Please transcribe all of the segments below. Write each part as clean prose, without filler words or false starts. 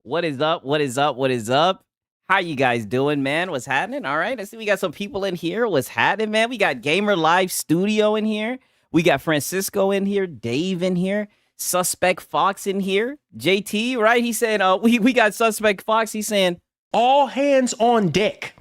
What is up? What is up? What is up? How you guys doing, man? What's happening? All right. I see we got some people in here. What's happening, man? We got Gamer Live Studio in here. We got Francisco in here, Dave in here, Suspect Fox in here, JT, right? He's saying, we got Suspect Fox. He's saying, all hands on deck.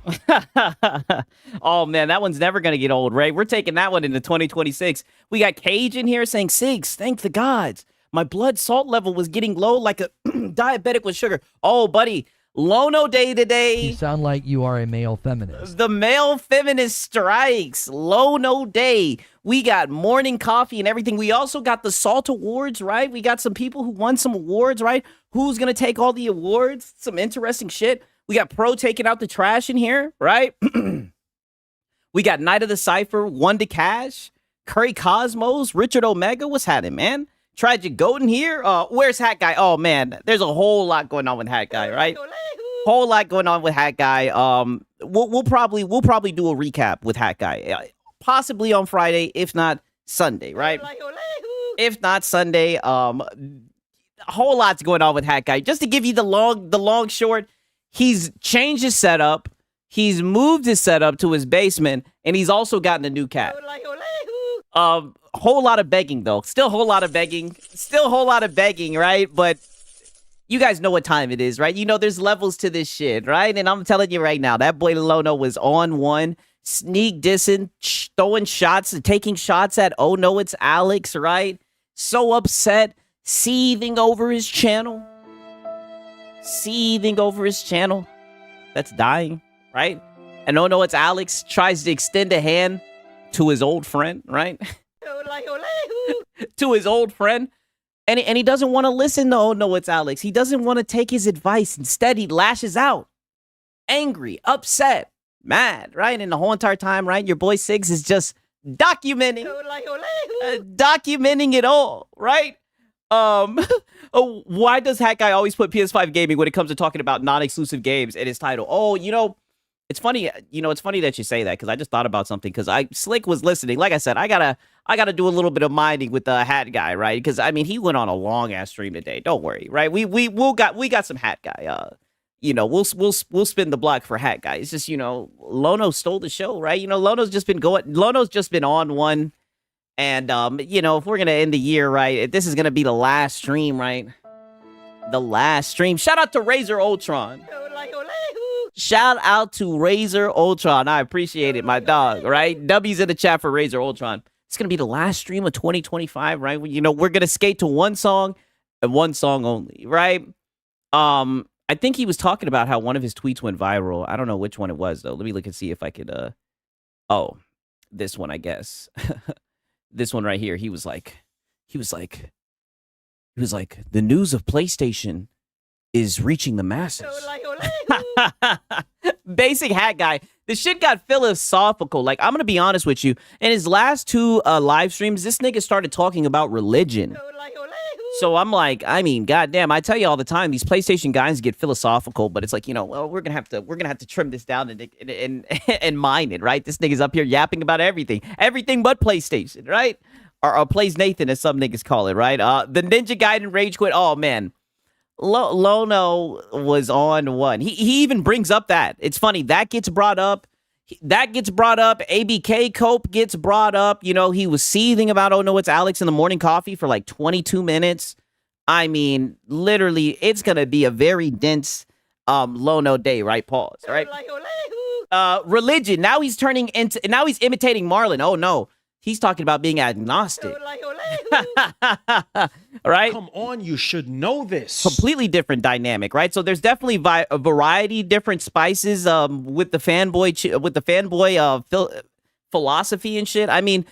oh man, that one's never gonna get old, right? We're taking that one into 2026. We got Cage in here saying, Sigs, thank the gods. My blood salt level was getting low like a diabetic with sugar. Oh, buddy, Lono Day today. You sound like you are a male feminist. The male feminist strikes. Lono Day. We got morning coffee and everything. We also got the Salt Awards, right? We got some people who won some awards, right? Who's gonna take all the awards? Some interesting shit. We got Pro taking out the trash in here, right? We got Night of the Cypher, One to Cash, Curry Cosmos, Richard Omega. What's happening, man? Tragic Goat in here. Where's Hat Guy? Oh man, there's a whole lot going on with Hat Guy, right? Whole lot going on with Hat Guy. We'll probably do a recap with Hat Guy, possibly on Friday, if not Sunday, right? If not Sunday. A whole lot's going on with Hat Guy. Just to give you the long short. He's changed his setup. He's moved his setup to his basement, and he's also gotten a new cat. Whole lot of begging, though. Still a whole lot of begging. Still a whole lot of begging, right? But you guys know what time it is, right? You know there's levels to this shit, right? And I'm telling you right now, that boy Lono was on one, sneak dissing, throwing shots, taking shots at, oh no, it's Alex, right? So upset, seething over his channel. Seething over his channel that's dying, right? And oh no, it's Alex tries to extend a hand to his old friend, right? To his old friend, and he doesn't want to listen to oh no, it's Alex. He doesn't want to take his advice. Instead, he lashes out, angry, upset, mad, right? And the whole entire time, right, your boy Sigs is just documenting it all, right? Why does Hat Guy always put PS5 gaming when it comes to talking about non-exclusive games in his title? Oh, it's funny. It's funny that you say that because I just thought about something because Slick was listening. Like I said, I gotta do a little bit of minding with the Hat Guy, right? Because I mean, he went on a long ass stream today. Don't worry, right? We got some Hat Guy. We'll spin the block for Hat Guy. It's just Lono stole the show, right? Lono's just been on one. And, if we're going to end the year, right, this is going to be the last stream, right? The last stream. Shout out to Razor Ultron. Shout out to Razor Ultron. I appreciate it, my dog, right? W's in the chat for Razor Ultron. It's going to be the last stream of 2025, right? We're going to skate to one song and one song only, right? I think he was talking about how one of his tweets went viral. I don't know which one it was, though. Let me look and see if I could, this one, I guess. This one right here, he was like, the news of PlayStation is reaching the masses. Basic Hat Guy. The shit got philosophical. Like, I'm going to be honest with you. In his last two live streams, this nigga started talking about religion. So I'm like, goddamn, I tell you all the time, these PlayStation guys get philosophical, but it's like, well, we're gonna have to trim this down and mine it, right? This nigga's up here yapping about everything but PlayStation, right? Or Plays Nathan, as some niggas call it, right? The Ninja Gaiden Rage Quit. Oh man, Lono was on one. He even brings up that it's funny that gets brought up. ABK Cope gets brought up. He was seething about, oh no, it's Alex in the morning coffee for like 22 minutes. I mean, literally, it's going to be a very dense Lono day, right? Pause, right? Religion. Now he's imitating Marlon. Oh no, he's talking about being agnostic. Right? Come on, you should know this. Completely different dynamic, right? So there's definitely a variety, different spices with the fanboy philosophy and shit. I mean,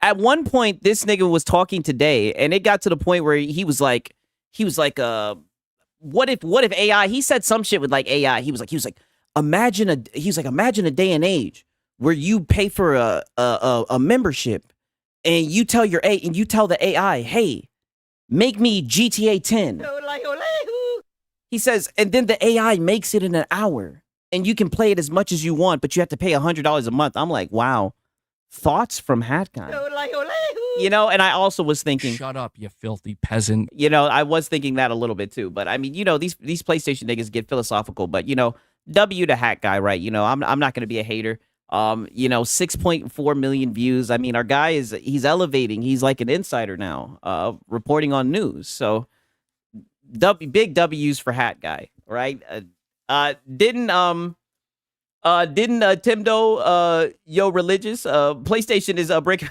at one point, this nigga was talking today, and it got to the point where he was like, what if AI? He said some shit with like AI. He was like, imagine a day and age where you pay for a membership. And you tell the AI, hey, make me GTA 10. He says, and then the AI makes it in an hour. And you can play it as much as you want, but you have to pay $100 a month. I'm like, wow. Thoughts from Hat Guy. You know, and I also was thinking, Shut up, you filthy peasant. you know, I was thinking that a little bit too. But I mean, you know, these PlayStation niggas get philosophical. But you know, W to Hat Guy, right? You know, I'm not gonna be a hater. You know, 6.4 million views. I mean, our guy he's elevating. He's like an insider now, reporting on news. So big W's for Hat Guy, right? Didn't Timdo yo religious PlayStation is breaking.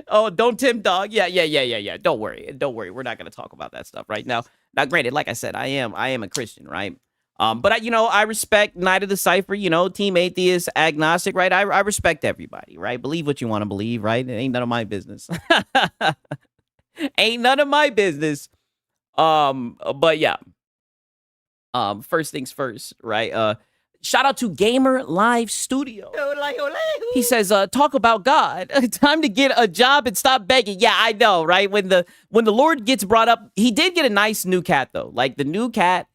Oh, don't Tim dog. Yeah. Don't worry. We're not gonna talk about that stuff right now. Now, granted, like I said, I am a Christian, right? But I respect Night of the Cypher, you know, Team Atheist, Agnostic, right? I respect everybody, right? Believe what you want to believe, right? It ain't none of my business. Ain't none of my business. But yeah. First things first, right? Shout out to Gamer Live Studio. He says, talk about God. Time to get a job and stop begging. Yeah, I know, right? When the Lord gets brought up, he did get a nice new cat though. Like the new cat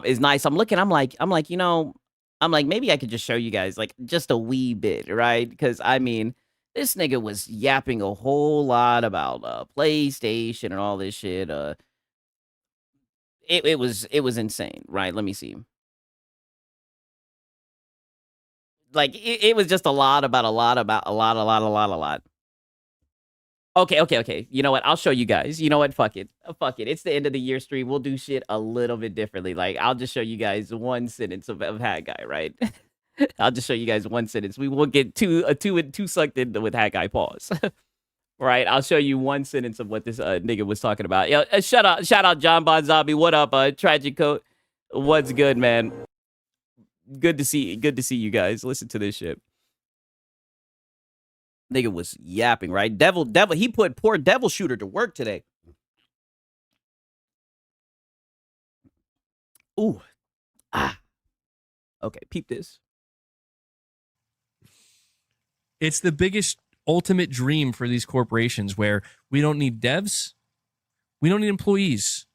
is nice. I'm like, you know, maybe I could just show you guys like just a wee bit, right? Because I mean, this nigga was yapping a whole lot about PlayStation and all this shit. It was insane, right? Let me see. Like it was just a lot. Okay. You know what? I'll show you guys. You know what? Fuck it. It's the end of the year stream. We'll do shit a little bit differently. Like I'll just show you guys one sentence of Hat Guy, right? I'll just show you guys one sentence. We won't get too sucked into with Hat Guy. Pause. Right, I'll show you one sentence of what this nigga was talking about. Yo, shout out John Bon Zombie. What up, Tragic Coat? What's good, man? Good to see you guys. Listen to this shit. Nigga was yapping, right? Devil. He put poor Devil Shooter to work today. Ooh, okay, peep this. It's the biggest ultimate dream for these corporations where we don't need devs, we don't need employees,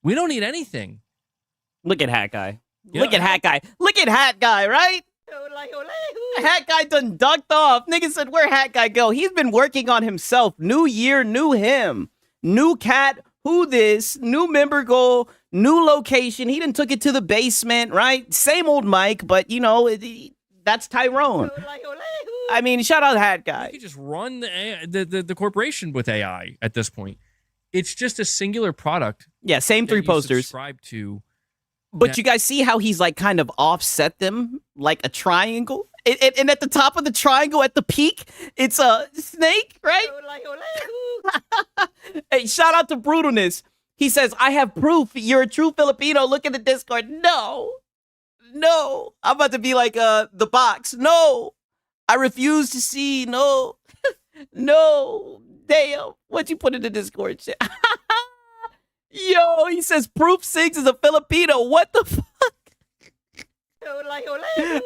we don't need anything. Look at Hat Guy. Yeah. Look at Hat Guy, right? Hat Guy done ducked off. Nigga said, where Hat Guy go? He's been working on himself. New year, new him. New cat, who this? New member goal, new location. He done took it to the basement, right? Same old mic, but you know, that's Tyrone. I mean, shout out Hat Guy. You could just run the corporation with AI at this point. It's just a singular product. Yeah, same three posters. Subscribe to. But you guys see how he's like kind of offset them like a triangle? And at the top of the triangle at the peak, it's a snake, right? Hey, shout out to Brutalness. He says, I have proof you're a true Filipino. Look at the Discord. No. I'm about to be like the box. No. I refuse to see. No. No. Damn. What'd you put in the Discord shit? Yo, he says Proof 6 is a Filipino. What the fuck?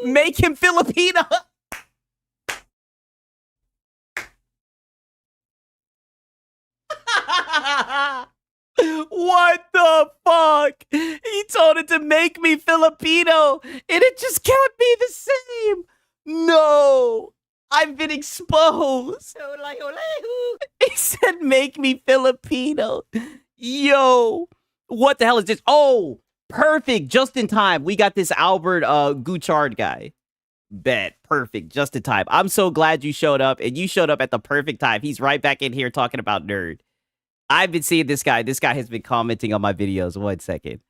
Make him Filipino. What the fuck? He told it to make me Filipino, and it just can't be the same. No, I've been exposed. He said, make me Filipino. Yo, what the hell is this? Oh, perfect. Just in time. We got this Albert Gouchard guy. Bet. Perfect. Just in time. I'm so glad you showed up, and you showed up at the perfect time. He's right back in here talking about nerd. I've been seeing this guy. This guy has been commenting on my videos. 1 second.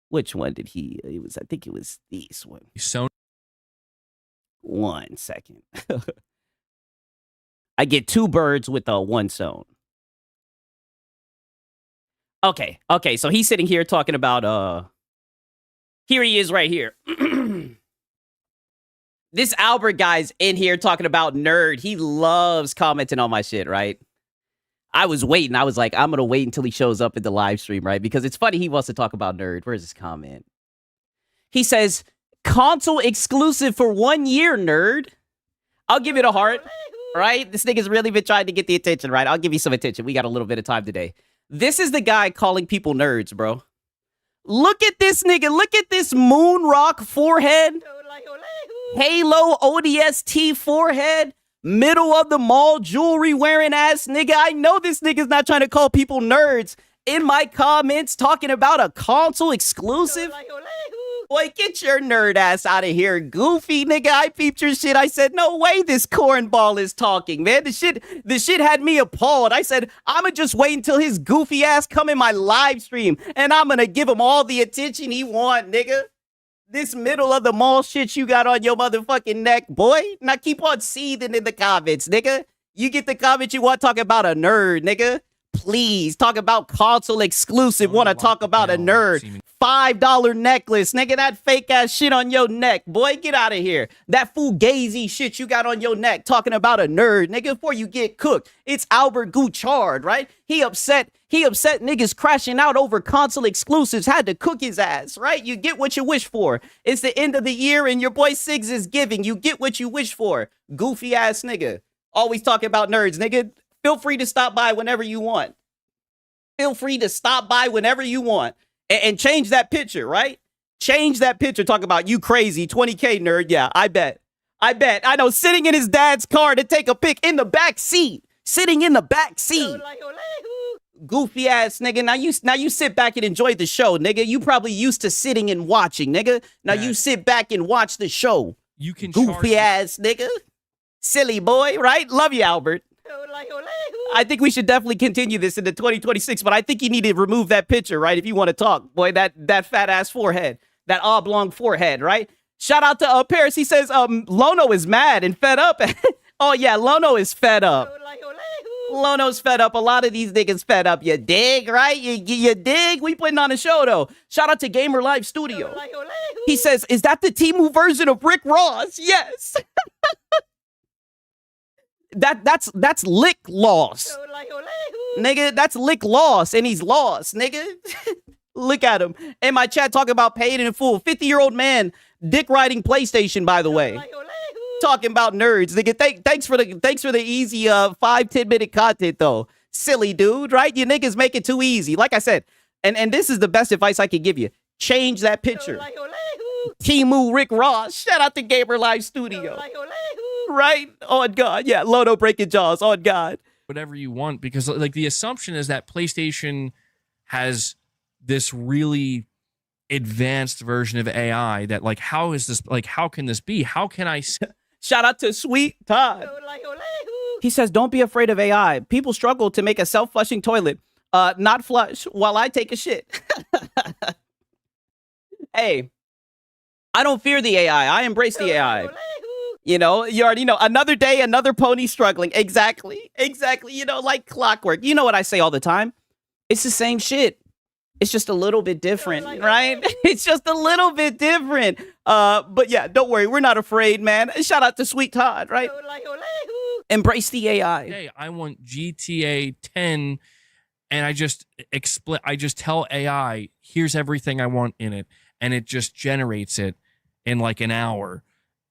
Which one did he? I think it was this one. So 1 second. I get 2 birds with one stone. Okay. So he's sitting here talking about here he is right here. This Albert guy's in here talking about nerd. He loves commenting on my shit, right? I was waiting. I was like, I'm gonna wait until he shows up in the live stream, right? Because it's funny he wants to talk about nerd. Where's his comment? He says, console exclusive for 1 year, nerd. I'll give it a heart, right? This nigga's really been trying to get the attention, right? I'll give you some attention. We got a little bit of time today. This is the guy calling people nerds, bro. Look at this nigga. Look at this moon rock forehead. Halo ODST forehead. Middle of the mall jewelry wearing ass nigga. I know this nigga's not trying to call people nerds in my comments talking about a console exclusive. Boy, get your nerd ass out of here, goofy nigga. I peeped your shit. I said, no way this cornball is talking, man. The shit had me appalled. I said, I'ma just wait until his goofy ass come in my live stream and I'm gonna give him all the attention he want, nigga. This middle of the mall shit you got on your motherfucking neck, boy. Now keep on seething in the comments, nigga. You get the comment you want, talk about a nerd, nigga. Please talk about console exclusive. Want to talk about a nerd. $5 necklace, nigga. That fake ass shit on your neck, boy. Get out of here. That fugazi shit you got on your neck, talking about a nerd, nigga. Before you get cooked, it's Albert Gouchard, right? He upset niggas crashing out over console exclusives. Had to cook his ass, right? You get what you wish for. It's the end of the year and your boy Siggs is giving. You get what you wish for. Goofy ass nigga. Always talking about nerds, nigga. Feel free to stop by whenever you want. Feel free to stop by whenever you want. And change that picture, right? Change that picture. Talk about you crazy 20K nerd. Yeah, I bet. I know, sitting in his dad's car to take a pic in the back seat. Sitting in the back seat. Goofy ass nigga. Now you sit back and enjoy the show, nigga. You probably used to sitting and watching, nigga. Now you sit back and watch the show. You can goofy ass nigga. Silly boy, right? Love you, Albert. I think we should definitely continue this into 2026, but I think you need to remove that picture, right? If you want to talk, boy, that fat ass forehead, that oblong forehead, right? Shout out to Paris. He says, Lono is mad and fed up. Oh yeah, Lono is fed up. Lono's fed up. A lot of these niggas fed up. You dig, right? You dig? We putting on a show though. Shout out to Gamer Live Studio. He says, is that the Temu version of Rick Ross? Yes. That's lick loss. Nigga, that's lick loss, and he's lost, nigga. Look at him. In my chat talking about paid in full. 50-year-old man, dick riding PlayStation, by the way. Talking about nerds. Nigga, thanks for the easy 5-10 minute content though. Silly dude, right? You niggas make it too easy. Like I said, and this is the best advice I could give you. Change that picture. Temu Rick Ross. Shout out to Gamer Live Studio. Right? On God. Yeah, Lono breaking jaws. On God. Whatever you want, because like the assumption is that PlayStation has this really advanced version of AI that like, how is this, like, how can this be? How can I... Shout out to Sweet Todd. He says, don't be afraid of AI. People struggle to make a self-flushing toilet not flush while I take a shit. Hey, I don't fear the AI. I embrace the AI. You know, you already know. Another day, another pony struggling. Exactly. You know, like clockwork. You know what I say all the time? It's the same shit. It's just a little bit different, right? It's just a little bit different. But yeah, don't worry. We're not afraid, man. Shout out to Sweet Todd, right? Embrace the AI. Hey, I want GTA 10, and I just tell AI, here's everything I want in it, and it just generates it in like an hour,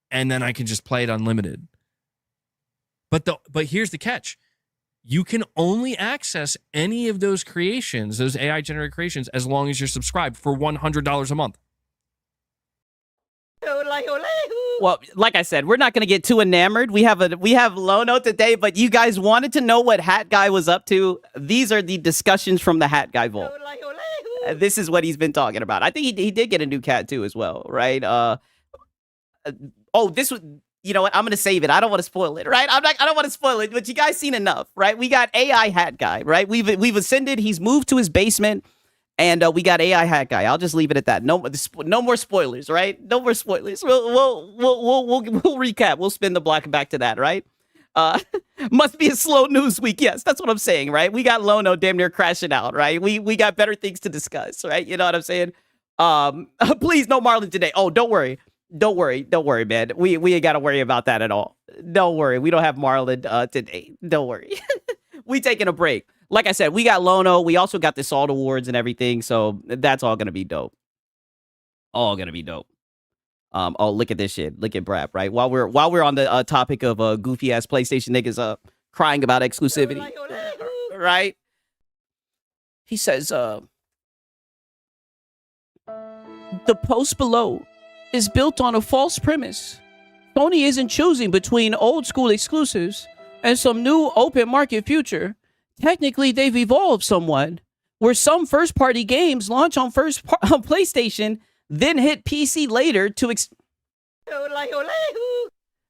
and then I can just play it unlimited. But here's the catch. You can only access any of those creations, those AI generated creations, as long as you're subscribed for $100 a month. Well, like I said, we're not going to get too enamored. We have Lono today, but you guys wanted to know what Hat Guy was up to. These are the discussions from the Hat Guy vault. This is what he's been talking about. I think he did get a new cat too as well, right? This was... You know what? I'm going to save it. I don't want to spoil it, right? I don't want to spoil it, but you guys seen enough, right? We got AI Hat Guy, right? We've ascended. He's moved to his basement, and we got AI Hat Guy. I'll just leave it at that. No more spoilers, right? No more spoilers. We'll recap. We'll spin the block back to that, right? Must be a slow news week. Yes, that's what I'm saying, right? We got Lono damn near crashing out, right? We got better things to discuss, right? You know what I'm saying? Please, no Marlon today. Oh, don't worry, man. We ain't got to worry about that at all. Don't worry. We don't have Marlon today. Don't worry. We taking a break. Like I said, we got Lono. We also got the Salt Awards and everything. So that's all going to be dope. All going to be dope. Oh, look at this shit. Look at Brap, right? While we're on the topic of goofy ass PlayStation niggas crying about exclusivity, right? He says, the post below is built on a false premise. Sony isn't choosing between old school exclusives and some new open market future. Technically, they've evolved somewhat, where some first party games launch on on PlayStation, then hit PC later to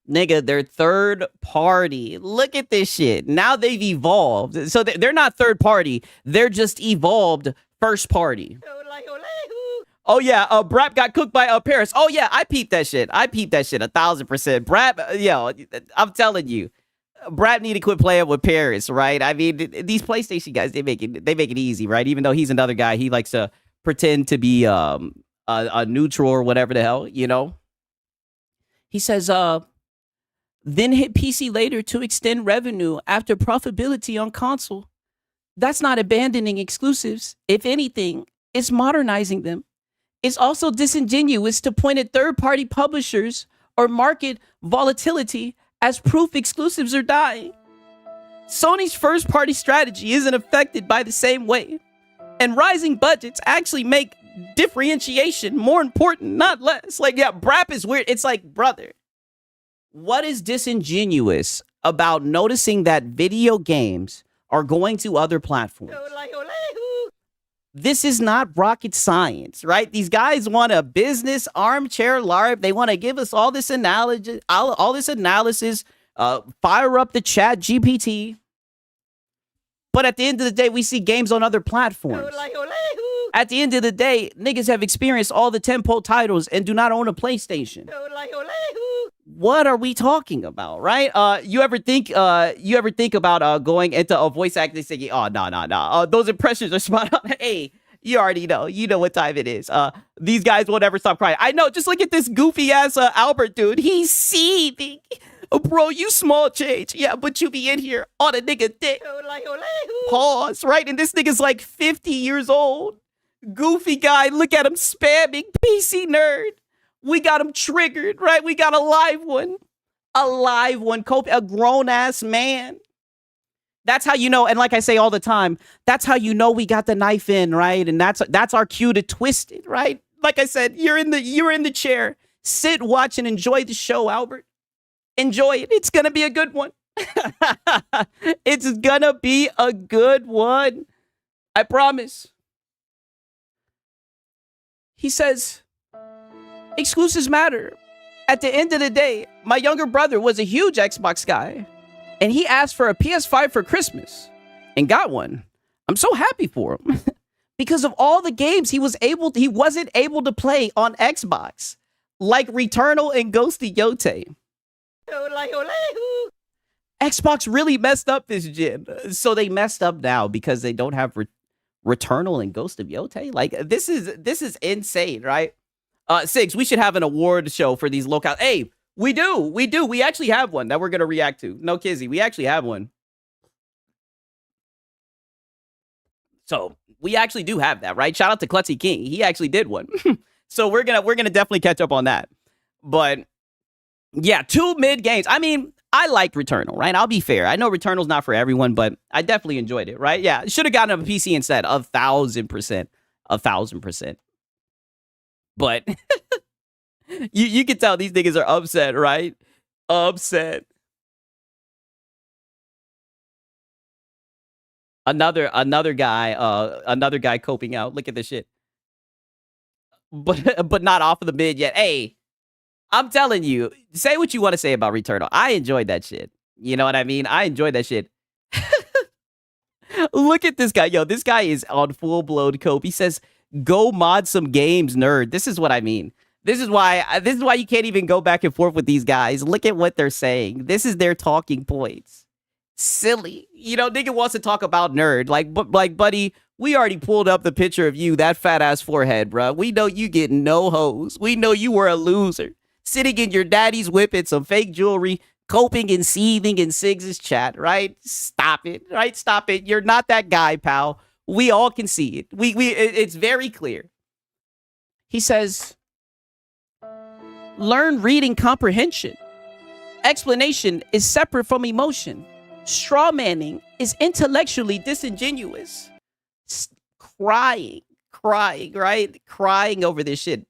Nigga, they're third party. Look at this shit. Now they've evolved. So they're not third party. They're just evolved first party. Oh yeah, Brap got cooked by Paris. Oh yeah, I peeped that shit. 1,000%. Brap, yo, I'm telling you, Brap need to quit playing with Paris, right? I mean, these PlayStation guys, they make it easy, right? Even though he's another guy, he likes to pretend to be a neutral or whatever the hell, you know. He says, then hit PC later to extend revenue after profitability on console. That's not abandoning exclusives. If anything, it's modernizing them. It's also disingenuous to point at third-party publishers or market volatility as proof exclusives are dying. Sony's first-party strategy isn't affected by the same way, and rising budgets actually make differentiation more important, not less. Like, yeah, Brap is weird. It's like, brother, what is disingenuous about noticing that video games are going to other platforms? This is not rocket science, right? These guys want a business armchair LARP. They want to give us all this analysis, fire up the chat GPT. But at the end of the day, we see games on other platforms. At the end of the day, niggas have experienced all the tentpole titles and do not own a PlayStation. What are we talking about, right? You ever think about going into a voice acting thinking, oh, no. Those impressions are spot on. Hey, you already know. You know what time it is. These guys won't ever stop crying. I know. Just look at this goofy ass Albert dude. He's seething. Oh, bro, you small change. Yeah, but you be in here on a nigga dick. Pause, right? And this nigga's like 50 years old. Goofy guy. Look at him spamming PC nerd. We got him triggered, right? We got a live one, a grown-ass man. That's how you know, and like I say all the time, that's how you know we got the knife in, right? And that's our cue to twist it, right? Like I said, you're in the chair. Sit, watch, and enjoy the show, Albert. Enjoy it. It's gonna be a good one. It's gonna be a good one. I promise. He says, exclusives matter. At the end of the day, my younger brother was a huge Xbox guy, and he asked for a PS5 for Christmas and got one. I'm so happy for him because of all the games he wasn't able to play on Xbox, like Returnal and Ghost of Yotei. Xbox really messed up this gen, so they messed up now because they don't have Returnal and Ghost of Yotei. Like this is insane, right? Sigs, we should have an award show for these locales. Hey, we do. We actually have one that we're going to react to. No kizzy. We actually have one. So we actually do have that, right? Shout out to Klutzy King. He actually did one. So we're going to definitely catch up on that. But yeah, 2 mid games. I mean, I liked Returnal, right? I'll be fair. I know Returnal's not for everyone, but I definitely enjoyed it, right? Yeah, should have gotten a PC instead. 1,000%. 1,000%. But you can tell these niggas are upset, right? Upset. Another guy coping out. Look at this shit. But not off of the mid yet. Hey, I'm telling you, say what you want to say about Returnal. I enjoyed that shit. You know what I mean? I enjoyed that shit. Look at this guy. Yo, this guy is on full-blown cope. He says, go mod some games, nerd. This is what I mean. This is why you can't even go back and forth with these guys. Look at what they're saying. This is their talking points. Silly. You know, nigga wants to talk about nerd. Like, buddy, we already pulled up the picture of you, that fat ass forehead, bro. We know you getting no hoes. We know you were a loser. Sitting in your daddy's whip in some fake jewelry, coping and seething in Siggs' chat, right? Stop it, right? Stop it. You're not that guy, pal. We all can see it. It's very clear. He says, learn reading comprehension. Explanation is separate from emotion. Straw manning is intellectually disingenuous. Crying, right? Crying over this shit.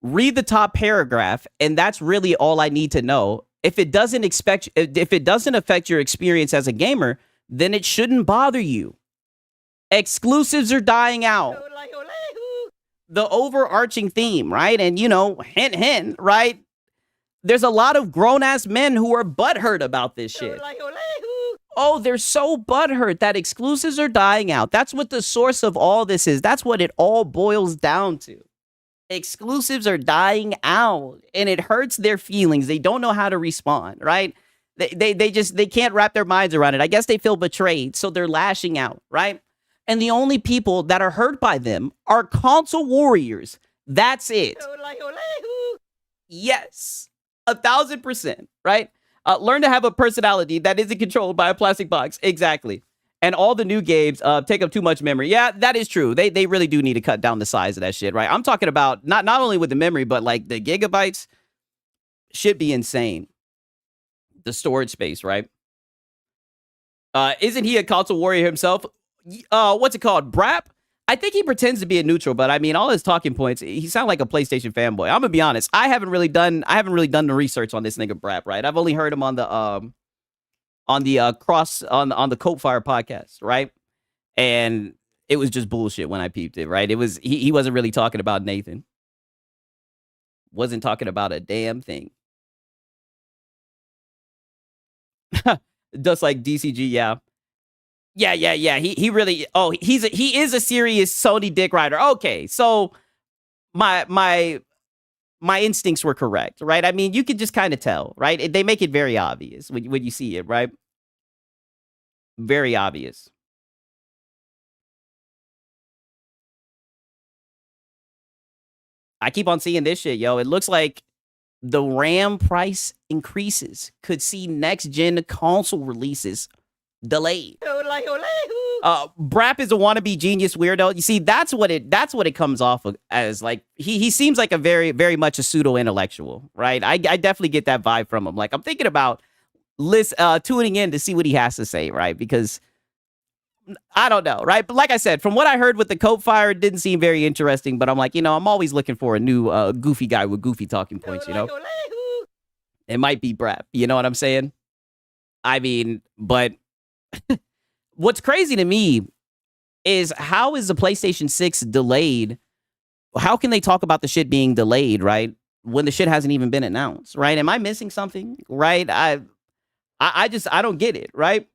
read the top paragraph, and that's really all I need to know. If it doesn't affect your experience as a gamer, then it shouldn't bother you. Exclusives are dying out. The overarching theme, right? And, you know, hint, hint, right? There's a lot of grown-ass men who are butthurt about this shit. Oh, they're so butthurt that exclusives are dying out. That's what the source of all this is. That's what it all boils down to. Exclusives are dying out, and it hurts their feelings. They don't know how to respond, right? They can't wrap their minds around it. I guess they feel betrayed, so they're lashing out, right? And the only people that are hurt by them are console warriors. That's it. Yes, 1,000%, right? Learn to have a personality that isn't controlled by a plastic box. Exactly. And all the new games take up too much memory. Yeah, that is true. They really do need to cut down the size of that shit, right? I'm talking about not only with the memory, but like the gigabytes should be insane. The storage space, right? Isn't he a console warrior himself? What's it called? Brap? I think he pretends to be a neutral, but I mean, all his talking points, he sounds like a PlayStation fanboy. I'm gonna be honest. I haven't really done the research on this nigga Brap, right? I've only heard him on the Coat Fire podcast, right? And it was just bullshit when I peeped it, right? It was he wasn't really talking about Nathan. Wasn't talking about a damn thing. Just like DCG, yeah. Yeah. He really. Oh, he is a serious Sony dick rider. Okay, so my instincts were correct, right? I mean, you could just kind of tell, right? They make it very obvious when you see it, right? Very obvious. I keep on seeing this shit, yo. It looks like the RAM price increases could see next gen console releases delayed. Brap is a wannabe genius weirdo. You see, that's what it comes off of as. Like he seems like a very, very much a pseudo intellectual, right? I definitely get that vibe from him. Like I'm thinking about tuning in to see what he has to say, right? Because I don't know, right? But like I said, from what I heard with the Coat Fire, it didn't seem very interesting. But I'm like, you know, I'm always looking for a new goofy guy with goofy talking points, you know? It might be Brap, you know what I'm saying? I mean, but what's crazy to me is how is the PlayStation 6 delayed? How can they talk about the shit being delayed, right? When the shit hasn't even been announced, right? Am I missing something, right? I don't get it, right?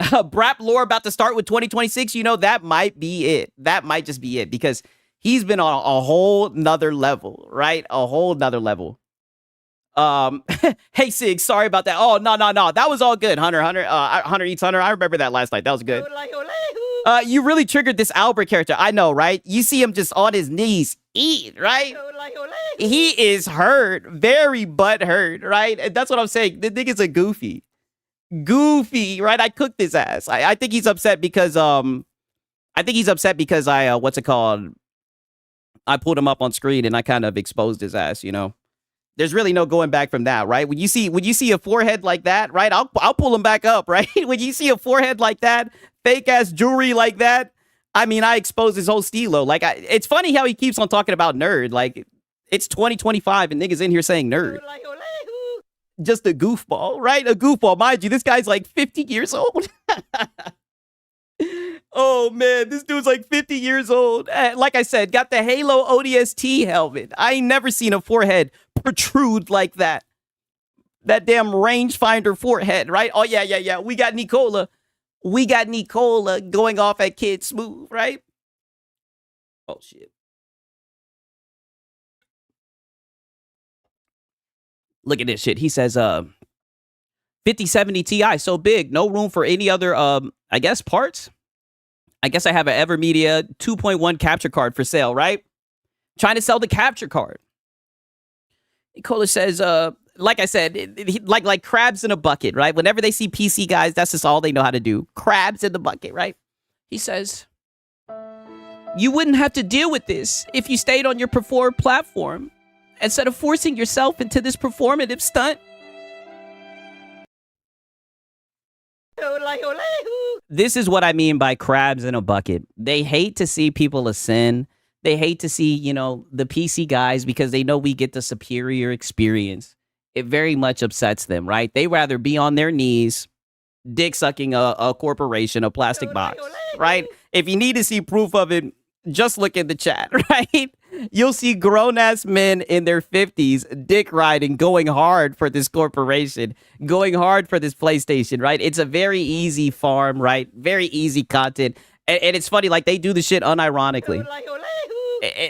Brap lore about to start with 2026. You know, that might be it. That might just be it because he's been on a whole nother level, right? A whole nother level. Hey Sig, sorry about that. Oh, no. That was all good. Hunter eats Hunter. I remember that last night. That was good. You really triggered this Albert character. I know, right? You see him just on his knees eat, right? He is hurt. Very butt hurt, right? And that's what I'm saying. The nigga's a goofy, right? I cooked his ass. I think he's upset because I what's it called? I pulled him up on screen and I kind of exposed his ass, you know. There's really no going back from that, right? When you see a forehead like that, right? I'll pull him back up, right? When you see a forehead like that, fake ass jewelry like that, I mean, I exposed his whole stilo. Like, it's funny how he keeps on talking about nerd. Like, it's 2025 and niggas in here saying nerd. Just a goofball, right? A goofball, mind you. This guy's like 50 years old. Oh man, this dude's like 50 years old. Like I said, got the Halo ODST helmet. I ain't never seen a forehead protrude like that. That damn rangefinder forehead, right? Oh yeah. We got Nicola going off at Kid Smooth, right? Oh shit. Look at this shit. He says 5070 Ti, so big, no room for any other I guess parts. I guess I have an Evermedia 2.1 capture card for sale, right? Trying to sell the capture card. Nicola says, like I said, like crabs in a bucket, right? Whenever they see PC guys, that's just all they know how to do. Crabs in the bucket, right? He says, you wouldn't have to deal with this if you stayed on your preferred platform instead of forcing yourself into this performative stunt. This is what I mean by crabs in a bucket. They hate to see people ascend. They hate to see, you know, the PC guys because they know we get the superior experience. It very much upsets them, right? They rather be on their knees, dick sucking a corporation, a plastic box, right? If you need to see proof of it, just look in the chat, right? You'll see grown ass men in their 50s dick riding, going hard for this corporation, going hard for this PlayStation, right? It's a very easy farm, right? Very easy content. And it's funny, like they do the shit unironically.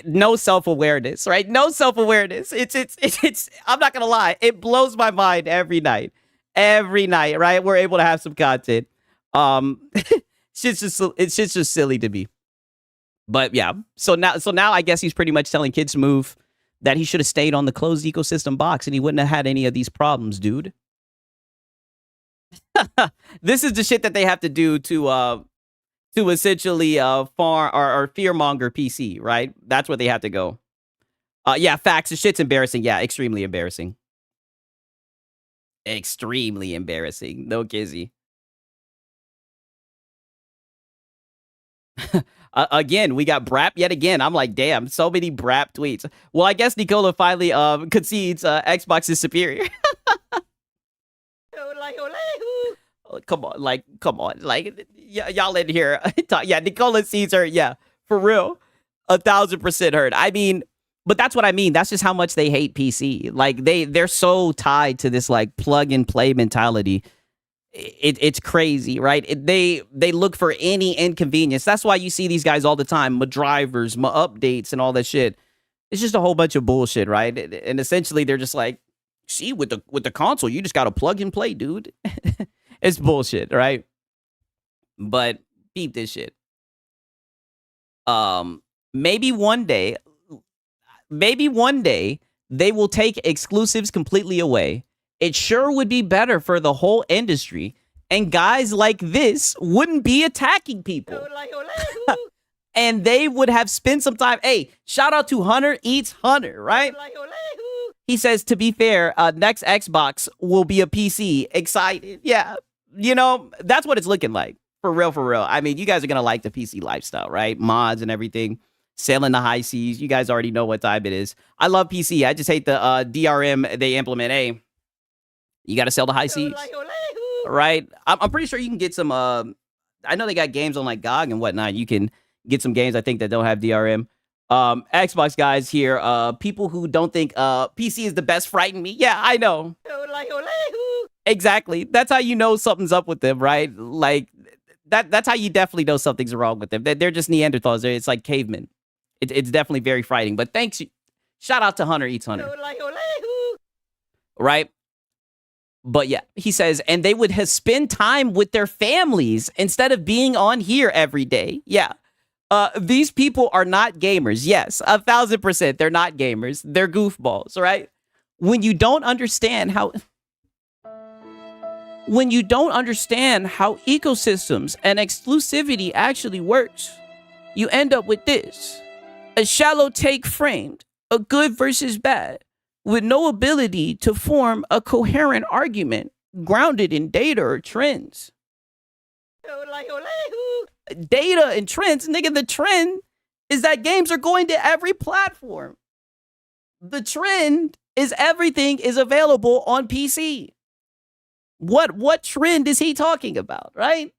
No self-awareness, right? No self-awareness. It's I'm not gonna lie, it blows my mind every night. Every night, right? We're able to have some content. It's just silly to me. But yeah, so now I guess he's pretty much telling Kids to Move that he should have stayed on the closed ecosystem box and he wouldn't have had any of these problems, dude. This is the shit that they have to do to essentially farm or fearmonger PC, right? That's where they have to go. Yeah, facts. The shit's embarrassing. Yeah, extremely embarrassing. Extremely embarrassing. No kizzy. Again, we got Brap yet again. I'm like, damn, so many Brap tweets. Well, I guess Nicola finally concedes Xbox is superior. Come on, like y'all in here. Yeah, Nicola sees her. Yeah, for real, 1,000% heard. I mean, but that's what I mean. That's just how much they hate PC. Like they're so tied to this like plug and play mentality. It's crazy, right? They look for any inconvenience. That's why you see these guys all the time, my drivers, my updates, and all that shit. It's just a whole bunch of bullshit, right? And essentially, they're just like, see, with the console, you just got to plug and play, dude. It's bullshit, right? But beep this shit. Maybe one day they will take exclusives completely away. It sure would be better for the whole industry, and guys like this wouldn't be attacking people. And they would have spent some time. Hey, shout out to Hunter Eats Hunter, right? He says, to be fair, next Xbox will be a PC. Excited. Yeah. You know, that's what it's looking like. For real, for real. I mean, you guys are going to like the PC lifestyle, right? Mods and everything. Sailing the high seas. You guys already know what time it is. I love PC. I just hate the DRM they implement. Hey, you got to sell the high seas, right? I'm pretty sure you can get some. I know they got games on like GOG and whatnot. You can get some games I think that don't have DRM. Xbox guys here. People who don't think PC is the best frighten me. Yeah, I know. Exactly. That's how you know something's up with them, right? Like that's how you definitely know something's wrong with them. They're just Neanderthals. It's like cavemen. It's definitely very frightening. But thanks. Shout out to Hunter Eats Hunter. Right? But yeah, he says, and they would have spend time with their families instead of being on here every day. Yeah. These people are not gamers. Yes, 1,000%. They're not gamers. They're goofballs, right? When you don't understand how ecosystems and exclusivity actually works, you end up with this. A shallow take framed, a good versus bad, with no ability to form a coherent argument grounded in data or trends. Data and trends, nigga, the trend is that games are going to every platform. The trend is everything is available on PC. What trend is he talking about, right?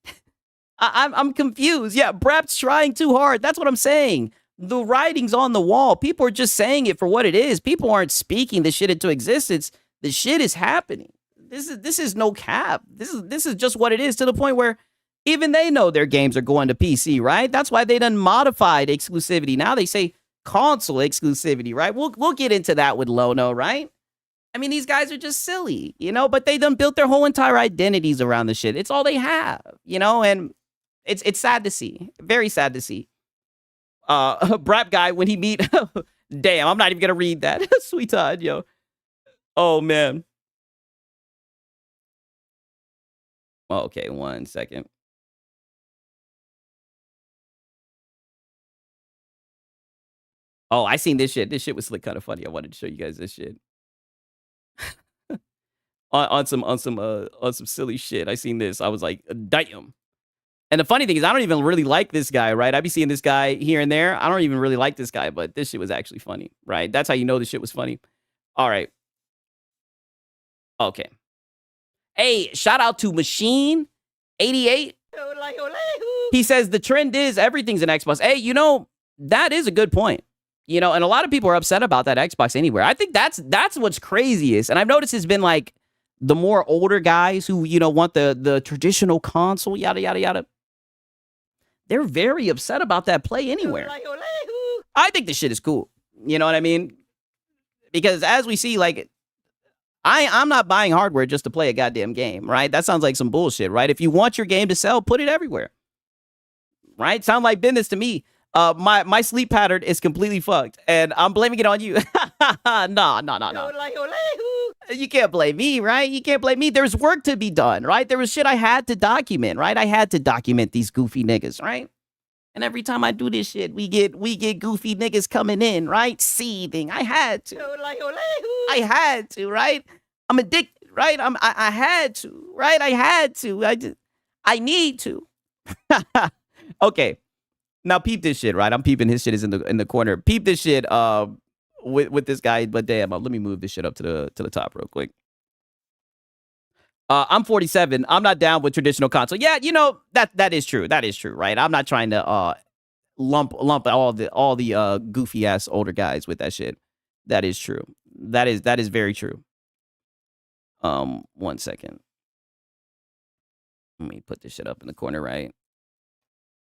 I'm confused. Yeah, Brap's trying too hard. That's what I'm saying. The writing's on the wall. People are just saying it for what it is. People aren't speaking the shit into existence. The shit is happening. This is no cap. This is just what it is, to the point where even they know their games are going to PC, right? That's why they done modified exclusivity. Now they say console exclusivity, right? We'll get into that with Lono, right? I mean, these guys are just silly, you know, but they done built their whole entire identities around the shit. It's all they have, you know, and it's sad to see. Very sad to see. Brap guy, when he meet, damn, I'm not even gonna read that. Sweetheart, yo. Oh man. Okay, 1 second. Oh, I seen this shit. This shit was like kind of funny. I wanted to show you guys this shit. on some silly shit. I seen this. I was like, damn. And the funny thing is, I don't even really like this guy, right? I be seeing this guy here and there. I don't even really like this guy, but this shit was actually funny, right? That's how you know this shit was funny. All right. Okay. Hey, shout out to Machine88. He says the trend is everything's an Xbox. Hey, you know, that is a good point. You know, and a lot of people are upset about that Xbox anywhere. I think that's what's craziest. And I've noticed it's been like the more older guys who, you know, want the traditional console, yada, yada, yada. They're very upset about that Play Anywhere. I think this shit is cool. You know what I mean? Because as we see, like, I'm not buying hardware just to play a goddamn game, right? That sounds like some bullshit, right? If you want your game to sell, put it everywhere. Right? Sound like business to me. My sleep pattern is completely fucked, and I'm blaming it on you. No. You can't blame me, right? You can't blame me. There's work to be done, right? There was shit I had to document, right? I had to document these goofy niggas, right? And every time I do this shit, we get goofy niggas coming in, right? Seething. I had to. I had to, right? I'm addicted, right? I had to, right? I had to. I need to. Okay. Now peep this shit, right? I'm peeping his shit is in the corner. Peep this shit with this guy, but damn, let me move this shit up to the top real quick. I'm 47. I'm not down with traditional console. Yeah, you know, that is true. That is true, right? I'm not trying to lump all the goofy ass older guys with that shit. That is true. That is very true. 1 second. Let me put this shit up in the corner, right?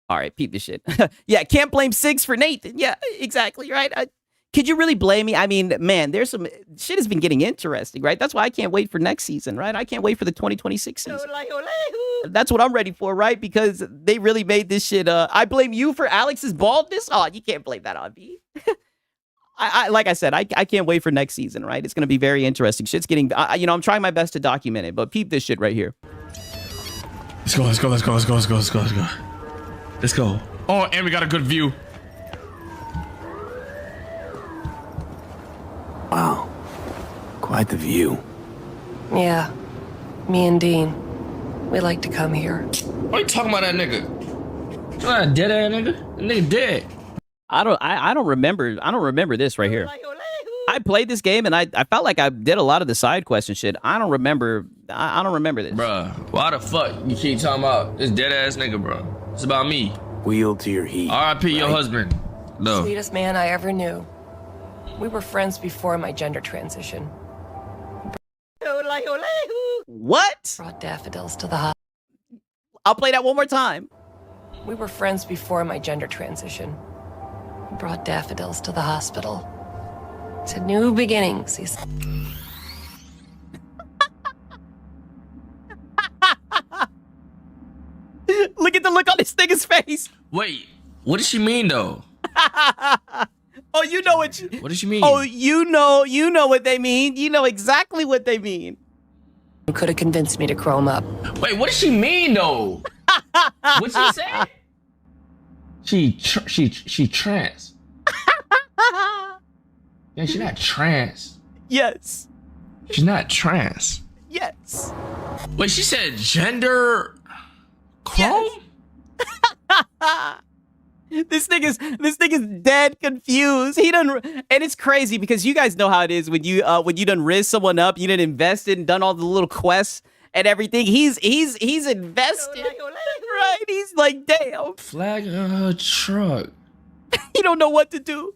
All right, peep this shit. Yeah, can't blame Sigs for Nathan. Yeah, exactly, right? Could you really blame me? I mean, man, there's some shit has been getting interesting, right? That's why I can't wait for next season, right? I can't wait for the 2026 season. That's what I'm ready for, right? Because they really made this shit. I blame you for Alex's baldness. Oh, you can't blame that on me. I like I said, I can't wait for next season, right? It's gonna be very interesting. Shit's getting, you know, I'm trying my best to document it, but peep this shit right here. Let's go. Let's go. Oh, and we got a good view. Wow. Quite the view. Yeah. Me and Dean. We like to come here. Why you talking about that nigga? You not dead ass nigga? The nigga dead. I don't remember this right here. I played this game and I felt like I did a lot of the side question shit. I don't remember this. Bruh, why the fuck you keep talking about this dead ass nigga, bro? It's about me. Wheel to your heat. R.I.P. your husband. No. Sweetest man I ever knew. We were friends before my gender transition. What? Brought daffodils to the hospital. I'll play that one more time. We were friends before my gender transition. Brought daffodils to the hospital. To new beginnings, he said. Look at the look on this nigga's face. Wait, what does she mean though? Oh, you know what? What does she mean? Oh, you know what they mean. You know exactly what they mean. You could have convinced me to chrome up. Wait, what does she mean though? What'd she say? She trans. Yeah, she's not trans. Yes. She's not trans. Yes. Wait, she said gender chrome? This nigga's dead confused. He done, and it's crazy because you guys know how it is when you done riz someone up, you done invested and done all the little quests and everything. He's invested, right? He's like, damn. Flag on her truck. He don't know what to do.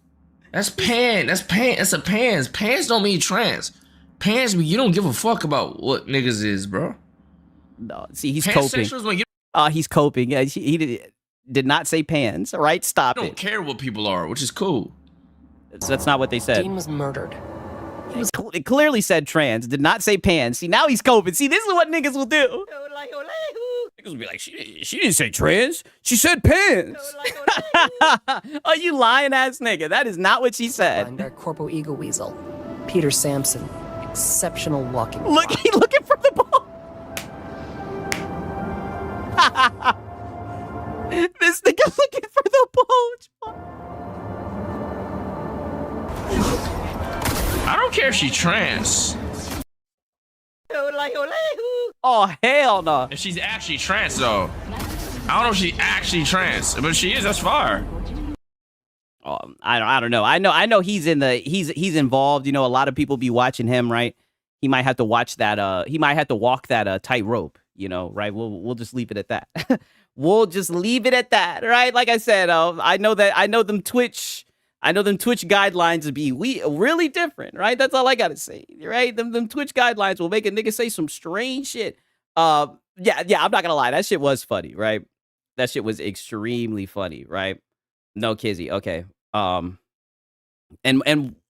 That's pan. That's pan. That's a pans. Pans don't mean trans. Pans mean you don't give a fuck about what niggas is, bro. No, see, he's coping. Pansexuals when you He's coping. He did not say pans. All right, stop don't it. care what people are, which is cool. That's not what they said. Dean was murdered. It clearly said trans. Did not say pans. See, now he's coping. See, this is what niggas will do. Niggas will be like, she didn't say trans. She said pans. Oh, you lying ass nigga. That is not what she said. Our corpo ego weasel, Peter Sampson, exceptional walking. Look, he looking for the ball. This nigga looking for the ball. I don't care if she trans. Oh, hell no. If she's actually trans, though. I don't know if she actually trans, but if she is, that's fire. I don't know. I know he's involved. You know, a lot of people be watching him, right? He might have to watch that. He might have to walk that tightrope. You know, right? We'll just leave it at that. We'll just leave it at that, right? Like I said, I know them Twitch guidelines be really different, right? That's all I gotta say, right? Them Twitch guidelines will make a nigga say some strange shit. Yeah, I'm not gonna lie, that shit was funny, right? That shit was extremely funny, right? No kizzy, okay. And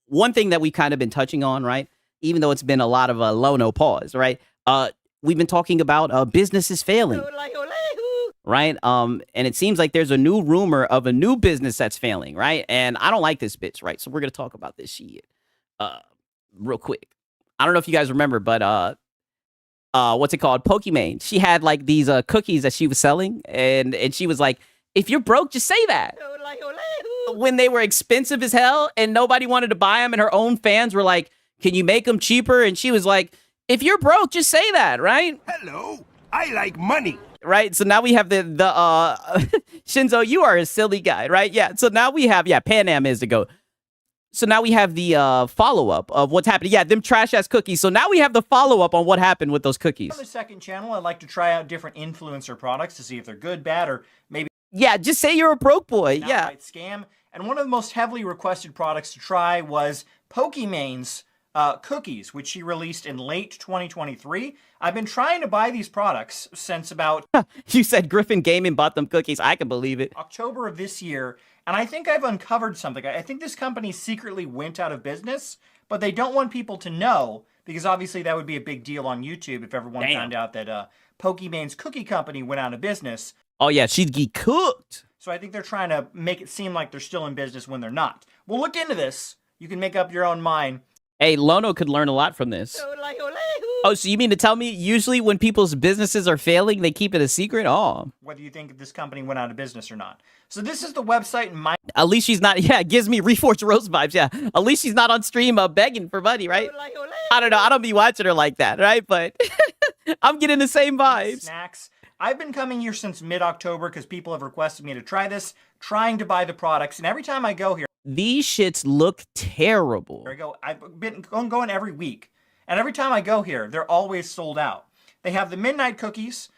one thing that we've kind of been touching on, right? Even though it's been a lot of low no pause, right? We've been talking about businesses failing. Right? And it seems like there's a new rumor of a new business that's failing, right? And I don't like this bitch, right? So we're gonna talk about this shit real quick. I don't know if you guys remember, but what's it called? Pokimane. She had like these cookies that she was selling, and she was like, if you're broke, just say that. When they were expensive as hell and nobody wanted to buy them, and her own fans were like, can you make them cheaper? And she was like, if you're broke, just say that, right? Hello, I like money. Right, so now we have the Shinzo, you are a silly guy, right? Yeah, so now we have, Pan Am is the GOAT. So now we have the follow-up of what's happening. Yeah, them trash-ass cookies. So now we have the follow-up on what happened with those cookies. On the second channel, I like to try out different influencer products to see if they're good, bad, or maybe... Yeah, just say you're a broke boy, yeah. Scam. And one of the most heavily requested products to try was Pokimane's cookies, which she released in late 2023. I've been trying to buy these products since about... You said Griffin Gaming bought them cookies. I can believe it. October of this year, and I think I've uncovered something. I think this company secretly went out of business, but they don't want people to know, because obviously that would be a big deal on YouTube if everyone found out that Pokimane's cookie company went out of business. Oh yeah, she'd get cooked. So I think they're trying to make it seem like they're still in business when they're not. We'll look into this. You can make up your own mind. Hey, Lono could learn a lot from this. Oh, so you mean to tell me usually when people's businesses are failing, they keep it a secret? Oh. Whether you think this company went out of business or not. So this is the website in my... At least she's not... Yeah, it gives me Reforged Rose vibes, yeah. At least she's not on stream begging for money, right? I don't know. I don't be watching her like that, right? But I'm getting the same vibes. Snacks. I've been coming here since mid-October because people have requested me to try this, trying to buy the products. And every time I go here... These shits look terrible. There I go. I've been going every week. And every time I go here, they're always sold out. They have the midnight cookies.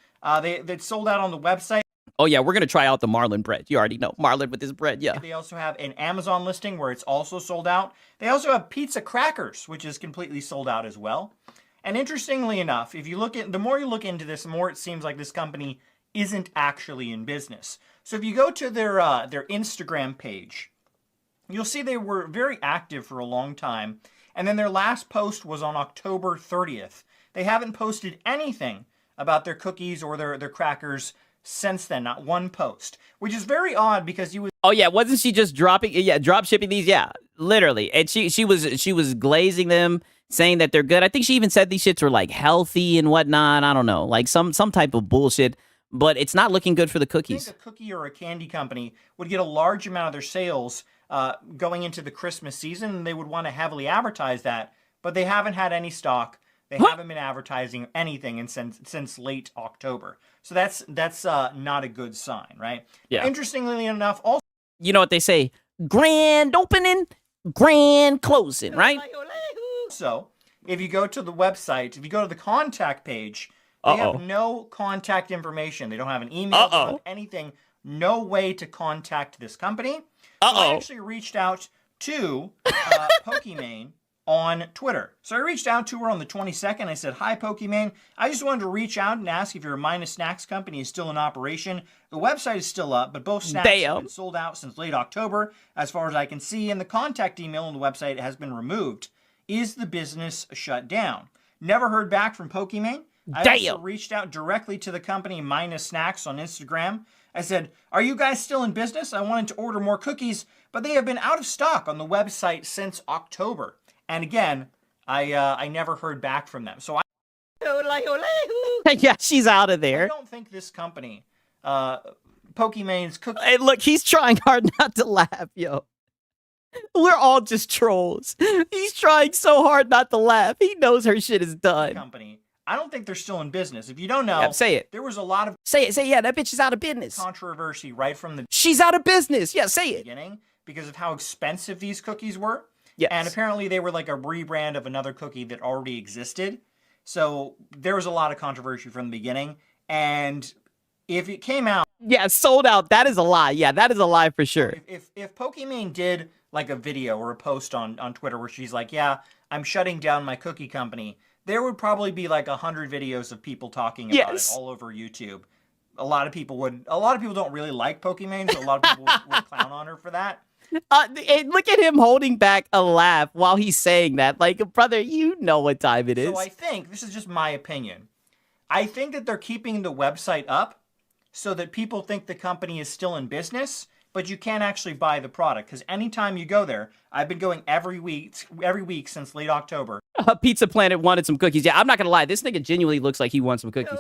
They sold out on the website. Oh, yeah, we're going to try out the Marlin bread. You already know. Marlin with his bread, yeah. They also have an Amazon listing where it's also sold out. They also have pizza crackers, which is completely sold out as well. And interestingly enough, if you look at the more you look into this, the more it seems like this company isn't actually in business. So if you go to their Instagram page, you'll see they were very active for a long time. And then their last post was on October 30th. They haven't posted anything about their cookies or their crackers since then, not one post, which is very odd because you would... Oh yeah, wasn't she just drop shipping these? Yeah, literally. And she was glazing them, saying that they're good. I think she even said these shits were like healthy and whatnot. I don't know, like some type of bullshit. But it's not looking good for the cookies. I think a cookie or a candy company would get a large amount of their sales going into the Christmas season, and they would want to heavily advertise that, but they haven't had any stock. They haven't been advertising anything since late October. So that's not a good sign, right? Yeah. Interestingly enough, also... You know what they say? Grand opening, grand closing, right? So, if you go to the website, if you go to the contact page, they have no contact information. They don't have an email, they don't have anything, no way to contact this company. So I actually reached out to Pokimane on Twitter. So I reached out to her on the 22nd. I said, hi, Pokimane. I just wanted to reach out and ask if your Minus Snacks company is still in operation. The website is still up, but both snacks have been sold out since late October, as far as I can see, and the contact email on the website has been removed. Is the business shut down? Never heard back from Pokimane. I also reached out directly to the company Minus Snacks on Instagram. I said, are you guys still in business? I wanted to order more cookies, but they have been out of stock on the website since October. And again, I never heard back from them. So yeah, she's out of there. I don't think this company, Pokimane's cookie... Hey, look, he's trying hard not to laugh, yo. We're all just trolls. He's trying so hard not to laugh. He knows her shit is done. Company, I don't think they're still in business. If you don't know, Yeah, say it. There was a lot of Say it. Say yeah. That bitch is out of business. controversy right from the She's out of business. Yeah, say it. beginning because of how expensive these cookies were. Yes. And apparently they were like a rebrand of another cookie that already existed. So there was a lot of controversy from the beginning. And if it came out, Yeah, sold out. That is a lie. Yeah, that is a lie for sure. if Pokimane did like a video or a post on Twitter where she's like, yeah, I'm shutting down my cookie company, there would probably be like 100 videos of people talking about it all over YouTube. A lot of people don't really like Pokimane, so a lot of people would clown on her for that. And look at him holding back a laugh while he's saying that. Like, brother, you know what time it is. So I think, this is just my opinion, I think that they're keeping the website up so that people think the company is still in business, but you can't actually buy the product. Because anytime you go there, I've been going every week since late October. Pizza Planet wanted some cookies. Yeah, I'm not gonna lie. This nigga genuinely looks like he wants some cookies.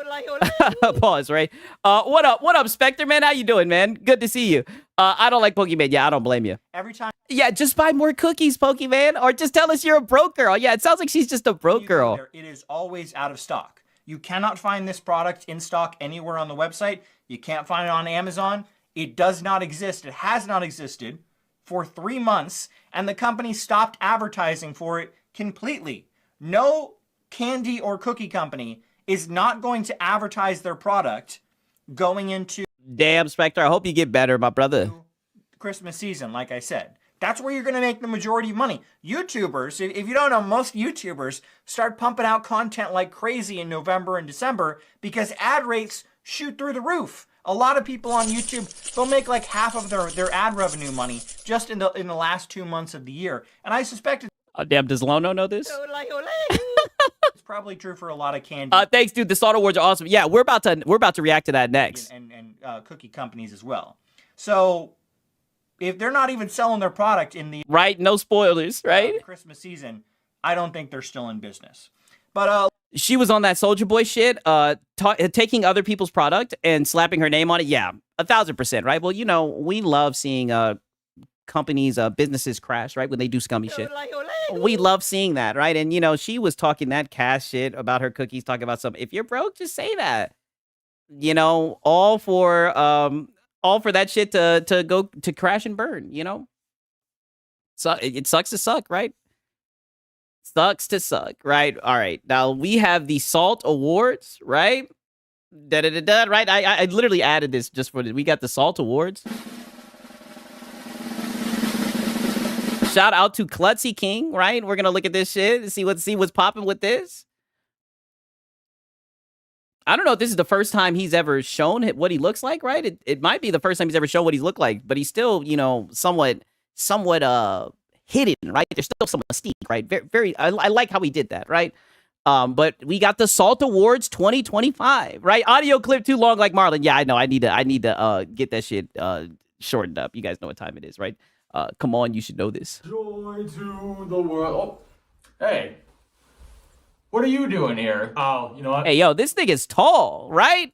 Pause, right? What up, Spectre, man? How you doing, man? Good to see you. I don't like Pokemon. Yeah, I don't blame you. Every time Yeah, just buy more cookies, Pokemon. Or just tell us you're a broke girl. Yeah, it sounds like she's just a broke you go girl. there, it is always out of stock. You cannot find this product in stock anywhere on the website. You can't find it on Amazon. It does not exist. It has not existed for 3 months, and the company stopped advertising for it completely. No candy or cookie company is not going to advertise their product going into Damn, Spectre. I hope you get better, my brother. Christmas season, like I said. That's where you're going to make the majority of money. YouTubers, if you don't know, most YouTubers start pumping out content like crazy in November and December because ad rates shoot through the roof. A lot of people on YouTube, they'll make like half of their ad revenue money just in the last 2 months of the year. And I suspect Oh, damn, does Lono know this? it's probably true for a lot of candy Thanks, dude. The Salt Awards are awesome. Yeah, we're about to react to that next. and cookie companies as well. So if they're not even selling their product in the Right? No spoilers, right? Christmas season, I don't think they're still in business. But She was on that Soldier Boy shit, taking other people's product and slapping her name on it. Yeah, 1,000%, right? Well, you know, we love seeing companies, businesses crash, right? When they do scummy shit. We love seeing that, right? And, you know, she was talking that cash shit about her cookies, talking about some, if you're broke, just say that. You know, all for that shit to go to crash and burn, you know? So it sucks to suck, right? Sucks to suck, right? All right. Now we have the Salt Awards, right? Right? I literally added this just for we got the Salt Awards. Shout out to Klutzy King, right? We're gonna look at this shit and see what's popping with this. I don't know if this is the first time he's ever shown what he looks like, right? It might be the first time he's ever shown what he looked like, but he's still, you know, somewhat hidden, right? There's still some mystique, right? Very I like how he did that, right? But we got the Salt Awards 2025, right? Audio clip too long, like Marlon. Yeah, I know. I need to get that shit shortened up. You guys know what time it is, right? Come on, you should know this. Joy to the world. Oh, hey. What are you doing here? Oh, you know what? Hey, yo, this nigga's tall, right?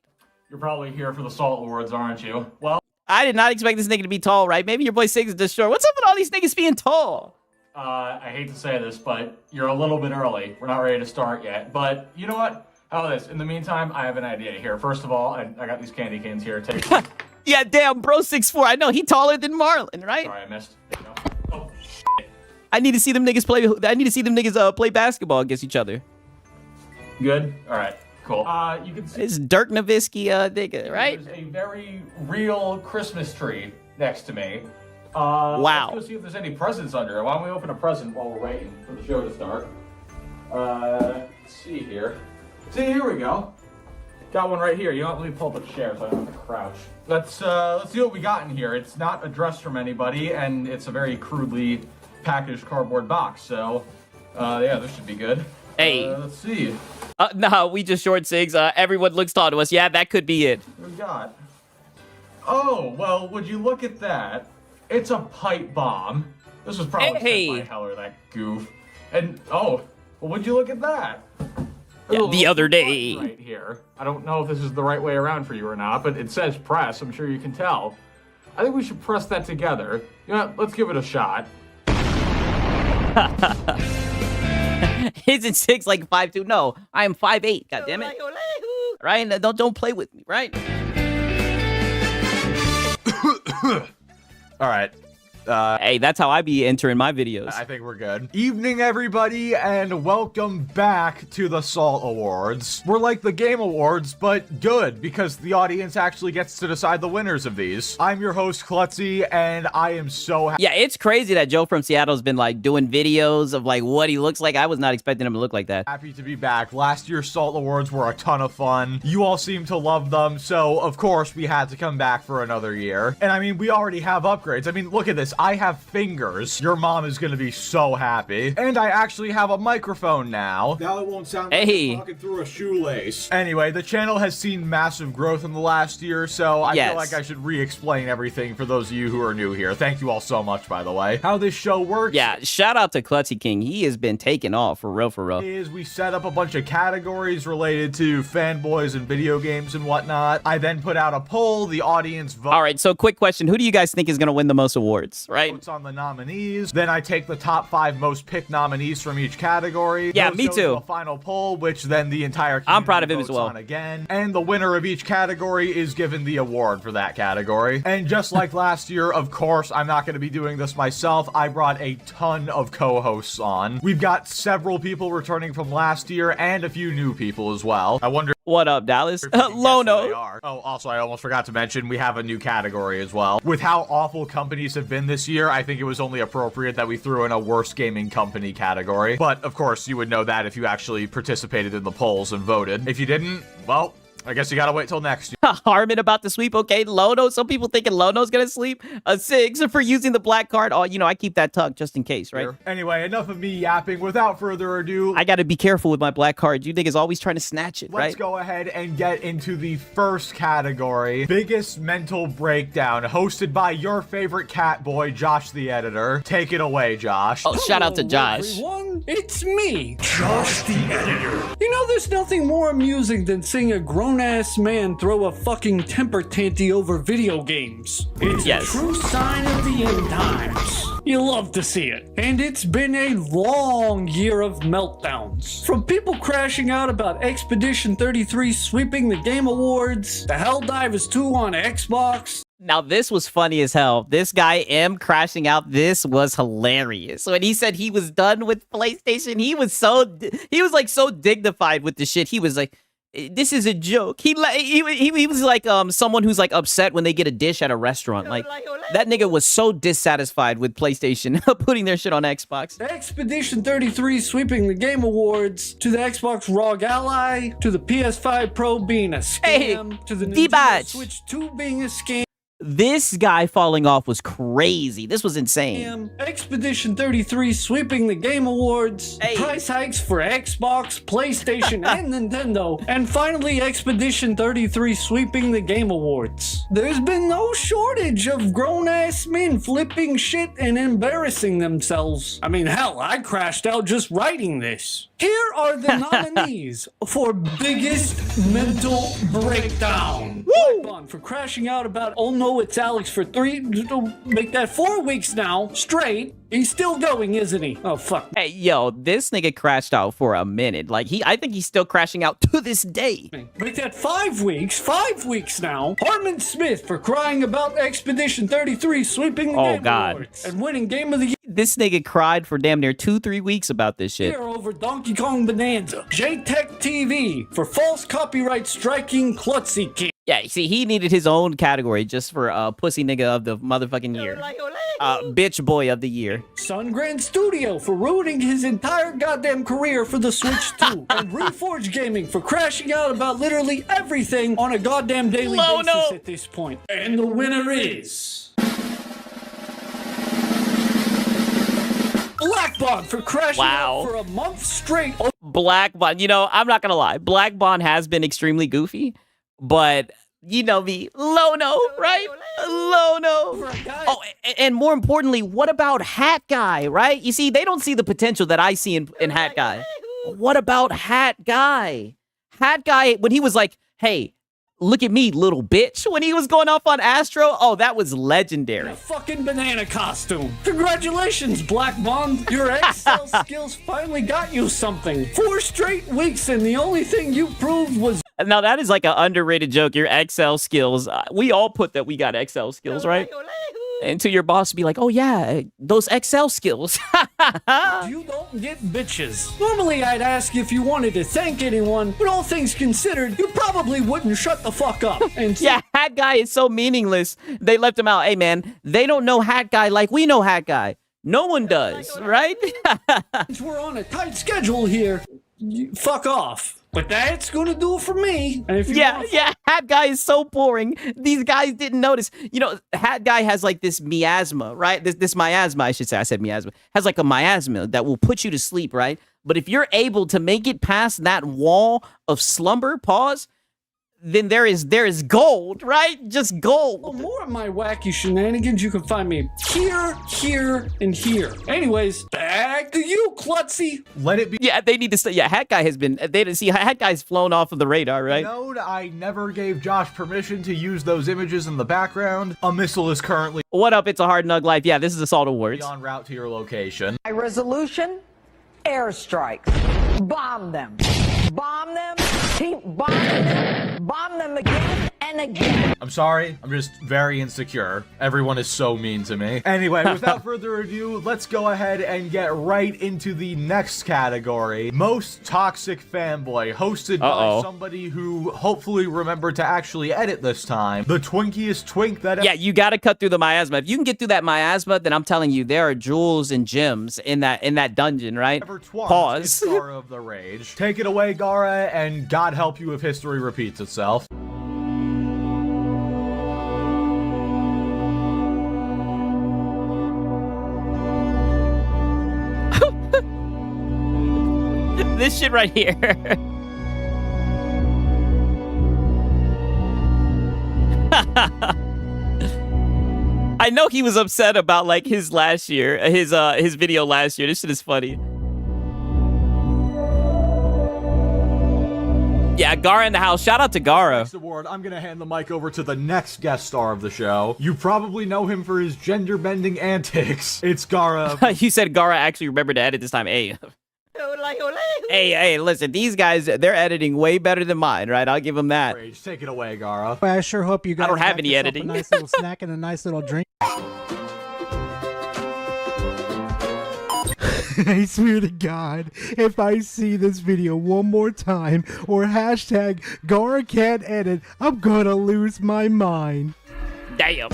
You're probably here for the Salt Awards, aren't you? Well, I did not expect this nigga to be tall, right? Maybe your boy Six is just short. What's up with all these niggas being tall? I hate to say this, but you're a little bit early. We're not ready to start yet. But you know what? How about this? In the meantime, I have an idea here. First of all, I got these candy canes here. Take them. Yeah, damn, bro, 6'4". I know he taller than Marlon, right? Sorry, I missed. There you go. Oh, I need to see them niggas play. I need to see them niggas play basketball against each other. good? All right, cool. You can see It's Dirk Nowitzki, nigga, right? there's a very real Christmas tree next to me. Wow. Let's go see if there's any presents under it. Why don't we open a present while we're waiting for the show to start? Let's see here. See, here we go. Got one right here. You know what? Let me pull up a chair so I don't have to crouch. Let's see what we got in here. It's not addressed from anybody, and it's a very crudely packaged cardboard box. So, yeah, this should be good. Hey. Let's see. Nah, we just short Sigs. Everyone looks tall to us. Yeah, that could be it. What we got? Oh, well, would you look at that? It's a pipe bomb. This was probably Hey. sent by Heller, that goof. And, oh, well, would you look at that? Yeah, There's a the other little day. button right here. I don't know if this is the right way around for you or not, but it says press. I'm sure you can tell. I think we should press that together. You know what? Let's give it a shot. Isn't 6 like 5'2"? No, I am 5'8". God damn it! Right? Don't play with me, right? All right. Hey, that's how I be entering my videos. I think we're good. Evening, everybody, and welcome back to the Salt Awards. We're like the Game Awards, but good, because the audience actually gets to decide the winners of these. I'm your host, Klutzy, and I am so happy. Yeah, it's crazy that Joe from Seattle's been, like, doing videos of, like, what he looks like. I was not expecting him to look like that. Happy to be back. Last year's Salt Awards were a ton of fun. You all seem to love them, so, of course, we had to come back for another year. And, I mean, we already have upgrades. I mean, look at this. I have fingers. Your mom is gonna be so happy. And I actually have a microphone now. Now it won't sound like I'm talking through a shoelace. Anyway, the channel has seen massive growth in the last year, so I feel like I should re-explain everything for those of you who are new here. Thank you all so much, by the way. How this show works. Yeah, shout out to Klutzy King. He has been taking off, for real, for real. Is we set up a bunch of categories related to fanboys and video games and whatnot. I then put out a poll, the audience vote. All right, so quick question. Who do you guys think is gonna win the most awards, right? On the nominees. Then I take the top 5 most picked nominees from each category. Yeah, Those me go to too. a final poll, which then the entire community I'm proud of him as votes well. on again. And the winner of each category is given the award for that category. And just like last year, of course, I'm not going to be doing this myself. I brought a ton of co-hosts on. We've got several people returning from last year and a few new people as well. I wonder what up, Dallas? Lono. Oh, also, I almost forgot to mention, we have a new category as well. With how awful companies have been this year, I think it was only appropriate that we threw in a worst gaming company category. But, of course, you would know that if you actually participated in the polls and voted. If you didn't, well, I guess you gotta wait till next year. Harmon about to sweep. Okay, Lono. Some people thinking Lono's gonna sleep. A 6 for using the black card. Oh, you know, I keep that tucked just in case, right? Anyway, enough of me yapping. Without further ado, I gotta be careful with my black card. You niggas always trying to snatch it, right? Let's go ahead and get into the first category. Biggest mental breakdown, hosted by your favorite cat boy, Josh the editor. Take it away, Josh. Oh, shout out to Josh. Everyone, it's me, Josh the editor. You know, there's nothing more amusing than seeing a grown-ass man throw a fucking temper tantrum over video games. It's a true sign of the end times. You love to see it. And it's been a long year of meltdowns. From people crashing out about Expedition 33 sweeping the Game Awards, the Helldivers 2 on Xbox. Now, this was funny as hell. This guy, M, crashing out, this was hilarious. When he said he was done with PlayStation, he was like so dignified with the shit. He was like, this is a joke. He was like someone who's like upset when they get a dish at a restaurant. Like, that nigga was so dissatisfied with PlayStation putting their shit on Xbox. Expedition 33 sweeping the Game Awards, to the Xbox ROG Ally, to the PS5 Pro being a scam, to the Nintendo Switch 2 being a scam. This guy falling off was crazy. This was insane. Expedition 33 sweeping the Game Awards. Price hikes for Xbox, PlayStation, and Nintendo. And finally, Expedition 33 sweeping the Game Awards. There's been no shortage of grown-ass men flipping shit and embarrassing themselves. I mean, hell, I crashed out just writing this. Here are the nominees for Biggest Mental Breakdown. Blackbond for crashing out about, oh no, it's Alex for 4 weeks now, straight. He's still going, isn't he? Oh, fuck. Hey, yo, this nigga crashed out for a minute. Like, I think he's still crashing out to this day. Make that 5 weeks now. Harmon Smith for crying about Expedition 33 sweeping the Game Awards and winning Game of the Year. This nigga cried for damn near 2-3 weeks about this shit. Over Donkey Kong Bonanza. J-Tech TV for false copyright striking Klutzy King. Yeah, see, he needed his own category just for pussy nigga of the motherfucking year. Bitch boy of the year. Sungrand Studio for ruining his entire goddamn career for the Switch 2. And Reforge Gaming for crashing out about literally everything on a goddamn daily basis at this point. And the winner is... Blackbond for crashing out for a month straight. Blackbond, you know, I'm not gonna lie. Blackbond has been extremely goofy, but you know me, Lono, right? Lono. Oh, and more importantly, what about Hat Guy, right? You see, they don't see the potential that I see in Hat Guy. What about Hat Guy? Hat Guy, when he was like, hey, look at me, little bitch, when he was going off on Astro. Oh, that was legendary. A fucking banana costume. Congratulations, Black Bond. Your Excel skills finally got you something. 4 straight weeks, and the only thing you proved was... Now, that is like an underrated joke, your Excel skills. We all put that we got Excel skills, right? And to your boss be like, oh, yeah, those Excel skills. You don't get bitches. Normally, I'd ask if you wanted to thank anyone, but all things considered, you probably wouldn't shut the fuck up. And yeah, Hat Guy is so meaningless. They left him out. Hey, man, they don't know Hat Guy like we know Hat Guy. No one does, right? Since we're on a tight schedule here, fuck off. But that's gonna do it for me. And if you Hat Guy is so boring. These guys didn't notice. You know, Hat Guy has like this miasma, right? This miasma, I should say. I said miasma. Has like a miasma that will put you to sleep, right? But if you're able to make it past that wall of slumber, pause, then there is gold, right? Just gold. For more of my wacky shenanigans, you can find me here, and here. Anyways, back to you, Klutzy. Let it be. Yeah, they need to stay. Yeah, Hat Guy has been. They didn't see Hat Guy's flown off of the radar, right? Note, I never gave Josh permission to use those images in the background. A missile is currently. What up? It's a hard nug life. Yeah, this is Assault Awards. En route to your location. My resolution: airstrikes. Bomb them. Bomb them. Keep bombing them. Bomb them again and again. I'm sorry, I'm just very insecure. Everyone is so mean to me. Anyway, without further ado, let's go ahead and get right into the next category. Most Toxic Fanboy, hosted by somebody who hopefully remembered to actually edit this time. The twinkiest twink that... Yeah, you gotta cut through the miasma. If you can get through that miasma, then I'm telling you, there are jewels and gems in that dungeon, right? Pause. Gara of the Rage. Take it away, Gara, and God help you if history repeats itself. This shit right here. I know he was upset about like his video last year. This shit is funny. Yeah, Gara in the house. Shout out to Gara. Next award, I'm gonna hand the mic over to the next guest star of the show. You probably know him for his gender-bending antics. It's Gara. You said Gara actually remembered to edit this time. Hey, listen, these guys, they're editing way better than mine, right? I'll give them that. Take it away, Gara. I sure hope you guys I don't have any editing. A nice little snack and a nice little drink. I swear to God, if I see this video one more time or hashtag Gara can't edit, I'm gonna lose my mind. Damn.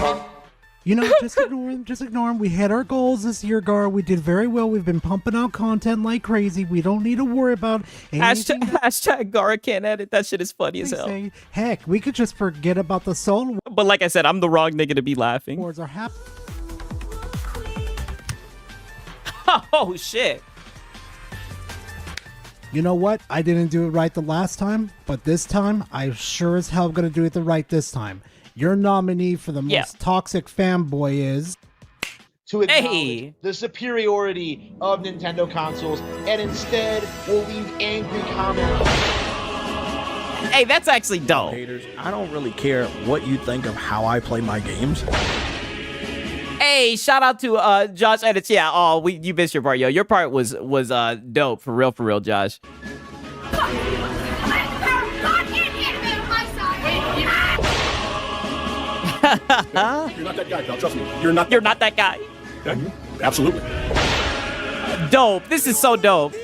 You know, just ignore him. Just ignore him. We hit our goals this year, Gara. We did very well. We've been pumping out content like crazy. We don't need to worry about anything. Hashtag Gara can't edit. That shit is funny as hell. Heck, we could just forget about the soul. But like I said, I'm the wrong nigga to be laughing. Awards are happy. Oh, shit. You know what? I didn't do it right the last time, but this time, I sure as hell gonna do it right this time. Your nominee for the most toxic fanboy is... to acknowledge the superiority of Nintendo consoles, and instead will leave angry comments. Hey, that's actually dope. Haters, I don't really care what you think of how I play my games. Hey, shout out to Josh Edits. Yeah, you missed your part, yo. Your part was dope, for real, Josh. You're not that guy, pal. Trust me. You're not that guy. Yeah, absolutely. Dope. This is so dope.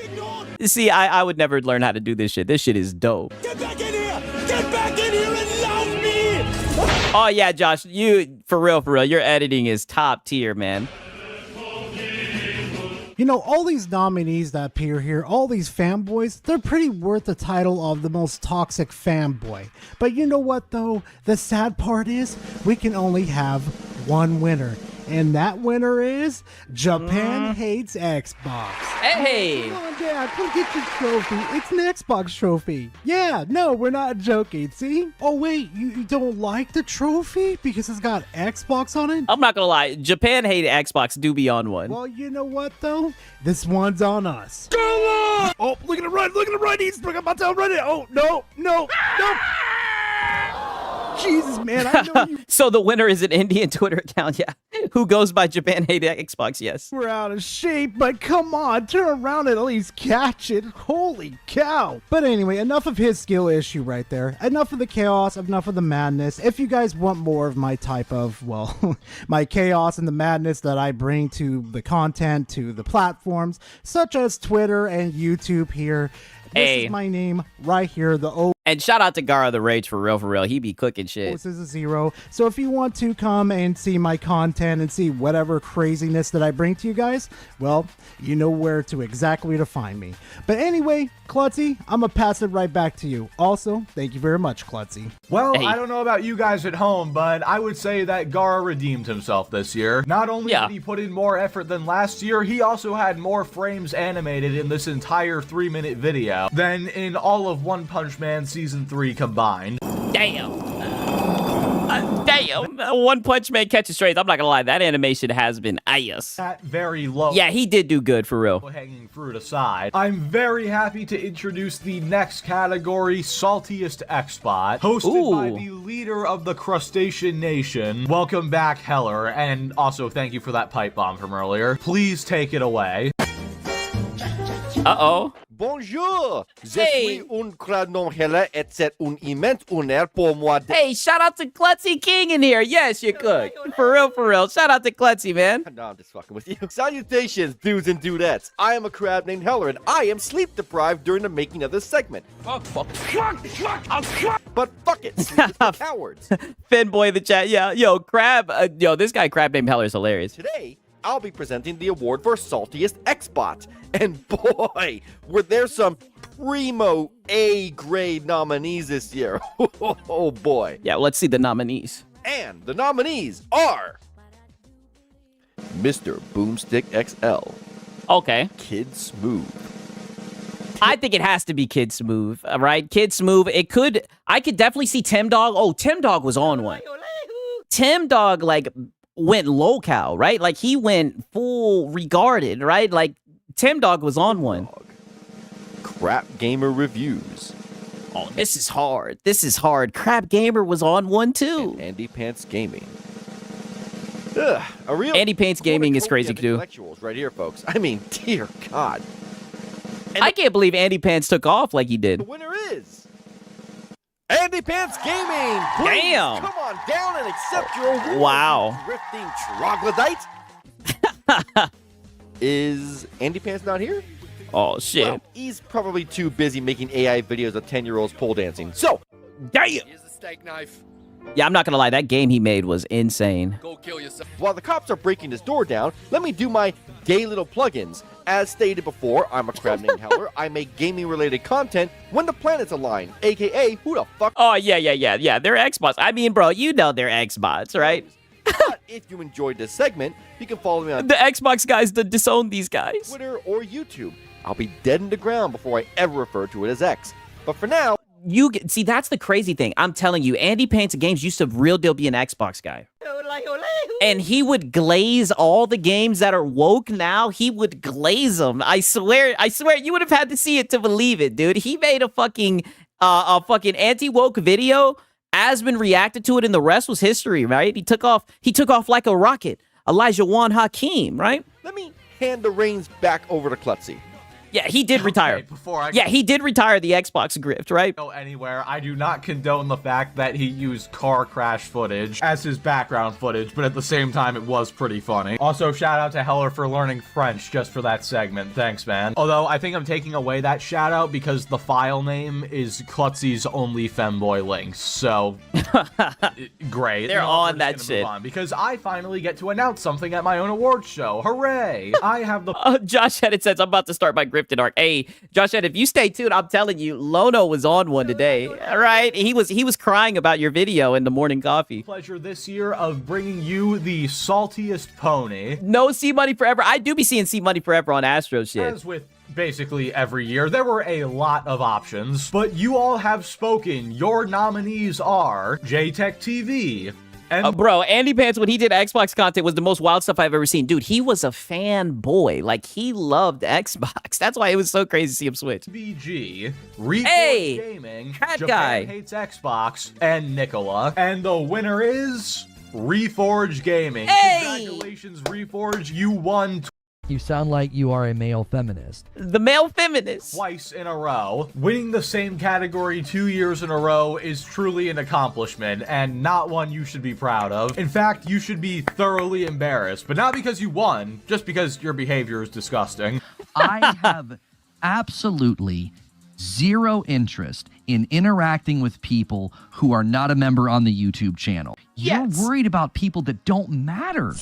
See, I would never learn how to do this shit. This shit is dope. Get back in here! Get back in here and love me! Oh yeah, Josh, you for real, your editing is top tier, man. You know, all these nominees that appear here, all these fanboys, they're pretty worth the title of the most toxic fanboy. But you know what, though? The sad part is, we can only have one winner. And that winner is Japan Hates Xbox. Hey! Come on, Dad, come get your trophy. It's an Xbox trophy. Yeah, no, we're not joking, see? Oh, wait, you don't like the trophy because it's got Xbox on it? I'm not gonna lie, Japan Hated Xbox do be on one. Well, you know what, though? This one's on us. Go on! Oh, look at him run, he's about to run it. Oh, no. Jesus, man, I know you So the winner is an Indian Twitter account, yeah, who goes by Japan Hate Xbox, yes. were out of shape, but come on, turn around and at least catch it. Holy cow. But anyway, enough of his skill issue right there. Enough of the chaos, enough of the madness. If you guys want more of my type of, well, my chaos and the madness that I bring to the content, to the platforms, such as Twitter and YouTube here, this is my name right here, the O. And shout out to Gara the Rage for real. He be cooking shit. This is a 0. So if you want to come and see my content and see whatever craziness that I bring to you guys, well, you know where to exactly to find me. But anyway, Klutzy, I'm going to pass it right back to you. Also, thank you very much, Klutzy. Well, I don't know about you guys at home, but I would say that Gara redeemed himself this year. Not only did he put in more effort than last year, he also had more frames animated in this entire 3-minute video than in all of One Punch Man Season 3 combined. Damn. Damn. One Punch Man catches strays. I'm not gonna lie, that animation has been ass. At very low. Yeah, he did do good for real. Hanging fruit aside, I'm very happy to introduce the next category, Saltiest Xbot, hosted by the leader of the Crustacean Nation. Welcome back, Heller, and also thank you for that pipe bomb from earlier. Please take it away. Uh-oh. Bonjour! Je suis un cranon Heller et c'est un immense honneur pour moi de... Hey, shout out to Klutzy King in here. Yes, you could. For real. Shout out to Klutzy, man. No, I'm just fucking with you. Salutations, dudes and dudettes. I am a crab named Heller, and I am sleep deprived during the making of this segment. But fuck it, sleep is for cowards. Fanboy in the chat. Yeah, yo, Crab. This guy Crab named Heller is hilarious. Today, I'll be presenting the award for Saltiest Xbot. And boy, were there some primo A-grade nominees this year. Oh boy. Yeah, let's see the nominees. And the nominees are Mr. Boomstick XL. Okay. Kid Smooth. I think it has to be Kid Smooth, right? Kid Smooth. I could definitely see Tim Dog. Oh, Tim Dog was on one. Tim Dog, like, went low-cal, right? Like, he went full regarded, right? Like, Tim Dog was on one. Crap Gamer Reviews. Oh, this is hard. Crap Gamer was on one, too. And Andy Pants Gaming. Ugh, a real Andy Pants Gaming is crazy, too. Intellectuals right here, folks. I mean, dear God. And I can't believe Andy Pants took off like he did. The winner is Andy Pants Gaming. Please Damn. Come on down and accept your award. Wow. Drifting troglodyte. Is Andy Pants not here? Oh, shit. Well, he's probably too busy making AI videos of 10-year-olds pole dancing. So, damn. Here's the steak knife. Yeah, I'm not gonna lie, that game he made was insane. Go kill yourself. While the cops are breaking his door down, let me do my gay little plugins. As stated before, I'm a crab named Heller. I make gaming-related content when the planets align, aka who the fuck? Oh, yeah. They're Xbots. I mean, bro, you know they're Xbots, right? But if you enjoyed this segment, you can follow me on the Xbox guys that disown these guys. Twitter or YouTube. I'll be dead in the ground before I ever refer to it as X. But for now, see, that's the crazy thing. I'm telling you, Andy Pants Games used to real deal be an Xbox guy. And he would glaze all the games that are woke now. He would glaze them. I swear, you would have had to see it to believe it, dude. He made a fucking anti-woke video. Asbin reacted to it, and the rest was history, right? He took off like a rocket. Elijah Wan Hakeem, right? Let me hand the reins back over to Klutzy. Yeah, he did retire. He did retire the Xbox grift, right? Go anywhere. I do not condone the fact that he used car crash footage as his background footage, but at the same time, it was pretty funny. Also, shout out to Heller for learning French just for that segment. Thanks, man. Although, I think I'm taking away that shout out because the file name is Klutzy's Only Femboy Links. So, great. They're on that shit. Because I finally get to announce something at my own awards show. Hooray! I have the... Josh Headed says, I'm about to start my grifted arc. Hey, Josh Head, if you stay tuned, I'm telling you, Lono was on one today. All right? He was crying about your video in the morning coffee. Pleasure this year of bringing you the saltiest pony. No C Money Forever. I do be seeing C Money Forever on Astro shit. As with basically every year, there were a lot of options, but you all have spoken. Your nominees are JTech TV, And bro, Andy Pants, when he did Xbox content, was the most wild stuff I've ever seen. Dude, he was a fanboy. Like, he loved Xbox. That's why it was so crazy to see him switch. VG, Reforged Gaming, that Japan guy. Hates Xbox, and Nicola. And the winner is Reforged Gaming. Hey! Congratulations, Reforged. You won You sound like you are a male feminist. The male feminist. twice in a row. Winning the same category 2 years in a row is truly an accomplishment and not one you should be proud of. In fact, you should be thoroughly embarrassed, but not because you won, just because your behavior is disgusting. I have absolutely zero interest in interacting with people who are not a member on the YouTube channel. You're worried about people that don't matter.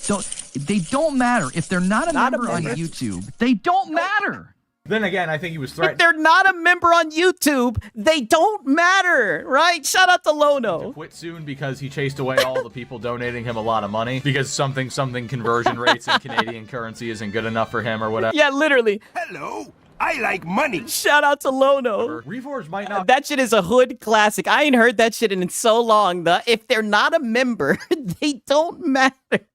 They don't matter. If they're not a member on YouTube, they don't matter. Then again, I think he was threatened. If they're not a member on YouTube, they don't matter, right? Shout out to Lono. Quit soon because he chased away all the people donating him a lot of money because something conversion rates in Canadian currency isn't good enough for him or whatever. Yeah, literally. Hello, I like money. Shout out to Lono. Reforged might not. That shit is a hood classic. I ain't heard that shit in so long. If they're not a member, they don't matter.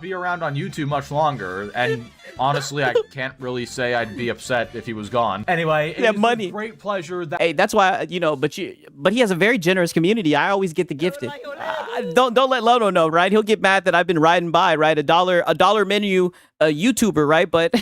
Be around on YouTube much longer, and honestly, I can't really say I'd be upset if he was gone. Anyway, it is money. A great pleasure. That Hey, that's why but he has a very generous community. I always get the gifted. Don't let Lono know, right? He'll get mad that I've been riding by, right? A dollar menu, a YouTuber, right? But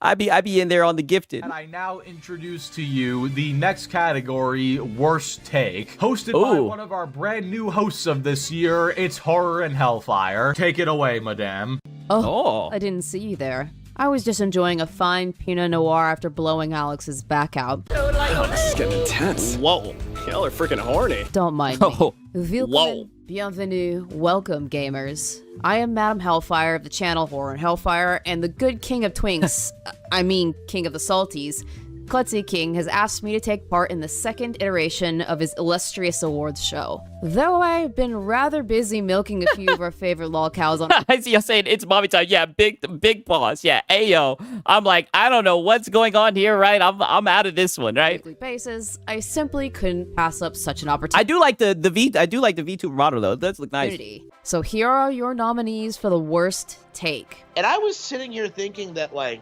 I be in there on the gifted. And I now introduce to you the next category, Worst Take. Hosted by one of our brand new hosts of this year, it's Horror and Hellfire. Take it away, madame. Oh, I didn't see you there. I was just enjoying a fine Pinot Noir after blowing Alex's back out. Oh, this is getting intense. Whoa, y'all are freaking horny. Don't mind me. Willkommen, bienvenue, welcome, gamers. I am Madam Hellfire of the channel Horror and Hellfire, and the good king of twinks, I mean king of the salties, Klutzy King has asked me to take part in the second iteration of his illustrious awards show. Though I've been rather busy milking a few of our favorite lolcows on I see you saying it's mommy time. Yeah, big pause. Yeah, ayo. I'm like, I don't know what's going on here, right? I'm out of this one, right? weekly basis, I simply couldn't pass up such an opportunity. I do like the VTuber model though. It does look nice. So here are your nominees for the worst take. And I was sitting here thinking that, like,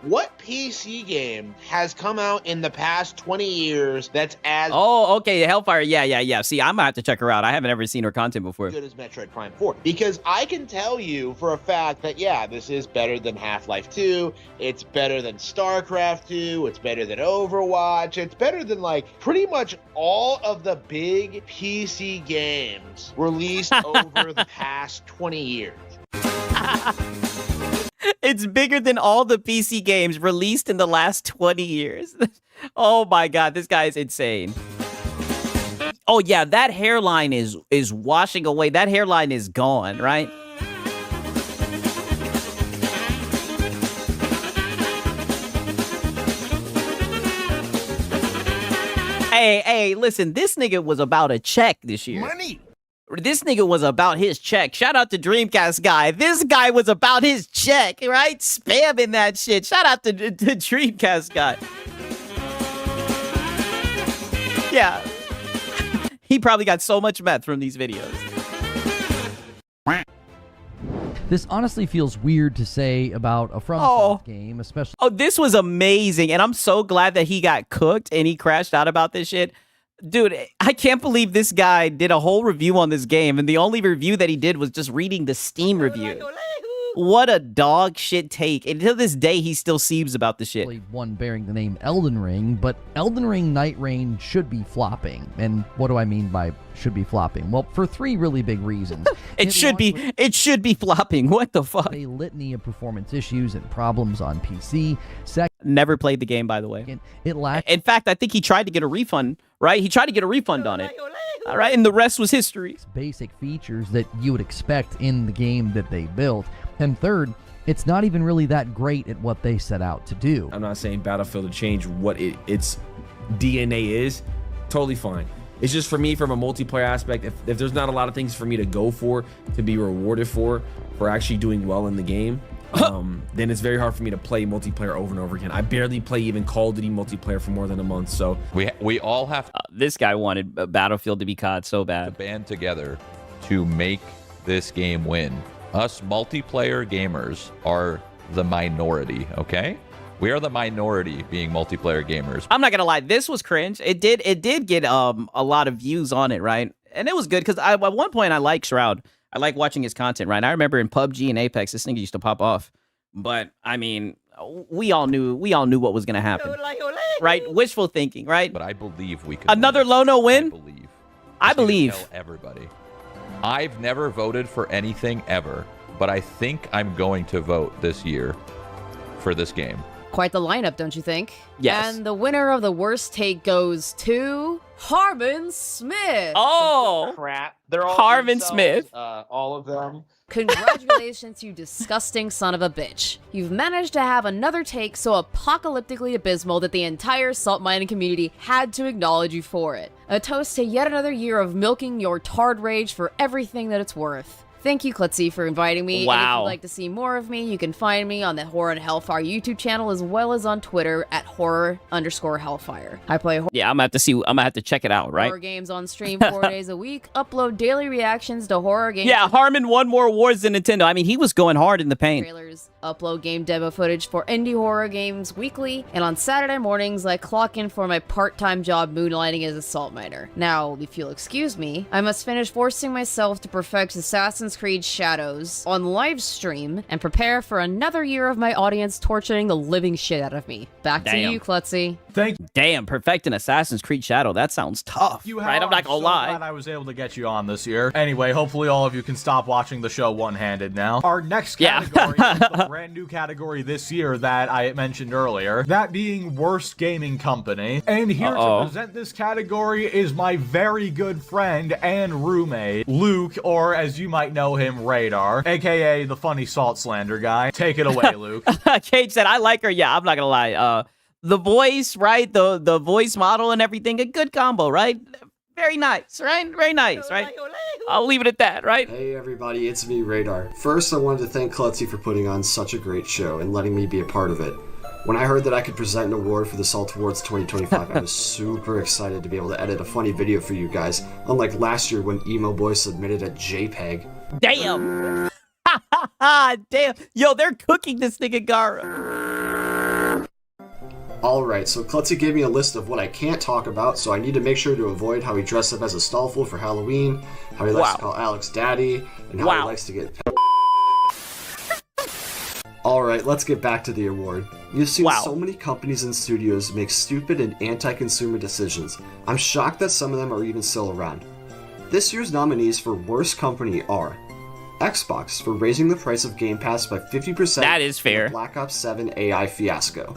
what PC game has come out in the past 20 years that's as Oh, okay, Hellfire. Yeah. See, I'm gonna have to check her out. I haven't ever seen her content before. good as Metroid Prime 4? Because I can tell you for a fact that, yeah, this is better than Half-Life 2, it's better than StarCraft 2, it's better than Overwatch, it's better than, like, pretty much all of the big PC games released over the past 20 years. It's bigger than all the PC games released in the last 20 years. Oh my god, this guy is insane. Oh yeah, that hairline is washing away. That hairline is gone, right? Hey, listen, this nigga was about a check this year. Money. This nigga was about his check. Shout out to Dreamcast guy. This guy was about his check, right? Spamming that shit. Shout out to Dreamcast guy. Yeah. He probably got so much meth from these videos. This honestly feels weird to say about a FromSoft game, especially. Oh, this was amazing. And I'm so glad that he got cooked and he crashed out about this shit. Dude, I can't believe this guy did a whole review on this game, and the only review that he did was just reading the Steam review. What a dog shit take. And to this day, he still seems about the shit. One bearing the name Elden Ring, but Elden Ring Night Rain should be flopping. And what do I mean by should be flopping? Well, for three really big reasons. It should be flopping. What the fuck? A litany of performance issues and problems on PC. Never played the game, by the way. It lacked. In fact, I think he tried to get a refund, right? He tried to get a refund on it. All right, and the rest was history. Basic features that you would expect in the game that they built. And third, it's not even really that great at what they set out to do. I'm not saying Battlefield to change what its DNA is. Totally fine. It's just for me, from a multiplayer aspect, if there's not a lot of things for me to go for, to be rewarded for actually doing well in the game, then it's very hard for me to play multiplayer over and over again. I barely play even Call of Duty multiplayer for more than a month, so we all have this guy wanted Battlefield to be COD so bad. To band together to make this game win. Us multiplayer gamers are the minority, okay? We are the minority being multiplayer gamers. I'm not gonna lie, this was cringe. It did get a lot of views on it, right? And it was good because at one point I like Shroud. I like watching his content, right? I remember in PUBG and Apex, this nigga used to pop off. But I mean, we all knew what was gonna happen, right? Wishful thinking, right? But I believe we could. Another Lono win. I believe. Tell everybody. I've never voted for anything ever, but I think I'm going to vote this year for this game. Quite the lineup, don't you think? Yes. And the winner of the worst take goes to Harmon Smith. Oh, crap! They're all Harmon incels, Smith. All of them. Congratulations, you disgusting son of a bitch. You've managed to have another take so apocalyptically abysmal that the entire salt mining community had to acknowledge you for it. A toast to yet another year of milking your tard rage for everything that it's worth. Thank you, Klutzy, for inviting me. Wow. And if you'd like to see more of me, you can find me on the Horror and Hellfire YouTube channel as well as on Twitter at horror_hellfire. I play Yeah, I'm gonna have to check it out, right? horror games on stream 4 days a week, upload daily reactions to horror games. Yeah, Harmon won more awards than Nintendo. I mean, he was going hard in the paint. Trailers, upload game demo footage for indie horror games weekly, and on Saturday mornings, I clock in for my part-time job moonlighting as a salt miner. Now, if you'll excuse me, I must finish forcing myself to perfect Assassin's Creed Shadows on live stream and prepare for another year of my audience torturing the living shit out of me. Back to you, Klutzy. Thank you. Damn, perfecting Assassin's Creed Shadow. That sounds tough, right? I'm not gonna lie. Glad I was able to get you on this year. Anyway, hopefully all of you can stop watching the show one-handed now. Our next category is the brand new category this year that I mentioned earlier, that being Worst Gaming Company. And here to present this category is my very good friend and roommate, Luke, or as you might know him, Radar, aka the funny salt slander guy. Take it away, Luke. Kate said, I like her. Yeah, I'm not gonna lie. The voice, right? The voice model and everything, a good combo, right? Very nice, right? Very nice, right? I'll leave it at that, right? Hey everybody, it's me, Radar. First, I wanted to thank Klutzy for putting on such a great show and letting me be a part of it. When I heard that I could present an award for the Salt Awards 2025, I was super excited to be able to edit a funny video for you guys, unlike last year when Emo Boy submitted a JPEG. Damn! Damn! Yo, they're cooking this nigga Gara. Alright, so Klutzy gave me a list of what I can't talk about, so I need to make sure to avoid how he dressed up as a stallful for Halloween, how he likes to call Alex daddy, and how he likes to get... Alright, let's get back to the award. You've seen so many companies and studios make stupid and anti-consumer decisions. I'm shocked that some of them are even still around. This year's nominees for Worst Company are Xbox for raising the price of Game Pass by 50%. That is fair. In the Black Ops 7 AI fiasco.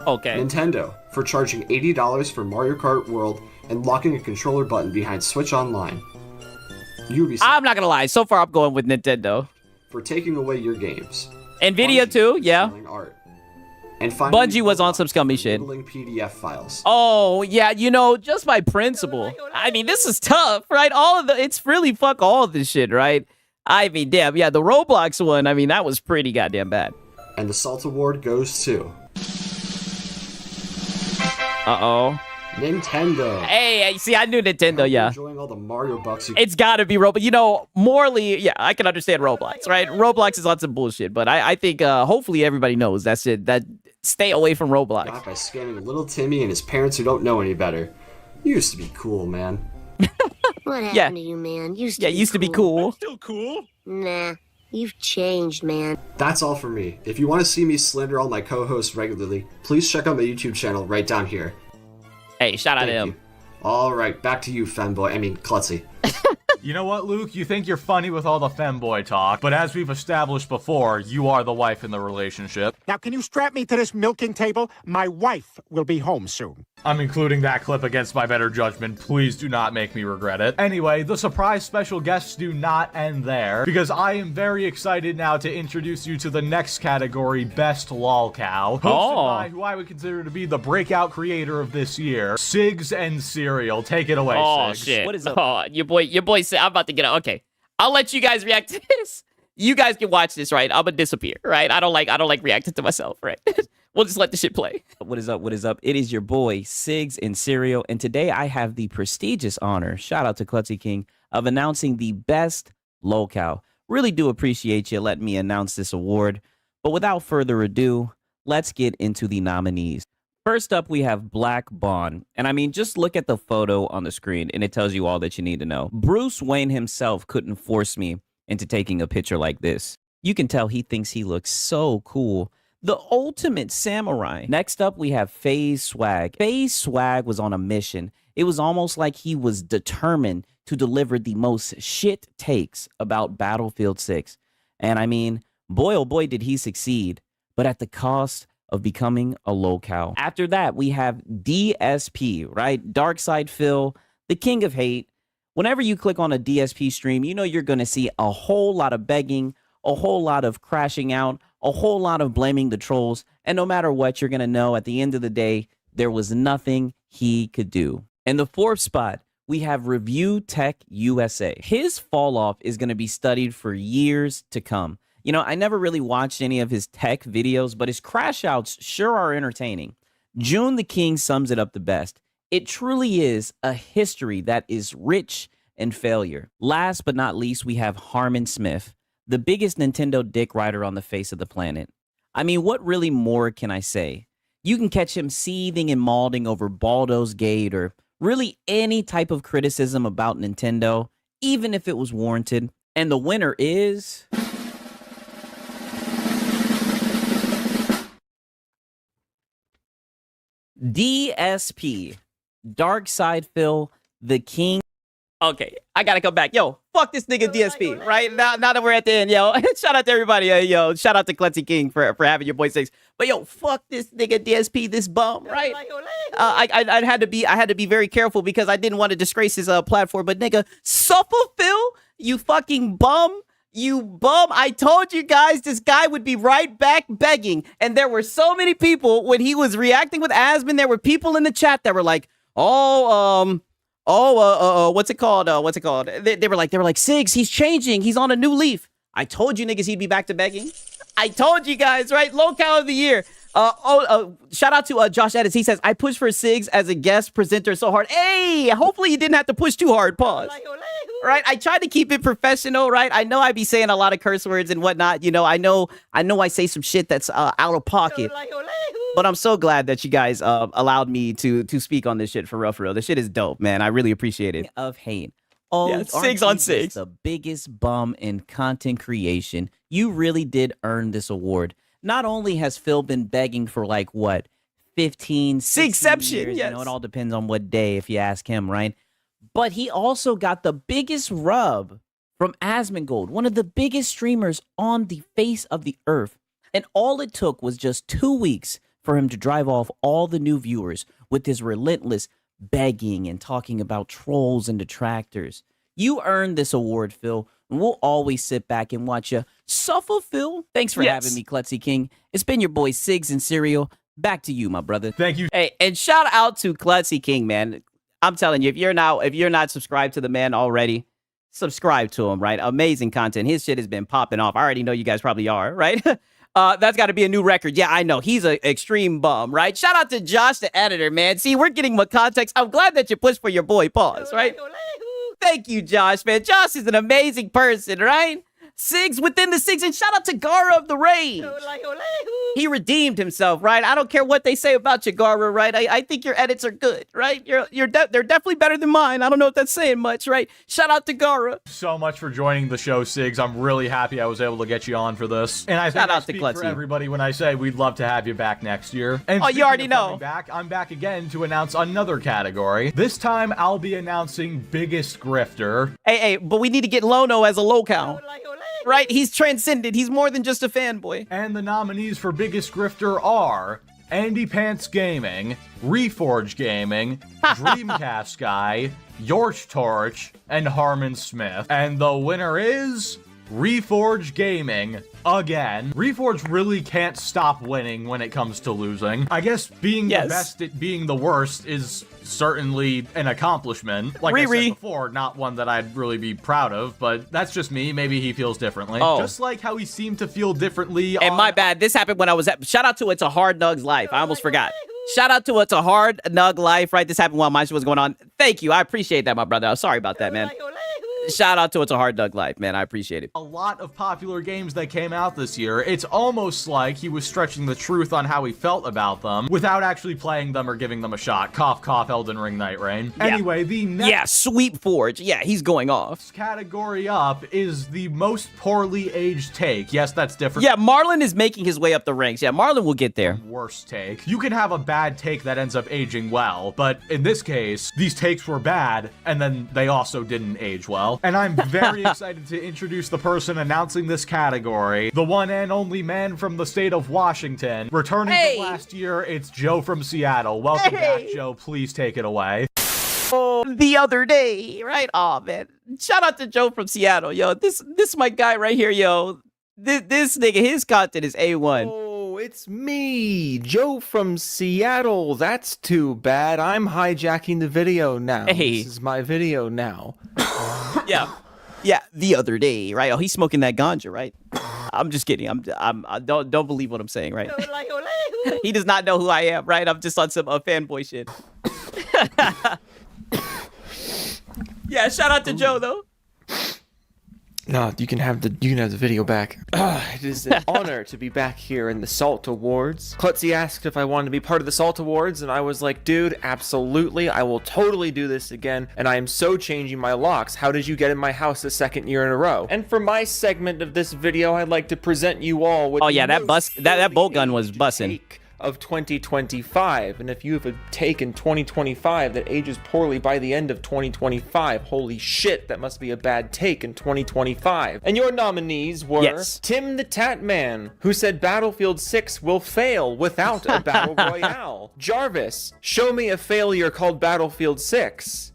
Okay. Nintendo for charging $80 for Mario Kart World and locking a controller button behind Switch Online. Ubisoft. I'm not gonna lie. So far, I'm going with Nintendo. For taking away your games. Nvidia too, yeah. Art. And finally, Bungie was on some scummy shit. PDF files. Oh yeah, you know, just by principle. I mean, this is tough, right? It's really fuck all of this shit, right? I mean, damn, yeah, the Roblox one. I mean, that was pretty goddamn bad. And the Salt Award goes to Nintendo. Hey, see, I knew Nintendo, yeah. Enjoying all the Mario bucks. It's gotta be Roblox. You know, morally, yeah, I can understand Roblox, right? Roblox is on some bullshit, but I think hopefully everybody knows that's it. That stay away from Roblox. Got by scamming little Timmy and his parents who don't know any better. You used to be cool, man. What happened to you, man? Used to be cool. Still cool? Nah, you've changed, man. That's all for me. If you want to see me slander all my co-hosts regularly, please check out my YouTube channel right down here. Hey, shout out to him. Alright, back to you, Klutzy. You know what, Luke? You think you're funny with all the femboy talk, but as we've established before, you are the wife in the relationship. Now, can you strap me to this milking table? My wife will be home soon. I'm including that clip against my better judgment. Please do not make me regret it. Anyway, the surprise special guests do not end there, because I am very excited now to introduce you to the next category, Best Lolcow, hosted by who I would consider to be the breakout creator of this year, Sigs and Cereal. Take it away, Oh, Sigs. shit. What is up? Oh, your boy said, I'm about to get out. Okay. I'll let you guys react to this. You guys can watch this, right? I'm gonna disappear, right? I don't like reacting to myself, right? We'll just let the shit play. What is up? What is up? It is your boy, Sigs and Cereal, and today I have the prestigious honor, shout out to Klutzy King, of announcing the Best locale. Really do appreciate you letting me announce this award. But without further ado, let's get into the nominees. First up, we have Black Bond. And I mean, just look at the photo on the screen and it tells you all that you need to know. Bruce Wayne himself couldn't force me into taking a picture like this. You can tell he thinks he looks so cool. The ultimate samurai. Next up, we have FaZe Swag. FaZe Swag was on a mission. It was almost like he was determined to deliver the most shit takes about Battlefield 6. And I mean, boy, oh boy, did he succeed, but at the cost of becoming a locale. After that, we have DSP, right? Darkside Phil, the king of hate. Whenever you click on a DSP stream, you know you're going to see a whole lot of begging, a whole lot of crashing out, a whole lot of blaming the trolls. And no matter what, you're going to know at the end of the day, there was nothing he could do. In the fourth spot, we have Review Tech USA. His fall off is going to be studied for years to come. You know, I never really watched any of his tech videos, but his crash outs sure are entertaining. June the King sums it up the best. It truly is a history that is rich in failure. Last but not least, we have Harmon Smith, the biggest Nintendo dick rider on the face of the planet. I mean, what really more can I say? You can catch him seething and mauling over Baldur's Gate or really any type of criticism about Nintendo, even if it was warranted. And the winner is... DSP, Darkside Phil, the king. Okay, I gotta come back. Yo, fuck this nigga DSP, right? Now that we're at the end, yo. Shout out to everybody. Yo, shout out to Cletzy King for having your boy 6. But yo, fuck this nigga DSP, this bum, right? I had to be very careful because I didn't want to disgrace his platform. But nigga, suffer Phil, you fucking bum. You bum. I told you guys this guy would be right back begging. And there were so many people when he was reacting with Asmon, there were people in the chat that were like, what's it called? They were like, Sigs, he's changing. He's on a new leaf. I told you niggas he'd be back to begging. I told you guys, right? Locale of the year. Shout out to Josh Edits. He says, I pushed for Sigs as a guest presenter so hard. Hey, hopefully you didn't have to push too hard. Pause. Right? I tried to keep it professional, right? I know I be saying a lot of curse words and whatnot. You know I I say some shit that's out of pocket. But I'm so glad that you guys allowed me to speak on this shit for real. This shit is dope, man. I really appreciate it. Of hate. Oh, yeah, Sigs on Sigs. The biggest bum in content creation. You really did earn this award. Not only has Phil been begging for like what, 15, 16 years, yes. You know, it all depends on what day if you ask him, right? But he also got the biggest rub from Asmongold, one of the biggest streamers on the face of the earth. And all it took was just 2 weeks for him to drive off all the new viewers with his relentless begging and talking about trolls and detractors. You earned this award, Phil. And we'll always sit back and watch you suffer, Phil. Thanks for having me, Cletzy King. It's been your boy Sigs and Cereal. Back to you, my brother. Thank you. Hey, and shout out to Cletzy King, man. I'm telling you, if you're not subscribed to the man already, subscribe to him, right? Amazing content. His shit has been popping off. I already know you guys probably are, right? That's got to be a new record. Yeah, I know. He's an extreme bum, right? Shout out to Josh, the editor, man. See, we're getting more context. I'm glad that you pushed for your boy, Pause, right? Thank you, Josh, man. Josh is an amazing person, right? Sigs within the Sigs, and shout out to Gara of the Rage. He redeemed himself, right? I don't care what they say about you, Gara, right? I think your edits are good, right? They're definitely better than mine. I don't know if that's saying much, right? Shout out to Gara. So much for joining the show, Sigs. I'm really happy I was able to get you on for this. And I think I speak for everybody when I say we'd love to have you back next year. And you already know. I'm back again to announce another category. This time I'll be announcing Biggest Grifter. Hey, but we need to get Lono as a locale. Right? He's transcended. He's more than just a fanboy. And the nominees for Biggest Grifter are Andy Pants Gaming, Reforge Gaming, Dreamcast Guy, Yorch Torch, and Harmon Smith. And the winner is Reforge Gaming again. Reforge really can't stop winning when it comes to losing. I guess being the best at being the worst is certainly an accomplishment. Like I said before, not one that I'd really be proud of, but that's just me. Maybe he feels differently. Just like how he seemed to feel differently. And my bad, this happened when I was at, shout out to It's a Hard Nug's Life. I almost forgot. Shout out to It's a Hard Nug Life, right? This happened while my shit was going on. Thank you. I appreciate that, my brother. I'm sorry about that, man. Shout out to It's a Hard Dug Life, man. I appreciate it. A lot of popular games that came out this year, it's almost like he was stretching the truth on how he felt about them without actually playing them or giving them a shot. Cough, cough, Elden Ring, Night Rain. Yeah. Anyway, the next Sweep Forge. Yeah, he's going off. Category up is the most poorly aged take. Yes, that's different. Yeah, Marlon is making his way up the ranks. Yeah, Marlon will get there. Worst take. You can have a bad take that ends up aging well, but in this case, these takes were bad, and then they also didn't age well. And I'm very excited to introduce the person announcing this category, the one and only man from the state of Washington. Returning from last year, it's Joe from Seattle. Welcome back, Joe. Please take it away. The other day, right? Oh, man. Shout out to Joe from Seattle. Yo, this my guy right here, yo. This nigga, his content is A1. Oh, it's me, Joe from Seattle. That's too bad. I'm hijacking the video now. Hey. This is my video now. Yeah, the other day, right? Oh, he's smoking that ganja, right? I'm just kidding. I don't believe what I'm saying, right? He does not know who I am, right? I'm just on some fanboy shit. Yeah, shout out to Joe though. No, you can have the video back. It is an honor to be back here in the Salt Awards. Klutzy asked if I wanted to be part of the Salt Awards, and I was like, dude, absolutely. I will totally do this again, and I am so changing my locks. How did you get in my house the second year in a row? And for my segment of this video, I'd like to present you all with that bolt gun was bussin'. Of 2025, and if you have a take in 2025 that ages poorly by the end of 2025, holy shit, that must be a bad take in 2025. And your nominees were Tim the Tat Man, who said Battlefield 6 will fail without a battle royale. Jarvis, show me a failure called Battlefield 6.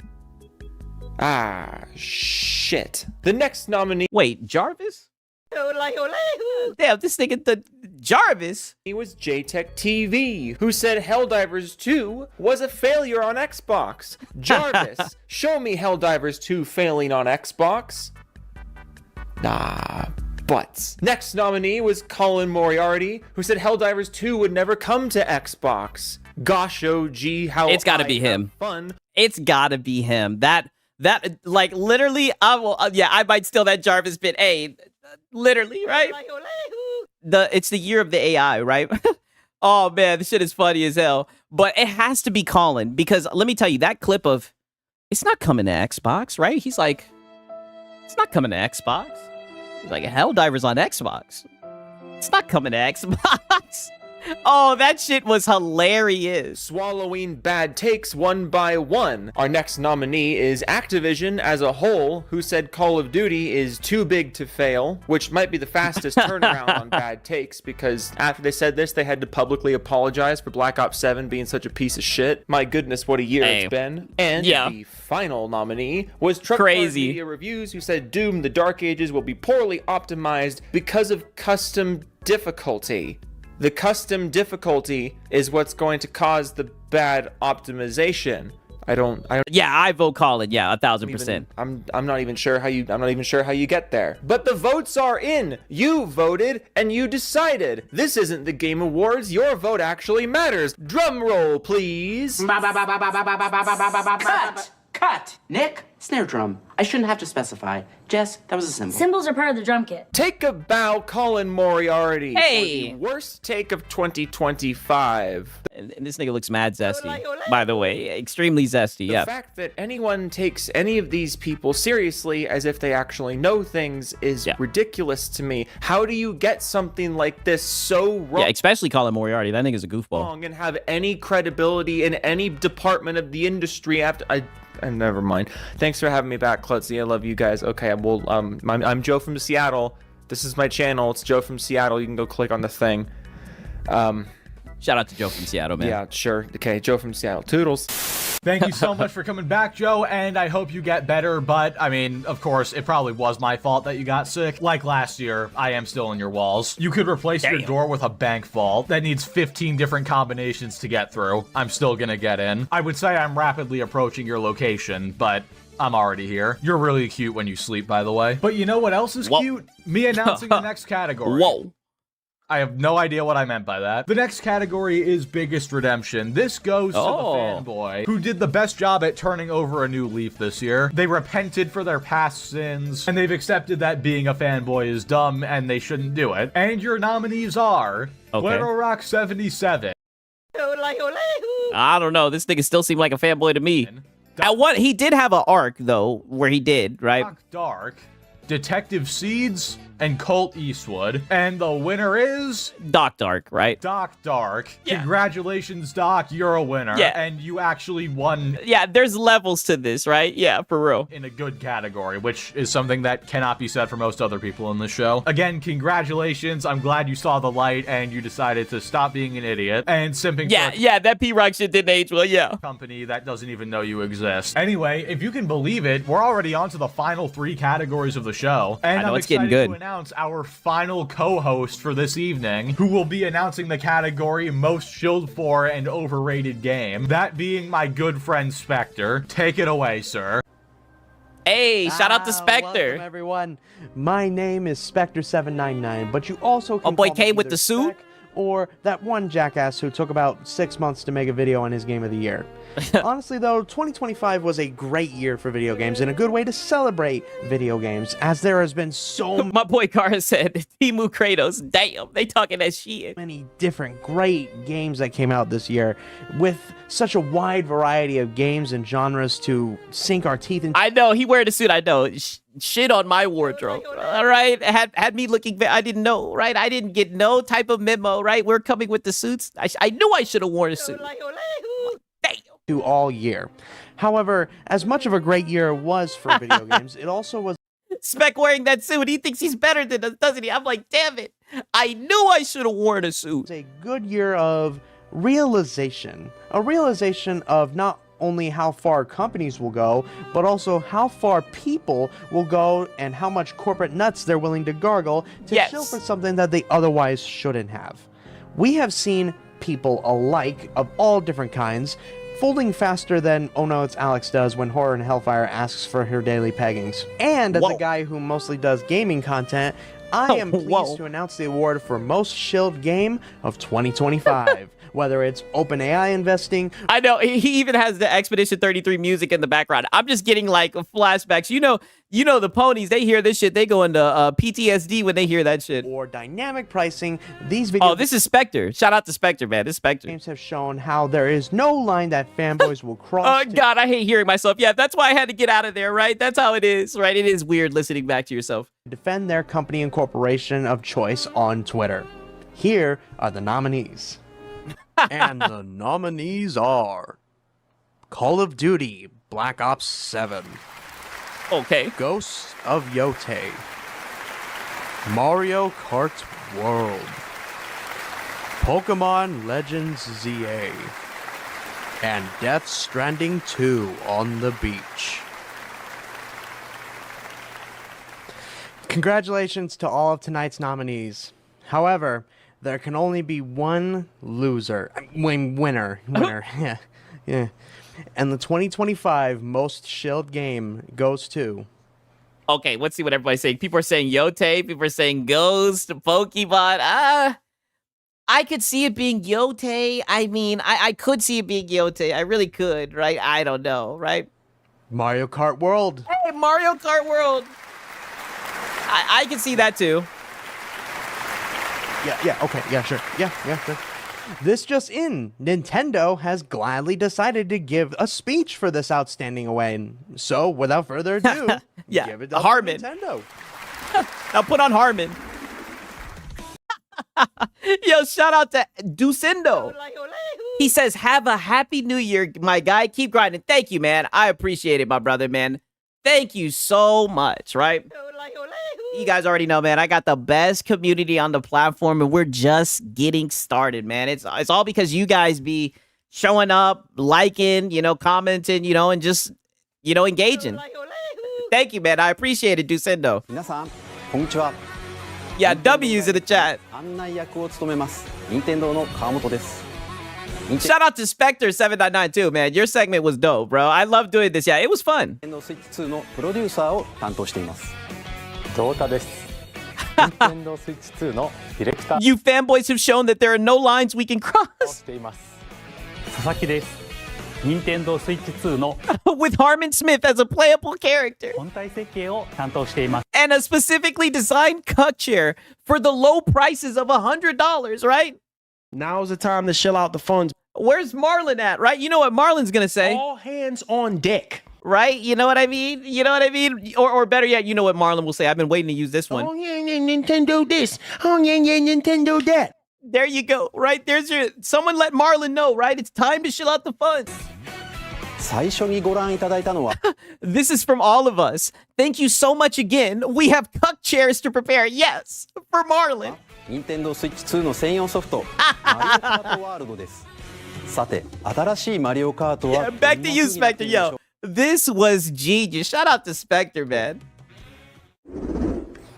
Ah, shit. The next nominee. Wait, Jarvis? Damn, this nigga, the Jarvis. He was JTech TV, who said Helldivers 2 was a failure on Xbox. Jarvis, show me Helldivers 2 failing on Xbox. Nah, butts. Next nominee was Colin Moriarty, who said Helldivers 2 would never come to Xbox. Gosh, OG, how it's gotta be him. Fun. It's gotta be him. That like literally, I might steal that Jarvis bit. Hey, literally, right? It's the year of the AI, right? Oh man, this shit is funny as hell. But it has to be Colin, because let me tell you, that clip of it's not coming to Xbox, right? He's like, it's not coming to Xbox. He's like, Helldivers on Xbox. It's not coming to Xbox. Oh, that shit was hilarious. Swallowing bad takes one by one. Our next nominee is Activision as a whole, who said Call of Duty is too big to fail, which might be the fastest turnaround on bad takes, because after they said this, they had to publicly apologize for Black Ops 7 being such a piece of shit. My goodness, what a year it's been. And the final nominee was Truck Media Reviews, who said Doom: The Dark Ages will be poorly optimized because of custom difficulty. The custom difficulty is what's going to cause the bad optimization. I don't. Yeah, I vote Colin. Yeah, 1,000%. I'm not even sure how you get there. But the votes are in. You voted and you decided. This isn't the Game Awards. Your vote actually matters. Drum roll, please. Cut. Nick, snare drum. I shouldn't have to specify. Jess, that was a symbol. Cymbals are part of the drum kit. Take a bow, Colin Moriarty. Hey! For the worst take of 2025. And this nigga looks mad zesty, by the way. Extremely zesty, The fact that anyone takes any of these people seriously as if they actually know things is ridiculous to me. How do you get something like this so wrong? Yeah, especially Colin Moriarty. That nigga's a goofball. And have any credibility in any department of the industry after... never mind. Thanks for having me back, Klutzy. I love you guys. Okay, well, I'm Joe from Seattle. This is my channel. It's Joe from Seattle. You can go click on the thing. Shout out to Joe from Seattle, man. Yeah, sure. Okay, Joe from Seattle. Toodles. Thank you so much for coming back, Joe, and I hope you get better, but, I mean, of course, it probably was my fault that you got sick. Like last year, I am still in your walls. You could replace your door with a bank vault that needs 15 different combinations to get through. I'm still gonna get in. I would say I'm rapidly approaching your location, but I'm already here. You're really cute when you sleep, by the way. But you know what else is cute? Me announcing the next category. Whoa. I have no idea what I meant by that. The next category is Biggest Redemption. This goes to the fanboy who did the best job at turning over a new leaf this year. They repented for their past sins, and they've accepted that being a fanboy is dumb and they shouldn't do it. And your nominees are Little Rock 77. I don't know. This nigga still seemed like a fanboy to me. He did have an arc, though, where he did, right? Dark, Detective Seeds, and Colt Eastwood. And the winner is... Doc Dark, right? Doc Dark. Yeah. Congratulations, Doc. You're a winner. Yeah. And you actually won... Yeah, there's levels to this, right? Yeah, for real. In a good category, which is something that cannot be said for most other people in the show. Again, congratulations. I'm glad you saw the light and you decided to stop being an idiot and simping for... Yeah, that P-Rock shit didn't age well, yeah. Company that doesn't even know you exist. Anyway, if you can believe it, we're already on to the final 3 categories of the show. And I know, I'm it's excited getting good. to announce our final co-host for this evening, who will be announcing the category Most Shilled For and Overrated Game. That being my good friend Spectre. Take it away, sir. Hey, shout out to Spectre. Welcome, everyone. My name is Spectre799, but you also can boy call came me with either the suit? Spec or that one jackass who took about 6 months to make a video on his game of the year. Honestly, though, 2025 was a great year for video games and a good way to celebrate video games, as there has been so My boy Kara said, Timu Kratos, damn, they talking that shit. many different great games that came out this year, with such a wide variety of games and genres to sink our teeth into. I know, he wearing a suit, I know. Shit on my wardrobe, all right? Had me looking, I didn't know, right? I didn't get no type of memo, right? We're coming with the suits. I knew I should have worn a suit. To all year. However, as much of a great year was for video games, it also was Spec wearing that suit. He thinks he's better than us, doesn't he? I'm like, damn it. I knew I should have worn a suit. a good year of realization. A realization of not only how far companies will go, but also how far people will go and how much corporate nuts they're willing to gargle to chill for something that they otherwise shouldn't have. We have seen people alike of all different kinds folding faster than Oh No It's Alex does when Horror and Hellfire asks for her daily peggings. And as a guy who mostly does gaming content, I am pleased to announce the award for Most Shilled Game of 2025. Whether it's OpenAI investing. I know, he even has the Expedition 33 music in the background. I'm just getting like flashbacks. You know the ponies, they hear this shit, they go into PTSD when they hear that shit. Or dynamic pricing. These videos. Oh, this is Spectre. Shout out to Spectre, man. This is Spectre. Games have shown how there is no line that fanboys will cross. Oh, God, I hate hearing myself. Yeah, that's why I had to get out of there, right? That's how it is, right? It is weird listening back to yourself. Defend their company and corporation of choice on Twitter. Here are the nominees. And the nominees are Call of Duty Black Ops 7. Okay. Ghosts of Yotei. Mario Kart World. Pokemon Legends ZA. And Death Stranding 2 on the beach. Congratulations to all of tonight's nominees. However, there can only be one loser. Winner. Yeah. And the 2025 Most Shilled Game goes to... Okay, let's see what everybody's saying. People are saying Yotei. People are saying Ghost, Pokemon. I could see it being Yotei. I mean, I could see it being Yotei. I really could, right? I don't know, right? Mario Kart World. Hey, Mario Kart World. I can see that too. Yeah, okay, yeah, sure. Yeah, sure. This just in, Nintendo has gladly decided to give a speech for this outstanding award. So, without further ado, give it up Harmon. to Nintendo. Now put on Harmon. Yo, shout out to Ducindo. He says, have a happy new year, my guy. Keep grinding. Thank you, man. I appreciate it, my brother, man. Thank you so much, right? You guys already know, man, I got the best community on the platform, and we're just getting started, man. It's all because you guys be showing up, liking, commenting, and just, engaging. Thank you, man. I appreciate it, Ducindo. Yeah, W's in the chat. Shout out to Spectre799 too, man. Your segment was dope, bro. I love doing this. Yeah, it was fun. You fanboys have shown that there are no lines we can cross. With Harmon Smith as a playable character. And a specifically designed cuck chair for the low prices of $100, right? Now's the time to shell out the funds. Where's Marlon at, right? You know what Marlon's gonna say? All hands on deck. Right? You know what I mean? You know what I mean? Or better yet, you know what Marlon will say. I've been waiting to use this one. Oh, yeah, Nintendo this. Oh, yeah, Nintendo that. There you go, right? There's your... Someone let Marlon know, right? It's time to shell out the funds. This is from all of us. Thank you so much again. We have cuck chairs to prepare. Yes, for Marlon. Nintendo Switch 2の専用ソフト、マリオカートワールドです。さて、新しいマリオカートは Back to you, Spectre. Yo, this was genius. Shout out to Spectre, man.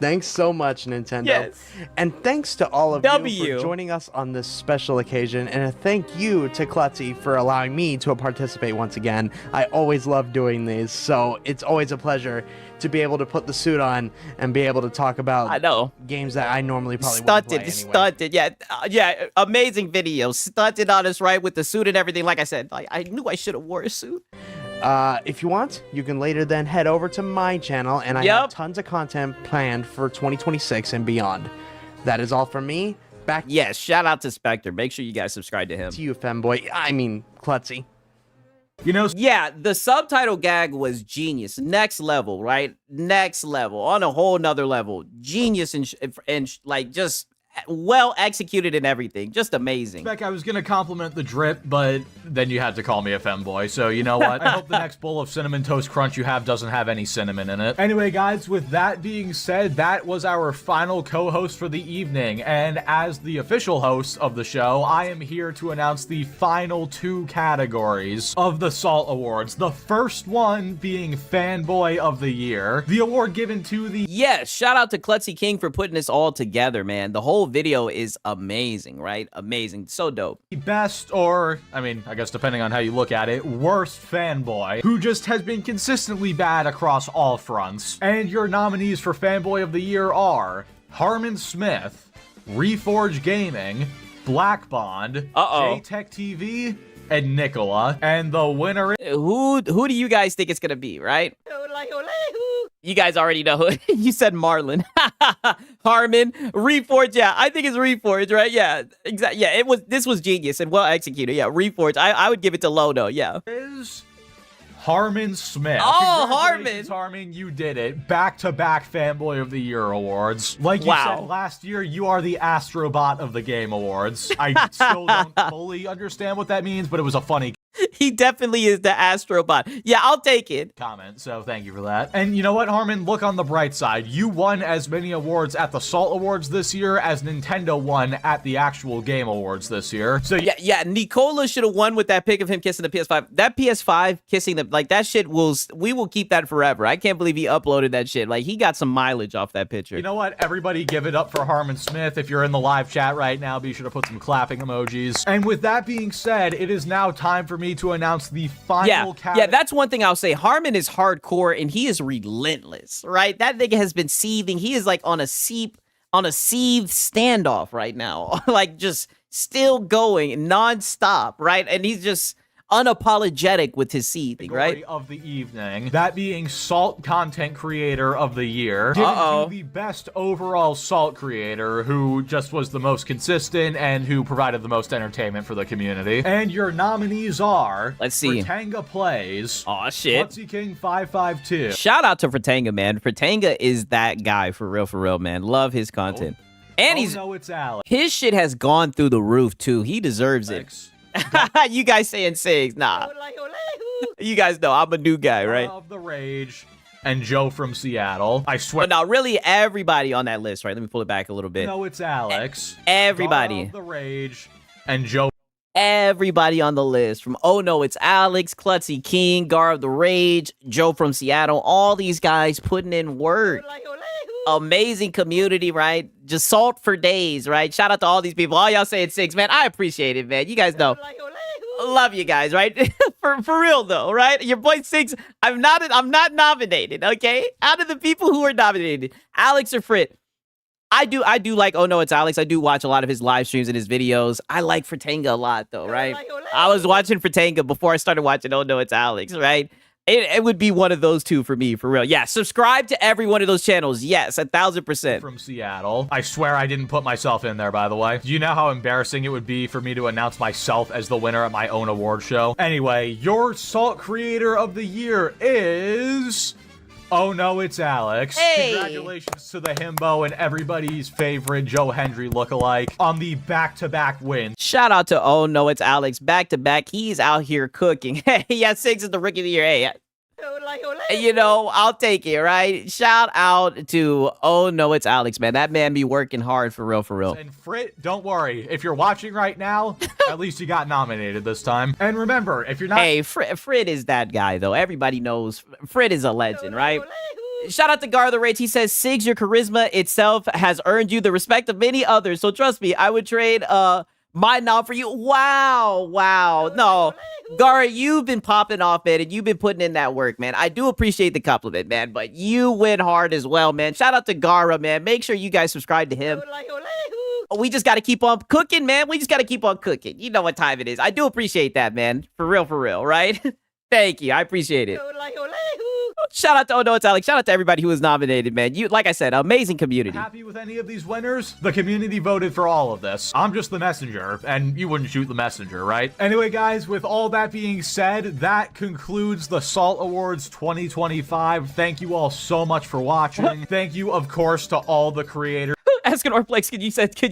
Thanks so much, Nintendo. Yes. And thanks to all of you for joining us on this special occasion. And a thank you to Klutzy for allowing me to participate once again. I always love doing these, so it's always a pleasure to be able to put the suit on and be able to talk about games that I normally probably wouldn't play anyway. Stunted. Yeah, amazing video. Stunted on us, right, with the suit and everything. Like I said, I knew I should have wore a suit. If you want, you can later then head over to my channel, and I have tons of content planned for 2026 and beyond. That is all from me. Back. Yes, shout out to Spectre. Make sure you guys subscribe to him. To you, Femboy. I mean, Klutzy. You know, yeah, the subtitle gag was genius. Next level, right? Next level. On a whole nother level. Genius and like just well executed and everything. Just amazing. Beck, I was going to compliment the drip, but then you had to call me a femboy. So you know what? I hope the next bowl of Cinnamon Toast Crunch you have doesn't have any cinnamon in it. Anyway, guys, with that being said, that was our final co-host for the evening. And as the official host of the show, I am here to announce the final 2 categories of the Salt Awards. The first one being Fanboy of the Year. The award given to the... Yes, shout out to Klutzy King for putting this all together, man. The whole video is amazing, right? Amazing. So dope. The best, or, I mean, I guess depending on how you look at it, worst fanboy, who just has been consistently bad across all fronts. And your nominees for Fanboy of the Year are Harmon Smith, Reforge Gaming, Black Bond, JTech TV, and Nicola. And the winner is... Who do you guys think it's gonna be, right? You guys already know who. You said Marlon. Harmon, Reforge. Yeah, I think it's Reforge, right? Yeah, exactly. Yeah, this was genius and well executed. Yeah, Reforge. I would give it to Lono. Yeah. Is Harmon Smith. Oh, Harmon. Harmon, you did it. Back-to-back Fanboy of the Year awards. Like you said last year, you are the Astrobot of the Game Awards. I still don't fully understand what that means, but it was a funny He definitely is the Astrobot. Yeah, I'll take it. Comment, so thank you for that. And you know what, Harmon? Look on the bright side. You won as many awards at the Salt Awards this year as Nintendo won at the actual Game Awards this year. So yeah, Nicola should have won with that pic of him kissing the PS5. That PS5 kissing the, like, that shit we will keep that forever. I can't believe he uploaded that shit. Like, he got some mileage off that picture. You know what? Everybody give it up for Harmon Smith. If you're in the live chat right now, be sure to put some clapping emojis. And with that being said, it is now time for me to announce the final category. Yeah, that's one thing I'll say. Harmon is hardcore and he is relentless, right? That nigga has been seething. He is like on a seethed standoff right now. Like just still going nonstop, right? And he's just unapologetic with his seething, right? Of the evening, that being Salt Content Creator of the Year, given to the best overall Salt creator, who just was the most consistent and who provided the most entertainment for the community. And your nominees are, let's see, Fratanga Plays, oh shit, Klutzy King 552. Shout out to Fratanga, man. Fratanga is that guy for real, man. Love his content. And it's Alex. His shit has gone through the roof too. He deserves it. You guys saying SIGs? Nah. You guys know I'm a new guy, right? Of the Rage and Joe from Seattle. I swear. But now, really, everybody on that list, right? Let me pull it back a little bit. No, it's Alex. Everybody. Of the Rage and Joe. Everybody on the list from Oh No, It's Alex, Klutzy King, Gar of the Rage, Joe from Seattle. All these guys putting in work. Amazing community, right? Just salt for days, right? Shout out to all these people. All y'all saying SIGs, man. I appreciate it, man. You guys know. Love you guys, right? for real though, right? Your boy SIGs, I'm not nominated, okay? Out of the people who are nominated, Alex or Frit, I do like Oh No It's Alex. I do watch a lot of his live streams and his videos. I like Fratanga a lot though, right? I was watching Fratanga before I started watching Oh No It's Alex, right? It would be one of those two for me, for real. Yeah, subscribe to every one of those channels. Yes, 1,000%. From Seattle. I swear I didn't put myself in there, by the way. Do you know how embarrassing it would be for me to announce myself as the winner at my own award show? Anyway, your Salt Creator of the Year is... Oh No It's Alex. Hey. Congratulations to the himbo and everybody's favorite Joe Hendry lookalike on the back-to-back win. Shout out to Oh No It's Alex. Back-to-back, he's out here cooking. Hey, yeah, 6 is the Rookie of the Year. Hey, you know, I'll take it, right? Shout out to Oh No It's Alex, man. That man be working hard for real, for real. And Frit, don't worry. If you're watching right now, at least you got nominated this time. And remember, if you're not... Hey, Frit is that guy, though. Everybody knows Frit is a legend, right? Shout out to Gar the Rage. He says, Sigs, your charisma itself has earned you the respect of many others. So trust me, I would trade my knob for you. Wow. No, Gar, you've been popping off, man, and you've been putting in that work, man. I do appreciate the compliment, man, but you went hard as well, man. Shout out to Gara, man. Make sure you guys subscribe to him. We just got to keep on cooking, man. We just got to keep on cooking. You know what time it is. I do appreciate that, man. For real, right? Thank you. I appreciate it. Shout out to Oh No It's Alex. Shout out to everybody who was nominated, man. You, like I said, amazing community. Happy with any of these winners? The community voted for all of this. I'm just the messenger, and you wouldn't shoot the messenger, right? Anyway, guys, with all that being said, that concludes the Salt Awards 2025. Thank you all so much for watching. Thank you, of course, to all the creators. Escanor Flex, could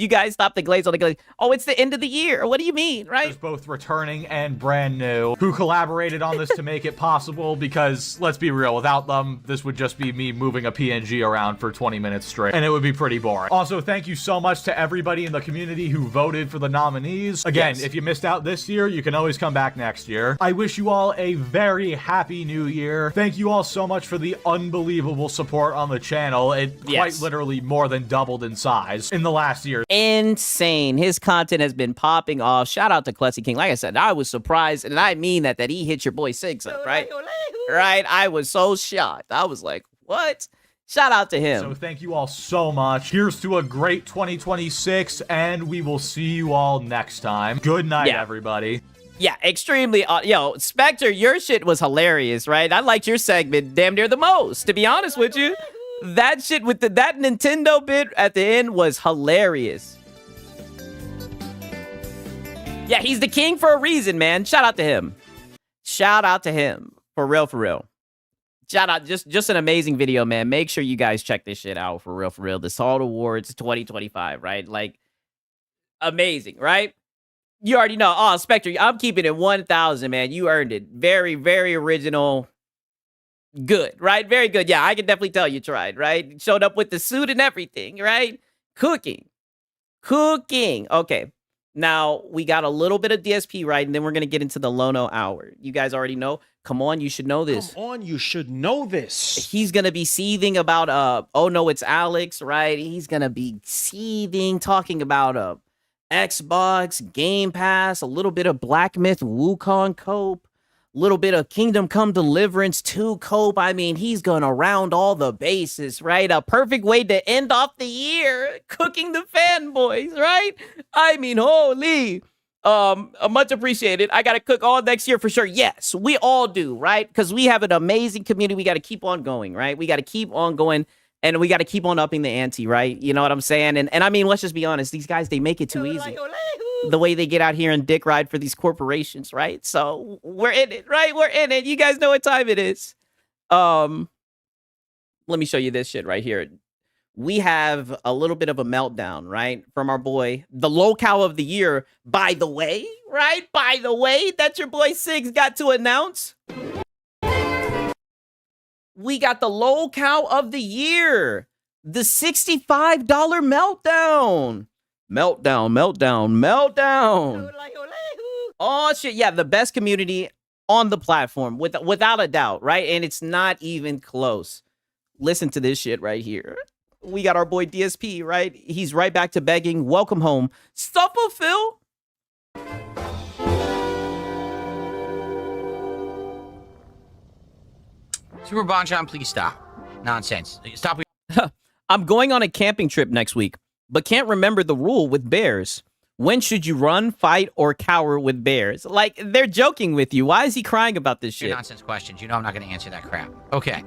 you guys stop the glaze on the glaze? Oh, it's the end of the year. What do you mean, right? Both returning and brand new, who collaborated on this to make it possible, because, let's be real, without them, this would just be me moving a PNG around for 20 minutes straight, and it would be pretty boring. Also, thank you so much to everybody in the community who voted for the nominees. Again, if you missed out this year, you can always come back next year. I wish you all a very happy new year. Thank you all so much for the unbelievable support on the channel. It quite literally more than doubled in size in the last year. Insane. His content has been popping off. Shout out to Klutzy King. Like I said, I was surprised, and I mean that he hit your boy Six up, right? Right? I was so shocked. I was like, what? Shout out to him. So thank you all so much. Here's to a great 2026, and we will see you all next time. Good night, everybody. Yeah, extremely. Yo, Spectre, your shit was hilarious, right? I liked your segment damn near the most, to be honest with you. That shit with that Nintendo bit at the end was hilarious. Yeah, he's the king for a reason, man. Shout out to him. Shout out to him. For real. Shout out. Just an amazing video, man. Make sure you guys check this shit out. For real. The Salt Awards 2025, right? Like, amazing, right? You already know. Oh, Spectre, I'm keeping it 1,000, man. You earned it. Very, very original. Good, right? Very good. Yeah, I can definitely tell you tried, right? Showed up with the suit and everything, right? Cooking. Okay. Now, we got a little bit of DSP, right? And then we're going to get into the Lono Hour. You guys already know. Come on, you should know this. Come on, you should know this. He's going to be seething about, Oh No It's Alex, right? He's going to be seething, talking about Xbox, Game Pass, a little bit of Black Myth, Wukong Cope. Little bit of Kingdom Come Deliverance 2 cope. I mean, he's gonna round all the bases, right? A perfect way to end off the year. Cooking the fanboys, right? I mean, holy. Much appreciated. I gotta cook all next year for sure. Yes, we all do, right? Because we have an amazing community. We gotta keep on going, right? We gotta keep on going, and we gotta keep on upping the ante, right? You know what I'm saying? And I mean, let's just be honest. These guys, they make it too easy. The way they get out here and dick ride for these corporations, right? So we're in it, right? We're in it. You guys know what time it is. Let me show you this shit right here. We have a little bit of a meltdown, right? From our boy, the locale of the year, by the way, right? By the way, that your boy Sigs got to announce. We got the locale of the year. The $65 meltdown. Meltdown. Oh, shit. Yeah, the best community on the platform, without a doubt, right? And it's not even close. Listen to this shit right here. We got our boy DSP, right? He's right back to begging. Welcome home. Supper, Phil. Super Bonchan, please stop. Nonsense. Stop. I'm going on a camping trip next week, but can't remember the rule with bears. When should you run, fight, or cower with bears? Like, they're joking with you. Why is he crying about this shit? Nonsense questions. You know I'm not going to answer that crap. Okay.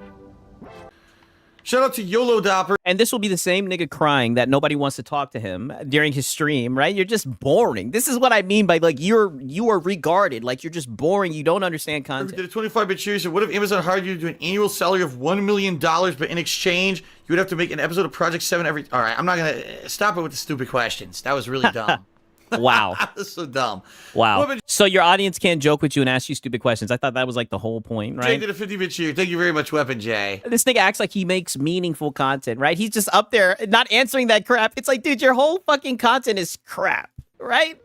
Shout out to YOLO Dopper. And this will be the same nigga crying that nobody wants to talk to him during his stream, right? You're just boring. This is what I mean by, like, you are regarded. Like, you're just boring. You don't understand content. Did a 25-bit series. What if Amazon hired you to do an annual salary of $1 million, but in exchange, you would have to make an episode of Project 7 every... All right, I'm not going to... Stop it with the stupid questions. That was really dumb. Wow. That's so dumb. Wow. So your audience can't joke with you and ask you stupid questions. I thought that was like the whole point, Jay right? did a 50-bit cheer. Thank you very much, Weapon Jay. This nigga acts like he makes meaningful content, right? He's just up there not answering that crap. It's like, dude, your whole fucking content is crap, right?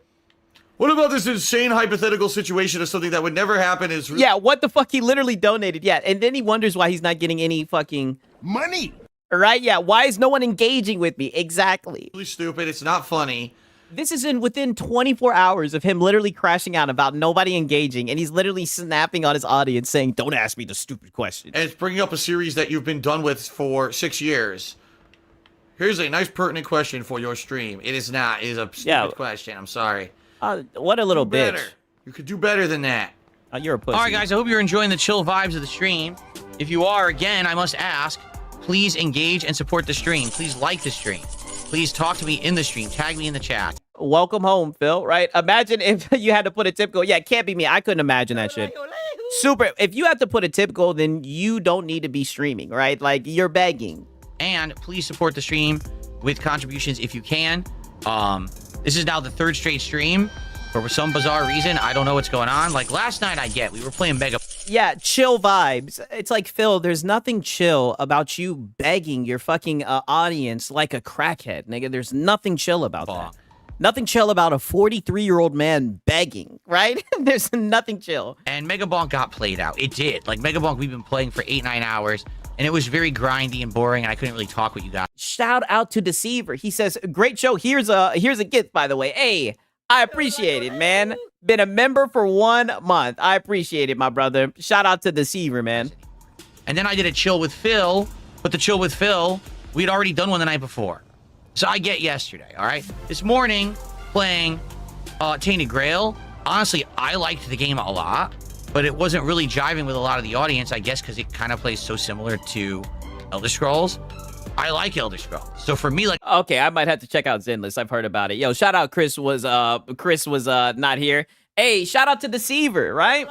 What about this insane hypothetical situation of something that would never happen? Yeah, what the fuck? He literally donated. Yeah, and then he wonders why he's not getting any fucking... money. Right? Yeah, why is no one engaging with me? Exactly. Really stupid. It's not funny. This is within 24 hours of him literally crashing out about nobody engaging, and he's literally snapping on his audience saying, don't ask me the stupid question. And it's bringing up a series that you've been done with for 6 years. Here's a nice pertinent question for your stream. It is not. It is a stupid question. I'm sorry. What a little bitch. Better. You could do better than that. You're a pussy. All right, guys, I hope you're enjoying the chill vibes of the stream. If you are, again, I must ask, please engage and support the stream. Please like the stream. Please talk to me in the stream. Tag me in the chat. Welcome home, Phil, right? Imagine if you had to put a tip goal. Yeah, it can't be me. I couldn't imagine that shit. Super. If you have to put a tip goal, then you don't need to be streaming, right? Like, you're begging. And please support the stream with contributions if you can. This is now the third straight stream. For some bizarre reason, I don't know what's going on. Like, last night we were playing Mega... Yeah, chill vibes. It's like, Phil, there's nothing chill about you begging your fucking audience like a crackhead, nigga. There's nothing chill about that. Nothing chill about a 43-year-old man begging, right? There's nothing chill. And Mega Bonk got played out. It did. Like, Mega Bonk, we've been playing for 8-9 hours, and it was very grindy and boring, and I couldn't really talk with you guys. Shout out to Deceiver. He says, great show. Here's a gift, by the way. Hey, I appreciate it, man. Been a member for 1 month. I appreciate it, my brother. Shout out to Deceiver, man. And then I did a chill with Phil, but the chill with Phil, we'd already done one the night before. So I get yesterday, all right? This morning, playing Tainted Grail. Honestly, I liked the game a lot, but it wasn't really jiving with a lot of the audience, I guess, because it kind of plays so similar to Elder Scrolls. I like Elder Scrolls. So for me, like... Okay, I might have to check out Zenless. I've heard about it. Yo, shout out Chris was not here. Hey, shout out to Deceiver, right?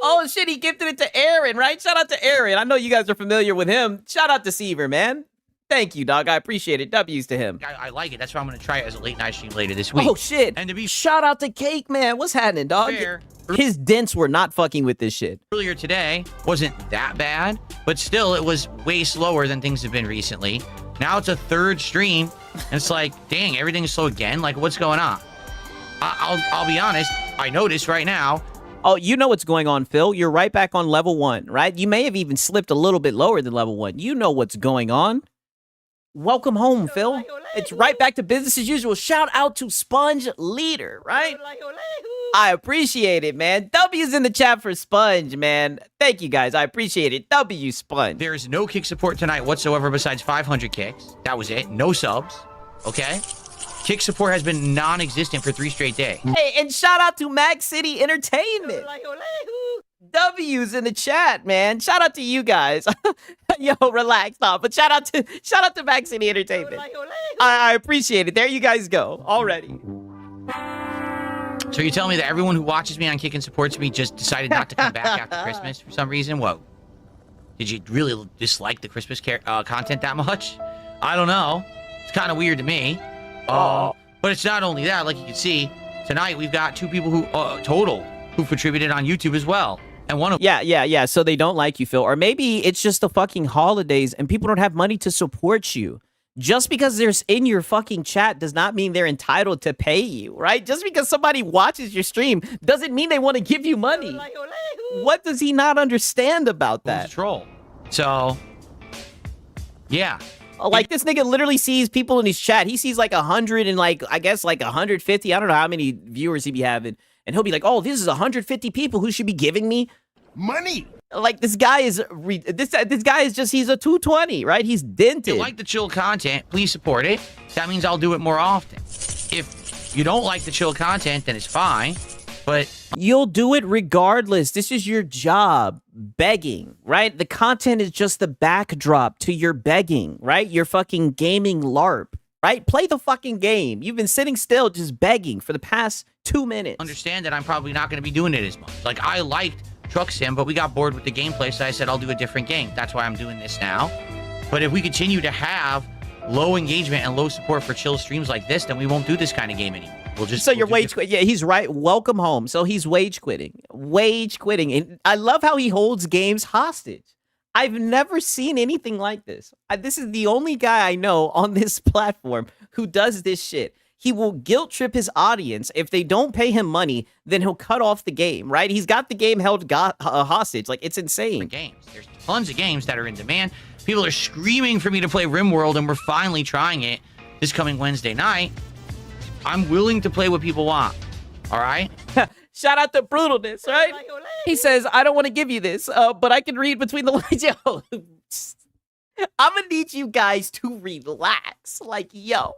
Oh, shit, he gifted it to Aaron, right? Shout out to Aaron. I know you guys are familiar with him. Shout out Deceiver, man. Thank you, dog. I appreciate it. W's to him. I like it. That's why I'm going to try it as a late night stream later this week. Oh, shit. And to be shout out to Cake, man. What's happening, dog? Fair. His dents were not fucking with this shit. Earlier today wasn't that bad, but still it was way slower than things have been recently. Now it's a third stream, and it's like, dang, everything is slow again. Like, what's going on? I'll be honest. I noticed right now. Oh, you know what's going on, Phil. You're right back on level 1, right? You may have even slipped a little bit lower than level 1. You know what's going on. Welcome home, Phil. It's right back to business as usual. Shout out to Sponge Leader, right? I appreciate it, man. W's in the chat for Sponge, man. Thank you, guys. I appreciate it. W Sponge. There is no kick support tonight whatsoever besides 500 kicks. That was it. No subs. Okay? Kick support has been non-existent for 3 straight days. Hey, and shout out to Max City Entertainment. W's in the chat, man. Shout out to you guys. Yo, relax, stop. But shout out to Max City Entertainment. I appreciate it. There you guys go already. So you tell me that everyone who watches me on Kick and supports me just decided not to come back after Christmas for some reason? Whoa. Did you really dislike the Christmas content that much? I don't know. It's kind of weird to me. But it's not only that. Like you can see, tonight we've got 2 people who total who contributed on YouTube as well. And one of yeah. So they don't like you, Phil. Or maybe it's just the fucking holidays and people don't have money to support you. Just because they're in your fucking chat does not mean they're entitled to pay you, right? Just because somebody watches your stream doesn't mean they want to give you money. What does he not understand about that? Troll. So, yeah. Like, this nigga literally sees people in his chat. He sees like 100 and like, I guess like 150. I don't know how many viewers he be having. And he'll be like, oh, this is 150 people who should be giving me money. Like this guy is this guy is just he's a 220, right? He's dented. If you like the chill content, please support it. That means I'll do it more often. If you don't like the chill content, then it's fine. But you'll do it regardless. This is your job, begging, right? The content is just the backdrop to your begging, right? Your fucking gaming LARP, right? Play the fucking game. You've been sitting still just begging for the past 2 minutes. Understand that I'm probably not going to be doing it as much. Like, I liked Truck Sim, but we got bored with the gameplay, so I said I'll do a different game. That's why I'm doing this now. But if we continue to have low engagement and low support for chill streams like this, then we won't do this kind of game anymore. We'll just so you're wage quitting. Yeah, he's right. Welcome home. So he's wage quitting. Wage quitting. And I love how he holds games hostage. I've never seen anything like this. This is the only guy I know on this platform who does this shit. He will guilt trip his audience. If they don't pay him money, then he'll cut off the game, right? He's got the game held hostage. Like, it's insane. Games. There's tons of games that are in demand. People are screaming for me to play RimWorld, and we're finally trying it this coming Wednesday night. I'm willing to play what people want. All right? Shout out to Brutalness, right? He says, I don't want to give you this, but I can read between the lines. Yo, I'm going to need you guys to relax. Like, yo.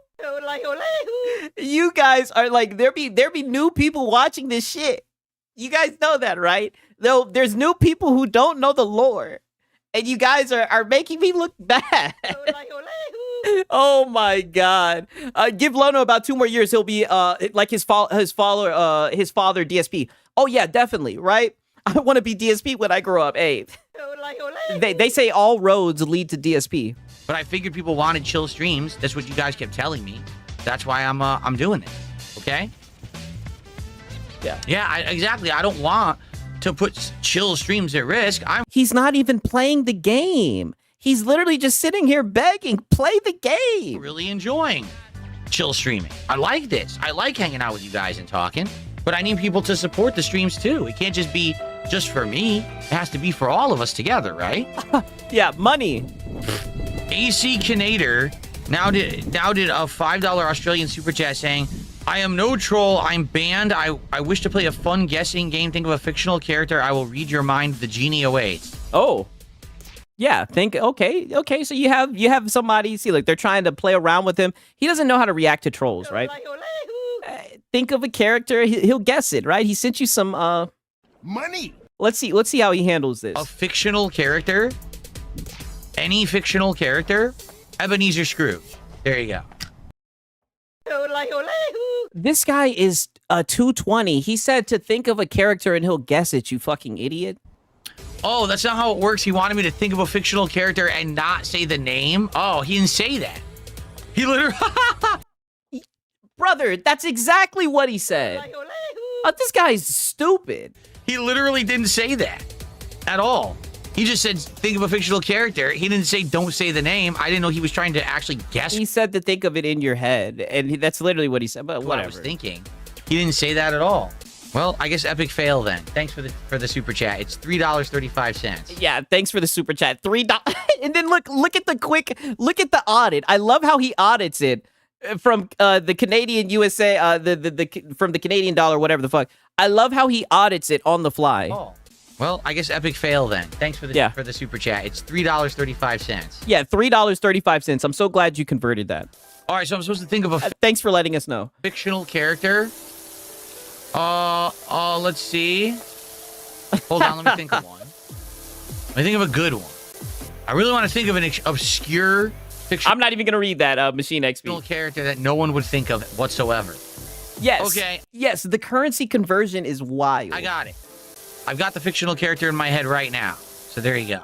You guys are like, there be new people watching this shit. You guys know that, right? Though there's new people who don't know the lore. And you guys are making me look bad. Oh my God. Give Lono about 2 more years. He'll be like his father DSP. Oh yeah, definitely, right? I want to be DSP when I grow up. Hey. They say all roads lead to DSP. But I figured people wanted chill streams. That's what you guys kept telling me. That's why I'm doing it. Okay? Yeah, exactly. I don't want to put chill streams at risk. He's not even playing the game. He's literally just sitting here begging, play the game. Really enjoying chill streaming. I like this. I like hanging out with you guys and talking, but I need people to support the streams too. It can't just be just for me. It has to be for all of us together, right? Yeah, money. AC Canader now did a $5 Australian super chat saying, I am no troll. I'm banned. I wish to play a fun guessing game. Think of a fictional character. I will read your mind. The genie awaits. Oh. Yeah, okay. So you have somebody, see, like they're trying to play around with him. He doesn't know how to react to trolls, right? Think of a character, he'll guess it, right? He sent you some money. Let's see how he handles this. A fictional character? Any fictional character? Ebenezer Scrooge. There you go. This guy is a 220. He said to think of a character and he'll guess it, you fucking idiot. Oh, that's not how it works. He wanted me to think of a fictional character and not say the name. Oh, he didn't say that. He literally... Brother, that's exactly what he said. This guy's stupid. He literally didn't say that at all. He just said, think of a fictional character. He didn't say, don't say the name. I didn't know he was trying to actually guess. He said to think of it in your head, and that's literally what he said, but whatever. I was thinking. He didn't say that at all. Well, I guess epic fail then. Thanks for the super chat. It's $3.35. Yeah, thanks for the super chat. $3. And then look at the audit. I love how he audits it from the Canadian USA, from the Canadian dollar, whatever the fuck. I love how he audits it on the fly. Oh. Well, I guess epic fail then. Thanks for the super chat. It's $3.35. Yeah, $3.35. I'm so glad you converted that. All right, so I'm supposed to think of a thanks for letting us know. Fictional character. Let's see. Hold on, let me think of one. Let me think of a good one. I really want to think of an obscure fictional. I'm not even gonna read that, Machine XP. Fictional character that no one would think of whatsoever. Yes. Okay. Yes, the currency conversion is wild. I got it. I've got the fictional character in my head right now. So there you go.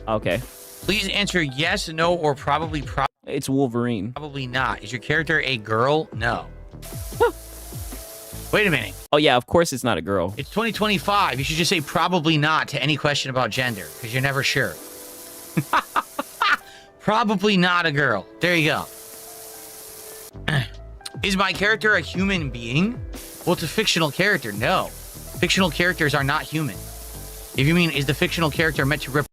Okay. Please answer yes, no, or probably. It's Wolverine. Probably not. Is your character a girl? No. Wait a minute. Oh, yeah, of course it's not a girl. It's 2025. You should just say probably not to any question about gender, because you're never sure. Probably not a girl. There you go. Is my character a human being? Well, it's a fictional character. No. Fictional characters are not human. If you mean, is the fictional character meant to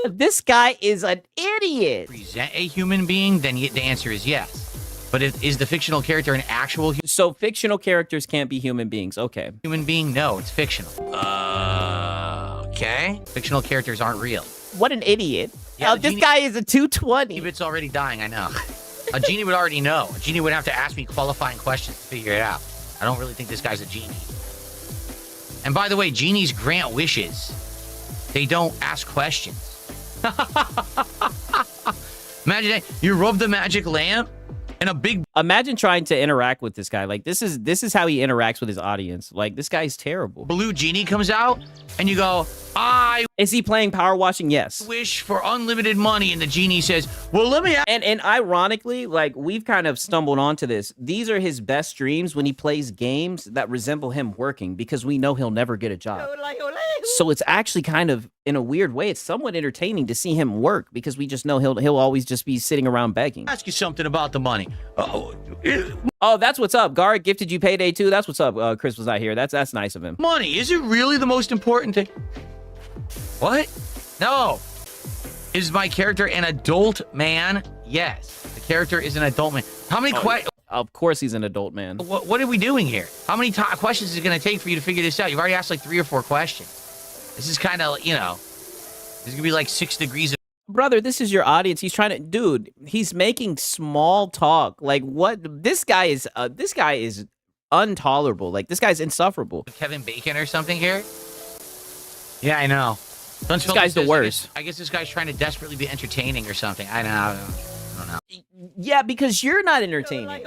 This guy is an idiot. represent a human being, then the answer is yes. But is the fictional character an actual So fictional characters can't be human beings. Okay. human being? No, it's fictional. Okay. Fictional characters aren't real. What an idiot. Yeah, Oh, this guy is a 220. It's already dying, I know. A genie would already know. A genie would have to ask me qualifying questions to figure it out. I don't really think this guy's a genie. And by the way, genies grant wishes. They don't ask questions. Imagine that. You rub the magic lamp and a big... Imagine trying to interact with this guy. Like, this is how he interacts with his audience. Like, this guy's terrible. blue genie comes out and you go, Is he playing power washing? Yes. wish for unlimited money. And the genie says, well, let me... And ironically, like, we've kind of stumbled onto this. These are his best streams when he plays games that resemble him working, because we know he'll never get a job. So it's actually kind of, in a weird way, it's somewhat entertaining to see him work, because we just know he'll always just be sitting around begging. Ask you something about the money. Oh, that's what's up. Gar gifted you payday too. That's what's up. Chris was not here. That's nice of him. Money, is it really the most important thing? What? No. Is my character an adult man? Yes. The character is an adult man. How many questions? Of course he's an adult man. What are we doing here? How many questions is it going to take for you to figure this out? You've already asked like 3 or 4 questions. This is kind of, this is going to be like 6 degrees of... Brother, this is your audience. He's trying to, dude, he's making small talk. Like, what? This guy is intolerable. Like, this guy's insufferable. Kevin Bacon or something here? Yeah, I know. This guy's the worst. I guess this guy's trying to desperately be entertaining or something. I don't know. Yeah, because you're not entertaining.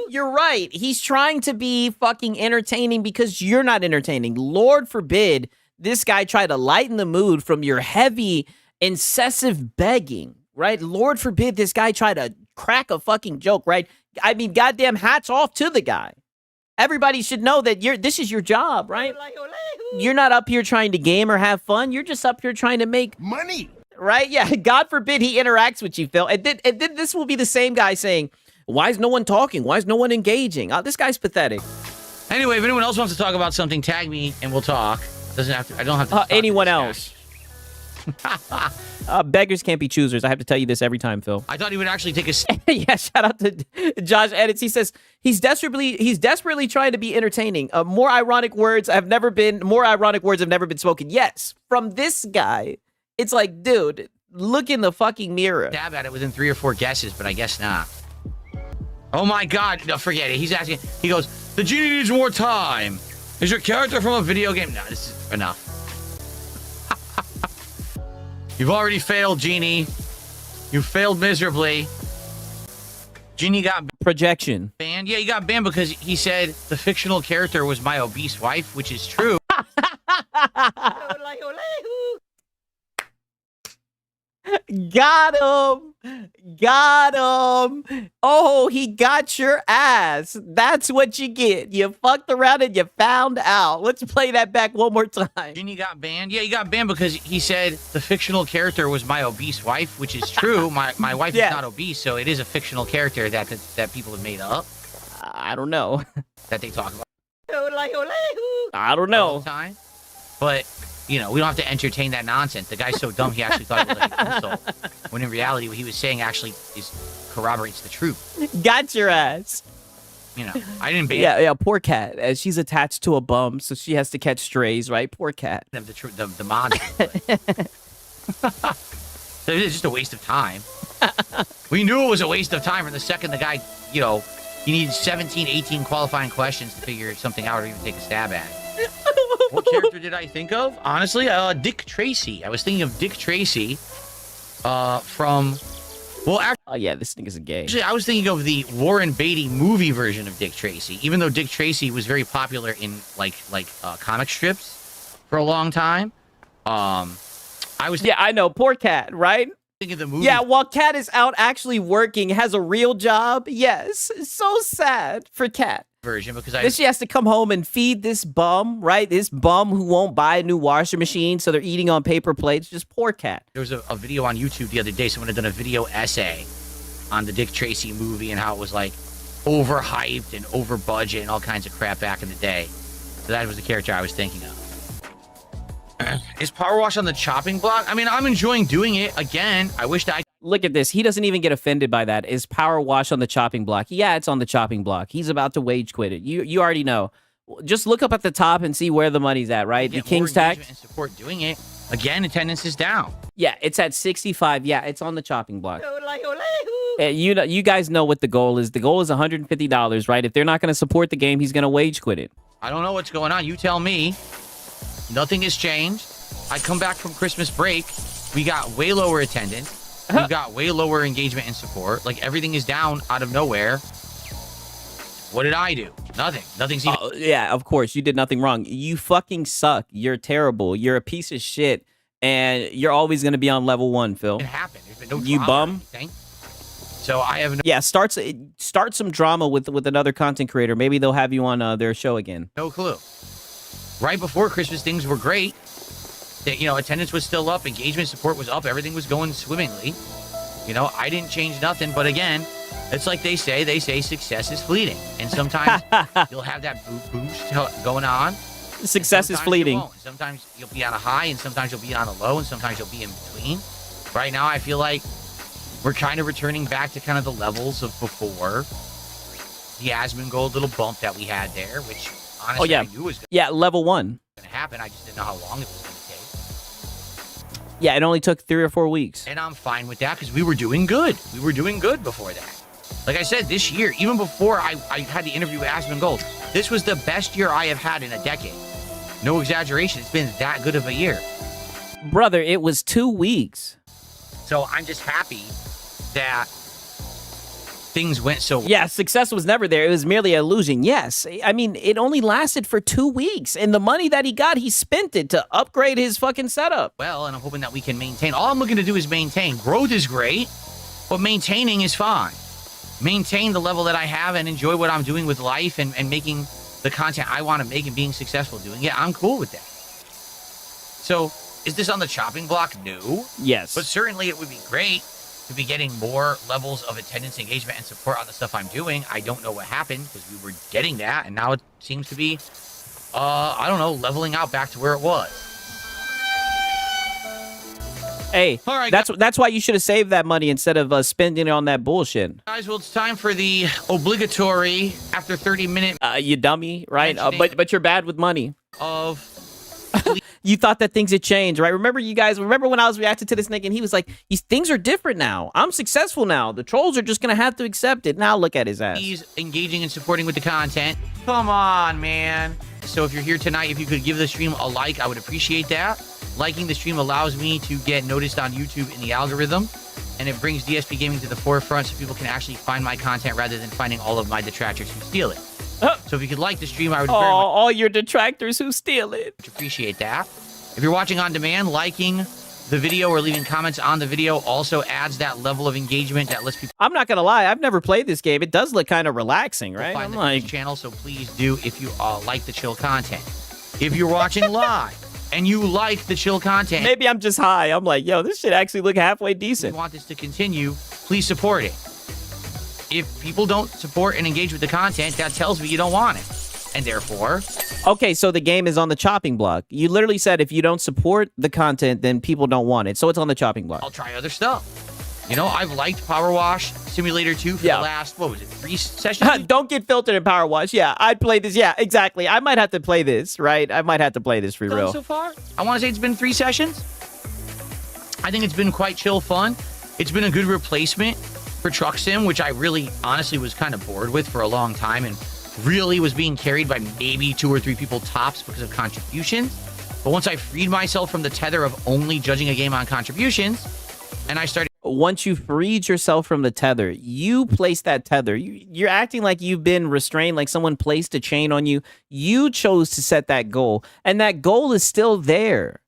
You're right. He's trying to be fucking entertaining because you're not entertaining. Lord forbid this guy try to lighten the mood from your heavy, incessive begging, right? Lord forbid this guy try to crack a fucking joke, right? I mean, goddamn, hats off to the guy. Everybody should know that this is your job, right? You're not up here trying to game or have fun. You're just up here trying to make money, right? Yeah. God forbid he interacts with you, Phil. And then this will be the same guy saying, "Why is no one talking? Why is no one engaging?" Oh, this guy's pathetic. Anyway, if anyone else wants to talk about something, tag me and we'll talk. I don't have to. Talk anyone to else. Beggars can't be choosers. I have to tell you this every time, Phil. I thought he would actually take a... Yeah, shout out to Josh Edits. He says he's desperately trying to be entertaining. More ironic words have never been spoken. Yes, from this guy. It's like, dude, look in the fucking mirror. Stab at it within 3 or 4 guesses, but I guess not. Oh my God, no, forget it. He's asking, he goes, the genie needs more time. Is your character from a video game? No, this is enough. You've already failed, Genie. You failed miserably. Genie got projection banned. Yeah, he got banned because he said the fictional character was my obese wife, which is true. Got him. Oh, he got your ass. That's what you get. You fucked around and you found out. Let's play that back one more time. Genie got banned. Yeah, he got banned because he said the fictional character was my obese wife, which is true. My wife is not obese, so it is a fictional character that people have made up. I don't know. That they talk about. I don't know. All the time. But we don't have to entertain that nonsense. The guy's so dumb, he actually thought it was like an insult. When in reality, what he was saying actually corroborates the truth. Got your ass. I didn't ban Yeah, poor cat. As she's attached to a bum, so she has to catch strays, right? Poor cat. the mod. So it was just a waste of time. We knew it was a waste of time from the second the guy, you need 17, 18 qualifying questions to figure something out or even take a stab at it. What character did I think of? Honestly, Dick Tracy. I was thinking of Dick Tracy from... Well, actually... Oh, yeah, this thing is a gay. Actually, I was thinking of the Warren Beatty movie version of Dick Tracy, even though Dick Tracy was very popular in, comic strips for a long time. I was... Yeah, I know. Poor cat, right? Thinking of the movie. Yeah, while Cat is out actually working, has a real job. Yes. So sad for Cat. Version because then she has to come home and feed this bum, right? This bum who won't buy a new washing machine, so they're eating on paper plates. Just poor Cat. There was a video on YouTube the other day. Someone had done a video essay on the Dick Tracy movie and how it was overhyped and over budget and all kinds of crap back in the day. So that was the character I was thinking of. Is Power Wash on the chopping block? I mean, I'm enjoying doing it again. I wish that Look at this. He doesn't even get offended by that. Is Power Wash on the chopping block? Yeah, it's on the chopping block. He's about to wage quit it. You already know. Just look up at the top and see where the money's at, right? The King's Tax. And support doing it. Again, attendance is down. Yeah, it's at 65. Yeah, it's on the chopping block. You guys know what the goal is. The goal is $150, right? If they're not going to support the game, he's going to wage quit it. I don't know what's going on. You tell me. Nothing has changed. I come back from Christmas break. We got way lower attendance. We've got way lower engagement and support. Like, everything is down out of nowhere. What did I do? Nothing. Nothing's even... yeah, of course. You did nothing wrong. You fucking suck. You're terrible. You're a piece of shit. And you're always going to be on level 1, Phil. It happened. There's been no you bum. So I have no... Yeah, start some drama with another content creator. Maybe they'll have you on their show again. No clue. Right before Christmas, things were great. Attendance was still up. Engagement support was up. Everything was going swimmingly. I didn't change nothing. But again, it's like they say success is fleeting. And sometimes you'll have that boost going on. Success is fleeting. Sometimes you'll be on a high, and sometimes you'll be on a low, and sometimes you'll be in between. Right now, I feel like we're kind of returning back to kind of the levels of before. The Asmongold little bump that we had there, which honestly I knew was level 1 going to happen. I just didn't know how long it was going to take. Yeah, it only took 3 or 4 weeks. And I'm fine with that because we were doing good. We were doing good before that. Like I said, this year, even before I had the interview with Asmongold, this was the best year I have had in a decade. No exaggeration. It's been that good of a year. Brother, it was 2 weeks. So I'm just happy that things went so well. Yeah, success was never there. It was merely an illusion. Yes. I mean, it only lasted for 2 weeks. And the money that he got, he spent it to upgrade his fucking setup. Well, and I'm hoping that we can maintain. All I'm looking to do is maintain. Growth is great, but maintaining is fine. Maintain the level that I have and enjoy what I'm doing with life and making the content I want to make and being successful doing it. I'm cool with that. So, is this on the chopping block? No. Yes. But certainly it would be great to be getting more levels of attendance, engagement, and support on the stuff I'm doing. I don't know what happened because we were getting that, and now it seems to be, I don't know, leveling out back to where it was. Hey, all right, that's why you should have saved that money instead of spending it on that bullshit. Guys, well, it's time for the obligatory after 30-minute. You dummy, right? But you're bad with money. Of. You thought that things had changed, right? Remember when I was reacting to this nigga and he was like, things are different now. I'm successful now. The trolls are just going to have to accept it. Now look at his ass. He's engaging and supporting with the content. Come on, man. So if you're here tonight, if you could give the stream a like, I would appreciate that. Liking the stream allows me to get noticed on YouTube in the algorithm, and it brings DSP Gaming to the forefront so people can actually find my content rather than finding all of my detractors who steal it. So if you could like the stream, I would very much all your detractors who steal it. Appreciate that. If you're watching on demand, liking the video or leaving comments on the video also adds that level of engagement that lets people. I'm not gonna lie, I've never played this game. It does look kind of relaxing, right? Find the channel, so please do if you like the chill content. If you're watching live and you like the chill content, maybe I'm just high. I'm like, yo, this shit actually look halfway decent. If you want this to continue, please support it. If people don't support and engage with the content, that tells me you don't want it. And therefore... Okay, so the game is on the chopping block. You literally said if you don't support the content, then people don't want it. So it's on the chopping block. I'll try other stuff. I've liked Power Wash Simulator 2 for the last, 3 sessions? Don't get filtered in Power Wash. Yeah, I'd play this. Yeah, exactly. I might have to play this, right? I might have to play this for real. So far? I want to say it's been 3 sessions. I think it's been quite chill fun. It's been a good replacement for Truck Sim, which I really honestly was kind of bored with for a long time and really was being carried by maybe 2 or 3 people tops because of contributions. But once I freed myself from the tether of only judging a game on contributions, and I started... Once you freed yourself from the tether, you placed that tether. You're acting like you've been restrained, like someone placed a chain on you. You chose to set that goal, and that goal is still there.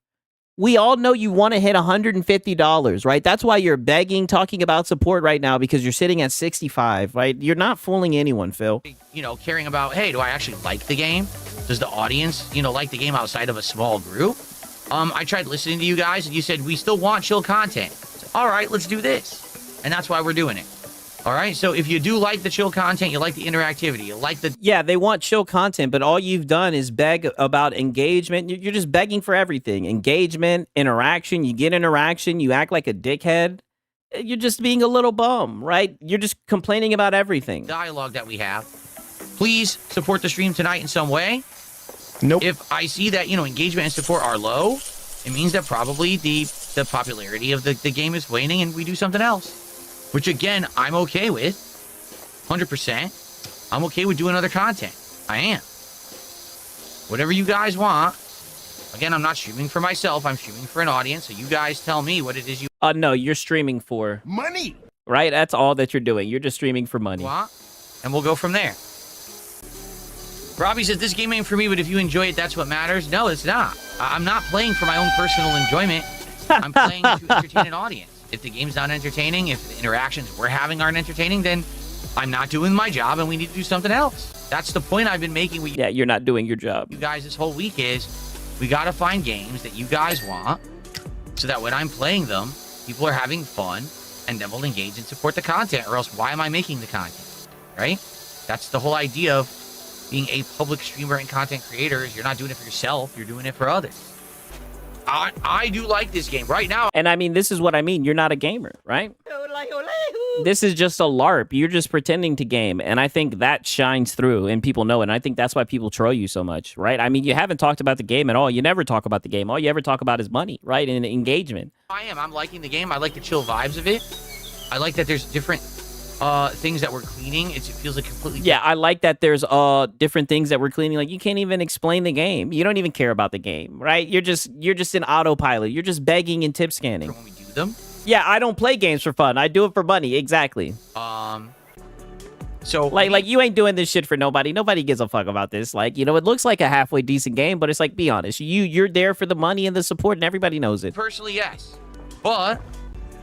We all know you want to hit $150, right? That's why you're begging, talking about support right now, because you're sitting at 65, right? You're not fooling anyone, Phil. Caring about, hey, do I actually like the game? Does the audience, like the game outside of a small group? I tried listening to you guys, and you said, we still want chill content. So, all right, let's do this. And that's why we're doing it. All right, so if you do like the chill content, you like the interactivity, you like the... Yeah, they want chill content, but all you've done is beg about engagement. You're just begging for everything. Engagement, interaction, you get interaction, you act like a dickhead. You're just being a little bum, right? You're just complaining about everything. Dialogue that we have. Please support the stream tonight in some way. Nope. If I see that, engagement and support are low, it means that probably the popularity of the game is waning and we do something else. Which, again, I'm okay with. 100%. I'm okay with doing other content. I am. Whatever you guys want. Again, I'm not streaming for myself. I'm streaming for an audience. So you guys tell me what it is you No, you're streaming for money. Right? That's all that you're doing. You're just streaming for money. want, and we'll go from there. Robbie says, this game ain't for me, but if you enjoy it, that's what matters. No, it's not. I'm not playing for my own personal enjoyment. I'm playing to entertain an audience. If the game's not entertaining, if the interactions we're having aren't entertaining, then I'm not doing my job and we need to do something else. That's the point I've been making with Yeah, you're not doing your job. you guys this whole week is we got to find games that you guys want so that when I'm playing them, people are having fun and then we'll engage and support the content, or else why am I making the content, right? That's the whole idea of being a public streamer and content creator is you're not doing it for yourself, you're doing it for others. I do like this game right now. And I mean, this is what I mean. You're not a gamer, right? This is just a LARP. You're just pretending to game. And I think that shines through and people know it. And I think that's why people troll you so much, right? I mean, you haven't talked about the game at all. You never talk about the game. All you ever talk about is money, right? And engagement. I'm liking the game. I like the chill vibes of it. I like that there's different things that we're cleaning. It feels like completely Yeah, I like that there's different things that we're cleaning. Like, you can't even explain the game. You don't even care about the game, right? You're just in autopilot. You're just begging and tip scanning. when we do them. Yeah, I don't play games for fun. I do it for money. Exactly. So like you ain't doing this shit for nobody. Nobody gives a fuck about this. Like, it looks like a halfway decent game, but it's like, be honest. You're there for the money and the support, and everybody knows it. Personally, yes. But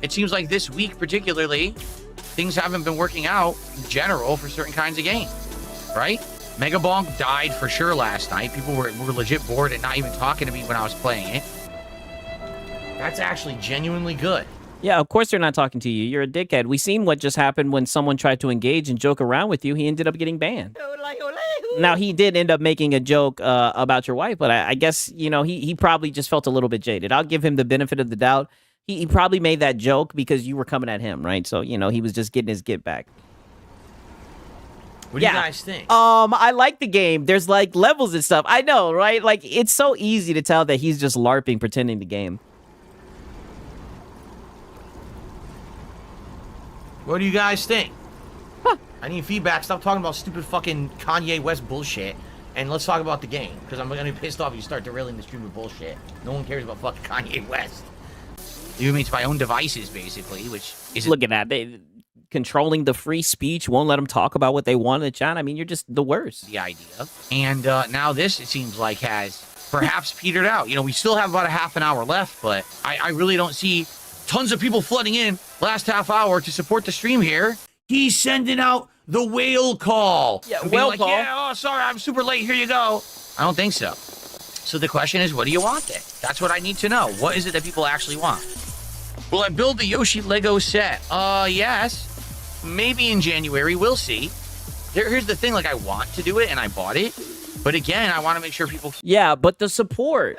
it seems like this week particularly, things haven't been working out in general for certain kinds of games, right? Mega Bonk died for sure last night. People were legit bored and not even talking to me when I was playing it. That's actually genuinely good. Yeah, of course they're not talking to you. You're a dickhead. We seen what just happened when someone tried to engage and joke around with you. He ended up getting banned. Now, he did end up making a joke about your wife, but I guess, he probably just felt a little bit jaded. I'll give him the benefit of the doubt. He probably made that joke because you were coming at him, right? So, he was just getting his get back. What do you guys think? I like the game. There's like levels and stuff. I know, right? Like, it's so easy to tell that he's just LARPing, pretending to game. What do you guys think? I need feedback. Stop talking about stupid fucking Kanye West bullshit. And let's talk about the game. Because I'm going to be pissed off if you start derailing the stream with bullshit. No one cares about fucking Kanye West. You mean to my own devices, basically, which is... Look at that. They controlling the free speech, won't let them talk about what they want in the chat. I mean, you're just the worst. The idea. And now this, it seems like, has perhaps petered out. We still have about a half an hour left, but I really don't see tons of people flooding in last half hour to support the stream here. He's sending out the whale call. Yeah, whale call. Yeah, oh, sorry, I'm super late. Here you go. I don't think so. So the question is, what do you want then? That's what I need to know. What is it that people actually want? Will I build the Yoshi Lego set? Yes. Maybe in January. We'll see. Here's the thing. Like, I want to do it, and I bought it. But again, I want to make sure people... Yeah, but the support.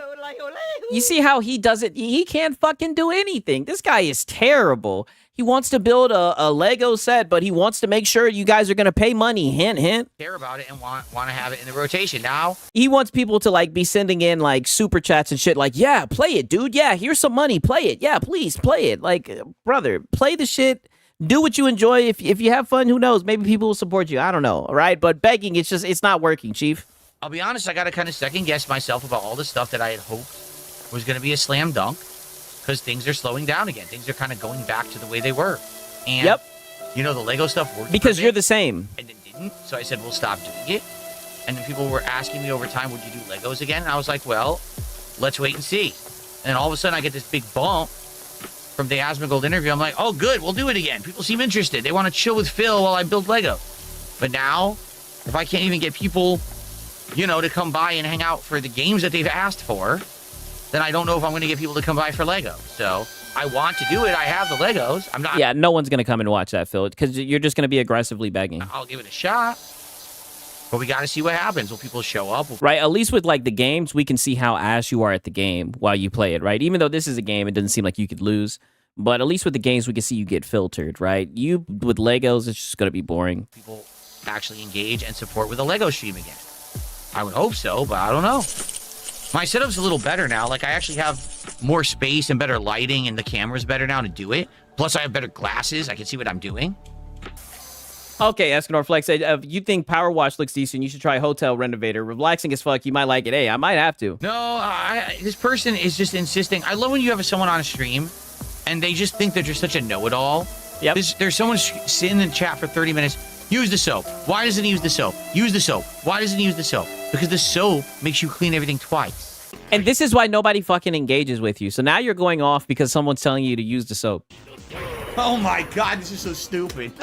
You see how he does it? He can't fucking do anything. This guy is terrible. He wants to build a Lego set, but he wants to make sure you guys are going to pay money. Hint, hint. Care about it and want to have it in the rotation. Now, he wants people to, like, be sending in, like, super chats and shit. Like, yeah, play it, dude. Yeah, here's some money. Play it. Yeah, please, play it. Like, brother, play the shit. Do what you enjoy. If you have fun, who knows? Maybe people will support you. I don't know, all right? But begging, it's not working, Chief. I'll be honest, I got to kind of second guess myself about all the stuff that I had hoped was going to be a slam dunk, because things are slowing down again. Things are kind of going back to the way they were. And, yep. The Lego stuff worked. Because you're the same. And it didn't. So I said, we'll stop doing it. And then people were asking me over time, would you do Legos again? And I was like, well, let's wait and see. And then all of a sudden I get this big bump from the Asmongold interview. I'm like, oh, good, we'll do it again. People seem interested. They want to chill with Phil while I build Lego. But now, if I can't even get people, to come by and hang out for the games that they've asked for, then I don't know if I'm going to get people to come by for Lego. So I want to do it. I have the Legos. I'm not. Yeah, no one's going to come and watch that, Phil, because you're just going to be aggressively begging. I'll give it a shot. But we got to see what happens. Will people show up? Right, at least with, like, the games, we can see how ass you are at the game while you play it, right? Even though this is a game, it doesn't seem like you could lose. But at least with the games, we can see you get filtered, right? You with Legos, it's just gonna be boring. People actually engage and support with a Lego stream again. I would hope so, but I don't know. My setup's a little better now. Like, I actually have more space and better lighting, and the camera's better now to do it. Plus, I have better glasses. I can see what I'm doing. Okay, Escanor Flex said, if you think Power Wash looks decent, you should try Hotel Renovator. Relaxing as fuck, you might like it. Hey, I might have to. No, this person is just insisting. I love when you have someone on a stream, and they just think they're just such a know-it-all. Yep. There's someone sitting in the chat for 30 minutes. Use the soap. Why doesn't he use the soap? Use the soap. Why doesn't he use the soap? Because the soap makes you clean everything twice. And this is why nobody fucking engages with you. So now you're going off because someone's telling you to use the soap. Oh my god, this is so stupid.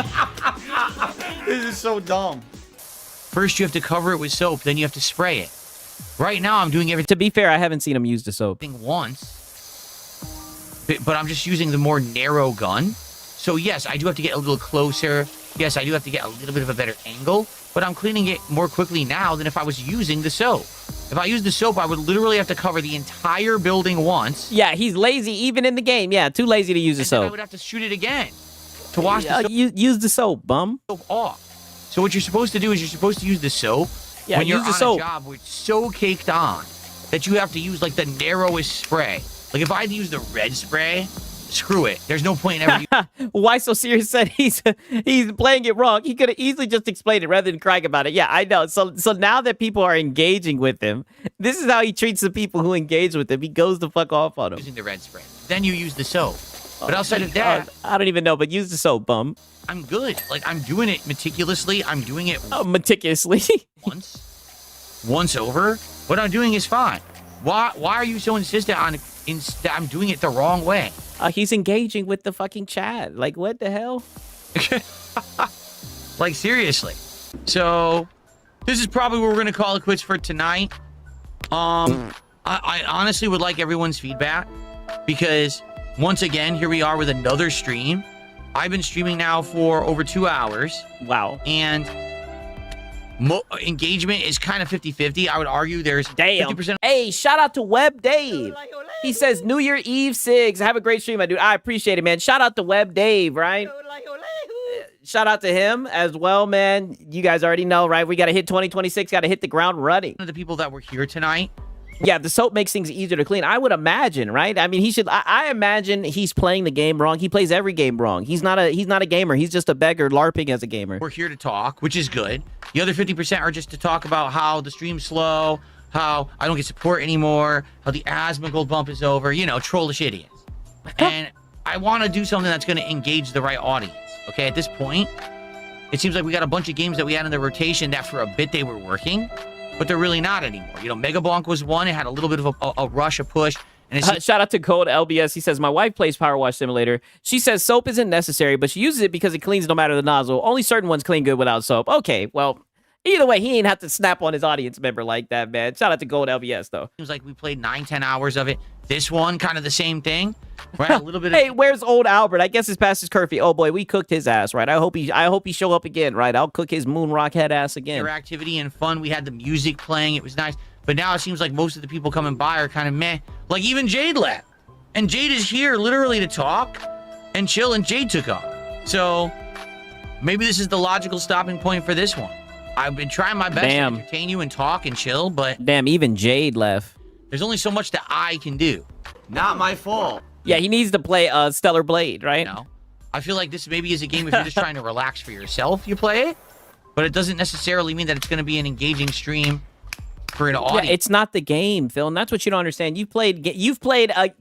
This is so dumb. First, you have to cover it with soap, then you have to spray it. Right now, I'm doing everything. To be fair, I haven't seen him use the soap. Once, but I'm just using the more narrow gun. So yes, I do have to get a little closer. Yes, I do have to get a little bit of a better angle, but I'm cleaning it more quickly now than if I was using the soap. If I used the soap, I would literally have to cover the entire building once. Yeah, he's lazy even in the game. Yeah, too lazy to use the soap. Then I would have to shoot it again to wash the soap. Use the soap, bum. Off. So what you're supposed to do is you're supposed to use the soap when you're on a job where it's so caked on that you have to use like the narrowest spray. Like if I had to use the red spray, screw it. There's no point in ever. Why So Serious said he's playing it wrong. He could have easily just explained it rather than crying about it. Yeah, I know. So now that people are engaging with him, this is how he treats the people who engage with him. He goes the fuck off on them. Using the red spray. Then you use the soap. But outside of that, I don't even know. But use the soap, bum. I'm good. Like I'm doing it meticulously. I'm doing it meticulously. once over. What I'm doing is fine. Why are you so insistent on that I'm doing it the wrong way? He's engaging with the fucking chat. Like, what the hell? Like, seriously. So, this is probably where we're going to call it quits for tonight. I honestly would like everyone's feedback because, once again, here we are with another stream. I've been streaming now for over 2 hours. Wow. And engagement is kind of 50-50. I would argue there's 50%. Hey, shout out to Web Dave. He says, New Year Eve, Sigs. Have a great stream, my dude. I appreciate it, man. Shout out to Web Dave, right? Shout out to him as well, man. You guys already know, right? We got to hit 2026. Got to hit the ground running. One of the people that were here tonight. Yeah, the soap makes things easier to clean. I would imagine, right? I mean, I imagine he's playing the game wrong. He plays every game wrong. He's not a gamer. He's just a beggar LARPing as a gamer. We're here to talk, which is good. The other 50% are just to talk about how the stream's slow, how I don't get support anymore, how the asthma gold bump is over, you know, trollish idiots. And I want to do something that's going to engage the right audience. Okay, at this point, it seems like we got a bunch of games that we had in the rotation that for a bit they were working, but they're really not anymore. You know, Mega Bonk was one. It had a little bit of a rush, a push. And shout out to Code LBS. He says, my wife plays Power Wash Simulator. She says soap isn't necessary, but she uses it because it cleans no matter the nozzle. Only certain ones clean good without soap. Okay, well, either way, he ain't have to snap on his audience member like that, man. Shout out to Gold LBS, though. Seems like we played 9-10 hours of it. This one, kind of the same thing. Right? A little bit. Hey, where's old Albert? I guess it's past his curfew. Oh boy, we cooked his ass, right? I hope he show up again, right? I'll cook his moon rock head ass again. Interactivity and fun. We had the music playing. It was nice. But now it seems like most of the people coming by are kind of meh. Like even Jade left. And Jade is here literally to talk and chill, and Jade took off. So maybe this is the logical stopping point for this one. I've been trying my best to entertain you and talk and chill, but damn, even Jade left. There's only so much that I can do. Not my fault. Yeah, he needs to play Stellar Blade, right? No. I feel like this maybe is a game if you're just trying to relax for yourself, you play it. But it doesn't necessarily mean that it's going to be an engaging stream for an audience. Yeah, it's not the game, Phil, and that's what you don't understand. You've played,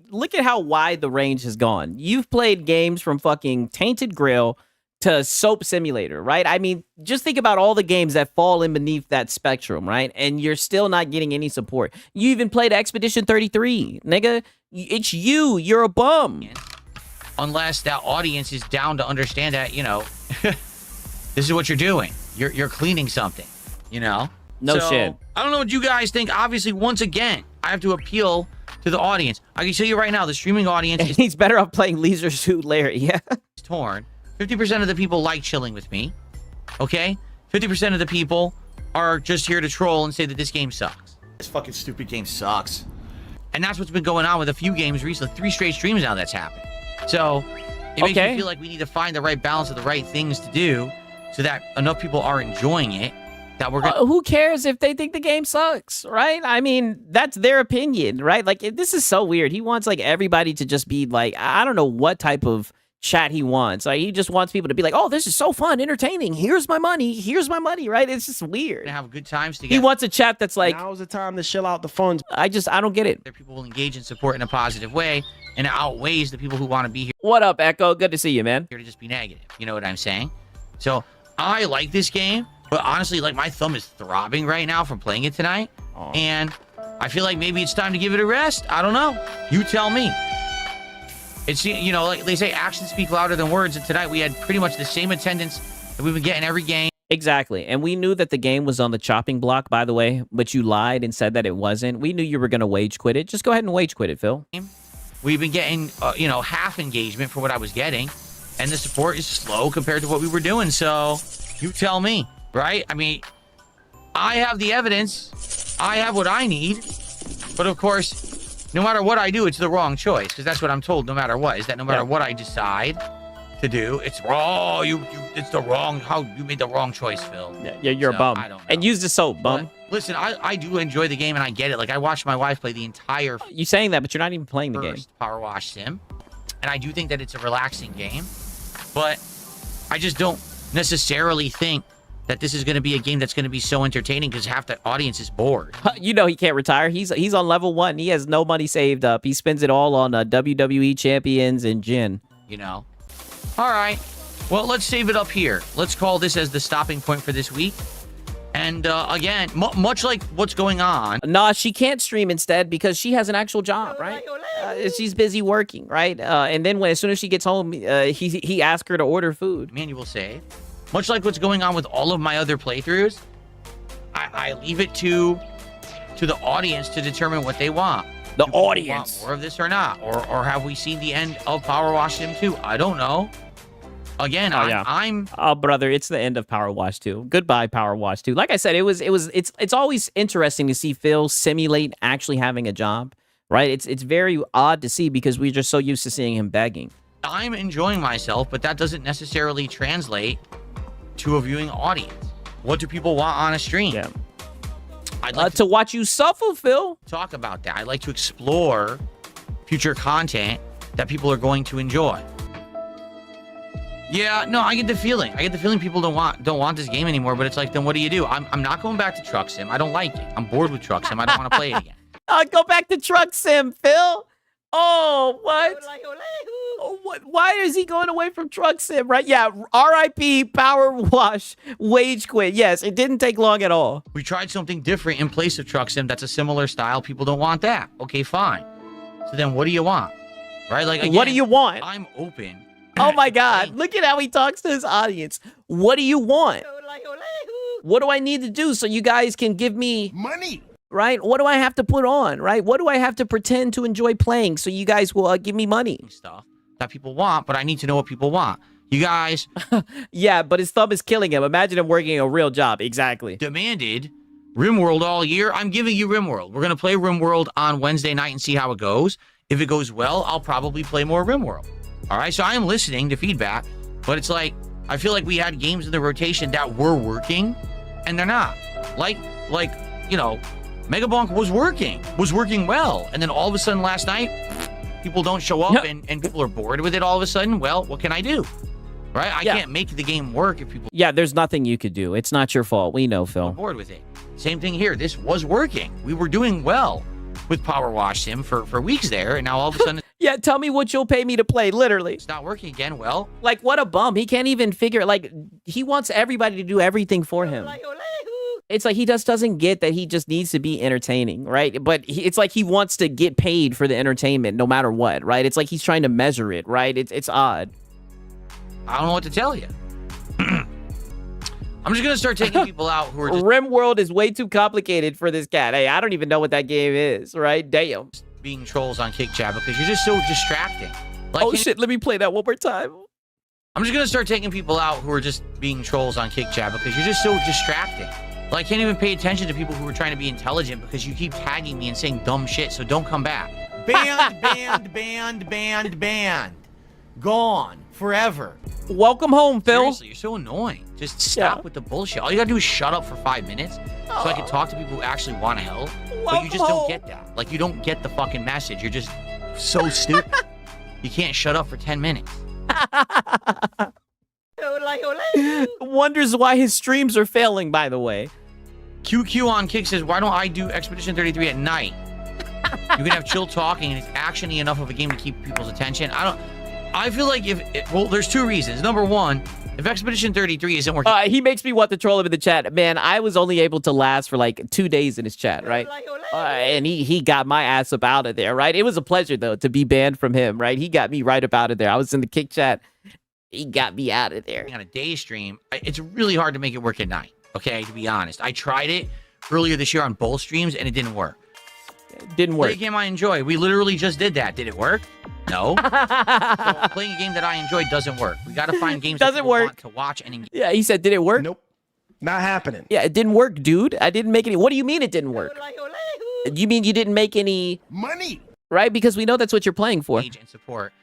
look at how wide the range has gone. You've played games from fucking Tainted Grill to Soap Simulator, right? I mean, just think about all the games that fall in beneath that spectrum, right? And you're still not getting any support. You even played Expedition 33, nigga. It's you. You're a bum. Unless that audience is down to understand that, you know, this is what you're doing. You're cleaning something, you know? No shit. I don't know what you guys think. Obviously, once again, I have to appeal to the audience. I can tell you right now, the streaming audience is... He's better off playing Leisure Suit Larry, yeah. Torn. 50% of the people like chilling with me, okay? 50% of the people are just here to troll and say that this game sucks. This fucking stupid game sucks. And that's what's been going on with a few games recently. 3 straight streams now that's happened. So it makes me feel like we need to find the right balance of the right things to do so that enough people are enjoying it that we're gonna. Who cares if they think the game sucks, right? I mean, that's their opinion, right? Like, this is so weird. He wants like everybody to just be like, I don't know what type of chat he wants. Like, he just wants people to be like, oh, this is so fun, entertaining. Here's my money, right? It's just weird. Have good times together. He wants a chat that's like, now's the time to chill out the phones. I don't get it. People will engage and support in a positive way, and it outweighs the people who want to be here. What up, Echo? Good to see you, man. Here to just be negative. You know what I'm saying? So I like this game, but honestly, like, my thumb is throbbing right now from playing it tonight, and I feel like maybe it's time to give it a rest. I don't know. You tell me. It's, you know, like they say, actions speak louder than words, and tonight we had pretty much the same attendance that we've been getting every game. Exactly. And we knew that the game was on the chopping block, by the way, but you lied and said that it wasn't. We knew you were going to wage quit it. Just go ahead and wage quit it, Phil. We've been getting, you know, half engagement for what I was getting, and the support is slow compared to what we were doing. So you tell me, right? I mean, I have the evidence. I have what I need. But of course, no matter what I do, it's the wrong choice, because that's what I'm told no matter what, is that no matter what I decide to do, it's wrong. It's the wrong, you made the wrong choice, Phil. Yeah, you're a bum. I don't know. And use the soap, bum. But listen, I do enjoy the game, and I get it. Like, I watched my wife play the entire... You saying that, but you're not even playing the game. Power Wash Sim, and I do think that it's a relaxing game, but I just don't necessarily think that this is going to be a game that's going to be so entertaining because half the audience is bored. You know he can't retire. He's on level 1. He has no money saved up. He spends it all on WWE champions and gin. You know. All right. Well, let's save it up here. Let's call this as the stopping point for this week. And again, much like what's going on. Nah, she can't stream instead because she has an actual job, right? She's busy working, right? And then as soon as she gets home, he asks her to order food. Manual save. Much like what's going on with all of my other playthroughs, I leave it to the audience to determine what they want. The audience. Want more of this or not? Or have we seen the end of Power Wash Sim 2? I don't know. Again, Oh, brother, it's the end of Power Wash 2. Goodbye, Power Wash 2. Like I said, it's always interesting to see Phil simulate actually having a job, right? It's very odd to see because we're just so used to seeing him begging. I'm enjoying myself, but that doesn't necessarily translate to a viewing audience. What do people want on a stream? Yeah. I'd like to watch you suffer, Phil. Talk about that. I'd like to explore future content that people are going to enjoy. Yeah, no, I get the feeling. People don't want this game anymore, but it's like, then what do you do? I'm not going back to Truck Sim. I don't like it. I'm bored with Truck Sim. I don't want to play it again. Go back to Truck Sim, Phil. Oh, what? Oh, what? Why is he going away from Truck Sim, right? Yeah, R.I.P. Power Wash, wage quit. Yes, it didn't take long at all. We tried something different in place of Truck Sim that's a similar style. People don't want that. Okay, fine. So then what do you want? Right? Like, again, what do you want? I'm open. Oh my God, look at how he talks to his audience. What do you want? What do I need to do so you guys can give me money? Right? What do I have to put on? Right? What do I have to pretend to enjoy playing so you guys will give me money? Stuff that people want, but I need to know what people want. You guys. Yeah, but his thumb is killing him. Imagine him working a real job. Exactly. Demanded RimWorld all year. I'm giving you RimWorld. We're going to play RimWorld on Wednesday night and see how it goes. If it goes well, I'll probably play more RimWorld. All right, so I am listening to feedback, but it's like, I feel like we had games in the rotation that were working, and they're not. Like, you know, Megabonk was working well, and then all of a sudden last night, people don't show up, and people are bored with it all of a sudden. Well, what can I do? Right? I can't make the game work if people... Yeah, there's nothing you could do. It's not your fault. We know, Phil. I'm bored with it. Same thing here. This was working. We were doing well with Power Wash Sim for weeks there, and now all of a sudden... Yeah, tell me what you'll pay me to play, literally. It's not working again. Well, like, what a bum. He can't even figure, like, he wants everybody to do everything for him. It's like he just doesn't get that he just needs to be entertaining, right? But it's like he wants to get paid for the entertainment no matter what, right? It's like he's trying to measure it, right? It's odd. I don't know what to tell you. I'm just going to start taking people out who are just... RimWorld is way too complicated for this cat. Hey, I don't even know what that game is, right? Damn. Being trolls on Kick Chat because you're just so distracting. Like, oh shit, let me play that one more time. I'm just gonna start taking people out who are just being trolls on Kick Chat because you're just so distracting. Like, I can't even pay attention to people who are trying to be intelligent because you keep tagging me and saying dumb shit, so don't come back. Banned, banned, banned, banned, banned. Gone. Forever. Welcome home, Phil. Seriously, you're so annoying. Just stop with the bullshit. All you gotta do is shut up for 5 minutes so I can talk to people who actually want to help. But you just don't get that. Like, you don't get the fucking message. You're just so stupid. You can't shut up for 10 minutes. Wonders why his streams are failing, by the way. QQ on Kick says, why don't I do Expedition 33 at night? You can have chill talking, and it's actiony enough of a game to keep people's attention. I feel like well, there's two reasons. Number one, if Expedition 33 isn't working... he makes me want to troll him in the chat. Man, I was only able to last for like 2 days in his chat, right? And he got my ass up out of there, right? It was a pleasure, though, to be banned from him, right? He got me right up out of there. I was in the Kick chat. He got me out of there. On a day stream, it's really hard to make it work at night, okay, to be honest. I tried it earlier this year on both streams, and it didn't work. It didn't work. Play a game I enjoy. We literally just did that. Did it work? No. So playing a game that I enjoy doesn't work. We got to find games that people want to watch and engage. Yeah, he said, did it work? Nope. Not happening. Yeah, it didn't work, dude. I didn't make any... What do you mean it didn't work? You mean you didn't make any... Money. Right? Because we know that's what you're playing for. And support,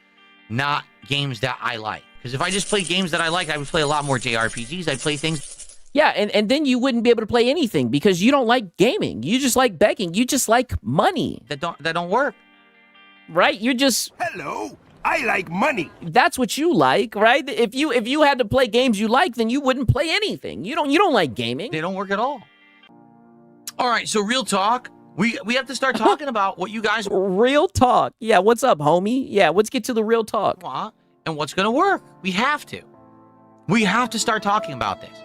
not games that I like. Because if I just play games that I like, I would play a lot more JRPGs. I'd play things... Yeah, and then you wouldn't be able to play anything because you don't like gaming. You just like begging. You just like money. That don't work. Right? You're just... Hello, I like money. That's what you like, right? If you had to play games you like, then you wouldn't play anything. You don't like gaming. They don't work at all. All right, so real talk. We have to start talking about what you guys... Real talk. Yeah, what's up, homie? Yeah, let's get to the real talk. And what's going to work. We have to. We have to start talking about this.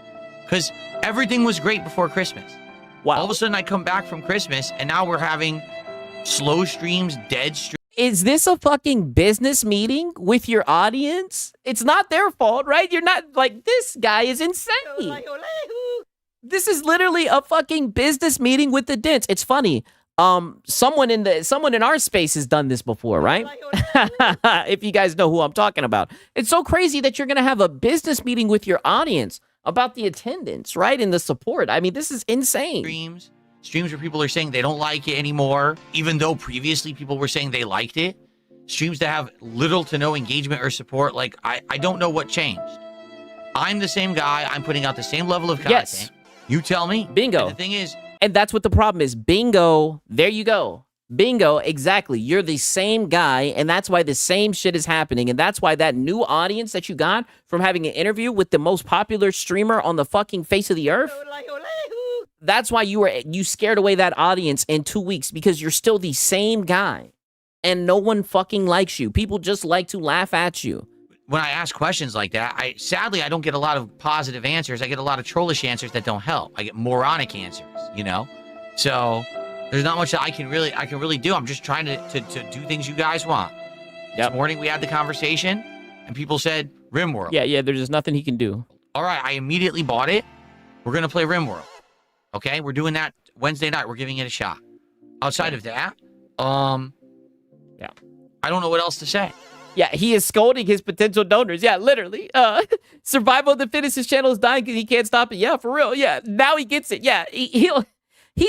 Because everything was great before Christmas. Wow. All of a sudden, I come back from Christmas, and now we're having slow streams, dead streams. Is this a fucking business meeting with your audience? It's not their fault, right? You're not like, this guy is insane. This is literally a fucking business meeting with the dents. It's funny. Someone in our space has done this before, right? If you guys know who I'm talking about. It's so crazy that you're going to have a business meeting with your audience about the attendance, right? And the support. I mean, this is insane. Streams where people are saying they don't like it anymore, even though previously people were saying they liked it. Streams that have little to no engagement or support. Like, I don't know what changed. I'm the same guy. I'm putting out the same level of content. Yes. You tell me. Bingo. And the thing is... And that's what the problem is. Bingo. There you go. Bingo. Exactly. You're the same guy, and that's why the same shit is happening. And that's why that new audience that you got from having an interview with the most popular streamer on the fucking face of the earth, that's why you scared away that audience in 2 weeks, because you're still the same guy, and no one fucking likes you. People just like to laugh at you. When I ask questions like that, sadly I don't get a lot of positive answers. I get a lot of trollish answers that don't help. I get moronic answers, you know? So there's not much that I can really do. I'm just trying to do things you guys want. This morning we had the conversation and people said RimWorld. Yeah, there's just nothing he can do. All right, I immediately bought it. We're going to play RimWorld. Okay? We're doing that Wednesday night. We're giving it a shot. Outside of that, yeah. I don't know what else to say. Yeah, he is scolding his potential donors. Yeah, literally. Survival of the Fittest, his channel is dying because he can't stop it. Yeah, for real. Yeah, now he gets it. Yeah, he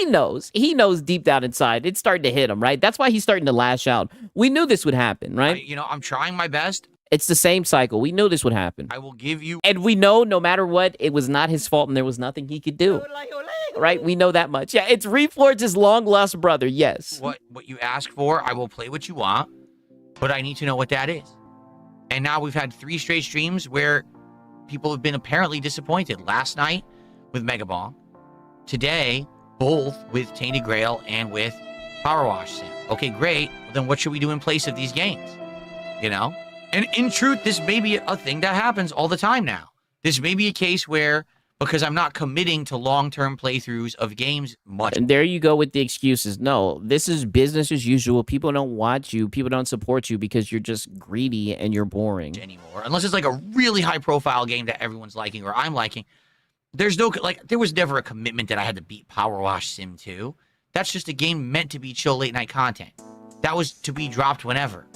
knows. He knows deep down inside. It's starting to hit him, right? That's why he's starting to lash out. We knew this would happen, right? I'm trying my best. It's the same cycle. We knew this would happen. I will give you... And we know no matter what, it was not his fault and there was nothing he could do. Right? We know that much. Yeah, it's Reforge's long-lost brother, yes. What you ask for, I will play what you want. But I need to know what that is. And now we've had 3 straight streams where people have been apparently disappointed. Last night with Megabong. Today, both with Tainted Grail and with Power Wash Sim. Okay, great. Well, then what should we do in place of these games? You know? And in truth, this may be a thing that happens all the time now. This may be a case where, because I'm not committing to long-term playthroughs of games much. And there you go with the excuses. No, this is business as usual. People don't watch you. People don't support you because you're just greedy and you're boring. Anymore. Unless it's like a really high-profile game that everyone's liking or I'm liking. There's no, there was never a commitment that I had to beat Power Wash Sim 2. That's just a game meant to be chill late-night content. That was to be dropped whenever.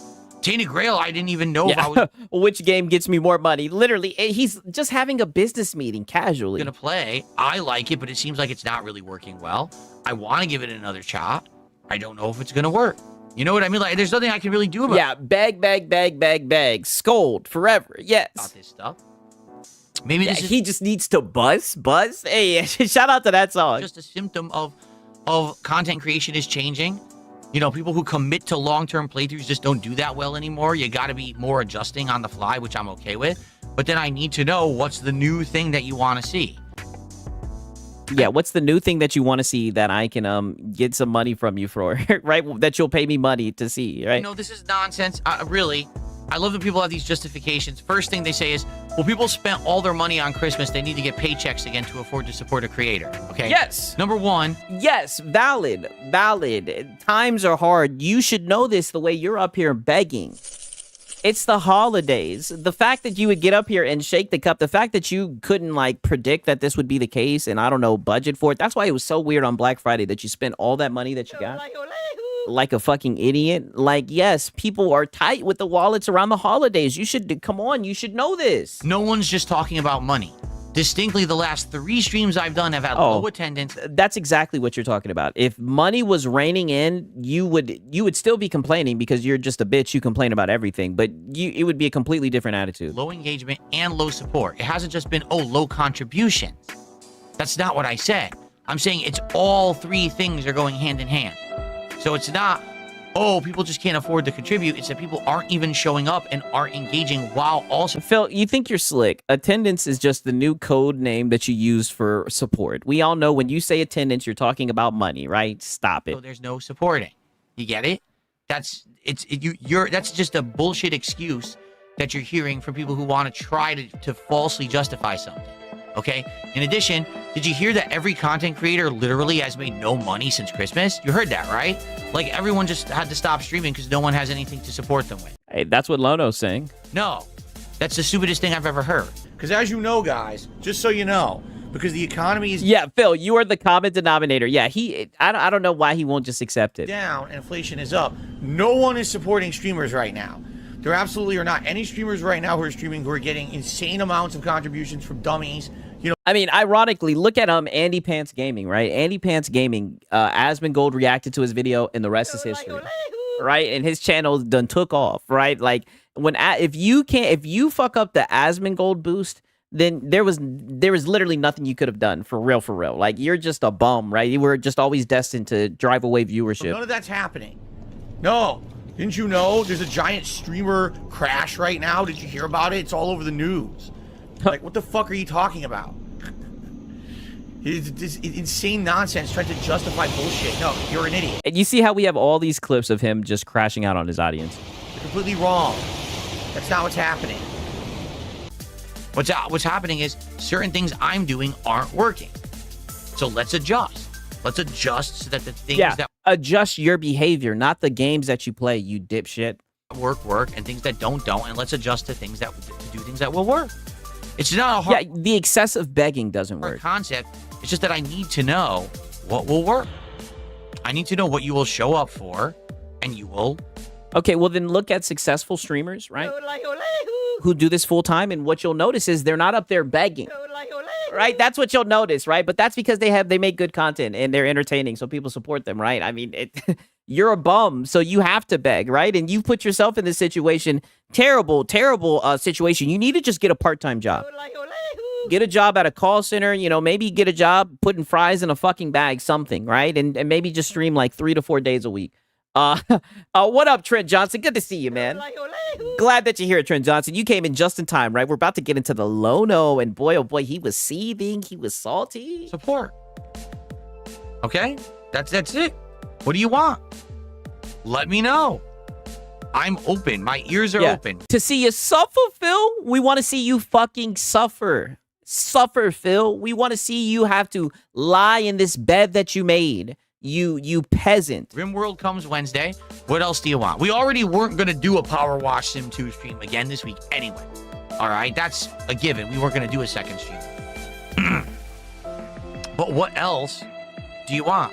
Tainted Grail, I didn't even know if I was... Which game gets me more money? Literally, he's just having a business meeting casually. Gonna play. I like it, but it seems like it's not really working well. I want to give it another shot. I don't know if it's gonna work. You know what I mean? Like, there's nothing I can really do about Yeah, beg, scold forever. Yes. about this stuff. Maybe Yeah, this is he just needs to buzz. Hey, shout out to that song. just a symptom of content creation is changing. You know, people who commit to long-term playthroughs just don't do that well anymore. You got to be more adjusting on the fly, which I'm okay with. But then I need to know what's the new thing that you want to see. Yeah, what's the new thing that you want to see that I can get some money from you for, right? That you'll pay me money to see, right? You know, this is nonsense. Really, I love that people have these justifications. First thing they say is, well, people spent all their money on Christmas. They need to get paychecks again to afford to support a creator. Okay. Yes. Number one. Yes, valid. Times are hard. You should know this the way you're up here begging. It's the holidays. The fact that you would get up here and shake the cup, the fact that you couldn't like predict that this would be the case and I don't know, budget for it. That's why it was so weird on Black Friday that you spent all that money that you got like a fucking idiot. Like, yes, people are tight with the wallets around the holidays. You should come on. You should know this. No one's just talking about money. Distinctly, the last 3 streams I've done have had low attendance. That's exactly what you're talking about. If money was raining in, you would still be complaining because you're just a bitch. You complain about everything, but it would be a completely different attitude. Low engagement and low support. It hasn't just been, low contributions. That's not what I said. I'm saying it's all 3 things are going hand in hand. So it's not, people just can't afford to contribute. It's that people aren't even showing up and aren't engaging while also... Phil, you think you're slick. Attendance is just the new code name that you use for support. We all know when you say attendance, you're talking about money, right? Stop it. So there's no supporting. You get it? That's just a bullshit excuse that you're hearing from people who want to try to falsely justify something. Okay? In addition, did you hear that every content creator literally has made no money since Christmas? You heard that, right? Like, everyone just had to stop streaming because no one has anything to support them with. Hey, that's what Lono's saying. No. That's the stupidest thing I've ever heard. Because as you know, guys, just so you know, because the economy is... Yeah, Phil, you are the common denominator. Yeah, I don't know why he won't just accept it. ...down and inflation is up. No one is supporting streamers right now. There absolutely are not any streamers right now who are streaming who are getting insane amounts of contributions from dummies. You know, I mean, ironically, look at Andy Pants Gaming, right? Andy Pants Gaming, Asmongold reacted to his video, and the rest is history, right? And his channel done took off, right? Like if you fuck up the Asmongold boost, then there was literally nothing you could have done for real. Like, you're just a bum, right? You were just always destined to drive away viewership. None of that's happening. No. Didn't you know there's a giant streamer crash right now? Did you hear about it? It's all over the news. Like, what the fuck are you talking about? It's this insane nonsense trying to justify bullshit. No, you're an idiot. And you see how we have all these clips of him just crashing out on his audience. You're completely wrong. That's not what's happening. What's happening is certain things I'm doing aren't working. So let's adjust. Let's adjust so that the things that adjust your behavior, not the games that you play, you dipshit. Work, and things that don't, and let's adjust to things that do things that will work. It's not a hard... Yeah, the excessive begging doesn't work. Concept. It's just that I need to know what will work. I need to know what you will show up for, and you will... Okay, well then look at successful streamers, right? Who do this full time, and what you'll notice is they're not up there begging. Right? That's what you'll notice, right? But that's because they make good content and they're entertaining, so people support them, right? I mean, you're a bum, so you have to beg, right? And you put yourself in this situation, terrible situation. You need to just get a part-time job. Get a job at a call center, maybe get a job putting fries in a fucking bag, something, right? And maybe just stream like 3 to 4 days a week. What up, Trent Johnson? Good to see you, man. Glad that you're here, Trent Johnson. You came in just in time, right? We're about to get into the Lono, and boy, oh boy, he was seething. He was salty. Support. Okay? That's it. What do you want? Let me know. I'm open. My ears are open. To see you suffer, Phil? We want to see you fucking suffer. Suffer, Phil. We want to see you have to lie in this bed that you made. You peasant. RimWorld comes Wednesday. What else do you want? We already weren't going to do a Power Wash Sim 2 stream again this week anyway. All right? That's a given. We weren't going to do a second stream. But what else do you want?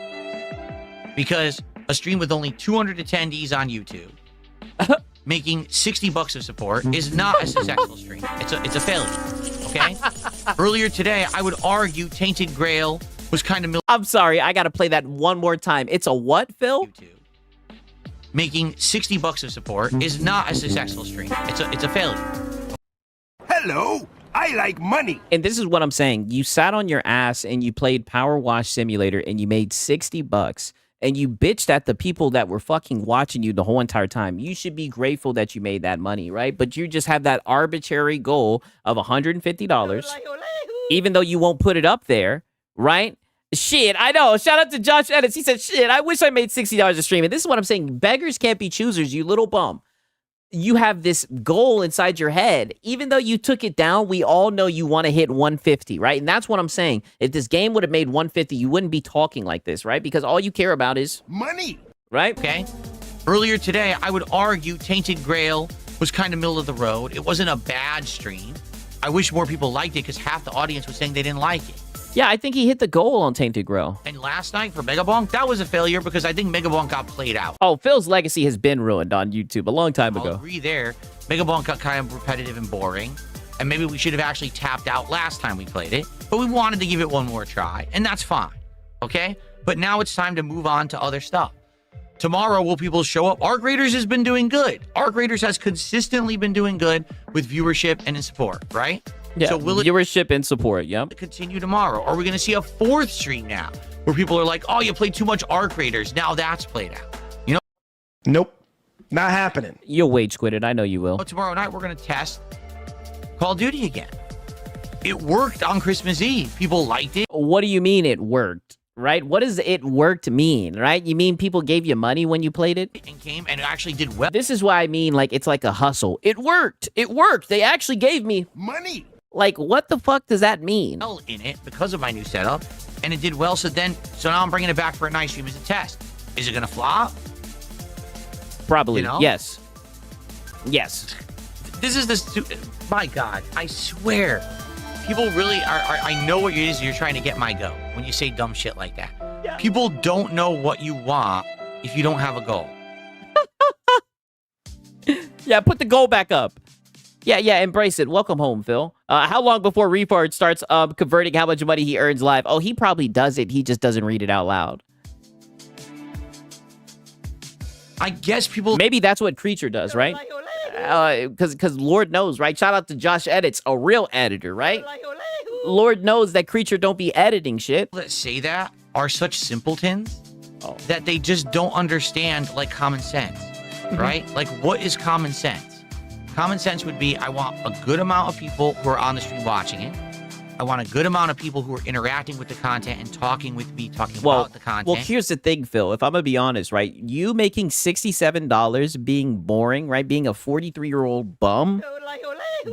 Because a stream with only 200 attendees on YouTube, making $60 of support, is not a successful stream. It's a failure. Okay? Earlier today, I would argue Tainted Grail was kind of... I'm sorry, I gotta play that one more time. It's a what, Phil? YouTube. making 60 bucks of support is not a successful stream. It's a failure. Hello, I like money. And this is what I'm saying. You sat on your ass and you played Power Wash Simulator and you made 60 bucks and you bitched at the people that were fucking watching you the whole entire time. You should be grateful that you made that money, right? But you just have that arbitrary goal of $150, even though you won't put it up there, right? Shit, I know. Shout out to Josh Edits. He said, shit, I wish I made $60 a stream. And this is what I'm saying. Beggars can't be choosers, you little bum. You have this goal inside your head. Even though you took it down, we all know you want to hit 150, right? And that's what I'm saying. If this game would have made 150, you wouldn't be talking like this, right? Because all you care about is money, right? Okay. Earlier today, I would argue Tainted Grail was kind of middle of the road. It wasn't a bad stream. I wish more people liked it because half the audience was saying they didn't like it. Yeah, I think he hit the goal on Tainted Grail. And last night for Megabonk, that was a failure because I think Megabonk got played out. Oh, Phil's legacy has been ruined on YouTube a long time ago. I'll agree there. Megabonk got kind of repetitive and boring. And maybe we should have actually tapped out last time we played it. But we wanted to give it one more try. And that's fine. Okay? But now it's time to move on to other stuff. Tomorrow, will people show up? Arc Raiders has been doing good. Arc Raiders has consistently been doing good with viewership and in support, right? Yeah, so will it viewership and support, yep. Continue tomorrow? Are we going to see a fourth stream now where people are like, oh, you played too much Arc Raiders. Now that's played out. You know? Nope. Not happening. You'll wage quit it. I know you will. Tomorrow night, we're going to test Call of Duty again. It worked on Christmas Eve. People liked it. What do you mean it worked? Right? What does it worked mean, right? You mean people gave you money when you played it? And came and actually did well. This is why I mean, like, it's like a hustle. It worked. It worked. They actually gave me money. Like, what the fuck does that mean? In it because of my new setup, and it did well. So now I'm bringing it back for a night stream as a test. Is it going to flop? Probably. You know? Yes. Yes. This is my God, I swear. People really are I know what it is you're trying to get my go when you say dumb shit like that. Yeah. People don't know what you want if you don't have a goal. Yeah, put the goal back up. Yeah, embrace it. Welcome home, Phil. How long before Refard starts converting how much money he earns live? Oh, he probably does it. He just doesn't read it out loud. I guess people... Maybe that's what Creature does, right? Because Lord knows, right? Shout out to Josh Edits, a real editor, right? Lord knows that Creature don't be editing shit. That say that are such simpletons that they just don't understand, like, common sense, right? Like, what is common sense? Common sense would be, I want a good amount of people who are on the stream watching it. I want a good amount of people who are interacting with the content and talking with me, talking about the content. Well, here's the thing, Phil. If I'm going to be honest, right? You making $67 being boring, right? Being a 43-year-old bum,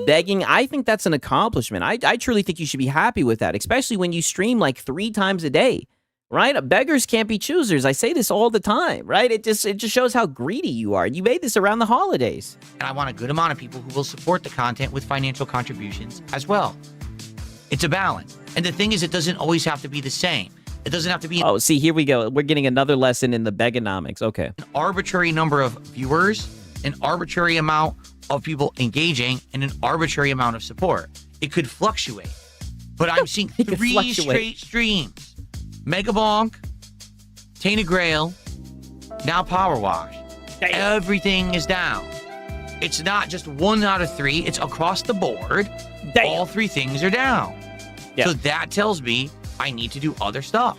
begging, I think that's an accomplishment. I truly think you should be happy with that, especially when you stream like 3 times a day. Right? Beggars can't be choosers. I say this all the time, right? It just shows how greedy you are. You made this around the holidays. And I want a good amount of people who will support the content with financial contributions as well. It's a balance. And the thing is, it doesn't always have to be the same. It doesn't have to be... Oh, see, here we go. We're getting another lesson in the Begonomics. Okay. An arbitrary number of viewers, an arbitrary amount of people engaging, and an arbitrary amount of support. It could fluctuate. But I'm seeing 3 straight streams. Megabonk, Tainted Grail, now Power Wash. Damn. Everything is down. It's not just 1 out of 3. It's across the board. Damn. All 3 things are down. Yeah. So that tells me I need to do other stuff.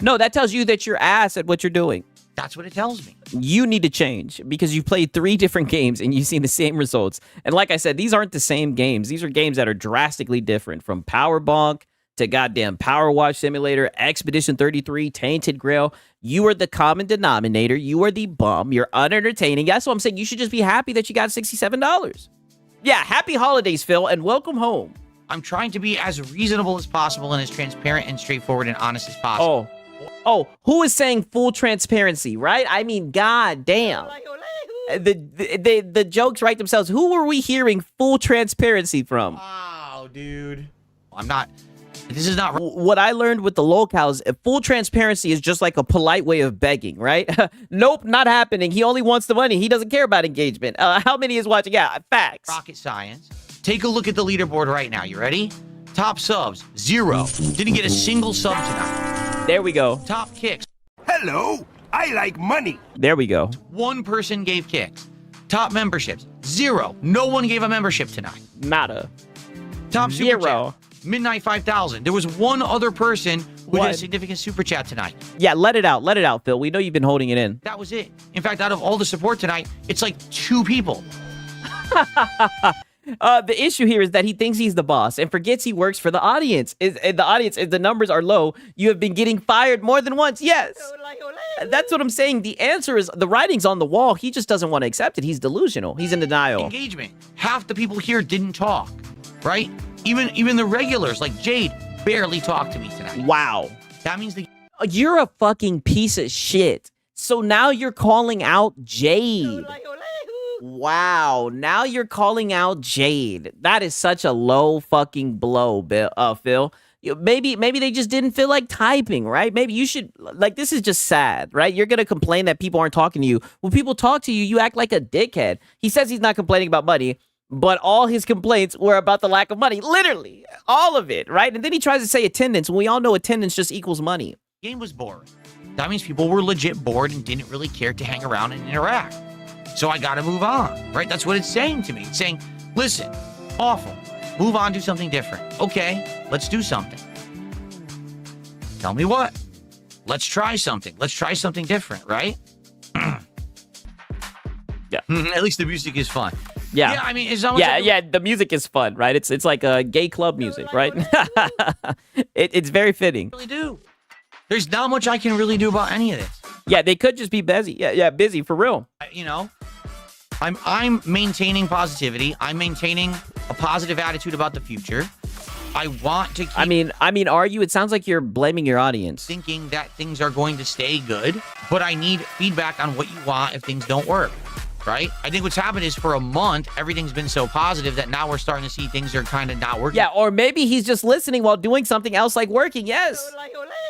No, that tells you that you're ass at what you're doing. That's what it tells me. You need to change because you've played 3 different games and you've seen the same results. And like I said, these aren't the same games. These are games that are drastically different, from Power Bonk to goddamn Power Wash Simulator, Expedition 33, Tainted Grail. You are the common denominator. You are the bum. You're unentertaining. That's what I'm saying. You should just be happy that you got $67. Yeah, happy holidays, Phil, and welcome home. I'm trying to be as reasonable as possible and as transparent and straightforward and honest as possible. Oh, who is saying full transparency, right? I mean, goddamn. The jokes write themselves. Who are we hearing full transparency from? Wow, dude. I'm not... This is not... What I learned with the locals, full transparency is just like a polite way of begging, right? Nope, not happening. He only wants the money. He doesn't care about engagement. How many is watching? Yeah, facts. Rocket science. Take a look at the leaderboard right now. You ready? Top subs, 0. Didn't get a single sub tonight. There we go. Top kicks. Hello, I like money. There we go. One person gave kicks. Top memberships, 0. No one gave a membership tonight. Nada. Top super 0. chat, Midnight 5000. There was one other person who did One. a significant super chat tonight. Yeah, let it out. Let it out, Phil. We know you've been holding it in. That was it. In fact, out of all the support tonight, it's like 2 people. The issue here is that he thinks he's the boss and forgets he works for the audience. If the numbers are low, you have been getting fired more than once. Yes. That's what I'm saying. The answer is the writing's on the wall. He just doesn't want to accept it. He's delusional. He's in denial. Engagement. Half the people here didn't talk, right? Even the regulars like Jade barely talked to me tonight. Wow. That means you're a fucking piece of shit. So now you're calling out Jade. Wow, now you're calling out Jade. That is such a low fucking blow, Phil. Maybe they just didn't feel like typing, right? Maybe you should, like, this is just sad, right? You're gonna complain that people aren't talking to you. When people talk to you, you act like a dickhead. He says he's not complaining about money, but all his complaints were about the lack of money. Literally, all of it, right? And then he tries to say attendance, when we all know attendance just equals money. The game was boring. That means people were legit bored and didn't really care to hang around and interact. So I gotta move on, right? That's what it's saying to me. It's saying, listen, awful. Move on, do something different. Okay, let's do something. Tell me what? Let's try something. Let's try something different, right? Yeah. At least the music is fun. Yeah. Yeah, I mean, it's not much yeah, the music is fun, right? It's like a gay club music, right? It's very fitting. Really do. There's not much I can really do about any of this. Yeah, they could just be busy. Yeah, busy for real. You know, I'm maintaining positivity. I'm maintaining a positive attitude about the future. I want to keep I mean, are you? It sounds like you're blaming your audience. Thinking that things are going to stay good, but I need feedback on what you want if things don't work, right? I think what's happened is for a month, everything's been so positive that now we're starting to see things are kind of not working. Yeah, or maybe he's just listening while doing something else like working. Yes.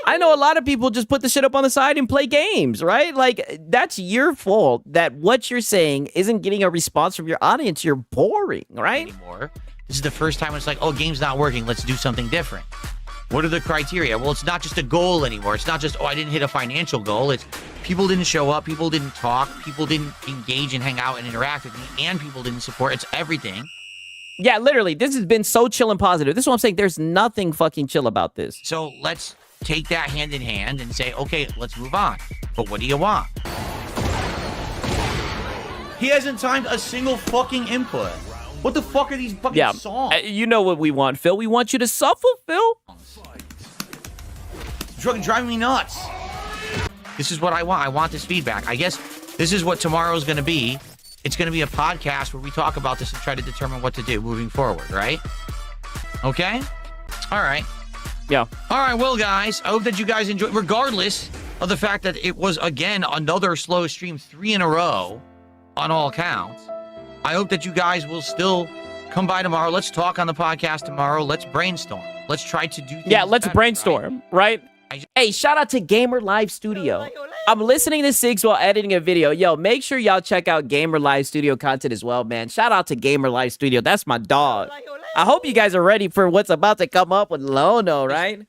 I know a lot of people just put the shit up on the side and play games, right? Like, that's your fault that what you're saying isn't getting a response from your audience. You're boring, right? Anymore. This is the first time it's like, oh, game's not working. Let's do something different. What are the criteria? Well, it's not just a goal anymore. It's not just, oh, I didn't hit a financial goal. It's people didn't show up. People didn't talk. People didn't engage and hang out and interact with me. And people didn't support. It's everything. Yeah, literally. This has been so chill and positive. This is what I'm saying. There's nothing fucking chill about this. So let's take that hand in hand and say, okay, let's move on. But what do you want? He hasn't timed a single fucking input. What the fuck are these fucking songs? You know what we want, Phil. We want you to suffer, Phil. It's fucking driving me nuts. This is what I want. I want this feedback. I guess this is what tomorrow's going to be. It's going to be a podcast where we talk about this and try to determine what to do moving forward, right? Okay? All right. Yeah. All right, well, guys, I hope that you guys enjoyed, regardless of the fact that it was, again, another slow stream, 3 in a row on all counts. I hope that you guys will still come by tomorrow. Let's talk on the podcast tomorrow. Let's brainstorm. Let's try to do things let's better, brainstorm, right? Hey, shout out to Gamer Live Studio. I'm listening to Sigs while editing a video. Yo, make sure y'all check out Gamer Live Studio content as well, man. Shout out to Gamer Live Studio. That's my dog. I hope you guys are ready for what's about to come up with Lono, right?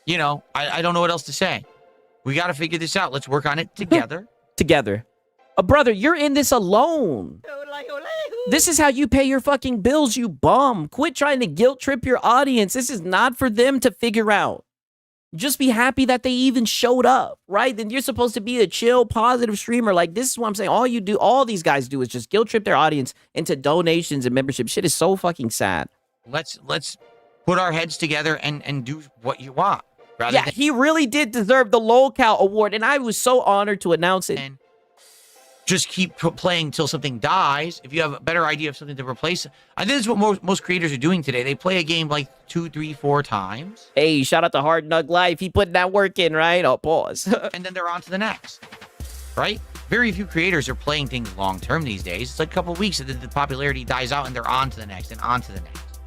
You know, I don't know what else to say. We got to figure this out. Let's work on it together. Together. Brother, you're in this alone. This is how you pay your fucking bills, you bum. Quit trying to guilt trip your audience. This is not for them to figure out. Just be happy that they even showed up, right? Then you're supposed to be a chill, positive streamer. Like, this is what I'm saying. All these guys do is just guilt trip their audience into donations and membership. Shit is so fucking sad. Let's put our heads together and do what you want. He really did deserve the LOLCOW award, and I was so honored to announce it. And just keep playing till something dies. If you have a better idea of something to replace it. I think that's what most creators are doing today. They play a game like 2, 3, 4 times. Hey, shout out to Hard Nug Life. He putting that work in, right? Oh, pause. And then they're on to the next, right? Very few creators are playing things long term these days. It's like a couple of weeks and then the popularity dies out and they're on to the next and on to the next.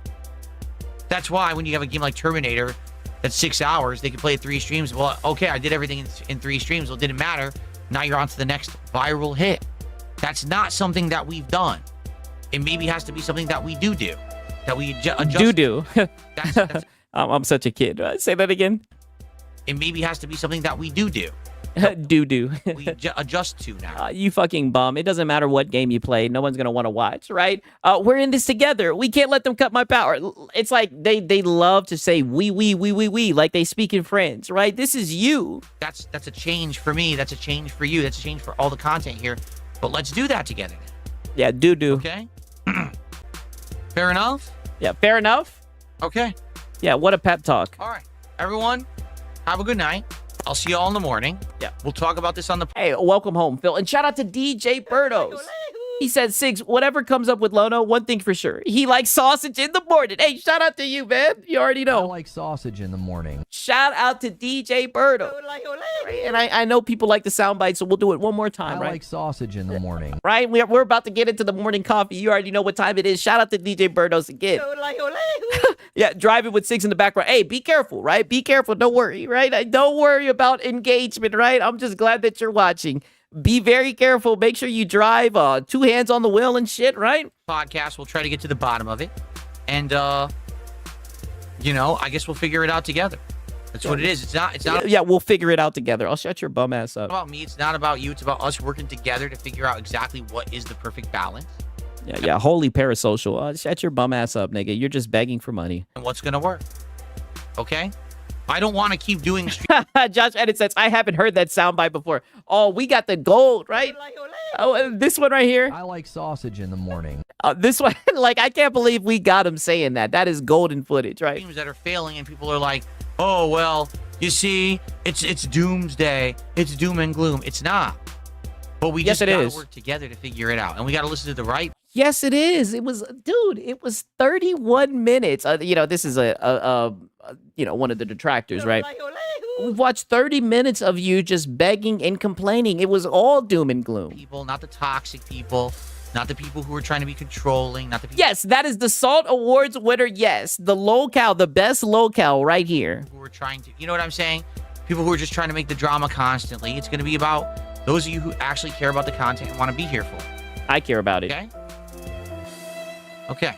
That's why when you have a game like Terminator that's 6 hours, they can play 3 streams. Well, okay, I did everything in 3 streams. Well, it didn't matter. Now you're on to the next viral hit. That's not something that we've done. It maybe has to be something that we do. That we adjust. Do. That's I'm such a kid. Say that again. It maybe has to be something that we do. Doo-doo. we adjust to now. You fucking bum. It doesn't matter what game you play. No one's going to want to watch, right? We're in this together. We can't let them cut my power. It's like they love to say we, like they speak in French, right? This is you. That's a change for me. That's a change for you. That's a change for all the content here. But let's do that together. Yeah, doo-doo. Okay? Fair enough? Yeah, fair enough. Okay. Yeah, what a pep talk. All right. Everyone, have a good night. I'll see you all in the morning. Yeah. We'll talk about this on the... Hey, welcome home, Phil. And shout out to DJ Birdos. He said, Sigs, whatever comes up with Lono, one thing for sure. He likes sausage in the morning. Hey, shout out to you, man. You already know. I like sausage in the morning. Shout out to DJ Birdo. And I know people like the sound bite, so we'll do it one more time, I right? like sausage in the morning. Right? We're about to get into the morning coffee. You already know what time it is. Shout out to DJ Birdos again. Yeah, driving with Sigs in the background. Hey, be careful, right? Be careful. Don't worry, right? Don't worry about engagement, right? I'm just glad that you're watching. Be very careful. Make sure you drive 2 hands on the wheel and shit, right? Podcast. We'll try to get to the bottom of it. And, you know, I guess we'll figure it out together. That's what it is. It's not. Yeah, we'll figure it out together. I'll shut your bum ass up. About me. It's not about you. It's about us working together to figure out exactly what is the perfect balance. Yeah. Holy parasocial. Shut your bum ass up, nigga. You're just begging for money. And what's going to work. Okay? I don't want to keep doing... Josh Edit says, I haven't heard that soundbite before. Oh, we got the gold, right? Oh, this one right here. I like sausage in the morning. This one, like, I can't believe we got him saying that. That is golden footage, right? Teams that are failing and people are like, oh, well, you see, it's doomsday. It's doom and gloom. It's not. But we just got to work together to figure it out. And we got to listen to the right... Yes, it is. It was, dude, it was 31 minutes. You know, this is one of the detractors, right? We've watched 30 minutes of you just begging and complaining. It was all doom and gloom. People, not the toxic people, not the people who are trying to be controlling, not the people... Yes, that is the Salt Awards winner. Yes, the locale, the best locale right here. Who are trying to, you know what I'm saying? People who are just trying to make the drama constantly. It's going to be about those of you who actually care about the content and want to be here for it. I care about it. Okay? Okay.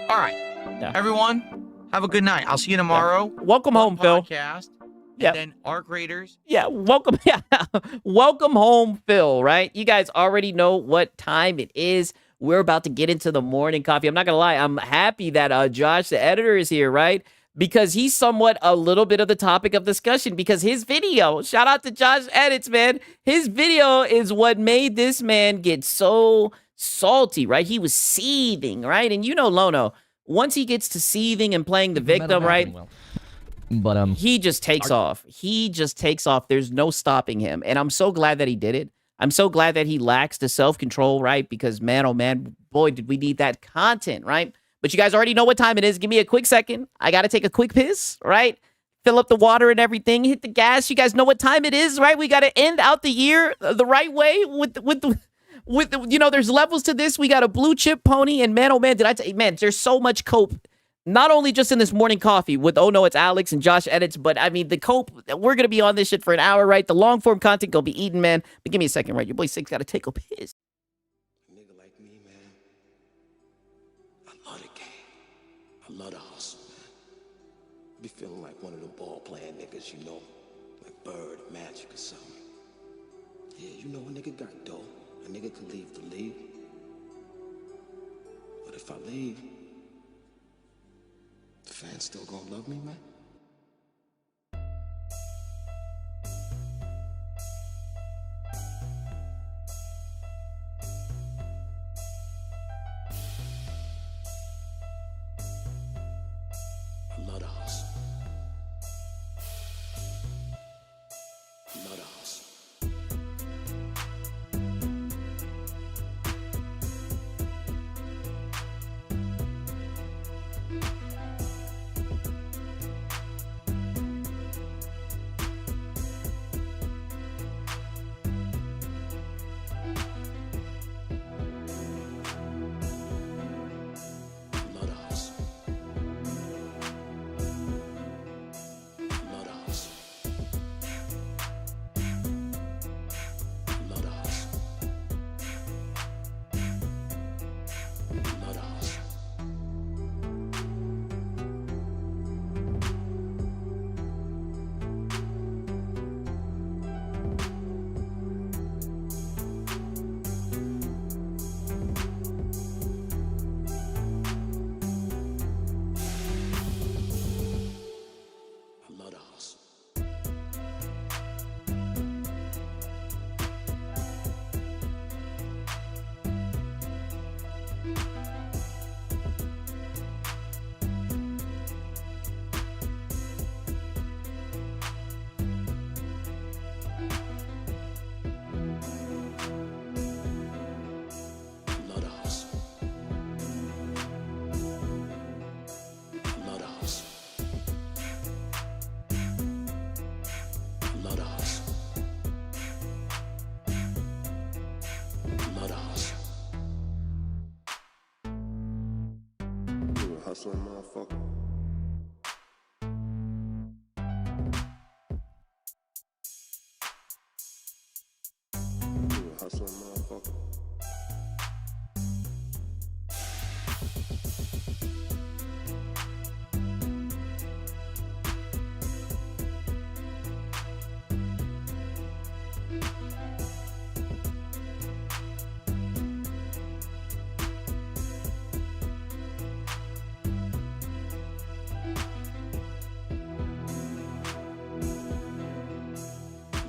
All right. Yeah. Everyone, have a good night. I'll see you tomorrow. Yeah. Welcome home, Phil. Podcast. Yeah. And then Arc Raiders. Yeah, welcome. Yeah. Welcome home, Phil, right? You guys already know what time it is. We're about to get into the morning coffee. I'm not going to lie. I'm happy that Josh, the editor, is here, right? Because he's somewhat a little bit of the topic of discussion because his video, shout out to Josh Edits, man. His video is what made this man get so salty, right? He was seething, right? And you know Lono, once he gets to seething and playing the victim, right? But he just takes off. He just takes off. There's no stopping him. And I'm so glad that he did it. I'm so glad that he lacks the self-control, right? Because man, oh man, boy, did we need that content, right? But you guys already know what time it is. Give me a quick second. I got to take a quick piss, right? Fill up the water and everything. Hit the gas. You guys know what time it is, right? We got to end out the year the right way with you know, there's levels to this. We got a blue chip pony, and man, oh man, did I tell you, man, there's so much cope. Not only just in this morning coffee with, oh no, it's Alex and Josh Edits, but I mean, the cope, we're going to be on this shit for an hour, right? The long form content going to be eaten, man. But give me a second, right? Your boy Six got to take a piss. A nigga like me, man, I love the game. I love the hustle, man. Be feeling like one of the ball playing niggas, you know, like Bird, Magic or something. Yeah, you know, a nigga got dough. A nigga could leave the league. But if I leave, the fans still gonna love me, man? I love the hustle. I love the hustle. love the hustle. Love the hustle. You a hustling motherfucker. You a hustling motherfucker.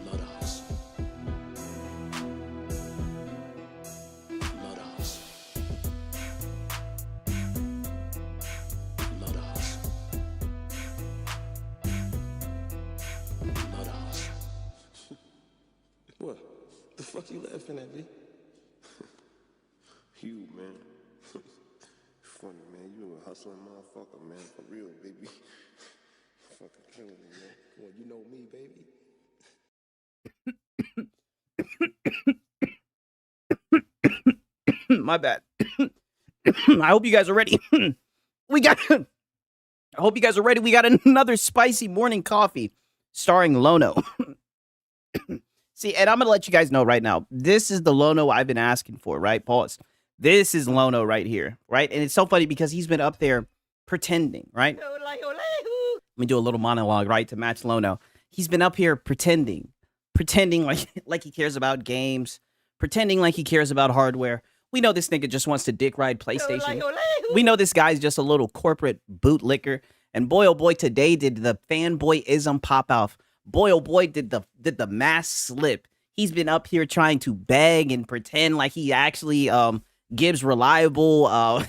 Love the hustle. Love the hustle. Love the hustle. Love the hustle. What? The fuck you laughing at, B? You, man. Funny, man. You a hustling motherfucker, man. For real, baby. Fucking killing me, man. Well, you know me, baby. My bad. I hope you guys are ready. I hope you guys are ready. We got another spicy morning coffee starring Lono. See, and I'm going to let you guys know right now. This is the Lono I've been asking for, right? Pause. This is Lono right here, right? And it's so funny because he's been up there pretending, right? Let me do a little monologue, right, to match Lono. He's been up here pretending like he cares about games, pretending like he cares about hardware. We know this nigga just wants to dick ride PlayStation. We know this guy's just a little corporate bootlicker. And boy, oh boy, today did the fanboyism pop off. Boy, oh boy, did the mask slip. He's been up here trying to beg and pretend like he actually gives reliable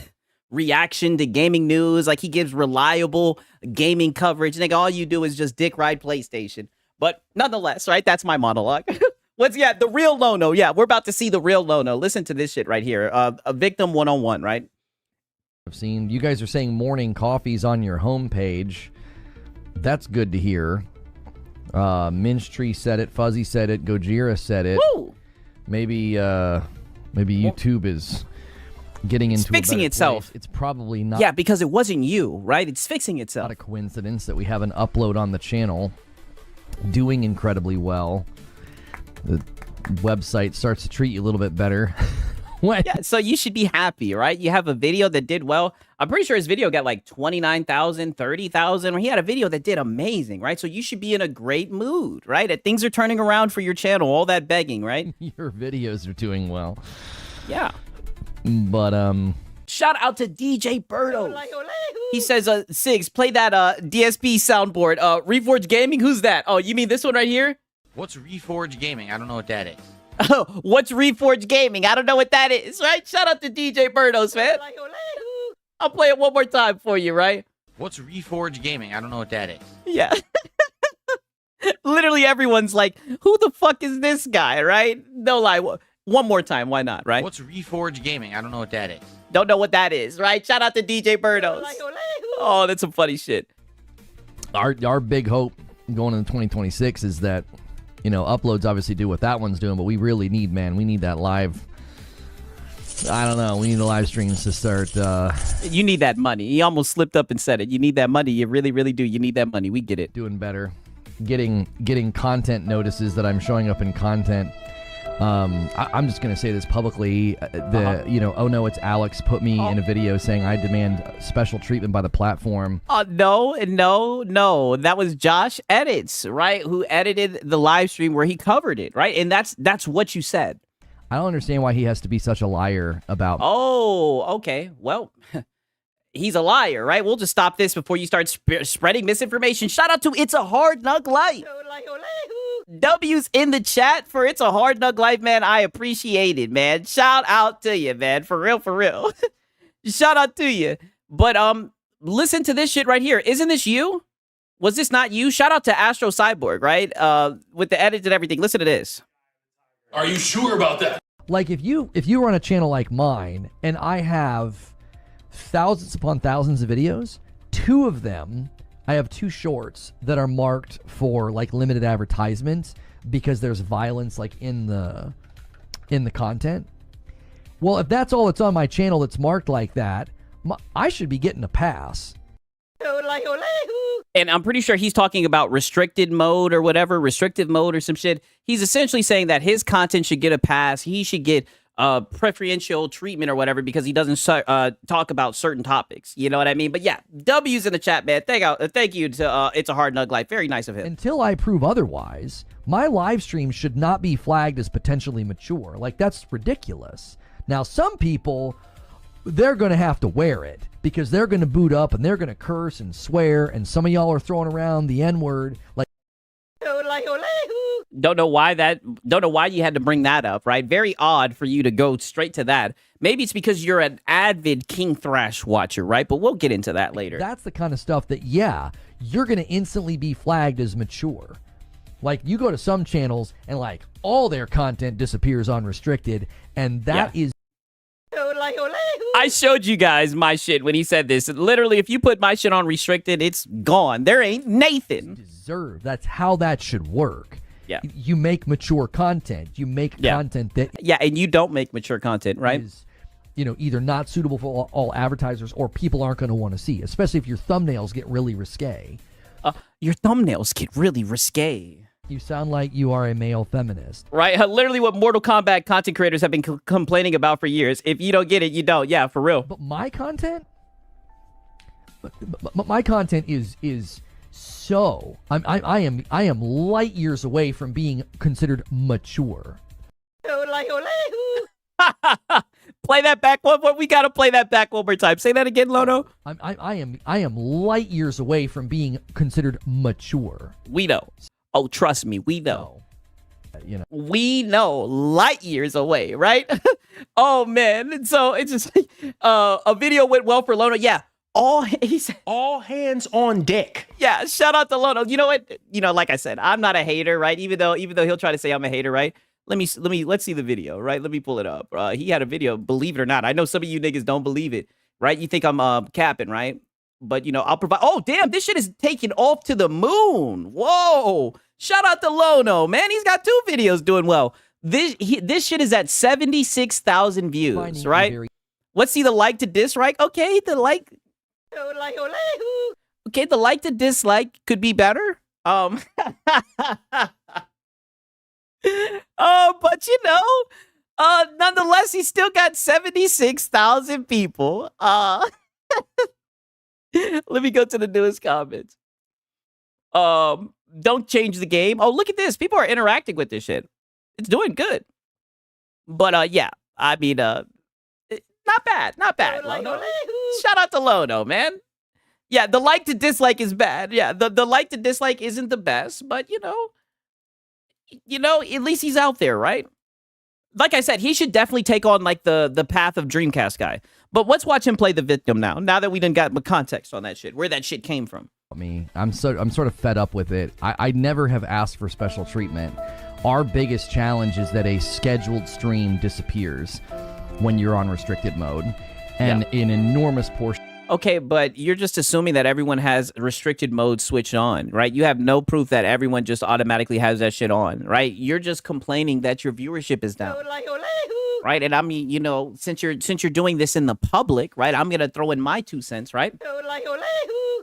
reaction to gaming news, like he gives reliable gaming coverage. Nigga, all you do is just dick ride PlayStation. But nonetheless, right, that's my monologue. The real Lono. Yeah, we're about to see the real Lono. Listen to this shit right here. A victim 101, right? I've seen you guys are saying morning coffees on your homepage. That's good to hear. Minstree said it, Fuzzy said it, Gojira said it. Woo! Maybe YouTube is getting into fixing itself. Place. It's probably not. Yeah, because it wasn't you, right? It's fixing itself. Not a coincidence that we have an upload on the channel doing incredibly well. The website starts to treat you a little bit better. Yeah, so you should be happy, right? You have a video that did well. I'm pretty sure his video got like 29,000, 30,000. He had a video that did amazing, right? So you should be in a great mood, right? That things are turning around for your channel, all that begging, right? Your videos are doing well. Yeah. But, shout out to DJ Birdo. He says, Sigs, play that DSP soundboard. Reforge Gaming, who's that? Oh, you mean this one right here? What's Reforge Gaming? I don't know what that is. Oh, what's Reforge Gaming? I don't know what that is, right? Shout out to DJ Birdos, man. I'll play it one more time for you, right? What's Reforge Gaming? I don't know what that is. Yeah. Literally everyone's like, who the fuck is this guy, right? No lie. One more time, why not, right? What's Reforge Gaming? I don't know what that is. Don't know what that is, right? Shout out to DJ Birdos. Oh, that's some funny shit. Our big hope going into 2026 is that, you know, uploads obviously do what that one's doing, but we really need, we need that live. I don't know. We need the live streams to start. You need that money. He almost slipped up and said it. You need that money. You really, really do. You need that money. We get it. Doing better. Getting content notices that I'm showing up in content. I'm just gonna say this publicly. Oh no, it's Alex put me in a video saying I demand special treatment by the platform. No. That was Josh Edits, right? Who edited the live stream where he covered it, right? And that's what you said. I don't understand why he has to be such a liar about. Oh, okay. Well, he's a liar, right? We'll just stop this before you start spreading misinformation. Shout out to It's a Hard Nug Life. W's in the chat for It's a Hard Nug Life, man. I appreciate it, man. Shout out to you, man. For real. Shout out to you. But listen to this shit right here. Isn't this you? Was this not you? Shout out to Astro Cyborg, right? With the edits and everything. Listen to this. Are you sure about that? Like if you run a channel like mine and I have thousands upon thousands of videos, 2 of them I have 2 shorts that are marked for like limited advertisements because there's violence like in the content. Well, if that's all that's on my channel that's marked like that, I should be getting a pass. And I'm pretty sure he's talking about restricted mode or whatever, restrictive mode or some shit. He's essentially saying that his content should get a pass. He should get preferential treatment or whatever because he doesn't talk about certain topics. You know what I mean? But yeah, W's in the chat, man. Thank you to It's a Hard Nug Life. Very nice of him. Until I prove otherwise, my live stream should not be flagged as potentially mature. Like, that's ridiculous. Now, some people, they're going to have to wear it because they're going to boot up and they're going to curse and swear, and some of y'all are throwing around the N-word. Like, don't know why you had to bring that up, right? Very odd for you to go straight to that. Maybe it's because you're an avid King Thrash watcher, right? But we'll get into that later. That's the kind of stuff that, yeah, you're going to instantly be flagged as mature. Like, you go to some channels and, like, all their content disappears unrestricted, and that is... I showed you guys my shit when he said this. Literally, if you put my shit on restricted, it's gone. There ain't Nathan. That's how that should work. Yeah. You make mature content. You make content that... Yeah, and you don't make mature content, right? Is, either not suitable for all advertisers or people aren't going to want to see, especially if your thumbnails get really risque. Your thumbnails get really risque. You sound like you are a male feminist. Right? Literally what Mortal Kombat content creators have been complaining about for years. If you don't get it, you don't. Yeah, for real. But my content? My content is so... I am light years away from being considered mature. Play that back one more. We gotta play that back one more time. Say that again, Lono. I am light years away from being considered mature. We know. Oh, trust me, we know. We know, light years away, right? Oh man, so it's just a video went well for Lono. Yeah, he said all hands on deck. Yeah, shout out to Lono. You know what? Like I said, I'm not a hater, right? Even though he'll try to say I'm a hater, right? Let's see the video, right? Let me pull it up. He had a video, believe it or not. I know some of you niggas don't believe it, right? You think I'm capping, right? But I'll provide. Oh damn, this shit is taking off to the moon. Whoa! Shout out to Lono, man. He's got 2 videos doing well. This shit is at 76,000 views, right? Let's see the like to dislike. Okay, the like. Okay, the like to dislike could be better. But nonetheless, he still got 76,000 people. Let me go to the newest comments. Don't change the game. Oh, look at this. People are interacting with this shit. It's doing good. But yeah, I mean, not bad. Not bad, Lono. Shout out to Lono, man. Yeah, the like to dislike is bad. Yeah, the like to dislike isn't the best, but at least he's out there, right? Like I said, he should definitely take on like the path of Dreamcast guy. But let's watch him play the victim now that we done got the context on that shit, where that shit came from. I'm sort of fed up with it. I never have asked for special treatment. Our biggest challenge is that a scheduled stream disappears when you're on restricted mode, and an enormous portion. Okay, but you're just assuming that everyone has restricted mode switched on, right? You have no proof that everyone just automatically has that shit on, right? You're just complaining that your viewership is down. Right? And I mean, since you're doing this in the public, right? I'm going to throw in my 2 cents, right?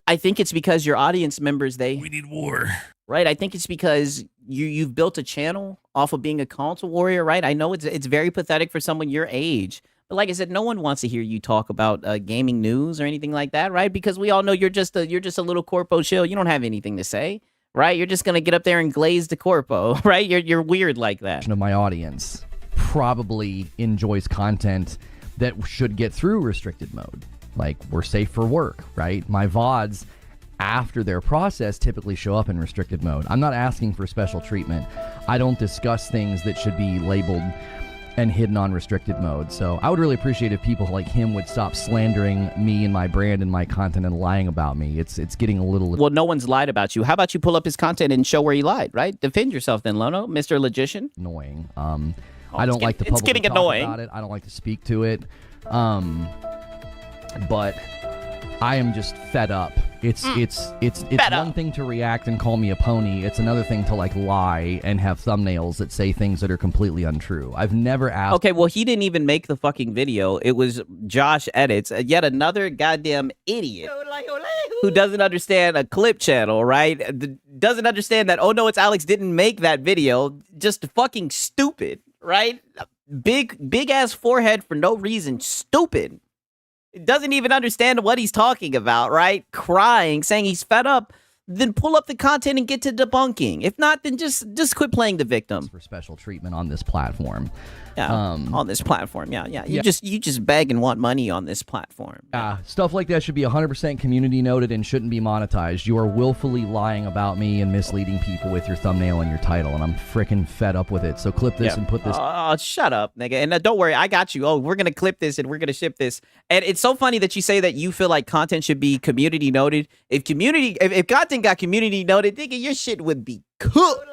I think it's because your audience members, we need war. Right? I think it's because you've built a channel off of being a console warrior, right? I know it's very pathetic for someone your age. But like I said, no one wants to hear you talk about gaming news or anything like that, right? Because we all know you're just a little corpo shill. You don't have anything to say, right? You're just gonna get up there and glaze the corpo, right? You're weird like that. Of my audience probably enjoys content that should get through restricted mode. Like, we're safe for work, right? My VODs after their process typically show up in restricted mode. I'm not asking for special treatment. I don't discuss things that should be labeled and hidden on restricted mode. So I would really appreciate if people like him would stop slandering me and my brand and my content and lying about me. It's getting a little... Well, no one's lied about you. How about you pull up his content and show where he lied, right? Defend yourself then, Lono, Mr. Logician. Annoying. I don't like the public getting to talk annoying. about it. I don't like to speak to it. But I am just fed up It's one thing to react and call me a pony. It's another thing to like lie and have thumbnails that say things that are completely untrue. I've never asked. Okay, well, he didn't even make the fucking video. It was Josh Edits, yet another goddamn idiot who doesn't understand a clip channel, right? Doesn't understand that, oh no, it's Alex didn't make that video. Just fucking stupid, right? Big ass forehead for no reason. Stupid. Doesn't even understand what he's talking about, right? Crying, saying he's fed up. Then pull up the content and get to debunking. If not, then just quit playing the victim. For special treatment on this platform. Yeah, on this platform. Yeah. You just beg and want money on this platform. Stuff like that should be 100% community noted and shouldn't be monetized. You are willfully lying about me and misleading people with your thumbnail and your title, and I'm freaking fed up with it. So clip this and put this. Oh, shut up, nigga. And don't worry, I got you. Oh, we're gonna clip this and we're gonna ship this. And it's so funny that you say that you feel like content should be community noted. If content got community noted, nigga, your shit would be cooked.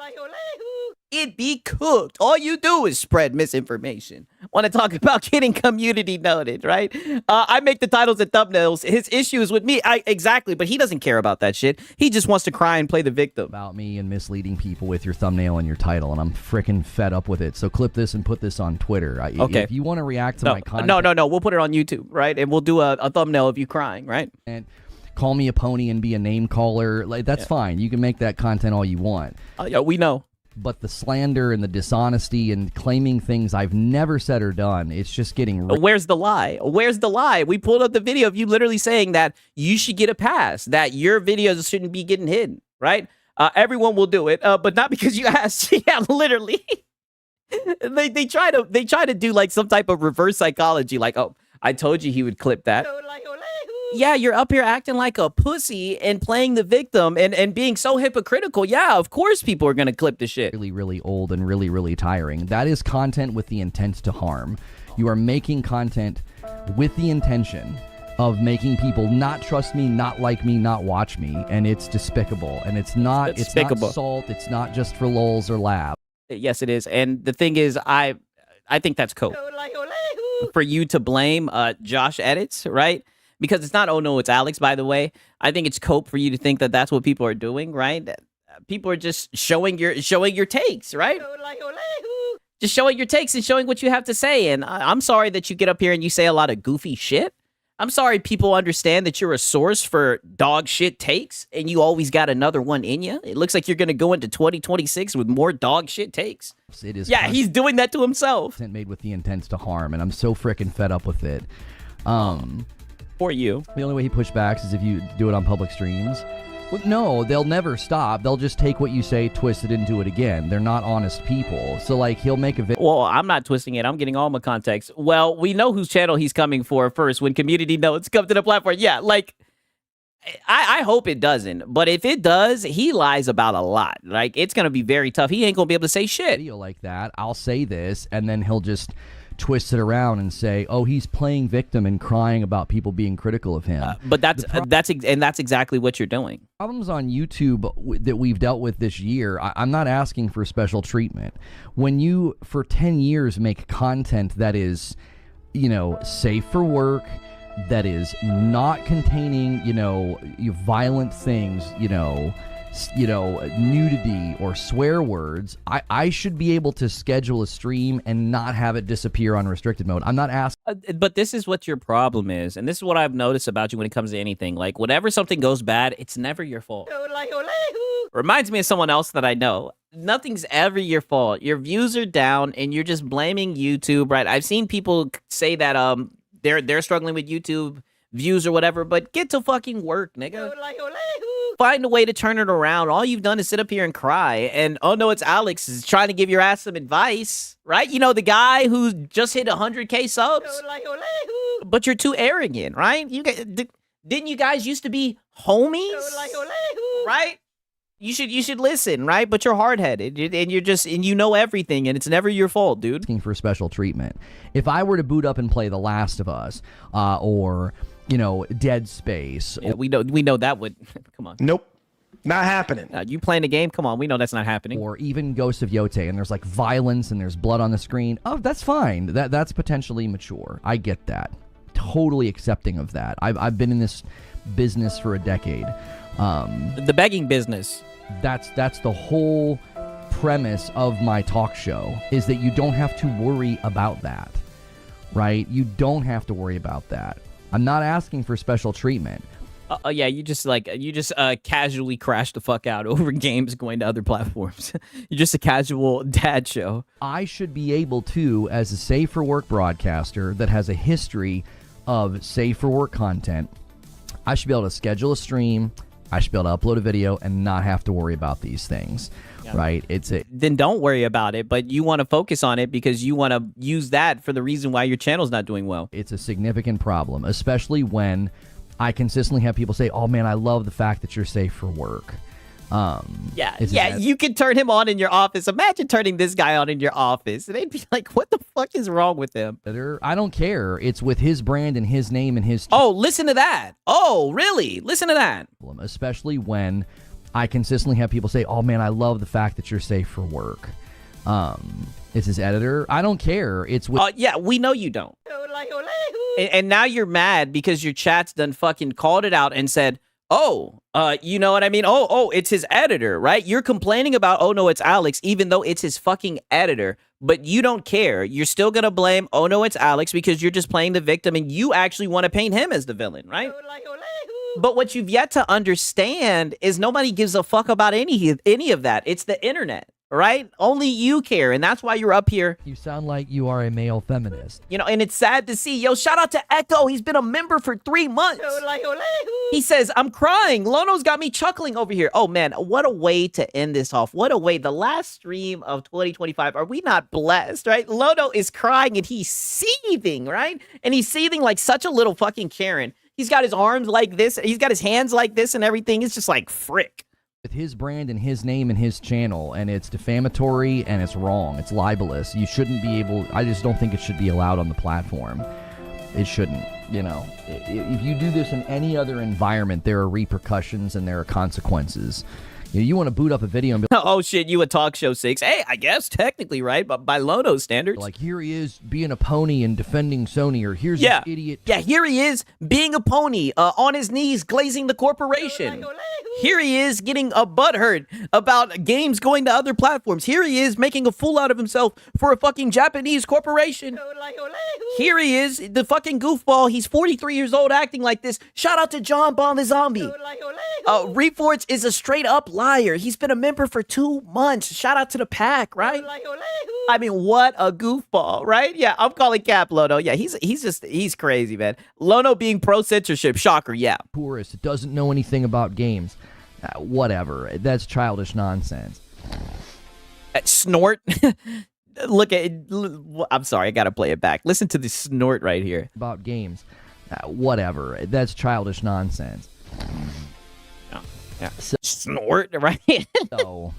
It'd be cooked. All you do is spread misinformation. Want to talk about getting community noted, right? I make the titles and thumbnails. His issue is with me. Exactly, but he doesn't care about that shit. He just wants to cry and play the victim. About me and misleading people with your thumbnail and your title, and I'm freaking fed up with it. So clip this and put this on Twitter. Okay. If you want to react to my content. No. We'll put it on YouTube, right? And we'll do a thumbnail of you crying, right? And call me a pony and be a name caller. Like that's fine. You can make that content all you want. Yeah, we know. But the slander and the dishonesty and claiming things I've never said or done, it's just getting... Where's the lie? Where's the lie? We pulled up the video of you literally saying that you should get a pass, that your videos shouldn't be getting hidden, right? Everyone will do it, but not because you asked. Yeah, literally. they try to do like some type of reverse psychology, like, oh, I told you he would clip that. Yeah, you're up here acting like a pussy and playing the victim and being so hypocritical. Yeah, of course people are going to clip the shit. Really, really old and really, really tiring. That is content with the intent to harm. You are making content with the intention of making people not trust me, not like me, not watch me, and it's despicable. And it's not salt. It's not just for lulz or laughs. Yes, it is. And the thing is, I think that's cool for you to blame Josh Edits, right? Because it's not, oh no, it's Alex, by the way. I think it's cope for you to think that that's what people are doing, right? People are just showing your takes, right? Just showing your takes and showing what you have to say. And I'm sorry that you get up here and you say a lot of goofy shit. I'm sorry people understand that you're a source for dog shit takes and you always got another one in you. It looks like you're going to go into 2026 with more dog shit takes. It is. Yeah, he's doing that to himself. Made with the intent to harm, and I'm so freaking fed up with it. For you. The only way he pushbacks is if you do it on public streams. Well, no, they'll never stop. They'll just take what you say, twist it into it again. They're not honest people. So, like, he'll make a video. Well, I'm not twisting it. I'm getting all my context. Well, we know whose channel he's coming for first when community notes come to the platform. Yeah, like, I hope it doesn't. But if it does, he lies about a lot. Like, it's going to be very tough. He ain't going to be able to say shit. Video like that, I'll say this, and then he'll just twist it around and say, oh, he's playing victim and crying about people being critical of him. But that's exactly what you're doing. Problems on YouTube that we've dealt with this year, I'm not asking for special treatment. When you, for 10 years, make content that is, safe for work, that is not containing, violent things, nudity or swear words, I should be able to schedule a stream and not have it disappear on restricted mode. I'm not asking. But this is what your problem is. And this is what I've noticed about you when it comes to anything. Like, whenever something goes bad, it's never your fault. Reminds me of someone else that I know. Nothing's ever your fault. Your views are down and you're just blaming YouTube, right? I've seen people say that they're struggling with YouTube views or whatever, but get to fucking work, nigga. Find a way to turn it around. All you've done is sit up here and cry. And oh no, it's Alex is trying to give your ass some advice, right? You know, the guy who just hit 100K subs. But you're too arrogant, right? Didn't you guys used to be homies? Right? You should listen, right? But you're hard-headed and you know everything and it's never your fault, dude. Asking for special treatment. If I were to boot up and play The Last of Us, or Dead Space. Yeah, we know that would come on. Nope. Not happening. You playing the game? Come on, we know that's not happening. Or even Ghost of Yote, and there's like violence and there's blood on the screen. Oh, that's fine. That's potentially mature. I get that. Totally accepting of that. I've been in this business for a decade. The begging business. That's the whole premise of my talk show, is that you don't have to worry about that, right? You don't have to worry about that. I'm not asking for special treatment. Yeah, you just casually crash the fuck out over games going to other platforms. You're just a casual dad show. I should be able to, as a Safe for Work broadcaster that has a history of Safe for Work content, I should be able to schedule a stream, I should be able to upload a video and not have to worry about these things, right? Then don't worry about it, but you want to focus on it because you want to use that for the reason why your channel's not doing well. It's a significant problem, especially when I consistently have people say, oh man, I love the fact that you're safe for work. You can turn him on in your office. Imagine turning this guy on in your office. And they'd be like, what the fuck is wrong with him? I don't care. It's with his brand and his name and his... Oh, listen to that. Oh, really? Listen to that. Especially when I consistently have people say, oh man, I love the fact that you're safe for work. It's his editor. I don't care. It's with... yeah, we know you don't. And now you're mad because your chat's done fucking called it out and said, oh, you know what I mean? Oh, it's his editor, right? You're complaining about, oh no, it's Alex, even though it's his fucking editor, but you don't care. You're still going to blame, oh no, it's Alex, because you're just playing the victim and you actually want to paint him as the villain, right? But what you've yet to understand is nobody gives a fuck about any of that. It's the internet. Right? Only you care, and that's why you're up here. You sound like you are a male feminist. You know, and it's sad to see. Yo, shout out to Echo. He's been a member for 3 months. He says, I'm crying. Lono's got me chuckling over here. Oh, man, what a way to end this off. What a way. The last stream of 2025. Are we not blessed, right? Lono is crying, and he's seething, right? And he's seething like such a little fucking Karen. He's got his arms like this. He's got his hands like this and everything. It's just like, frick. With his brand and his name and his channel, and it's defamatory and it's wrong. It's libelous. You shouldn't be able... I just don't think it should be allowed on the platform. It shouldn't, you know. If you do this in any other environment, there are repercussions and there are consequences. You want to boot up a video and be like, oh shit, you a talk show 6. Hey, I guess technically, right? But by Lono's standards. Like, here he is being a pony and defending Sony, or here's this idiot. Yeah, here he is being a pony, on his knees, glazing the corporation. Here he is getting a butthurt about games going to other platforms. Here he is making a fool out of himself for a fucking Japanese corporation. Here he is, the fucking goofball. He's 43 years old acting like this. Shout out to John Bon the Zombie. Reforts is a straight up liar. He's been a member for 2 months. Shout out to the pack, right? I mean, what a goofball, right? Yeah, I'm calling Cap Lono. Yeah, he's crazy, man. Lono being pro-censorship, shocker, yeah. Tourist doesn't know anything about games. Whatever. That's childish nonsense. Snort. Look at it. I'm sorry, I gotta play it back. Listen to this snort right here. About games. Whatever. That's childish nonsense. Yeah. Snort, right? So,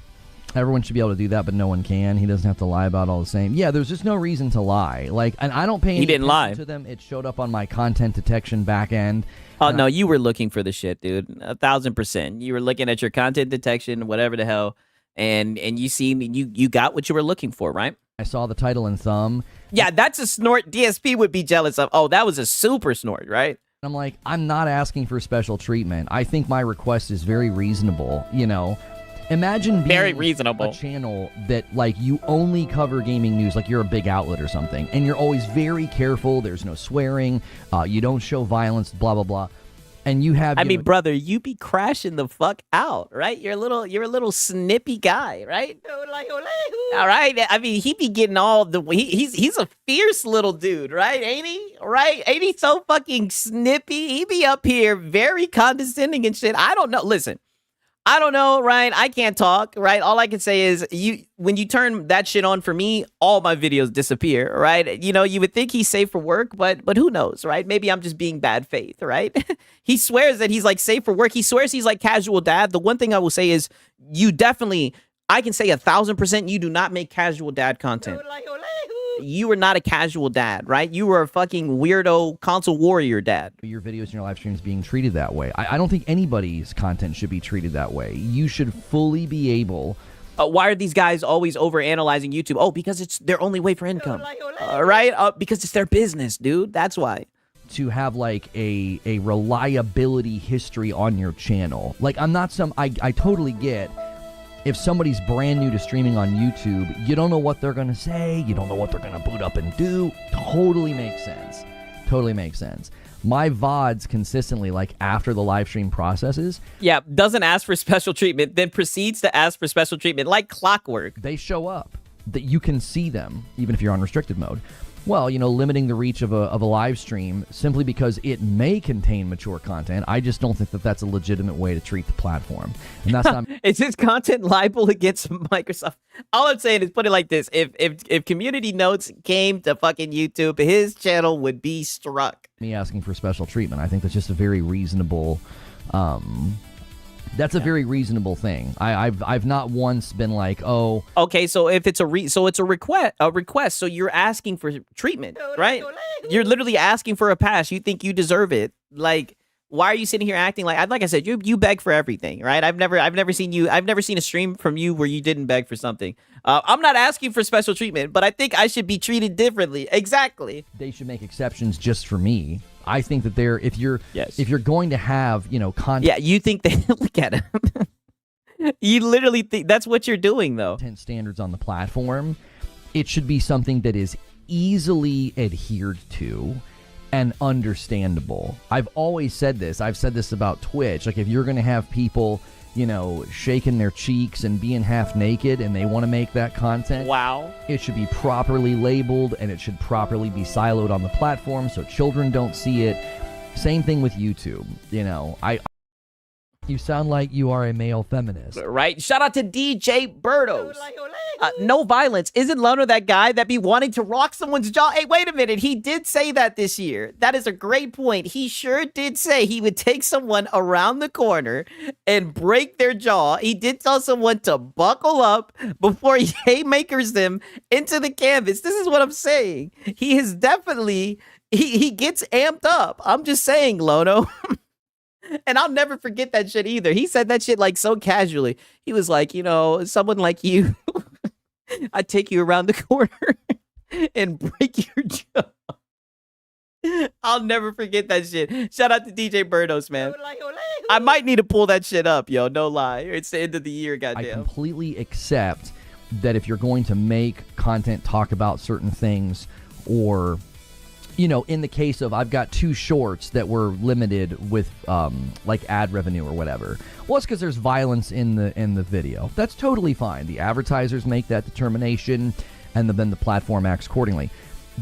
everyone should be able to do that, but no one can. He doesn't have to lie about all the same. Yeah, there's just no reason to lie. Like, and I don't pay any attention to them. It showed up on my content detection back end. Oh, no, you were looking for the shit, dude. 1000%. You were looking at your content detection, whatever the hell, and you see me. You got what you were looking for, right? I saw the title and thumb. Yeah, that's a snort DSP would be jealous of. Oh, that was a super snort, right? I'm like, I'm not asking for special treatment. I think my request is very reasonable, you know. Imagine being very reasonable. A channel that, like, you only cover gaming news, like you're a big outlet or something, and you're always very careful. There's no swearing. You don't show violence, blah, blah, blah. And you have... I mean, brother, you be crashing the fuck out, right? You're a little snippy guy, right? All right? I mean, he be getting all the... He's a fierce little dude, right? Ain't he? Right? Ain't he so fucking snippy? He be up here very condescending and shit. I don't know. Listen. I don't know, right? I can't talk, right? All I can say is when you turn that shit on for me, all my videos disappear, right? You know, you would think he's safe for work, but who knows, right? Maybe I'm just being bad faith, right? He swears that he's like safe for work. He swears he's like casual dad. The one thing I will say is you definitely, I can say 1000% you do not make casual dad content. You are not a casual dad, right? You were a fucking weirdo console warrior dad. Your videos and your live streams being treated that way. I don't think anybody's content should be treated that way. You should fully be able... why are these guys always overanalyzing YouTube? Oh, because it's their only way for income, right? Because it's their business, dude. That's why. to have like a reliability history on your channel. Like I'm not I totally get if somebody's brand new to streaming on YouTube, you don't know what they're going to say, you don't know what they're going to boot up and do. Totally makes sense. Totally makes sense. My VODs consistently, like after the live stream processes. Yeah, doesn't ask for special treatment, then proceeds to ask for special treatment like clockwork. They show up. That you can see them, even if you're on restricted mode. Well, you know, limiting the reach of a live stream simply because it may contain mature content. I just don't think that that's a legitimate way to treat the platform. And that's not. Is this content liable against Microsoft? All I'm saying is put it like this: if Community Notes came to fucking YouTube, his channel would be struck. Me asking for special treatment. I think that's just a very reasonable. That's a very reasonable thing. I've not once been like, oh. Okay, so if it's it's a request. So you're asking for treatment, right? You're literally asking for a pass. You think you deserve it. Like, why are you sitting here acting like I said, you beg for everything, right? I've never seen a stream from you where you didn't beg for something. I'm not asking for special treatment, but I think I should be treated differently. Exactly. They should make exceptions just for me. I think that if you're going to have, you know, content. Yeah, you think they look at him. You literally think that's what you're doing, though. Content standards on the platform, it should be something that is easily adhered to and understandable. I've always said this. I've said this about Twitch. Like, if you're going to have people, you know, shaking their cheeks and being half naked and they want to make that content. Wow. It should be properly labeled and it should properly be siloed on the platform so children don't see it. Same thing with YouTube. You know, you sound like you are a male feminist. Right? Shout out to DJ Birdos. No violence. Isn't Lono that guy that be wanting to rock someone's jaw? Hey, wait a minute. He did say that this year. That is a great point. He sure did say he would take someone around the corner and break their jaw. He did tell someone to buckle up before he haymakers them into the canvas. This is what I'm saying. He is definitely, he gets amped up. I'm just saying, Lono. And I'll never forget that shit either. He said that shit like so casually. He was like, you know, someone like you, I'd take you around the corner and break your jaw. I'll never forget that shit. Shout out to DJ Birdos, man. I might need to pull that shit up, yo. No lie. It's the end of the year, goddamn. I completely accept that if you're going to make content talk about certain things, or, you know, in the case of I've got 2 shorts that were limited with like ad revenue or whatever. Well, it's because there's violence in the video. That's totally fine. The advertisers make that determination, and then the platform acts accordingly.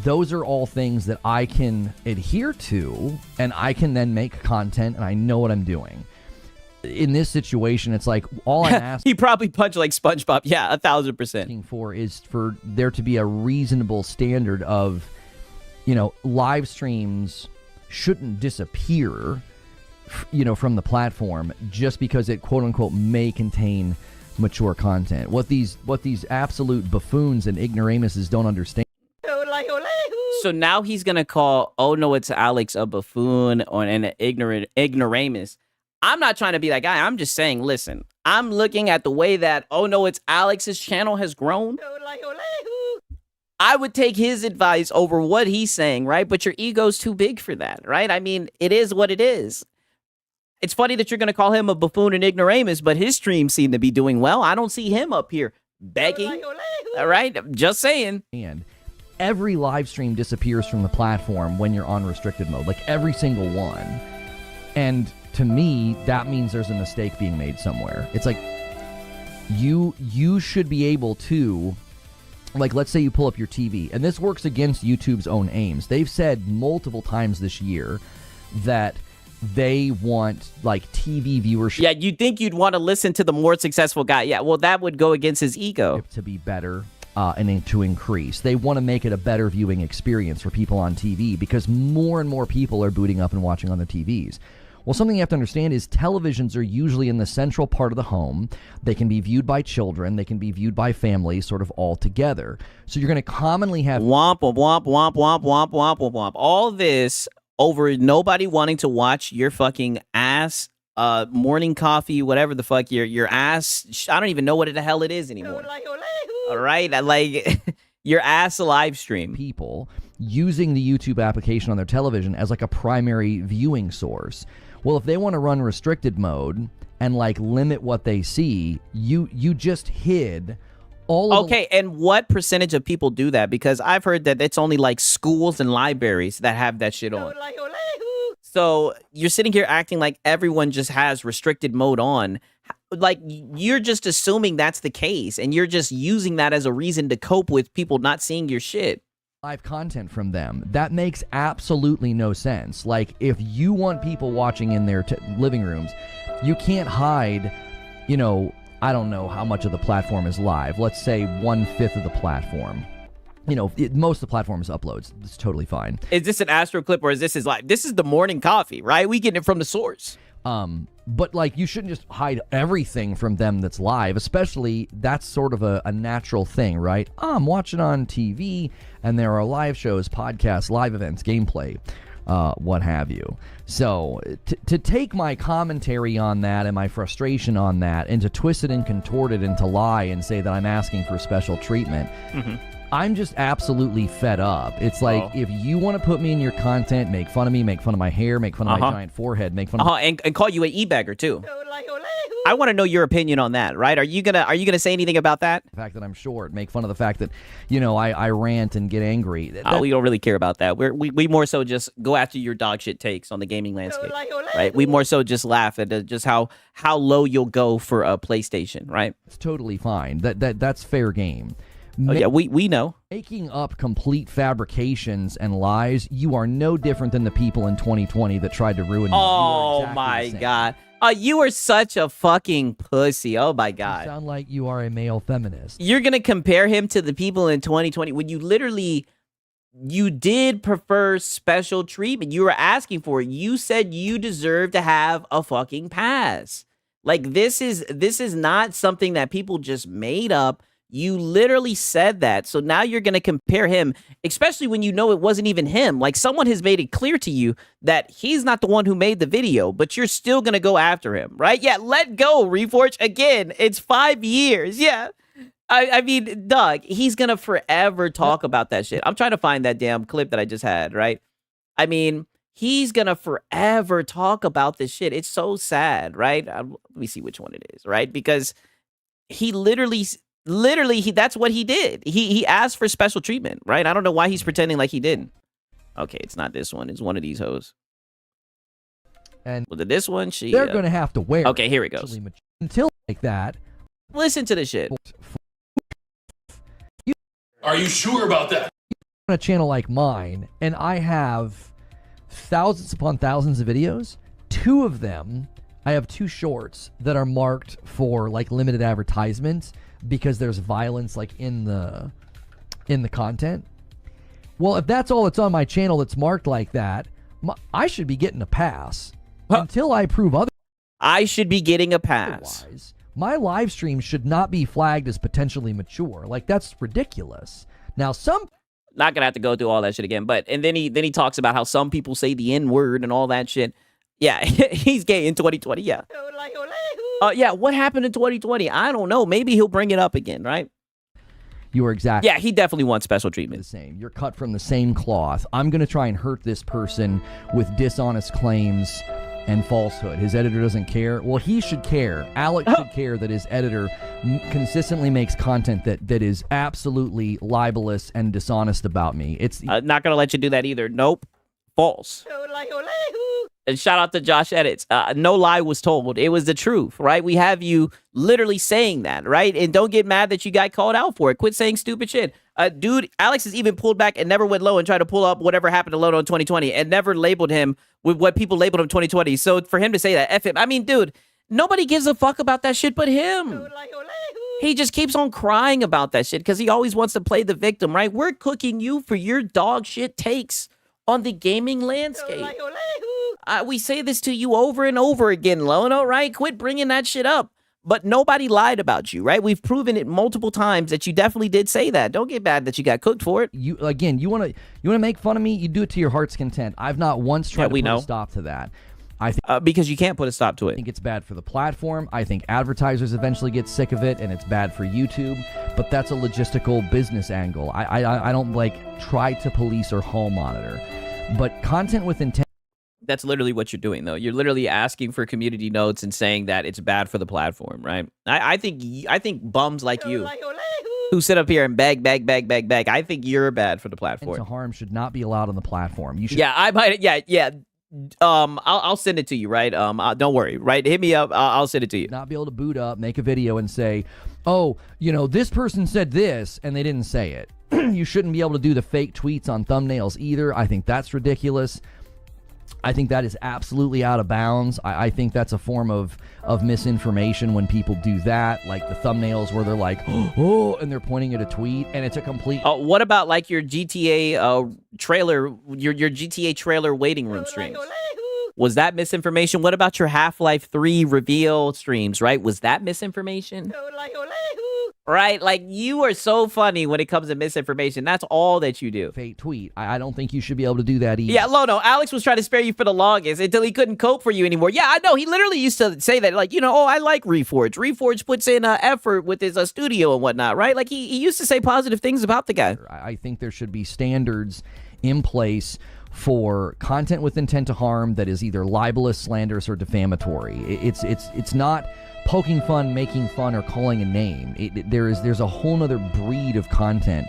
Those are all things that I can adhere to, and I can then make content, and I know what I'm doing. In this situation, it's like all I'm asking. He probably punched like SpongeBob. Yeah, 1,000%. For is for there to be a reasonable standard of, you know, live streams shouldn't disappear, you know, from the platform just because it quote unquote may contain mature content. What these absolute buffoons and ignoramuses don't understand. So now he's gonna call, oh no, it's Alex a buffoon or an ignoramus. I'm not trying to be that guy. I'm just saying, listen, I'm looking at the way that, oh no, it's Alex's channel has grown. I would take his advice over what he's saying, right? But your ego's too big for that, right? I mean, it is what it is. It's funny that you're going to call him a buffoon and ignoramus, but his streams seem to be doing well. I don't see him up here begging. All right? Just saying. And every live stream disappears from the platform when you're on restricted mode, like every single one. And to me, that means there's a mistake being made somewhere. It's like you should be able to, like, let's say you pull up your TV, and this works against YouTube's own aims. They've said multiple times this year that they want, like, TV viewership. Yeah, you'd think you'd want to listen to the more successful guy. Yeah, well, that would go against his ego. To be better and to increase. They want to make it a better viewing experience for people on TV because more and more people are booting up and watching on their TVs. Well, something you have to understand is televisions are usually in the central part of the home. They can be viewed by children. They can be viewed by families sort of all together. So you're going to commonly have... Womp, womp, womp, womp, womp, womp, womp, womp. All this over nobody wanting to watch your fucking ass, morning coffee, whatever the fuck, your ass... I don't even know what the hell it is anymore. All right? Like, your ass live stream. People using the YouTube application on their television as like a primary viewing source. Well, if they want to run restricted mode and like limit what they see, you just hid all of and what percentage of people do that? Because I've heard that it's only like schools and libraries that have that shit on. So you're sitting here acting like everyone just has restricted mode on. Like, you're just assuming that's the case, and you're just using that as a reason to cope with people not seeing your shit. Live content from them. That makes absolutely no sense. Like, if you want people watching in their living rooms, you can't hide, you know, I don't know how much of the platform is live. Let's say 1/5 of the platform. You know, most of the platform is uploads. It's totally fine. Is this an Astro clip or is this live? This is the morning coffee, right? We getting it from the source. But like, you shouldn't just hide everything from them that's live, especially that's sort of a natural thing, right? I'm watching on TV and there are live shows, podcasts, live events, gameplay, what have you. So to take my commentary on that and my frustration on that and to twist it and contort it and to lie and say that I'm asking for special treatment, I'm just absolutely fed up. It's like, if you want to put me in your content, make fun of me, make fun of my hair, make fun of my giant forehead, make fun of and call you an e-bagger too. I want to know your opinion on that, right? Are you gonna say anything about that? The fact that I'm short, make fun of the fact that, you know, I rant and get angry. We don't really care about that. We more so just go after your dog shit takes on the gaming landscape, right? We more so just laugh at just how low you'll go for a PlayStation, right? It's totally fine. That's fair game. Yeah, we know. Making up complete fabrications and lies, you are no different than the people in 2020 that tried to ruin you. Oh my God. You are such a fucking pussy. Oh my God. You sound like you are a male feminist. You're going to compare him to the people in 2020 when you did prefer special treatment. You were asking for it. You said you deserve to have a fucking pass. Like, this is not something that people just made up. You literally said that. So now you're going to compare him, especially when you know it wasn't even him. Like, someone has made it clear to you that he's not the one who made the video, but you're still going to go after him, right? Yeah, let go, Reforge. Again, it's 5 years. Yeah. I mean, Doug, he's going to forever talk about that shit. I'm trying to find that damn clip that I just had, right? I mean, he's going to forever talk about this shit. It's so sad, right? Let me see which one it is, right? Because he literally that's what he did. He asked for special treatment, right? I don't know why he's pretending like he didn't. Okay, it's not this one. It's one of these hoes. And was it this one? They're going to have to wear. Okay, here it goes. Until like that. Listen to this shit. Are you sure about that? On a channel like mine, and I have thousands upon thousands of videos. 2 of them, I have 2 shorts that are marked for like limited advertisements because there's violence like in the content. Well, if that's all that's on my channel that's marked like that, I should be getting a pass until I prove otherwise. I should be getting a pass. Otherwise, my live stream should not be flagged as potentially mature. Like, that's ridiculous. Now, not gonna have to go through all that shit again, but and then he talks about how some people say the N-word and all that shit. Yeah, he's gay in 2020. Yeah. Yeah, what happened in 2020? I don't know. Maybe he'll bring it up again, right? You are exactly. Yeah, he definitely wants special treatment. The same. You're cut from the same cloth. I'm going to try and hurt this person with dishonest claims and falsehood. His editor doesn't care. Well, he should care. Alex should care that his editor consistently makes content that is absolutely libelous and dishonest about me. It's not going to let you do that either. Nope. False. And shout out to Josh Edits. No lie was told. It was the truth, right? We have you literally saying that, right? And don't get mad that you got called out for it. Quit saying stupid shit. Dude, Alex has even pulled back and never went low and tried to pull up whatever happened to Lono in 2020 and never labeled him with what people labeled him 2020. So for him to say that, F him. I mean, dude, nobody gives a fuck about that shit but him. He just keeps on crying about that shit because he always wants to play the victim, right? We're cooking you for your dog shit takes on the gaming landscape. We say this to you over and over again, Lono, right? Quit bringing that shit up. But nobody lied about you, right? We've proven it multiple times that you definitely did say that. Don't get mad that you got cooked for it. You want to make fun of me? You do it to your heart's content. I've not once tried to put a stop to that. I think because you can't put a stop to it. I think it's bad for the platform. I think advertisers eventually get sick of it, and it's bad for YouTube. But that's a logistical business angle. I don't like try to police or hall monitor, but content with intent. That's literally what you're doing, though. You're literally asking for community notes and saying that it's bad for the platform, right? I think bums like you who sit up here and beg. I think you're bad for the platform. To harm should not be allowed on the platform. You should. Yeah, I might. Yeah. I'll send it to you, right? Don't worry, right? Hit me up. I'll send it to you. Not be able to boot up, make a video, and say, "Oh, this person said this," and they didn't say it. You shouldn't be able to do the fake tweets on thumbnails either. I think that's ridiculous. I think that is absolutely out of bounds. I think that's a form of misinformation when people do that, like the thumbnails where they're like, oh, and they're pointing at a tweet, and it's a complete... What about like your GTA trailer, your GTA trailer waiting room streams? Was that misinformation? What about your Half-Life 3 reveal streams, right? Was that misinformation? Right? Like, you are so funny when it comes to misinformation. That's all that you do. Fake tweet. I don't think you should be able to do that either. Yeah, Lono, Alex was trying to spare you for the longest until he couldn't cope for you anymore. Yeah, I know. He literally used to say that, like, I like Reforge. Reforge puts in effort with his studio and whatnot, right? Like, he used to say positive things about the guy. I think there should be standards in place for content with intent to harm that is either libelous, slanderous, or defamatory. It's not poking fun, making fun, or calling a name. There's a whole nother breed of content.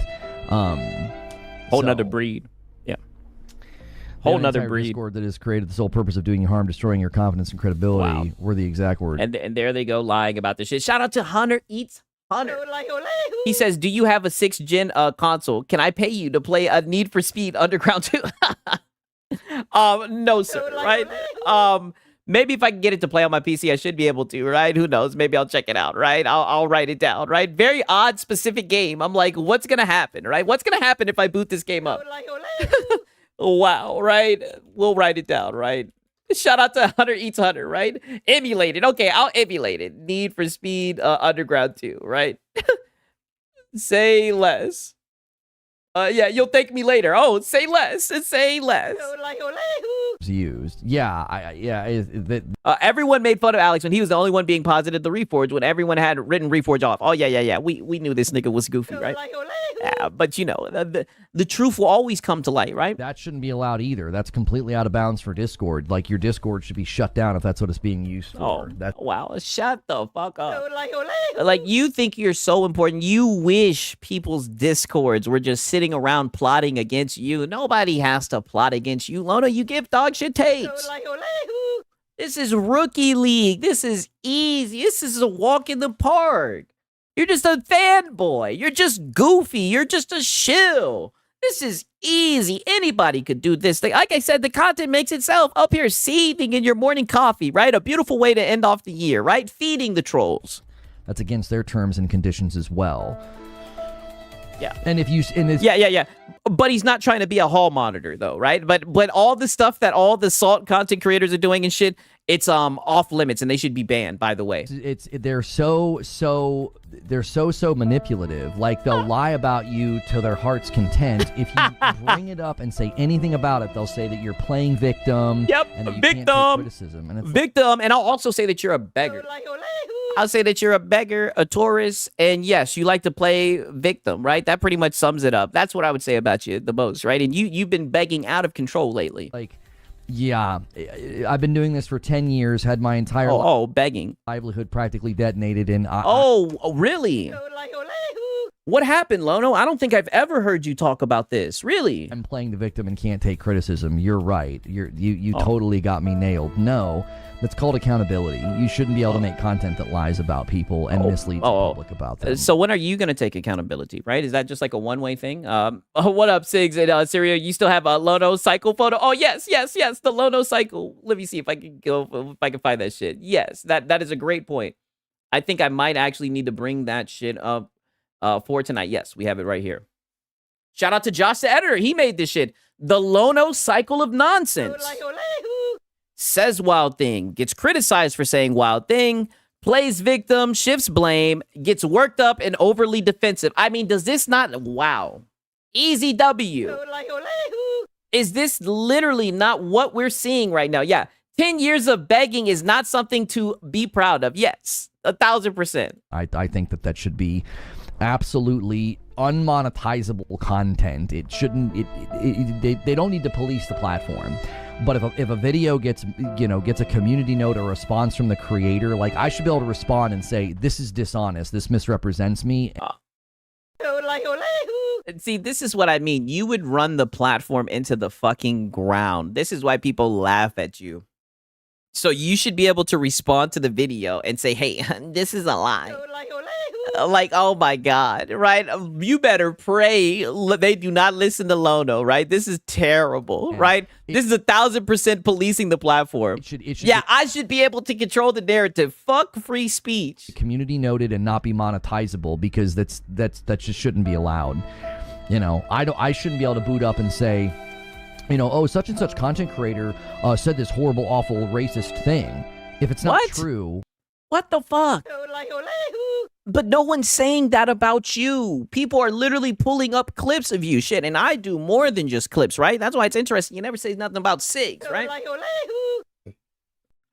Whole nother breed. Yeah. Whole nother breed. Discord that is created the sole purpose of doing you harm, destroying your confidence and credibility. Were the exact words. And there they go lying about this shit. Shout out to Hunter Eats Hunter. He says, "Do you have a 6th gen console? Can I pay you to play a Need for Speed Underground 2?" No, sir. Right? Maybe if I can get it to play on my PC, I should be able to, right? Who knows? Maybe I'll check it out, right? I'll write it down, right? Very odd, specific game. I'm like, what's going to happen, right? What's going to happen if I boot this game up? Wow, right? We'll write it down, right? Shout out to Hunter Eats Hunter, right? Emulate it. Okay, I'll emulate it. Need for Speed Underground 2, right? Say less. Yeah, you'll thank me later. Oh, say less. Say less. Used. Yeah, everyone made fun of Alex when he was the only one being positive the Reforge when everyone had written Reforge off. Oh, yeah. We knew this nigga was goofy, right? Yeah, but the truth will always come to light, right? That shouldn't be allowed either. That's completely out of bounds for Discord. Like, your Discord should be shut down if that's what it's being used for. Wow. Shut the fuck up. Like, you think you're so important. You wish people's Discords were just sitting around plotting against you. Nobody has to plot against you. Lono, you give dog shit takes. This is Rookie League. This is easy. This is a walk in the park. You're just a fanboy. You're just goofy. You're just a shill. This is easy. Anybody could do this thing. Like I said, the content makes itself up here seething in your morning coffee, right? A beautiful way to end off the year, right? Feeding the trolls. That's against their terms and conditions as well. Yeah. And if you... Yeah. But he's not trying to be a hall monitor, though, right? But all the stuff that all the salt content creators are doing and shit, it's off limits, and they should be banned, by the way. They're so manipulative. Like, they'll lie about you to their heart's content. If you bring it up and say anything about it, they'll say that you're playing victim. Yep, and that you victim. can't take criticism. And victim, and I'll also say that you're a beggar. I'll say that you're a beggar, a tourist, and yes, you like to play victim, right? That pretty much sums it up. That's what I would say about you the most, right? And you've been begging out of control lately. Like, yeah, I've been doing this for 10 years, had my entire begging livelihood practically detonated, and really? What happened, Lono? I don't think I've ever heard you talk about this. Really? I'm playing the victim and can't take criticism. You're right. You totally got me nailed. No, that's called accountability. You shouldn't be able to make content that lies about people and misleads the public about them. So when are you going to take accountability, right? Is that just like a one-way thing? What up, Sigs and Syria? You still have a Lono cycle photo? Oh, yes, the Lono cycle. Let me see if I can find that shit. Yes, that is a great point. I think I might actually need to bring that shit up for tonight. Yes, we have it right here. Shout out to Josh the editor. He made this shit. The Lono cycle of nonsense. Says wild thing, gets criticized for saying wild thing, plays victim, shifts blame, gets worked up and overly defensive. I mean, does this not... Wow. Easy W. Is this literally not what we're seeing right now? Yeah, 10 years of begging is not something to be proud of. Yes, 1,000%. I think that should be absolutely unmonetizable content. It shouldn't. They don't need to police the platform. But if a video gets a community note or response from the creator, like I should be able to respond and say, this is dishonest, this misrepresents me. See, this is what I mean. You would run the platform into the fucking ground. This is why people laugh at you. So you should be able to respond to the video and say, hey, this is a lie. Like, oh my God, right? You better pray they do not listen to Lono, right? This is terrible, right? This is 1,000% policing the platform. I should be able to control the narrative. Fuck free speech. Community noted and not be monetizable, because that just shouldn't be allowed. I shouldn't be able to boot up and say, oh, such and such content creator said this horrible, awful, racist thing. If it's not true. What the fuck? But no one's saying that about you. People are literally pulling up clips of you. Shit, and I do more than just clips, right? That's why it's interesting. You never say nothing about SIGs, right?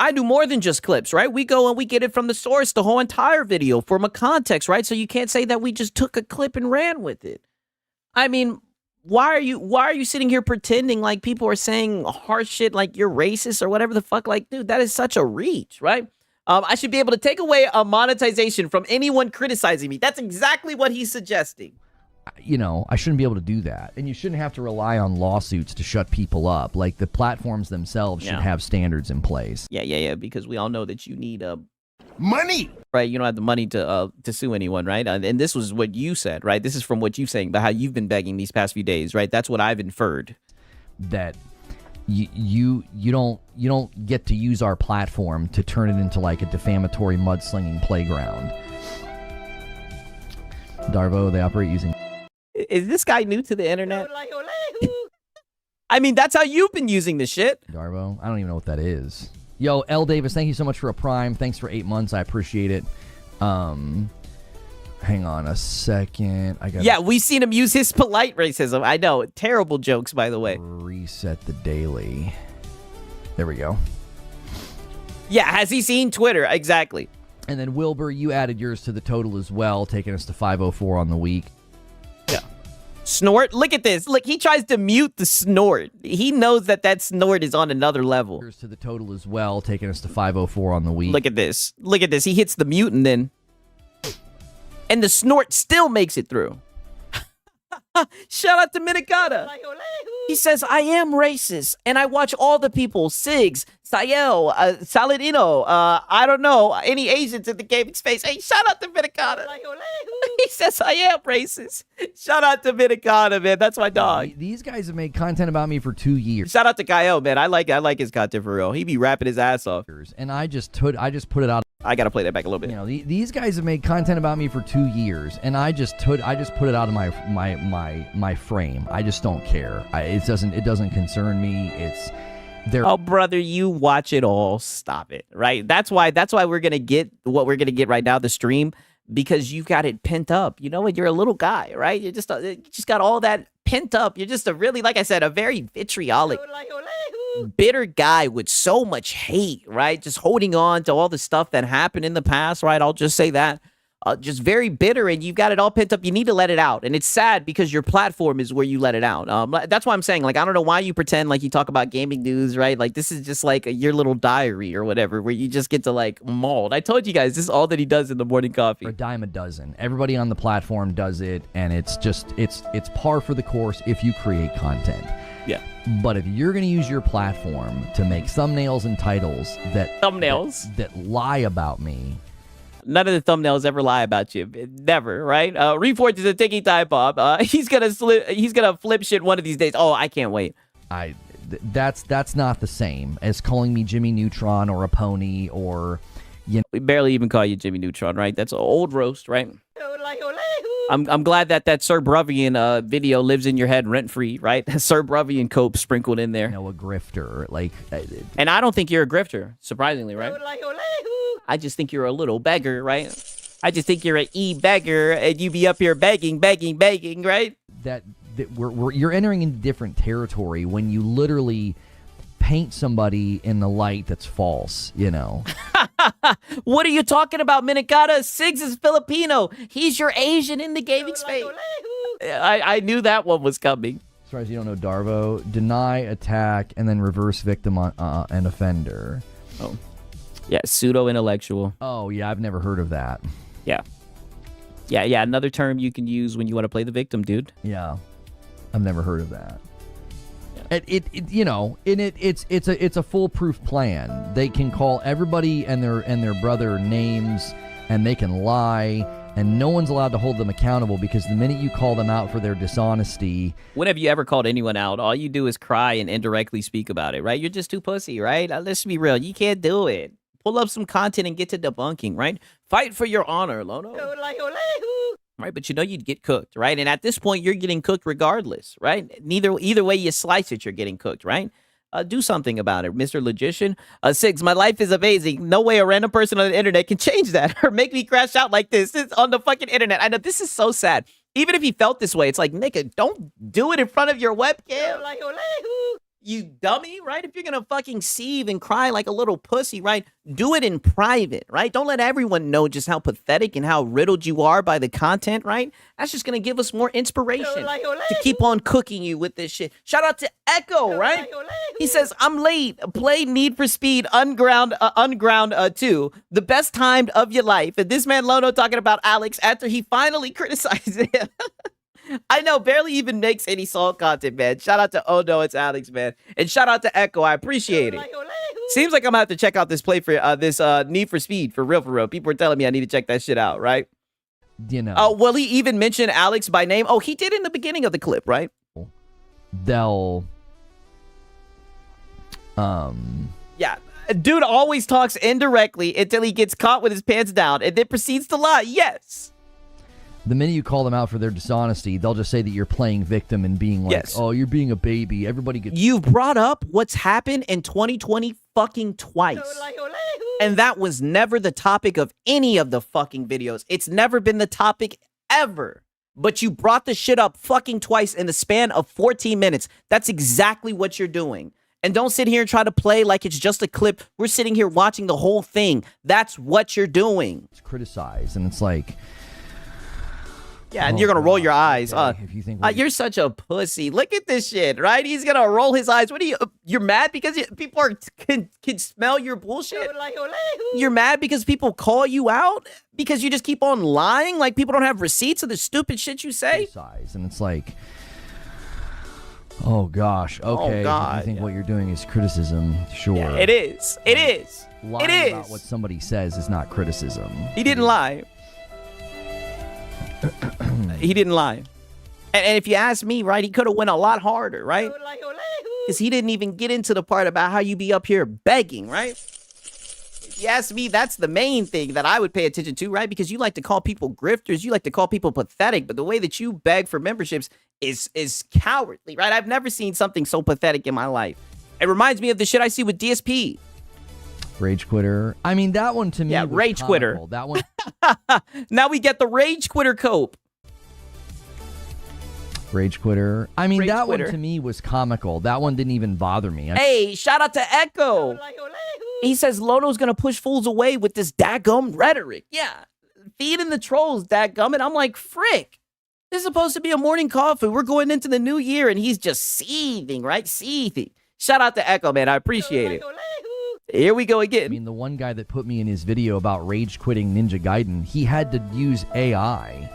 I do more than just clips, right? We go and we get it from the source, the whole entire video, from a context, right? So you can't say that we just took a clip and ran with it. I mean, why are you sitting here pretending like people are saying harsh shit like you're racist or whatever the fuck? Like, dude, that is such a reach, right? I should be able to take away a monetization from anyone criticizing me. That's exactly what he's suggesting. I shouldn't be able to do that. And you shouldn't have to rely on lawsuits to shut people up. Like, the platforms themselves should have standards in place. Yeah, because we all know that you need money. Right, you don't have the money to sue anyone, right? And this was what you said, right? This is from what you're saying about how you've been begging these past few days, right? That's what I've inferred. That you don't get to use our platform to turn it into like a defamatory mudslinging playground. Darvo, they operate using. Is this guy new to the internet? I mean, that's how you've been using this shit. Darvo, I don't even know what that is. Yo, L. Davis, thank you so much for a Prime. Thanks for 8 months. I appreciate it. Hang on a second. Yeah, we've seen him use his polite racism. I know. Terrible jokes, by the way. Reset the daily. There we go. Yeah, has he seen Twitter? Exactly. And then, Wilbur, you added yours to the total as well, taking us to 504 on the week. Yeah. Snort? Look at this. Look, he tries to mute the snort. He knows that snort is on another level. Yours to the total as well, taking us to 504 on the week. Look at this. Look at this. He hits the mute and then... And the snort still makes it through. Shout out to Minikata. He says, I am racist, and I watch all the people, Sigs, Sayel, Saladino, I don't know, any Asians in the gaming space. Hey, shout out to Minikata. He says, I am racist. Shout out to Minikata, man. That's my dog. These guys have made content about me for 2 years. Shout out to Kaio, man. I like his content for real. He be rapping his ass off. And I just put it out. I gotta play that back a little bit. These guys have made content about me for 2 years, and I just put it out of my frame. I just don't care. It doesn't concern me. It's there. Oh, brother, you watch it all. Stop it. Right? That's why we're gonna get what we're gonna get right now. The stream, because you've got it pent up. You know what? You're a little guy, right? You just got all that pent up. You're just a really, like I said, a very vitriolic, bitter guy with so much hate, right? Just holding on to all the stuff that happened in the past, right? I'll just say that. Just very bitter, and you've got it all pent up. You need to let it out, and it's sad because your platform is where you let it out. That's why I'm saying, like, I don't know why you pretend like you talk about gaming news, right? Like, this is just like your little diary or whatever, where you just get to like mauled. I told you guys, this is all that he does in the morning coffee. A dime a dozen. Everybody on the platform does it, and it's par for the course if you create content. Yeah. But if you're going to use your platform to make thumbnails and titles that lie about me. None of the thumbnails ever lie about you. Never, right? Reforge is a ticking time bomb. He's gonna flip shit one of these days. Oh, I can't wait. That's not the same as calling me Jimmy Neutron or a pony or We barely even call you Jimmy Neutron, right? That's an old roast, right? I'm glad that Sir Bruvian video lives in your head rent free, right? Sir Bruvian cope sprinkled in there. A grifter, and I don't think you're a grifter, surprisingly, right? I just think you're a little beggar, right? I just think you're an beggar, and you be up here begging, right? You're entering into different territory when you literally paint somebody in the light that's false, you know. What are you talking about, Minicata? Siggs is Filipino. He's your Asian in the gaming space. I knew that one was coming. As far as you don't know, Darvo, deny, attack, and then reverse victim on an offender. Oh. Yeah, pseudo-intellectual. Oh, yeah, I've never heard of that. Yeah. Yeah, another term you can use when you want to play the victim, dude. Yeah. I've never heard of that. It's a foolproof plan. They can call everybody and their brother names, and they can lie, and no one's allowed to hold them accountable, because the minute you call them out for their dishonesty... When have you ever called anyone out? All you do is cry and indirectly speak about it, right? You're just too pussy, right? Let's be real. You can't do it. Pull up some content and get to debunking, right? Fight for your honor, Lono. Right, but you'd get cooked, right? And at this point, you're getting cooked regardless, right? Either way you slice it, you're getting cooked, right? Do something about it, Mr. Logician. Siggs, my life is amazing. No way a random person on the internet can change that or make me crash out like this. It's on the fucking internet. I know, this is so sad. Even if he felt this way, it's like, nigga, don't do it in front of your webcam. You dummy, right? If you're gonna fucking seethe and cry like a little pussy, right? Do it in private, right? Don't let everyone know just how pathetic and how riddled you are by the content, right? That's just gonna give us more inspiration to keep on cooking you with this shit. Shout out to Echo, right? He says, I'm late. Play Need for Speed Unground 2. The best time of your life. And this man Lono talking about Alex after he finally criticized him. I know, barely even makes any salt content, man. Shout out to Oh No, It's Alex, man. And shout out to Echo. I appreciate it. Seems like I'm gonna have to check out this play for this Need for Speed for real. People are telling me I need to check that shit out, right? You know. Oh, will he even mention Alex by name? Oh, he did in the beginning of the clip, right? They'll Yeah. Dude always talks indirectly until he gets caught with his pants down and then proceeds to lie. Yes. The minute you call them out for their dishonesty, they'll just say that you're playing victim and being like, oh, you're being a baby. Everybody gets... You've brought up what's happened in 2020 fucking twice. And that was never the topic of any of the fucking videos. It's never been the topic ever. But you brought the shit up fucking twice in the span of 14 minutes. That's exactly what you're doing. And don't sit here and try to play like it's just a clip. We're sitting here watching the whole thing. That's what you're doing. It's criticized, and it's like... Yeah, and you're going to roll your eyes. If you think you're such a pussy. Look at this shit, right? He's going to roll his eyes. What are you? You're mad because people can smell your bullshit? You're mad because people call you out? Because you just keep on lying? Like people don't have receipts of the stupid shit you say? And it's like, oh gosh, okay. Oh, God. If you think what you're doing is criticism, sure. Yeah, it is. It is. Lying about what somebody says is not criticism. He didn't lie. He didn't lie. And if you ask me, right, he could have went a lot harder, right? Because he didn't even get into the part about how you be up here begging, right? If you ask me, that's the main thing that I would pay attention to, right? Because you like to call people grifters, you like to call people pathetic, but the way that you beg for memberships is cowardly, right? I've never seen something so pathetic in my life. It reminds me of the shit I see with DSP. Rage Quitter. I mean, that one to me was Rage comical. Quitter. That one. Now we get the Rage Quitter cope. Rage Quitter. I mean, Rage that Quitter. one to me was comical. That one didn't even bother me. Hey, shout out to Echo. He says Lono's going to push fools away with this daggum rhetoric. Yeah, feeding the trolls, daggum. And I'm like, frick. This is supposed to be a morning coffee. We're going into the new year, and he's just seething, right? Seething. Shout out to Echo, man. I appreciate it. Here we go again. I mean, the one guy that put me in his video about rage quitting Ninja Gaiden, he had to use AI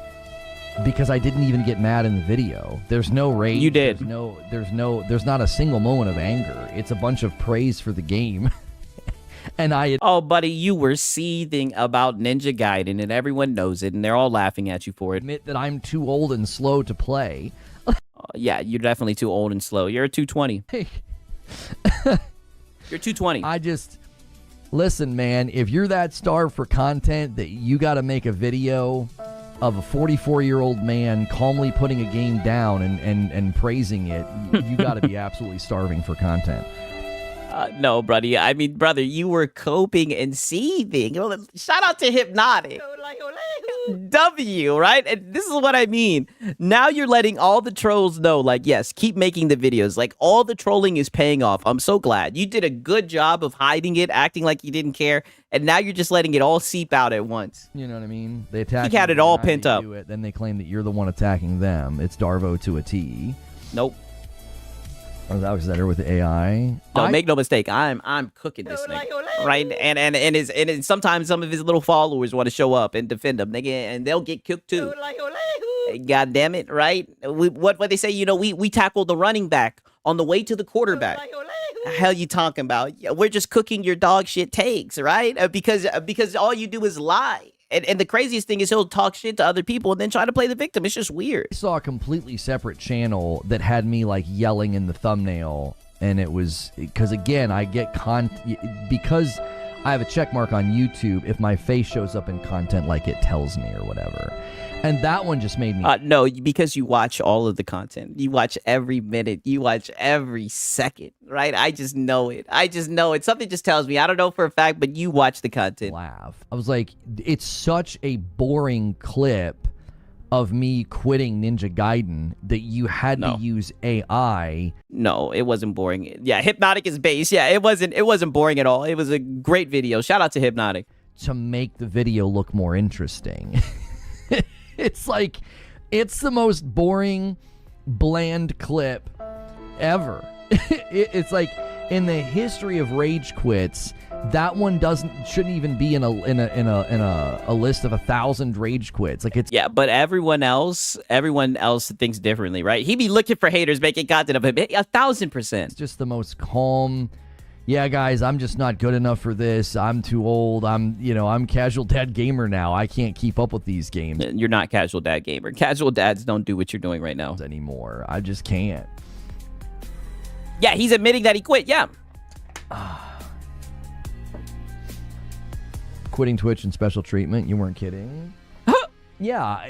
because I didn't even get mad in the video. There's no rage. You did. There's not a single moment of anger. It's a bunch of praise for the game. And oh, buddy, you were seething about Ninja Gaiden, and everyone knows it, and they're all laughing at you for it. Admit that I'm too old and slow to play. Yeah, you're definitely too old and slow. You're a 220. Hey. You're 220. Listen, man, if you're that starved for content that you got to make a video of a 44-year-old man calmly putting a game down and praising it, you got to be absolutely starving for content. No, buddy. I mean, brother, you were coping and seething. Shout out to Hypnotic. W, right? And this is what I mean. Now you're letting all the trolls know, like, yes, keep making the videos. Like, all the trolling is paying off. I'm so glad. You did a good job of hiding it, acting like you didn't care, and now you're just letting it all seep out at once. You know what I mean? They attack. He had it all pent up. Then they claim that you're the one attacking them. It's Darvo to a T. Nope. Or that was better with the AI. No, make no mistake. I'm cooking this nigga, right? And sometimes some of his little followers want to show up and defend him, nigga, and they'll get cooked too. God damn it, right? What they say? You know, we tackled the running back on the way to the quarterback. Hell, you talking about? Yeah, we're just cooking your dog shit takes, right? Because all you do is lie. And the craziest thing is he'll talk shit to other people and then try to play the victim. It's just weird. I saw a completely separate channel that had me like yelling in the thumbnail, and it was because again I get because I have a check mark on YouTube. If my face shows up in content, like it tells me or whatever. And that one just made me... No, because you watch all of the content. You watch every minute. You watch every second, right? I just know it. Something just tells me. I don't know for a fact, but you watch the content. Laugh. I was like, it's such a boring clip of me quitting Ninja Gaiden that you had to use AI. No, it wasn't boring. Yeah, Hypnotic is base. Yeah, it wasn't boring at all. It was a great video. Shout out to Hypnotic. To make the video look more interesting. It's like, it's the most boring, bland clip ever. It's like, in the history of rage quits, that one shouldn't even be in a list of 1,000 rage quits. Like, it's... Yeah, but everyone else thinks differently, right? He be looking for haters making content of him 1,000%. It's just the most calm. Yeah, guys, I'm just not good enough for this. I'm too old. I'm casual dad gamer now. I can't keep up with these games. You're not casual dad gamer. Casual dads don't do what you're doing right now anymore. I just can't. Yeah, he's admitting that he quit. Yeah. Quitting Twitch and special treatment. You weren't kidding. Yeah,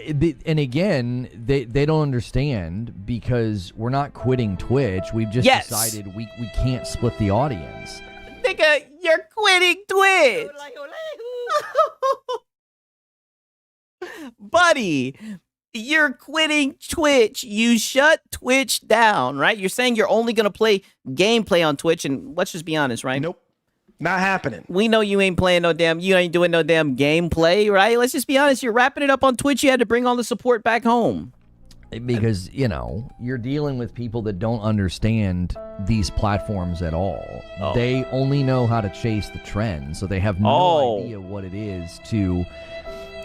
and again, they don't understand because we're not quitting Twitch. We've just decided we can't split the audience. Nigga, you're quitting Twitch. Buddy, you're quitting Twitch. You shut Twitch down, right? You're saying you're only going to play gameplay on Twitch, and let's just be honest, right? Nope. Not happening. We know you ain't doing no damn gameplay, right? Let's just be honest. You're wrapping it up on Twitch. You had to bring all the support back home. Because, you're dealing with people that don't understand these platforms at all. Oh. They only know how to chase the trends, so they have no idea what it is to,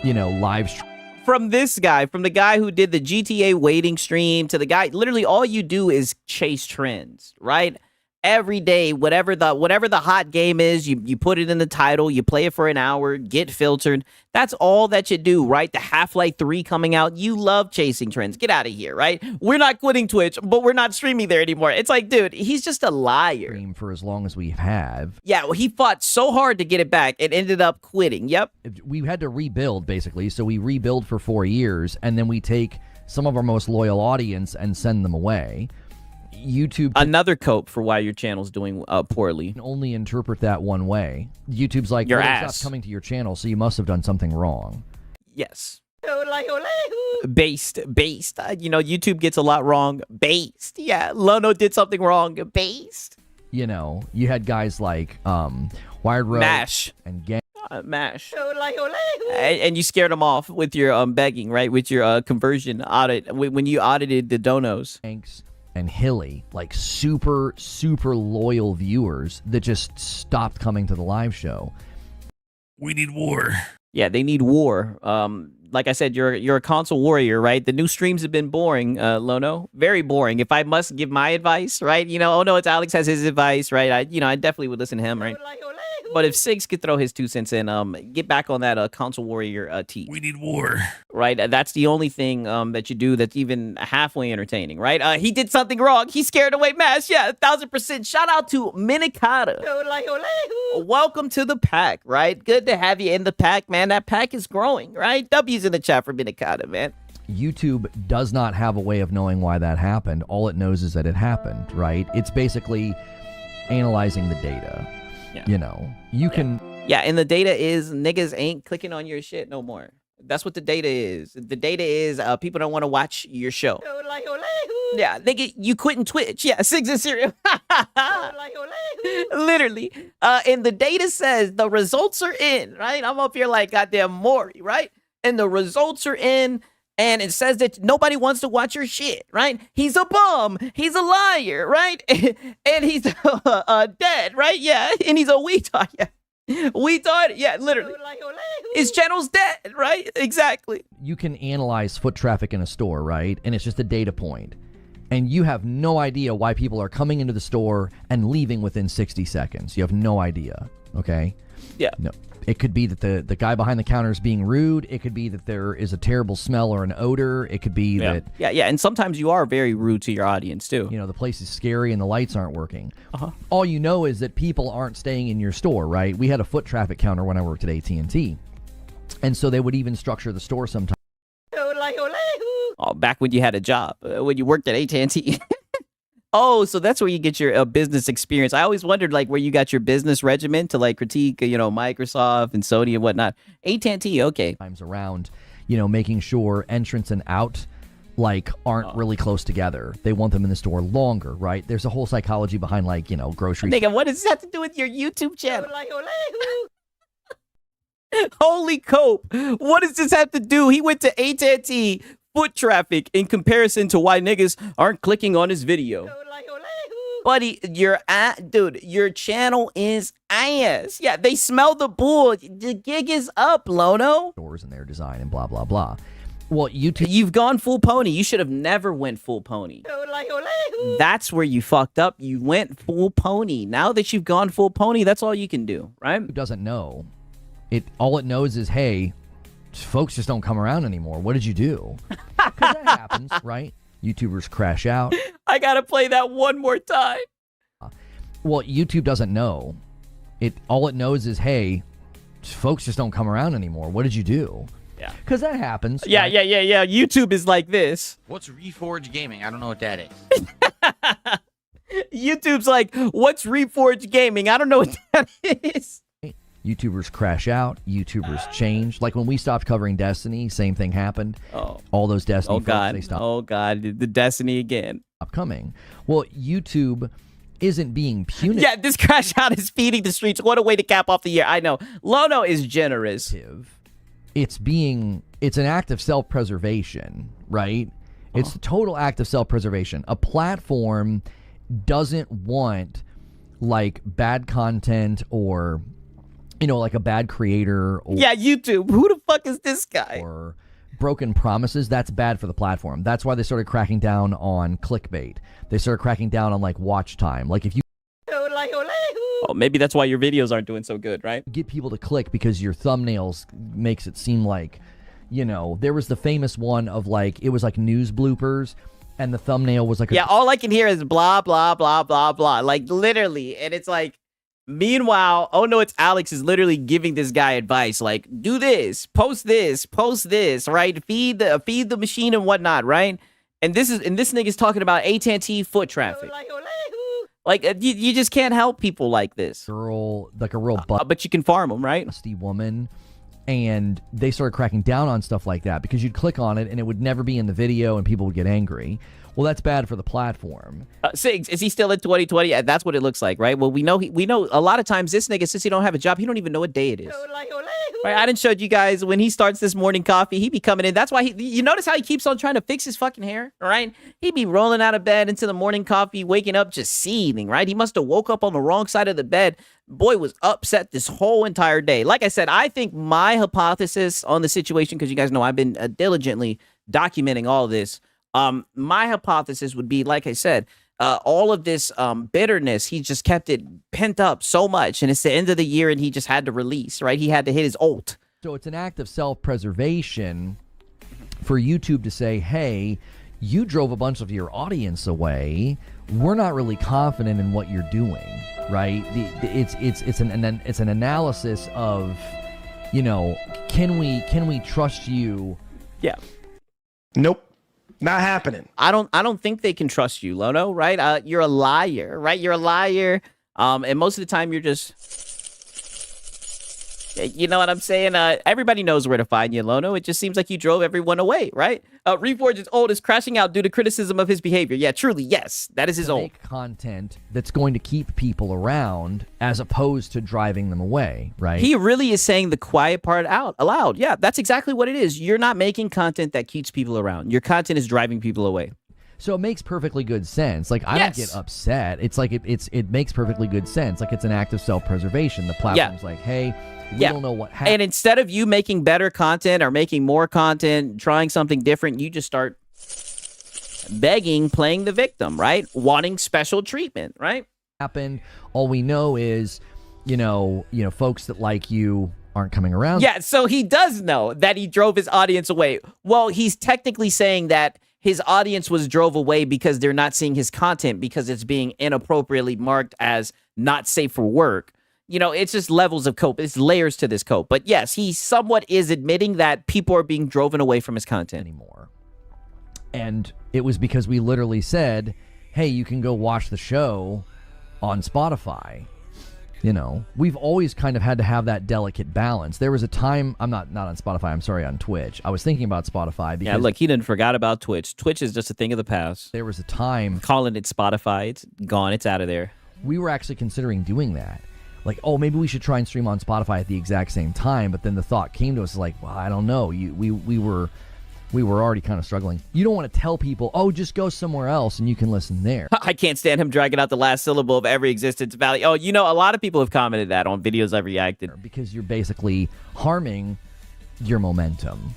live stream. From the guy who did the GTA waiting stream to the guy, literally all you do is chase trends, right? Every day, whatever the hot game is, you put it in the title, you play it for an hour, get filtered. That's all that you do, right? The Half-Life 3 coming out, you love chasing trends. Get out of here, right? We're not quitting Twitch, but we're not streaming there anymore. It's like, dude, he's just a liar. For as long as we have. Yeah, well, he fought so hard to get it back and ended up quitting. Yep. We had to rebuild, basically. So we rebuild for 4 years, and then we take some of our most loyal audience and send them away. YouTube, another cope for why your channel's doing poorly. Can only interpret that one way. YouTube's like, your ass stopped coming to your channel, so you must have done something wrong. Yes. Based. YouTube gets a lot wrong. Based. Yeah, Lono did something wrong. Based. You had guys like Wired Road, Mash, and Gang. Mash. And you scared them off with your begging, right? With your conversion audit when you audited the donos. Thanks. And Hilly, like super loyal viewers that just stopped coming to the live show. We need war. Yeah, they need war. Like I said, you're a console warrior, right? The new streams have been boring, Lono. Very boring. If I must give my advice, right? It's Alex has his advice, right? I definitely would listen to him, right? But if Sigs could throw his 2 cents in, get back on that console warrior tee. We need war. Right? That's the only thing that you do that's even halfway entertaining, right? He did something wrong. He scared away Mash. Yeah, 1,000%. Shout out to Minikata. Welcome to the pack, right? Good to have you in the pack, man. That pack is growing, right? W's in the chat for Minikata, man. YouTube does not have a way of knowing why that happened. All it knows is that it happened, right? It's basically... analyzing the data. Yeah. You know, you can. Yeah, and the data is niggas ain't clicking on your shit no more. That's what the data is. The data is people don't want to watch your show. Yeah, nigga, you quitting Twitch. Yeah, Six and Cereal. Literally. And the data says the results are in, right? I'm up here like goddamn Maury, right? And the results are in, and it says that nobody wants to watch your shit, right? He's a bum. He's a liar, right? And he's dead, right? Yeah, and he's a retard. Yeah. Retard? Yeah, literally. His channel's dead, right? Exactly. You can analyze foot traffic in a store, right? And it's just a data point. And you have no idea why people are coming into the store and leaving within 60 seconds. You have no idea, okay? Yeah. No. It could be that the guy behind the counter is being rude. It could be that there is a terrible smell or an odor. It could be that... Yeah, and sometimes you are very rude to your audience, too. You know, the place is scary and the lights aren't working. All you know is that people aren't staying in your store, right? We had a foot traffic counter when I worked at AT&T. And so they would even structure the store sometimes. Oh, back when you had a job, when you worked at AT&T. Oh, so that's where you get your business experience. I always wondered, like, where you got your business regimen to, like, critique, you know, Microsoft and Sony and whatnot. AT&T, okay. Times around, you know, making sure entrance and out, like, aren't really close together. They want them in the store longer, right? There's a whole psychology behind, like, you know, grocery. Nigga, what does this have to do with your YouTube channel? Holy cope. What does this have to do? He went to AT&T foot traffic in comparison to why niggas aren't clicking on his video. Buddy, dude, your channel is ass. Yeah, they smell the bull. The gig is up, Lono. Stores and their design and blah, blah, blah. Well, you've gone full pony. You should have never went full pony. That's where you fucked up. You went full pony. Now that you've gone full pony, that's all you can do, right? Who doesn't know? All it knows is, hey, folks just don't come around anymore. What did you do? Because that happens, right? YouTubers crash out. I gotta play that one more time. Well, YouTube doesn't know. All it knows is, hey, folks just don't come around anymore. What did you do? Yeah. Because that happens. Yeah, right? yeah. YouTube is like this. What's Reforge Gaming? I don't know what that is. YouTube's like, what's Reforge Gaming? I don't know what that is. YouTubers crash out. YouTubers change. Like when we stopped covering Destiny, same thing happened. Oh. All those Destiny folks, they stopped. Oh, God. The Destiny again. Stop coming. Well, YouTube isn't being punitive. Yeah, this crash out is feeding the streets. What a way to cap off the year. I know. Lono is generous. It's an act of self-preservation, right? It's a total act of self-preservation. A platform doesn't want like bad content or, you know, like a bad creator. Or, yeah, YouTube. Who the fuck is this guy? Or broken promises. That's bad for the platform. That's why they started cracking down on clickbait. They started cracking down on like watch time. Like if you... Oh, maybe that's why your videos aren't doing so good, right? Get people to click because your thumbnails makes it seem like, you know, there was the famous one of like, it was like news bloopers and the thumbnail was like... Yeah, all I can hear is blah, blah, blah, blah, blah. Like literally. And it's like, meanwhile, oh no, it's Alex is literally giving this guy advice. Like, do this, post this, right? Feed the machine and whatnot, right? And this nigga's talking about AT&T foot traffic. Like, you just can't help people like this. Girl, like a real but you can farm them, right? Busty woman. And they started cracking down on stuff like that because you'd click on it and it would never be in the video and people would get angry. Well, that's bad for the platform. Sigs, is he still in 2020? That's what it looks like, right? Well, we know a lot of times this nigga, since he don't have a job, he don't even know what day it is. Right? I didn't show you guys when he starts this morning coffee, he be coming in. That's why you notice how he keeps on trying to fix his fucking hair, right? He be rolling out of bed into the morning coffee, waking up just seething, right? He must have woke up on the wrong side of the bed. Boy was upset this whole entire day. Like I said, I think my hypothesis on the situation, because you guys know I've been diligently documenting all of this. My hypothesis would be, like I said, all of this bitterness, he just kept it pent up so much, and it's the end of the year, and he just had to release, right? He had to hit his ult. So it's an act of self-preservation for YouTube to say, hey, you drove a bunch of your audience away. We're not really confident in what you're doing, right? It's an analysis of, you know, can we trust you? Yeah. Nope. Not happening. I don't think they can trust you, Lono, right? You're a liar, right? You're a liar. And most of the time you're just, you know what I'm saying? Everybody knows where to find you, Lono. It just seems like you drove everyone away, right? Reforge's old is crashing out due to criticism of his behavior. Yeah, truly, yes. That is his old. Make content that's going to keep people around as opposed to driving them away, right? He really is saying the quiet part out aloud. Yeah, that's exactly what it is. You're not making content that keeps people around. Your content is driving people away. So it makes perfectly good sense. Like, I don't get upset. It's like it makes perfectly good sense. Like, it's an act of self-preservation. The platform's like, hey, we don't know what happened. And instead of you making better content or making more content, trying something different, you just start begging, playing the victim, right? Wanting special treatment, right? Happened. All we know is, you know, folks that like you aren't coming around. Yeah, so he does know that he drove his audience away. Well, he's technically saying that his audience was drove away because they're not seeing his content because it's being inappropriately marked as not safe for work. You know, it's just levels of cope. It's layers to this cope. But yes, he somewhat is admitting that people are being driven away from his content anymore. And it was because we literally said, hey, you can go watch the show on Spotify. You know, we've always kind of had to have that delicate balance. There was a time, I'm not on Spotify, I'm sorry, on Twitch. I was thinking about Spotify because... Yeah, look, he didn't forgot about Twitch. Twitch is just a thing of the past. There was a time... Calling it Spotify, it's gone, it's out of there. We were actually considering doing that. Like, oh, maybe we should try and stream on Spotify at the exact same time, but then the thought came to us like, well, I don't know. We were already kind of struggling. You don't want to tell people, oh, just go somewhere else and you can listen there. I can't stand him dragging out the last syllable of every existence valley. Oh, you know, a lot of people have commented that on videos I've reacted. Because you're basically harming your momentum.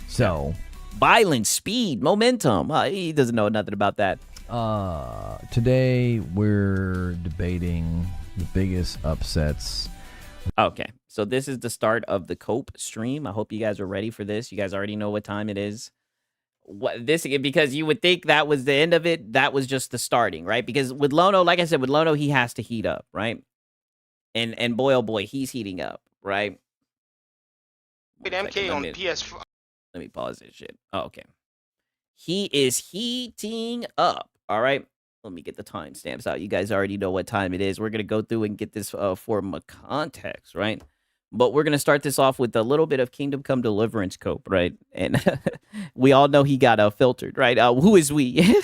So. Violence, speed, momentum. He doesn't know nothing about that. Today we're debating the biggest upsets. Okay, so this is the start of the Cope stream. I hope you guys are ready for this. You guys already know what time it is. Because you would think that was the end of it. That was just the starting, right? Because with Lono, like I said, with Lono, he has to heat up, right? And boy, oh boy, he's heating up, right? MK on PS4. Let me pause this shit. Oh, okay. He is heating up, all right? Let me get the timestamps out. You guys already know what time it is. We're going to go through and get this for context, right? But we're going to start this off with a little bit of Kingdom Come Deliverance Cope, right? And we all know he got filtered, right? Who is we?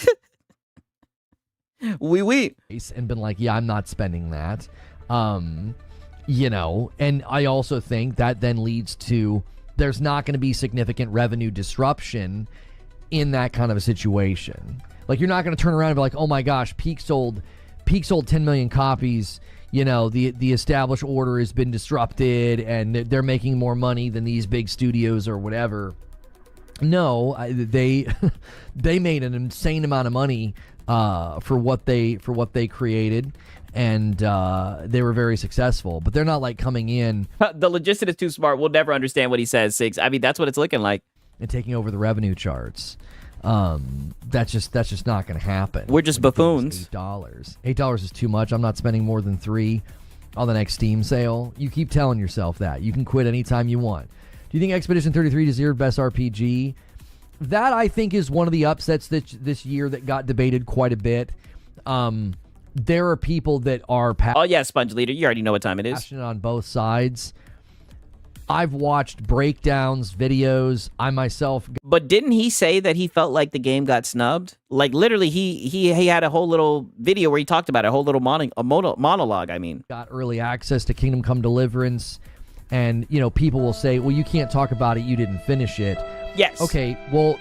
we. And been like, yeah, I'm not spending that. You know, and I also think that then leads to there's not going to be significant revenue disruption in that kind of a situation. Like, you're not going to turn around and be like, oh my gosh, Peak sold 10 million copies. You know, the established order has been disrupted and they're making more money than these big studios or whatever. No, they made an insane amount of money for what they created, and they were very successal. But they're not like coming in. The logist is too smart. We'll never understand what he says, Six. I mean, that's what it's looking like. And taking over the revenue charts. That's just not going to happen. We're just buffoons. $8 is too much. I'm not spending more than $3 on the next Steam sale. You keep telling yourself that. You can quit anytime you want. Do you think Expedition 33 deserved Best RPG? That, I think, is one of the upsets this year that got debated quite a bit. There are people that are oh yeah, Sponge Leader, you already know what time it is. Passionate on both sides. I've watched breakdowns, videos. I myself. But didn't he say that he felt like the game got snubbed? Like, literally, he had a whole little video where he talked about it, a whole little monologue. I mean, got early access to Kingdom Come Deliverance, and you know, people will say, "Well, you can't talk about it. You didn't finish it." Yes. Okay. Well,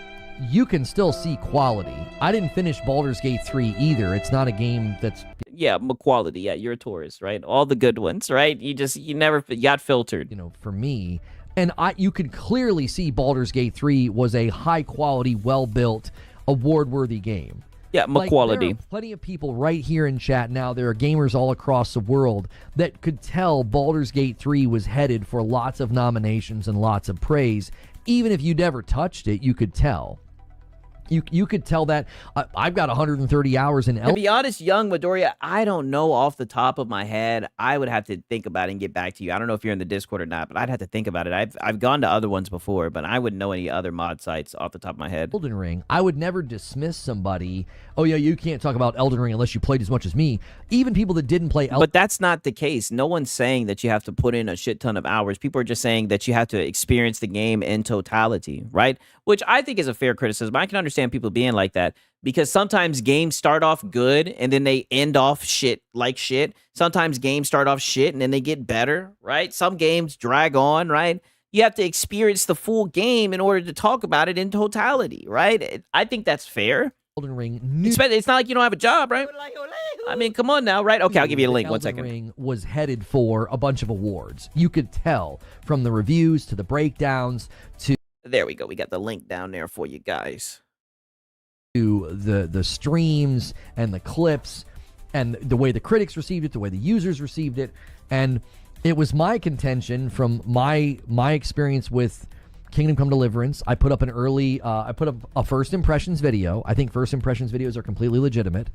you can still see quality. I didn't finish Baldur's Gate 3 either. It's not a game that's... Yeah, quality. Yeah, you're a tourist, right? All the good ones, right? You never got filtered. You know, for me, and you could clearly see Baldur's Gate 3 was a high-quality, well-built, award-worthy game. Yeah, quality. There are plenty of people right here in chat now. There are gamers all across the world that could tell Baldur's Gate 3 was headed for lots of nominations and lots of praise. Even if you never touched it, you could tell. You could tell that I've got 130 hours in To be honest, young Midoriya, I don't know off the top of my head. I would have to think about it and get back to you. I don't know if you're in the Discord or not, but I'd have to think about it. I've gone to other ones before, but I wouldn't know any other mod sites off the top of my head. Elden Ring. I would never dismiss somebody. Oh yeah, you can't talk about Elden Ring unless you played as much as me. Even people that didn't play Elden But that's not the case. No one's saying that you have to put in a shit ton of hours. People are just saying that you have to experience the game in totality, right? Which I think is a fair criticism. I can understand people being like that because sometimes games start off good and then they end off shit like shit. Sometimes games start off shit and then they get better, right? Some games drag on, right? You have to experience the full game in order to talk about it in totality, right? I think that's fair. Elden Ring. It's not like you don't have a job, right? I mean, come on now, right? Okay, I'll give you a link. 1 second. Elden Ring was headed for a bunch of awards. You could tell from the reviews to the breakdowns to... There we go. We got the link down there for you guys. To the streams and the clips and the way the critics received it, the way the users received it. And it was my contention from my experience with Kingdom Come Deliverance. I put up a first impressions video. I think first impressions videos are completely legitimate.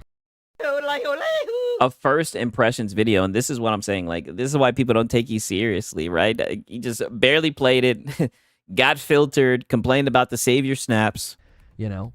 A first impressions video, and this is what I'm saying, like, this is why people don't take you seriously, right? You just barely played it, got filtered, complained about the savior snaps. You know,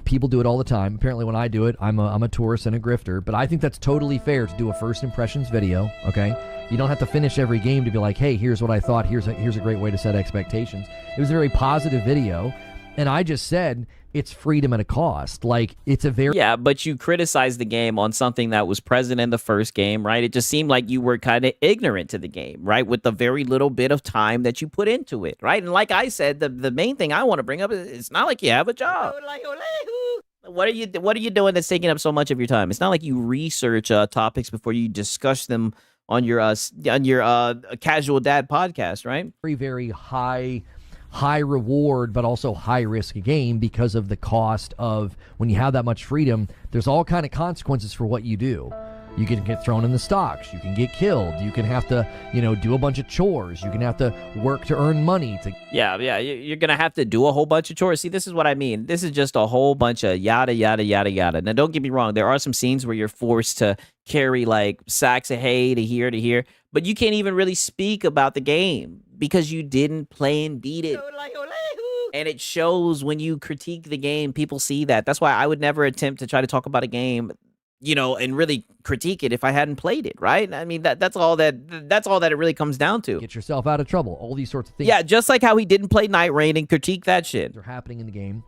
people do it all the time. Apparently when I do it, I'm a tourist and a grifter, but I think that's totally fair to do a first impressions video, okay? You don't have to finish every game to be like, hey, here's what I thought, here's a great way to set expectations. It was a very positive video, and I just said it's freedom at a cost. Like, it's a very... Yeah, but you criticized the game on something that was present in the first game, right? It just seemed like you were kind of ignorant to the game, right? With the very little bit of time that you put into it, right? And like I said, the main thing I want to bring up is it's not like you have a job. What are you doing that's taking up so much of your time? It's not like you research topics before you discuss them on your Casual Dad podcast, right? Very, very high reward, but also high risk game because of the cost of when you have that much freedom. There's all kind of consequences for what you do. You can get thrown in the stocks. You can get killed. You can have to, do a bunch of chores. You can have to work to earn money. Yeah. You're going to have to do a whole bunch of chores. See, this is what I mean. This is just a whole bunch of yada, yada, yada, yada. Now, don't get me wrong. There are some scenes where you're forced to carry, like, sacks of hay to here, but you can't even really speak about the game because you didn't play and beat it. And it shows when you critique the game. People see that. That's why I would never attempt to try to talk about a game, and really critique it if I hadn't played it, right? I mean, that's all that it really comes down to. Get yourself out of trouble. All these sorts of things. Yeah, just like how he didn't play Night Rain and critique that shit. Are happening in the game.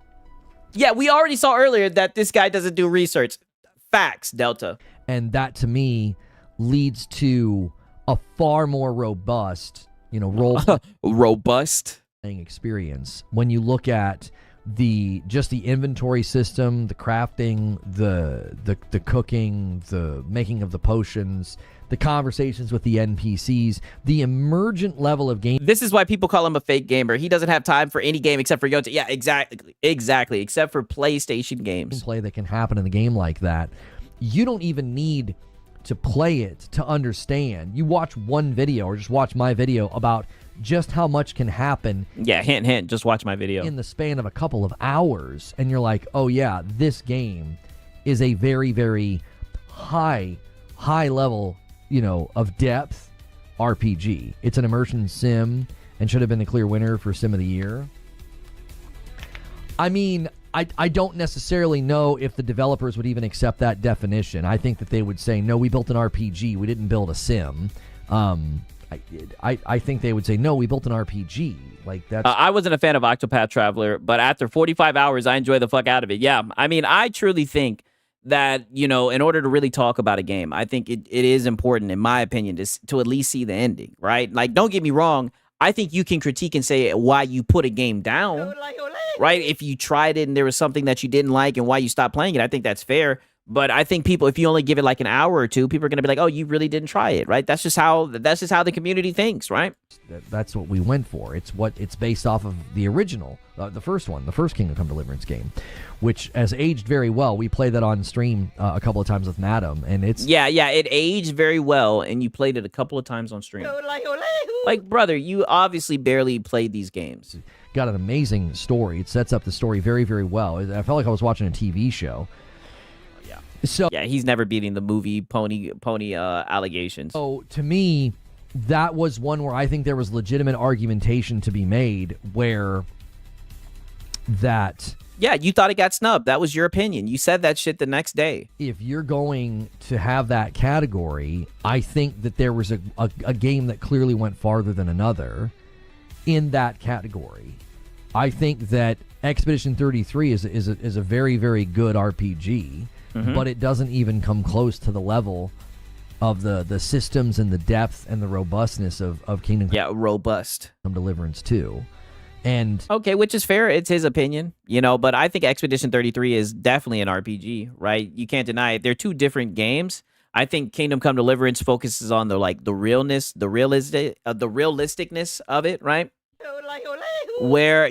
Yeah, we already saw earlier that this guy doesn't do research. Facts, Delta. And that, to me, leads to a far more robust, robust experience. When you look at the inventory system, the crafting, the cooking, the making of the potions, the conversations with the NPCs, the emergent level of game. This is why people call him a fake gamer. He doesn't have time for any game except for Yota. Yeah, exactly. Except for PlayStation games. Play that can happen in the game like that. You don't even need to play it to understand. You watch one video or just watch my video about just how much can happen. Yeah, hint, just watch my video. In the span of a couple of hours, and you're like, oh yeah, this game is a very, very high level, of depth RPG. It's an immersion sim and should have been the clear winner for Sim of the Year. I mean, I don't necessarily know if the developers would even accept that definition. I think that they would say, no, we built an RPG. We didn't build a sim. I think they would say, no, we built an RPG. Like that's. I wasn't a fan of Octopath Traveler, but after 45 hours, I enjoy the fuck out of it. Yeah, I mean, I truly think that, in order to really talk about a game, I think it is important, in my opinion, to at least see the ending, right? Like, don't get me wrong. I think you can critique and say why you put a game down, right? If you tried it and there was something that you didn't like and why you stopped playing it, I think that's fair. But I think people, if you only give it like an hour or two, people are going to be like, oh, you really didn't try it, right? That's just how the community thinks, right? That's what we went for. It's based off of the original, the first Kingdom Come Deliverance game, which has aged very well. We played that on stream a couple of times with Madam, and it's... Yeah, it aged very well, and you played it a couple of times on stream. Like, brother, you obviously barely played these games. got an amazing story. It sets up the story very, very well. I felt like I was watching a TV show. So yeah, he's never beating the movie pony allegations. So to me, that was one where I think there was legitimate argumentation to be made where that... Yeah, you thought it got snubbed. That was your opinion. You said that shit the next day. If you're going to have that category, I think that there was a game that clearly went farther than another in that category. I think that Expedition 33 is a very, very good RPG, but it doesn't even come close to the level of the systems and the depth and the robustness of Kingdom Come. Yeah, robust. Deliverance 2. And okay, which is fair. It's his opinion, but I think Expedition 33 is definitely an RPG, right? You can't deny it. They're two different games. I think Kingdom Come Deliverance focuses on the realness, the realisticness of it, right? Where,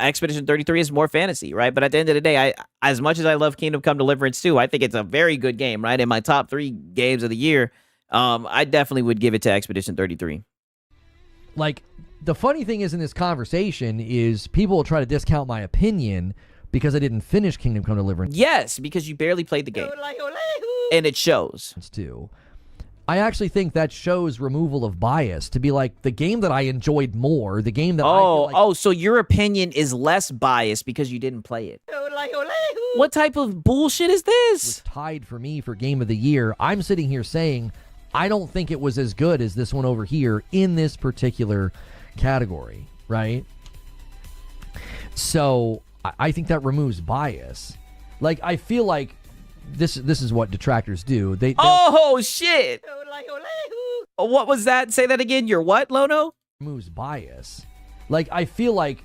Expedition 33 is more fantasy, right? But at the end of the day, as much as I love Kingdom Come Deliverance 2, I think it's a very good game, right? In my top 3 games of the year, I definitely would give it to Expedition 33. Like, the funny thing is in this conversation is people will try to discount my opinion because I didn't finish Kingdom Come Deliverance. Yes, because you barely played the game. And it shows. Too. I actually think that shows removal of bias to be like the game that I enjoyed more, the game that so your opinion is less biased because you didn't play it. What type of bullshit is this? Was tied for me for Game of the Year. I'm sitting here saying I don't think it was as good as this one over here in this particular category, right? So I think that removes bias. Like, I feel like this is what detractors do. Oh shit! What was that? Say that again. Your what, Lono? Removes bias. Like, I feel like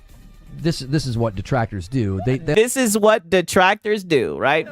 this is what detractors do. This is what detractors do, right?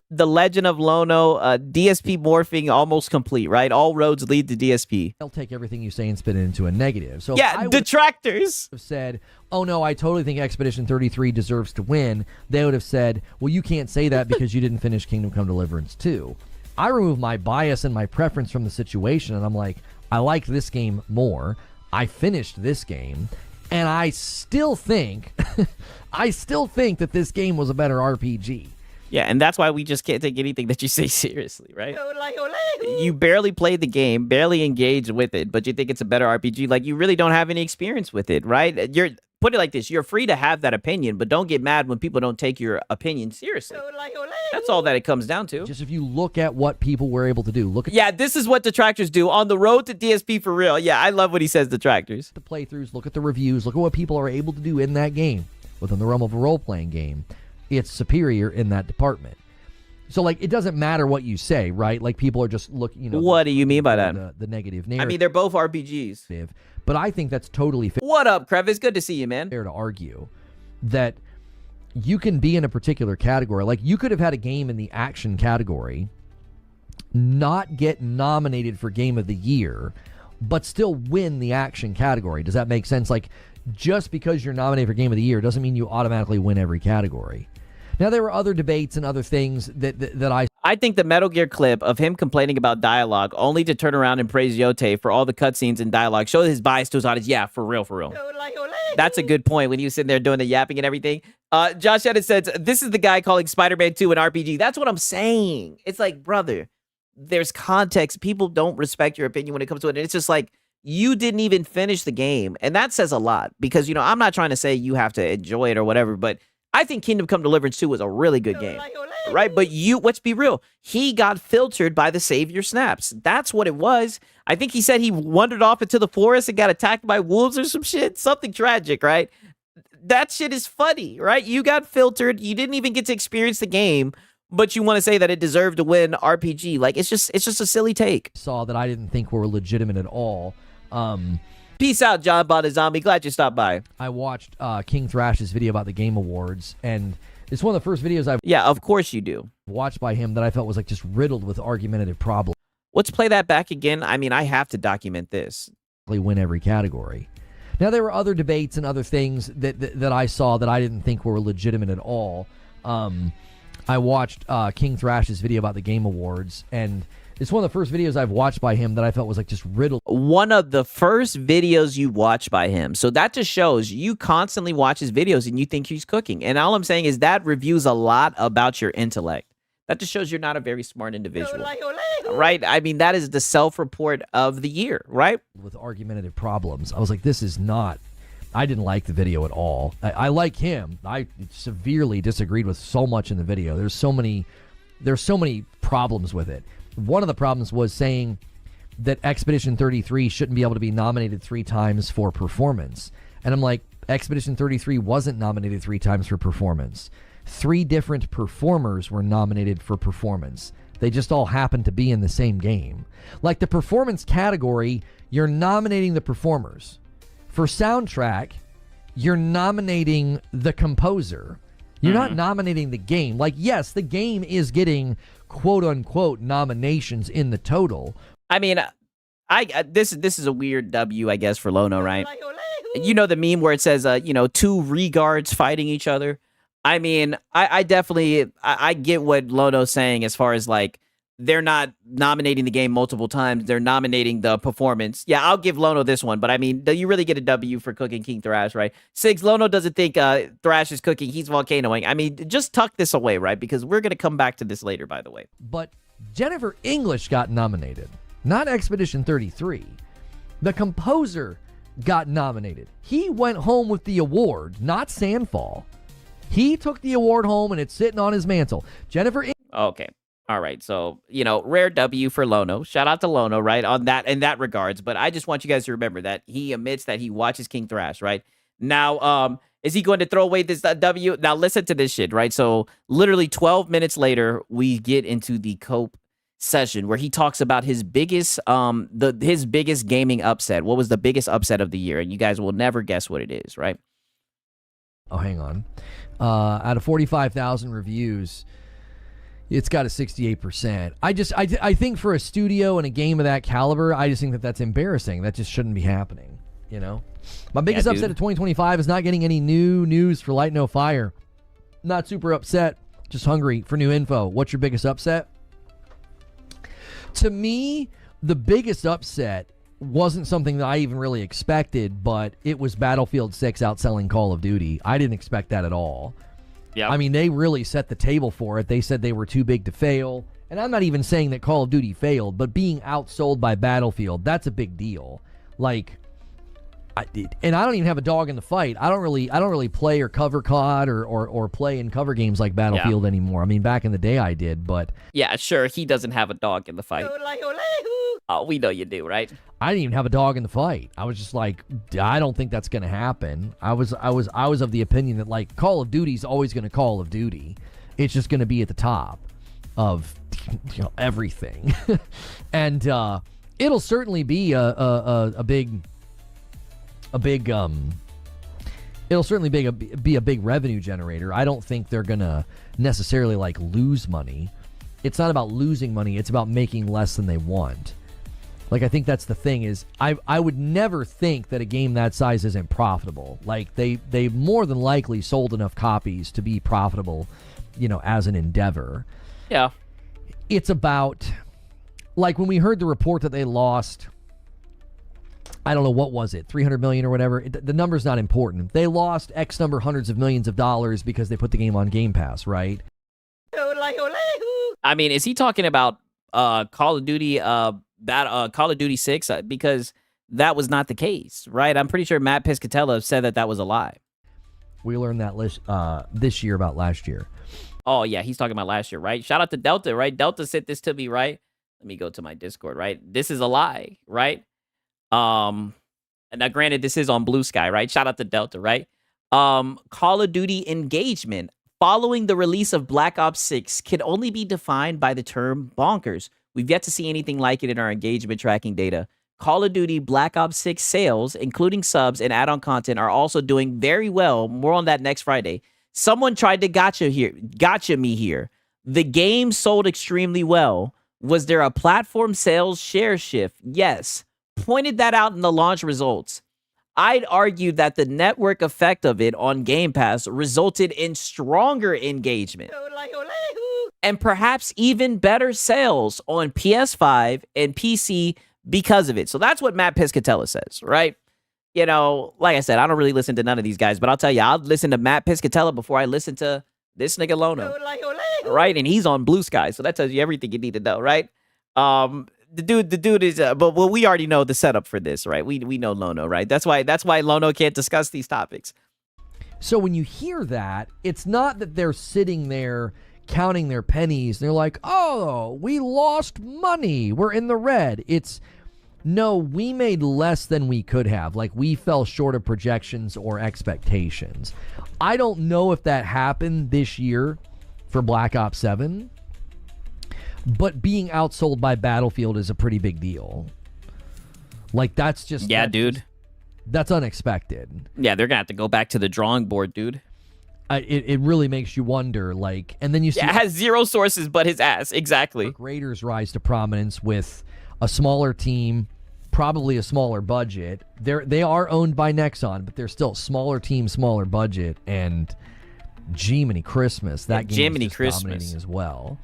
The Legend of Lono, DSP morphing almost complete, right? All roads lead to DSP. They'll take everything you say and spin it into a negative. So yeah, detractors have said, oh no, I totally think Expedition 33 deserves to win. They would have said, well, you can't say that because you didn't finish Kingdom Come Deliverance 2. I remove my bias and my preference from the situation, and I'm like, I like this game more. I finished this game, and I still think, that this game was a better RPG. Yeah, and that's why we just can't take anything that you say seriously, right? You barely played the game, barely engaged with it, but you think it's a better RPG. Like, you really don't have any experience with it, right? Put it like this. You're free to have that opinion, but don't get mad when people don't take your opinion seriously. That's all that it comes down to. Just if you look at what people were able to do. Yeah, this is what detractors do. On the road to DSP for real. Yeah, I love what he says, detractors. The playthroughs, look at the reviews, look at what people are able to do in that game. Within the realm of a role-playing game, it's superior in that department. So, like, it doesn't matter what you say, right? Like, people are just looking, What do you mean by that? The negative narrative. I mean, they're both RPGs. But I think that's totally fair. What up, Crevice? Good to see you, man. Fair to argue that you can be in a particular category. Like, you could have had a game in the action category not get nominated for Game of the Year, but still win the action category. Does that make sense? Like, just because you're nominated for Game of the Year doesn't mean you automatically win every category. Now, there were other debates and other things that I think the Metal Gear clip of him complaining about dialogue only to turn around and praise Yote for all the cutscenes and dialogue show his bias to his audience. Yeah, for real. That's a good point when he was sitting there doing the yapping and everything. Josh Edit says, this is the guy calling Spider-Man 2 an RPG. That's what I'm saying. It's like, brother, there's context. People don't respect your opinion when it comes to it. And it's just like, you didn't even finish the game. And that says a lot because, I'm not trying to say you have to enjoy it or whatever, but I think Kingdom Come Deliverance 2 was a really good game, right? But let's be real. He got filtered by the Savior Snaps. That's what it was. I think he said he wandered off into the forest and got attacked by wolves or some shit. Something tragic, right? That shit is funny, right? You got filtered. You didn't even get to experience the game, but you want to say that it deserved to win RPG. Like, it's just a silly take. Saw that I didn't think were legitimate at all. Peace out, John Bada Zombie. Glad you stopped by. I watched King Thrash's video about the Game Awards, and it's one of the first videos I've of course you do. Watched by him that I felt was like just riddled with argumentative problems. Let's play that back again. I mean, I have to document this. Win every category. Now, there were other debates and other things that I saw that I didn't think were legitimate at all. I watched King Thrash's video about the Game Awards, and It's one of the first videos I've watched by him that I felt was like just riddled. One of the first videos you watch by him. So that just shows you constantly watch his videos and you think he's cooking. And all I'm saying is that reviews a lot about your intellect. That just shows you're not a very smart individual. Right? I mean, that is the self-report of the year, right? With argumentative problems. I was like, this is not... I didn't like the video at all. I like him. I severely disagreed with so much in the video. There's so many problems with it. One of the problems was saying that Expedition 33 shouldn't be able to be nominated 3 times for performance. And I'm like, Expedition 33 wasn't nominated 3 times for performance. 3 different performers were nominated for performance. They just all happened to be in the same game. Like the performance category, you're nominating the performers. For soundtrack, you're nominating the composer. You're not nominating the game. Like, yes, the game is getting quote-unquote nominations in the total. I mean, this is a weird W, I guess, for Lono, right? You know the meme where it says, 2 regards fighting each other? I mean, I definitely get what Lono's saying as far as, like, they're not nominating the game multiple times. They're nominating the performance. Yeah, I'll give Lono this one, but I mean, do you really get a W for cooking King Thrash, right? Sigs, Lono doesn't think Thrash is cooking. He's volcanoing. I mean, just tuck this away, right? Because we're going to come back to this later, by the way. But Jennifer English got nominated, not Expedition 33. The composer got nominated. He went home with the award, not Sandfall. He took the award home, and it's sitting on his mantle. Jennifer Okay. All right, so, rare W for Lono. Shout out to Lono, right, on that in that regards. But I just want you guys to remember that he admits that he watches King Thrash, right? Now, is he going to throw away this W? Now, listen to this shit, right? So, literally 12 minutes later, we get into the Cope session where he talks about his biggest his biggest gaming upset. What was the biggest upset of the year? And you guys will never guess what it is, right? Oh, hang on. Out of 45,000 reviews... It's got a 68%. I think for a studio and a game of that caliber, I just think that that's embarrassing. That just shouldn't be happening, My biggest upset of 2025 is not getting any new news for Light No Fire. Not super upset, just hungry for new info. What's your biggest upset? To me, the biggest upset wasn't something that I even really expected, but it was Battlefield 6 outselling Call of Duty. I didn't expect that at all. Yep. I mean, they really set the table for it. They said they were too big to fail. And I'm not even saying that Call of Duty failed, but being outsold by Battlefield, that's a big deal. Like, I don't even have a dog in the fight. I don't really play or cover COD or play and cover games like Battlefield anymore. I mean, back in the day I did, but... Yeah, sure, he doesn't have a dog in the fight. Oh, we know you do, right? I didn't even have a dog in the fight. I was just like, I don't think that's going to happen. I was of the opinion that, like, Call of Duty's always going to Call of Duty. It's just going to be at the top of everything. And it'll certainly be a big it'll certainly be a big revenue generator. I don't think they're going to necessarily like lose money. It's not about losing money, it's about making less than they want. Like, I think that's the thing is, I would never think that a game that size isn't profitable. Like, they more than likely sold enough copies to be profitable, as an endeavor. Yeah. It's about, like, when we heard the report that they lost, I don't know, what was it, 300 million or whatever? The number's not important. They lost X number hundreds of millions of dollars because they put the game on Game Pass, right? I mean, is he talking about Call of Duty Call of Duty 6, because that was not the case, right? I'm pretty sure Matt Piscatella said that was a lie. We learned that this year about last year. Oh, yeah, he's talking about last year, right? Shout out to Delta, right? Delta sent this to me, right? Let me go to my Discord, right? This is a lie, right? And now, granted, this is on Blue Sky, right? Shout out to Delta, right? Call of Duty engagement following the release of Black Ops 6 can only be defined by the term bonkers. We've yet to see anything like it in our engagement tracking data. Call of Duty Black Ops 6 sales, including subs and add-on content, are also doing very well. More on that next Friday. Someone tried to gotcha me here. The game sold extremely well. Was there a platform sales share shift? Yes. Pointed that out in the launch results. I'd argue that the network effect of it on Game Pass resulted in stronger engagement. and perhaps even better sales on PS5 and PC because of it. So that's what Matt Piscatella says, right? You know, like I said, I don't really listen to none of these guys, but I'll tell you, I'll listen to Matt Piscatella before I listen to this nigga Lono, right? And he's on Blue Sky, so that tells you everything you need to know, right? The dude is, but we already know the setup for this, right? We know Lono, right? That's why Lono can't discuss these topics. So when you hear that, it's not that they're sitting there counting their pennies. They're like, oh, we lost money. We're in the red. It's, no, we made less than we could have. Like, we fell short of projections or expectations. I don't know if that happened this year for Black Ops 7, but being outsold by Battlefield is a pretty big deal. Like, that's just... Yeah, dude. That's unexpected. Yeah, they're gonna have to go back to the drawing board, dude. It really makes you wonder, like, and then you see... Yeah, it has zero sources but his ass, exactly. Raiders rise to prominence with a smaller team, probably a smaller budget. They are owned by Nexon, but they're still smaller team, smaller budget, and Jiminy Christmas. That game is just dominating as well.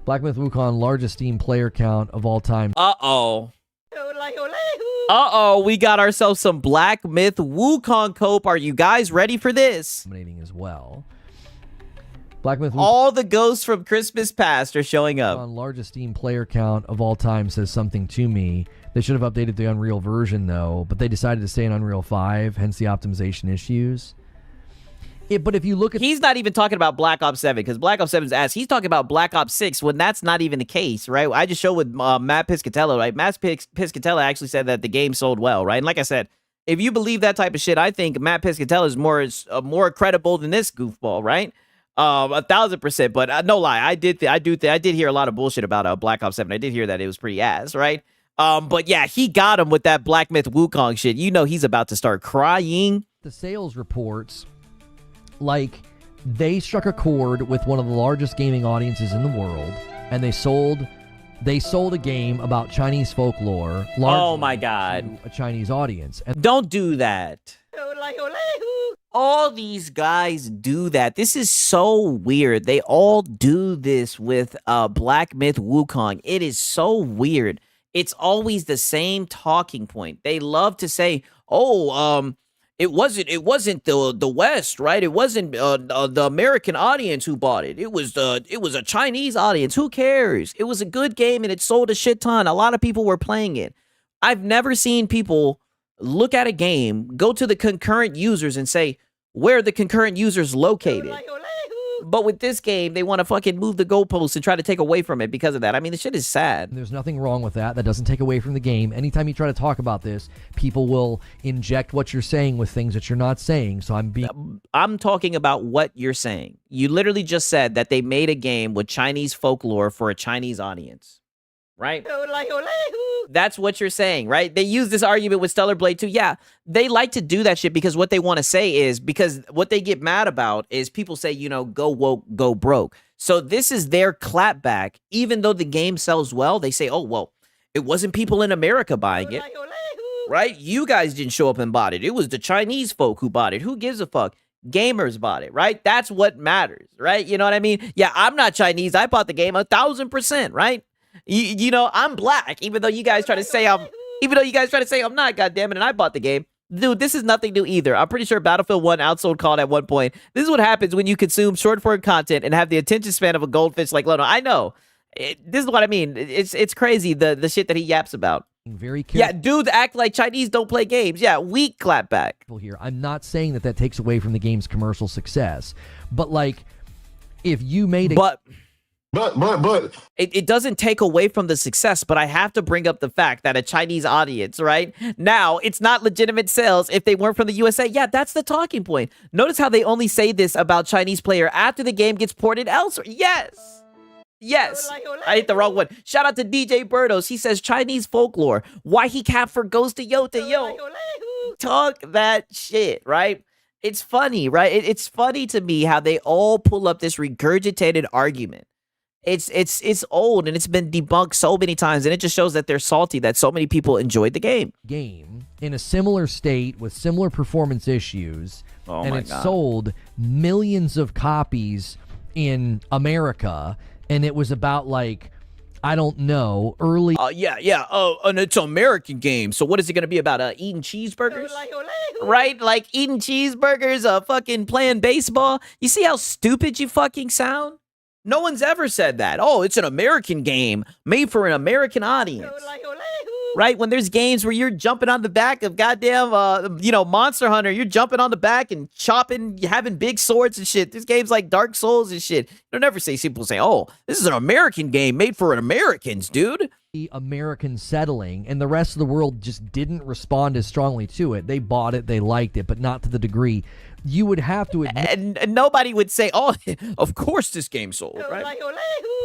Black Myth Wukong, largest Steam player count of all time. Uh-oh, we got ourselves some Black Myth Wukong cope. Are you guys ready for this? Dominating as well. Black Myth Wukong, all the ghosts from Christmas past are showing up. Largest Steam player count of all time says something to me. They should have updated the Unreal version, though, but they decided to stay in Unreal 5, hence the optimization issues. But if you look at... He's not even talking about Black Ops 7, because Black Ops 7's ass. He's talking about Black Ops 6, when that's not even the case, right? I just showed with Matt Piscatella, right? Matt Piscatella actually said that the game sold well, right? And like I said, if you believe that type of shit, I think Matt Piscatella is more credible than this goofball, right? 1,000%. But no lie, I did hear a lot of bullshit about Black Ops 7. I did hear that it was pretty ass, right? But yeah, he got him with that Black Myth Wukong shit. You know he's about to start crying. The sales reports... Like, they struck a chord with one of the largest gaming audiences in the world, and they sold a game about Chinese folklore. Oh my God. To a Chinese audience. And don't do that. All these guys do that. This is so weird. They all do this with Black Myth Wukong. It is so weird. It's always the same talking point. They love to say, It wasn't the West, right? It wasn't the American audience who bought it. It was a Chinese audience. Who cares? It was a good game and it sold a shit ton. A lot of people were playing it. I've never seen people look at a game, go to the concurrent users and say, where are the concurrent users located? But with this game, they want to fucking move the goalposts and try to take away from it because of that. I mean, the shit is sad. There's nothing wrong with that. That doesn't take away from the game. Anytime you try to talk about this, people will inject what you're saying with things that you're not saying. So I'm talking about what you're saying. You literally just said that they made a game with Chinese folklore for a Chinese audience, right? That's what you're saying, right? They use this argument with Stellar Blade 2. Yeah, they like to do that shit because what they want to say is, because what they get mad about is people say, you know, go woke, go broke. So this is their clapback. Even though the game sells well, they say, oh, well, it wasn't people in America buying it, right? You guys didn't show up and bought it. It was the Chinese folk who bought it. Who gives a fuck? Gamers bought it, right? That's what matters, right? You know what I mean? Yeah, I'm not Chinese. I bought the game 1,000%, right? You know, I'm black, even though you guys try to say I'm not, goddammit, and I bought the game. Dude, this is nothing new either. I'm pretty sure Battlefield 1 outsold COD at one point. This is what happens when you consume short-form content and have the attention span of a goldfish like Lono. I know. This is what I mean. It's crazy, the shit that he yaps about. Very careful. Yeah, dudes act like Chinese don't play games. Yeah, weak clapback. Here, I'm not saying that takes away from the game's commercial success, but like, if you made a... But it doesn't take away from the success, but I have to bring up the fact that a Chinese audience, right? Now, it's not legitimate sales if they weren't from the USA. Yeah, that's the talking point. Notice how they only say this about Chinese player after the game gets ported elsewhere. Yes. Yes. I hit the wrong one. Shout out to DJ Birdos. He says Chinese folklore. Why he cap for Ghost of Yota, yo. Talk that shit, right? It's funny, right? It's funny to me how they all pull up this regurgitated argument. It's old and it's been debunked so many times, and it just shows that they're salty that so many people enjoyed the game. In a similar state with similar performance issues, and it sold millions of copies in America, and it was about like, I don't know, early. Yeah. Oh, and it's an American game. So what is it going to be about? Eating cheeseburgers? Right? Like eating cheeseburgers, fucking playing baseball. You see how stupid you fucking sound? No one's ever said that. Oh, it's an American game made for an American audience. Right? When there's games where you're jumping on the back of goddamn, Monster Hunter, you're jumping on the back and chopping, having big swords and shit. There's games like Dark Souls and shit. You'll never see people say, oh, this is an American game made for Americans, dude. American settling, and the rest of the world just didn't respond as strongly to it. They bought it, they liked it, but not to the degree you would have to admit. And nobody would say, oh, of course this game sold, right?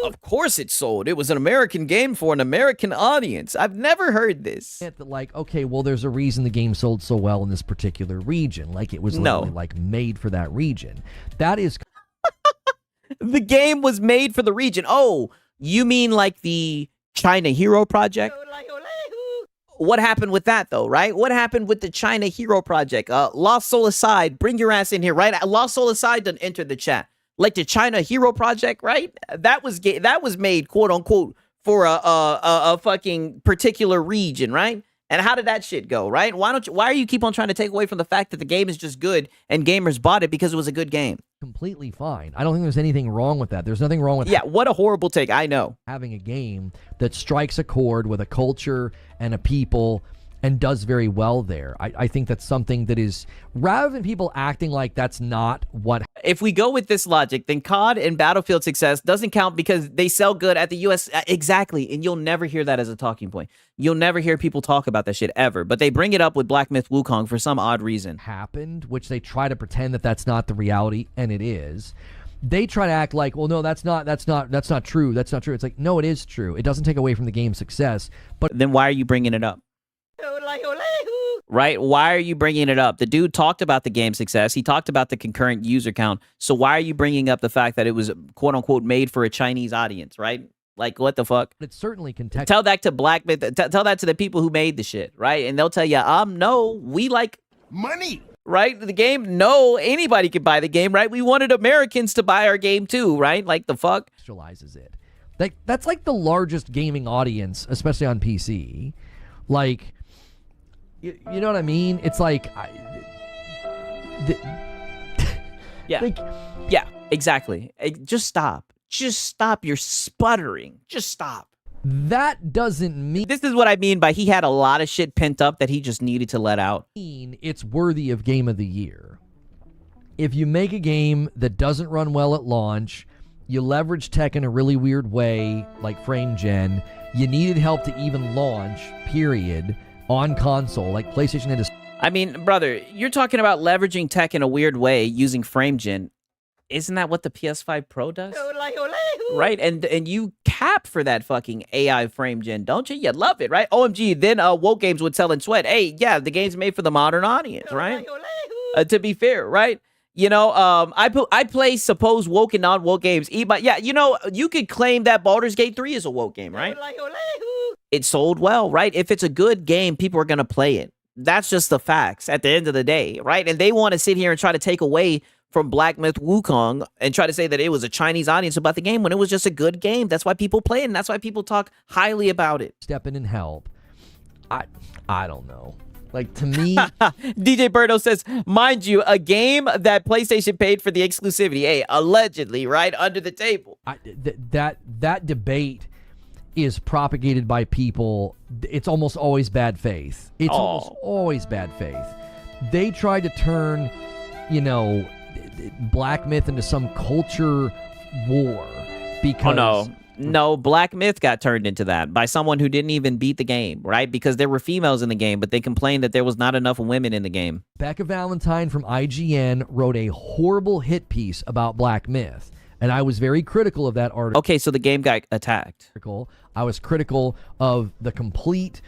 Of course it sold. It was an American game for an American audience. I've never heard this. Like, okay, well, there's a reason the game sold so well in this particular region. Like, it was literally like made for that region. That is the game was made for the region. Oh, you mean like the China Hero Project? What happened with that, though, right? What happened with the China Hero Project? Lost Soul aside, bring your ass in here, right? Lost Soul aside, done enter the chat. Like the China Hero Project, right? That was made, quote unquote, for a fucking particular region, right? And how did that shit go, right? Why are you keep on trying to take away from the fact that the game is just good and gamers bought it because it was a good game? Completely fine. I don't think there's anything wrong with that. There's nothing wrong with what a horrible take. I know. Having a game that strikes a chord with a culture and a people and does very well there. I think that's something that is, rather than people acting like that's not what. If we go with this logic, then COD and Battlefield success doesn't count because they sell good at the US. Exactly. And you'll never hear that as a talking point. You'll never hear people talk about that shit ever. But they bring it up with Black Myth Wukong for some odd reason. Happened, which they try to pretend that that's not the reality, and it is. They try to act like, well, no, that's not true. That's not true. It's like, no, it is true. It doesn't take away from the game's success. But then why are you bringing it up? Right? Why are you bringing it up? The dude talked about the game success. He talked about the concurrent user count. So why are you bringing up the fact that it was quote unquote made for a Chinese audience, right? Like, what the fuck? It's certainly contextual. Tell that to Black Myth. Tell that to the people who made the shit, right? And they'll tell you, no, we like money, right? The game, no, anybody could buy the game, right? We wanted Americans to buy our game too, right? Like, the fuck? Contextualizes it. Like, that's like the largest gaming audience, especially on PC. Like, you know what I mean? It's like, yeah, exactly. Just stop. Just stop. You're sputtering. Just stop. That doesn't mean... This is what I mean by he had a lot of shit pent up that he just needed to let out. It's worthy of Game of the Year. If you make a game that doesn't run well at launch, you leverage tech in a really weird way, like frame gen, you needed help to even launch, period, on console, like PlayStation had to... I mean, brother, you're talking about leveraging tech in a weird way using frame gen. Isn't that what the PS5 Pro does? Right? And you cap for that fucking AI frame gen, don't you? You love it, right? OMG, then woke games would sell and sweat. Hey, yeah, the game's made for the modern audience, right? To be fair, right? You know, I play suppose woke and non-woke games. Yeah, you know, you could claim that Baldur's Gate 3 is a woke game, right? It sold well, right? If it's a good game, people are going to play it. That's just the facts at the end of the day, right? And they want to sit here and try to take away from Black Myth Wukong and try to say that it was a Chinese audience about the game when it was just a good game. That's why people play it, and that's why people talk highly about it. Step in and help. I don't know. Like, to me... DJ Birdo says, mind you, a game that PlayStation paid for the exclusivity. Hey, allegedly, right? Under the table. That debate is propagated by people. It's almost always bad faith. It's almost always bad faith. They try to turn, you know, Black Myth into some culture war because... No, Black Myth got turned into that by someone who didn't even beat the game, right? Because there were females in the game, but they complained that there was not enough women in the game. Becca Valentine from IGN wrote a horrible hit piece about Black Myth, and I was very critical of that article. Okay, so the game got attacked. I was critical of the complete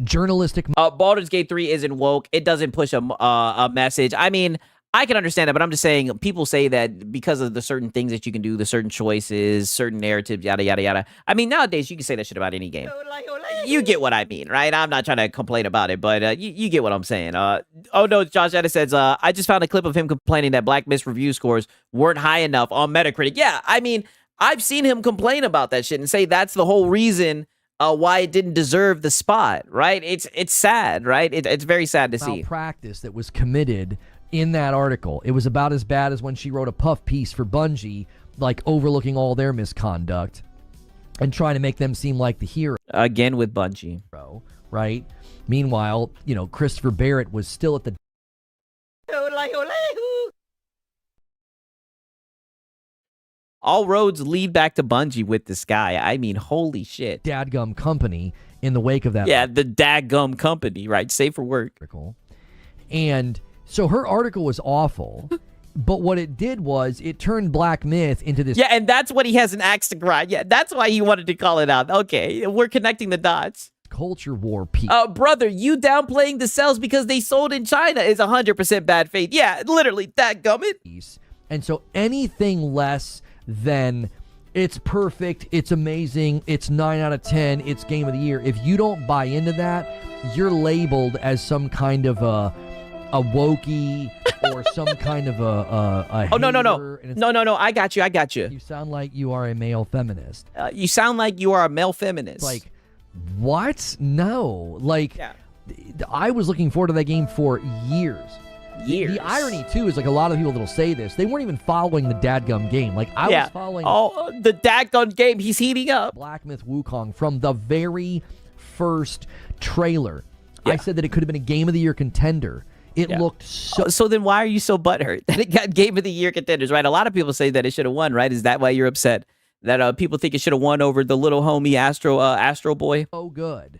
journalistic... Baldur's Gate 3 isn't woke. It doesn't push a message. I mean... I can understand that, but I'm just saying people say that because of the certain things that you can do, the certain choices, certain narratives, yada, yada, yada. I mean, nowadays you can say that shit about any game. you get what I mean, right? I'm not trying to complain about it, but you get what I'm saying. Oh no, Josh Edis says, I just found a clip of him complaining that Black Myth review scores weren't high enough on Metacritic. Yeah, I mean, I've seen him complain about that shit and say that's the whole reason why it didn't deserve the spot, right? It's sad, right? It's very sad to see. Malpractice that was committed in that article. It was about as bad as when she wrote a puff piece for Bungie, like overlooking all their misconduct and trying to make them seem like the hero. Again with Bungie. Right? Meanwhile, Christopher Barrett was still at the... All roads lead back to Bungie with this guy. I mean, holy shit. Dadgum company in the wake of that. Yeah, the dadgum company, right? Safe for work. And so her article was awful. But what it did was it turned Black Myth into this... Yeah, and that's what he has an axe to grind. Yeah, that's why he wanted to call it out. Okay, we're connecting the dots. Culture war piece. Brother, you downplaying the sales because they sold in China is 100% bad faith. Yeah, literally, that gummit. And so anything less than it's perfect, it's amazing, it's 9 out of 10, it's game of the year, if you don't buy into that, you're labeled as some kind of a wokey or some kind of a oh, no. hater, No, I got you. You sound like you are a male feminist. You sound like you are a male feminist. Like, what? No. Like, I was looking forward to that game for years. The irony, too, is like a lot of people that'll say this, they weren't even following the dadgum game. Like, I was following... Oh, the dadgum game, he's heating up. Black Myth Wukong from the very first trailer. I said that it could have been a Game of the Year contender. It looked so... So then why are you so butthurt that it got Game of the Year contenders, right? A lot of people say that it should have won, right? Is that why you're upset? That people think it should have won over the little homie Astro Boy? So good.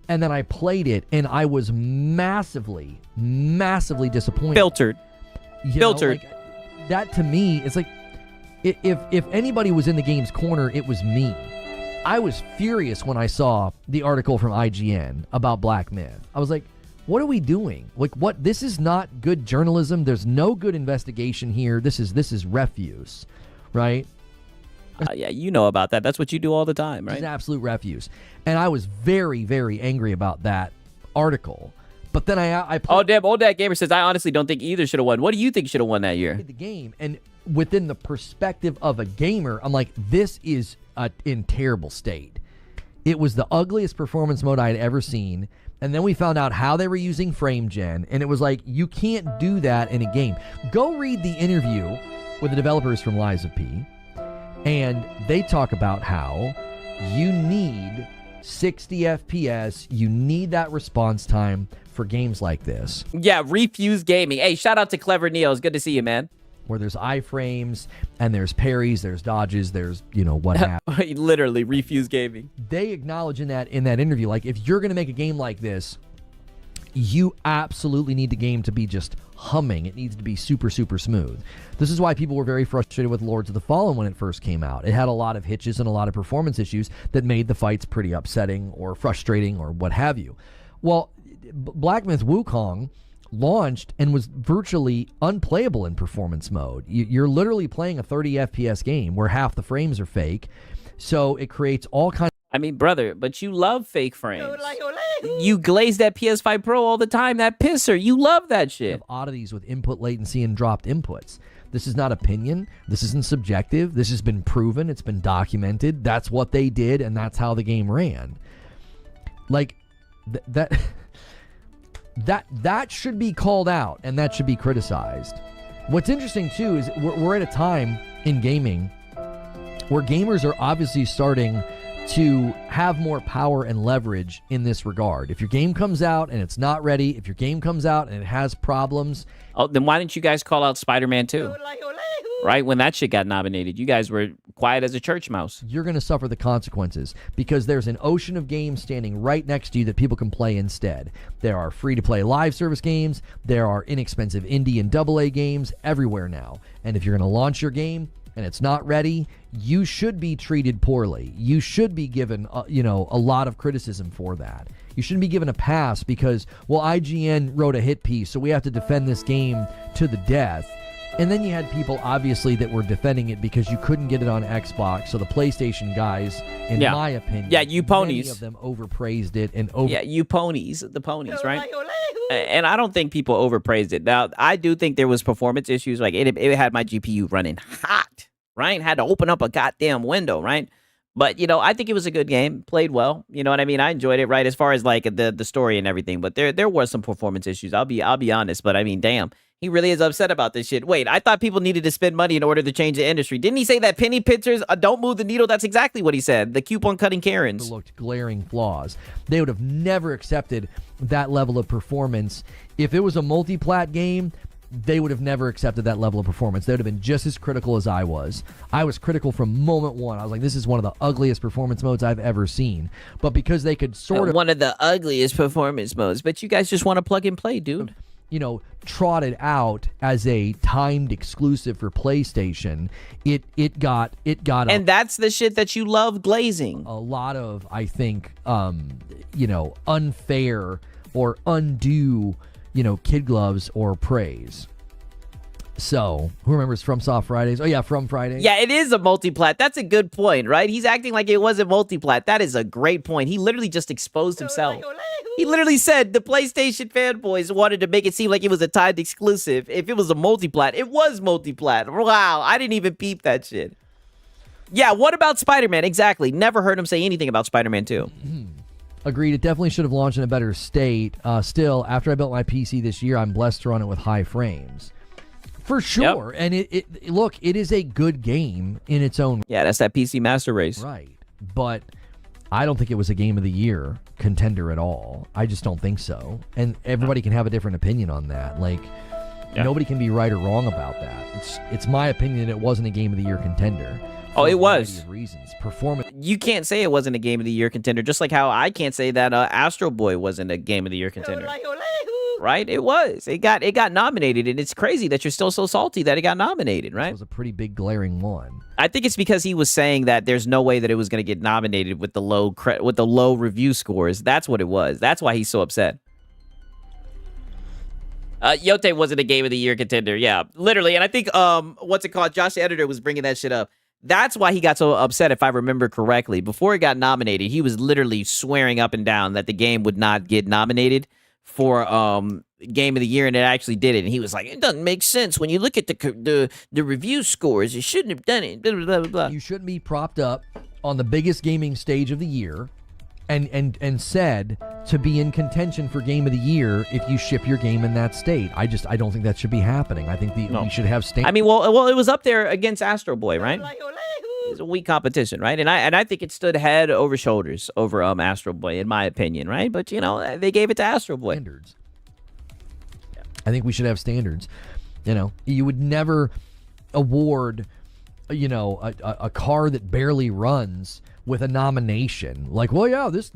And then I played it, and I was massively disappointed. Filtered. Like, that to me, it's like, if anybody was in the game's corner, it was me. I was furious when I saw the article from IGN about Black Myth. I was like, what are we doing? Like, what? This is not good journalism. There's no good investigation here. This is refuse, right? Yeah, you know about that. That's what you do all the time, right? It's absolute refuse. And I was very, very angry about that article. But then I played... Oh, damn. Old Dad Gamer says, I honestly don't think either should have won. What do you think should have won that year? The game. And within the perspective of a gamer, I'm like, this is in terrible state. It was the ugliest performance mode I had ever seen. And then we found out how they were using frame gen. And it was like, you can't do that in a game. Go read the interview with the developers from Lies of P. And they talk about how you need 60 FPS. You need that response time for games like this. Yeah, Refuse Gaming. Hey, shout out to Clever Neo. It's good to see you, man. Where there's iframes and there's parries, there's dodges, there's, what have you. Literally, Refuse Gaming. They acknowledge in that interview, like, if you're going to make a game like this, you absolutely need the game to be just humming. It needs to be super, super smooth. This is why people were very frustrated with Lords of the Fallen when it first came out. It had a lot of hitches and a lot of performance issues that made the fights pretty upsetting or frustrating or what have you. Well, Black Myth Wukong launched and was virtually unplayable in performance mode. You're literally playing a 30 FPS game where half the frames are fake. So it creates all kinds. I mean, brother, but you love fake frames. You glaze that PS5 Pro all the time, that pisser. You love that shit. Oddities with input latency and dropped inputs. This is not opinion. This isn't subjective. This has been proven. It's been documented. That's what they did, and that's how the game ran. Like, that should be called out, and that should be criticized. What's interesting, too, is we're at a time in gaming where gamers are obviously starting to have more power and leverage in this regard. If your game comes out and it's not ready, if your game comes out and it has problems... Oh, then why didn't you guys call out Spider-Man 2? Right? When that shit got nominated, you guys were quiet as a church mouse. You're going to suffer the consequences because there's an ocean of games standing right next to you that people can play instead. There are free-to-play live service games. There are inexpensive indie and AA games everywhere now. And if you're going to launch your game and it's not ready, you should be treated poorly. You should be given, a lot of criticism for that. You shouldn't be given a pass because, well, IGN wrote a hit piece, so we have to defend this game to the death. And then you had people, obviously, that were defending it because you couldn't get it on Xbox. So the PlayStation guys, in my opinion, you ponies. many of them overpraised it. Yeah, you ponies. The ponies, right? And I don't think people overpraised it. Now, I do think there was performance issues. Like, it had my GPU running hot, right? Had to open up a goddamn window, right? But, I think it was a good game. Played well. You know what I mean? I enjoyed it, right? As far as, like, the story and everything. But there were some performance issues. I'll be honest. But, I mean, damn. He really is upset about this shit. Wait, I thought people needed to spend money in order to change the industry. Didn't he say that penny pinchers don't move the needle? That's exactly what he said. The coupon cutting Karens. Looked glaring flaws. They would have never accepted that level of performance. If it was a multi-plat game, they would have never accepted that level of performance. They would have been just as critical as I was. I was critical from moment one. I was like, this is one of the ugliest performance modes I've ever seen. But because they could sort of... One of the ugliest performance modes. But you guys just want to plug and play, dude. Trotted out as a timed exclusive for PlayStation, it got and that's the shit that you love glazing. A lot of, I think, unfair or undue, kid gloves or praise. So, who remembers FromSoft Fridays? Oh, yeah, From Friday. Yeah, it is a multiplat. That's a good point, right? He's acting like it wasn't multiplat. That is a great point. He literally just exposed himself. He literally said the PlayStation fanboys wanted to make it seem like it was a timed exclusive. If it was a multiplat, it was multiplat. Wow, I didn't even peep that shit. Yeah, what about Spider-Man? Exactly. Never heard him say anything about Spider-Man 2. Agreed. It definitely should have launched in a better state. Still, after I built my PC this year, I'm blessed to run it with high frames. For sure. Yep. And it is a good game in its own. Yeah, that's that PC Master Race. Right. But I don't think it was a Game of the Year contender at all. I just don't think so. And everybody can have a different opinion on that. Like, nobody can be right or wrong about that. It's my opinion that it wasn't a Game of the Year contender. Oh, it was. Reasons. Performance. You can't say it wasn't a Game of the Year contender, just like how I can't say that Astro Boy wasn't a Game of the Year contender. Right? It was. It got nominated, and it's crazy that you're still so salty that it got nominated, right? It was a pretty big glaring one. I think it's because he was saying that there's no way that it was going to get nominated with the low review scores. That's what it was. That's why he's so upset. Yote wasn't a Game of the Year contender. Yeah, literally. And I think what's it called? Josh the Editor was bringing that shit up. That's why he got so upset, if I remember correctly. Before it got nominated, he was literally swearing up and down that the game would not get nominated for Game of the Year, and it actually did it. And he was like, it doesn't make sense when you look at the review scores. You shouldn't have done it. Blah, blah, blah, blah. You shouldn't be propped up on the biggest gaming stage of the year and said to be in contention for Game of the Year if you ship your game in that state. I don't think that should be happening. I think we should have I mean, well, it was up there against Astro Boy, right? It's a weak competition, right? And I think it stood head over shoulders over Astro Boy, in my opinion, right? But they gave it to Astro Boy. Standards. I think we should have standards. You would never award, a car that barely runs with a nomination. Like, well, yeah, this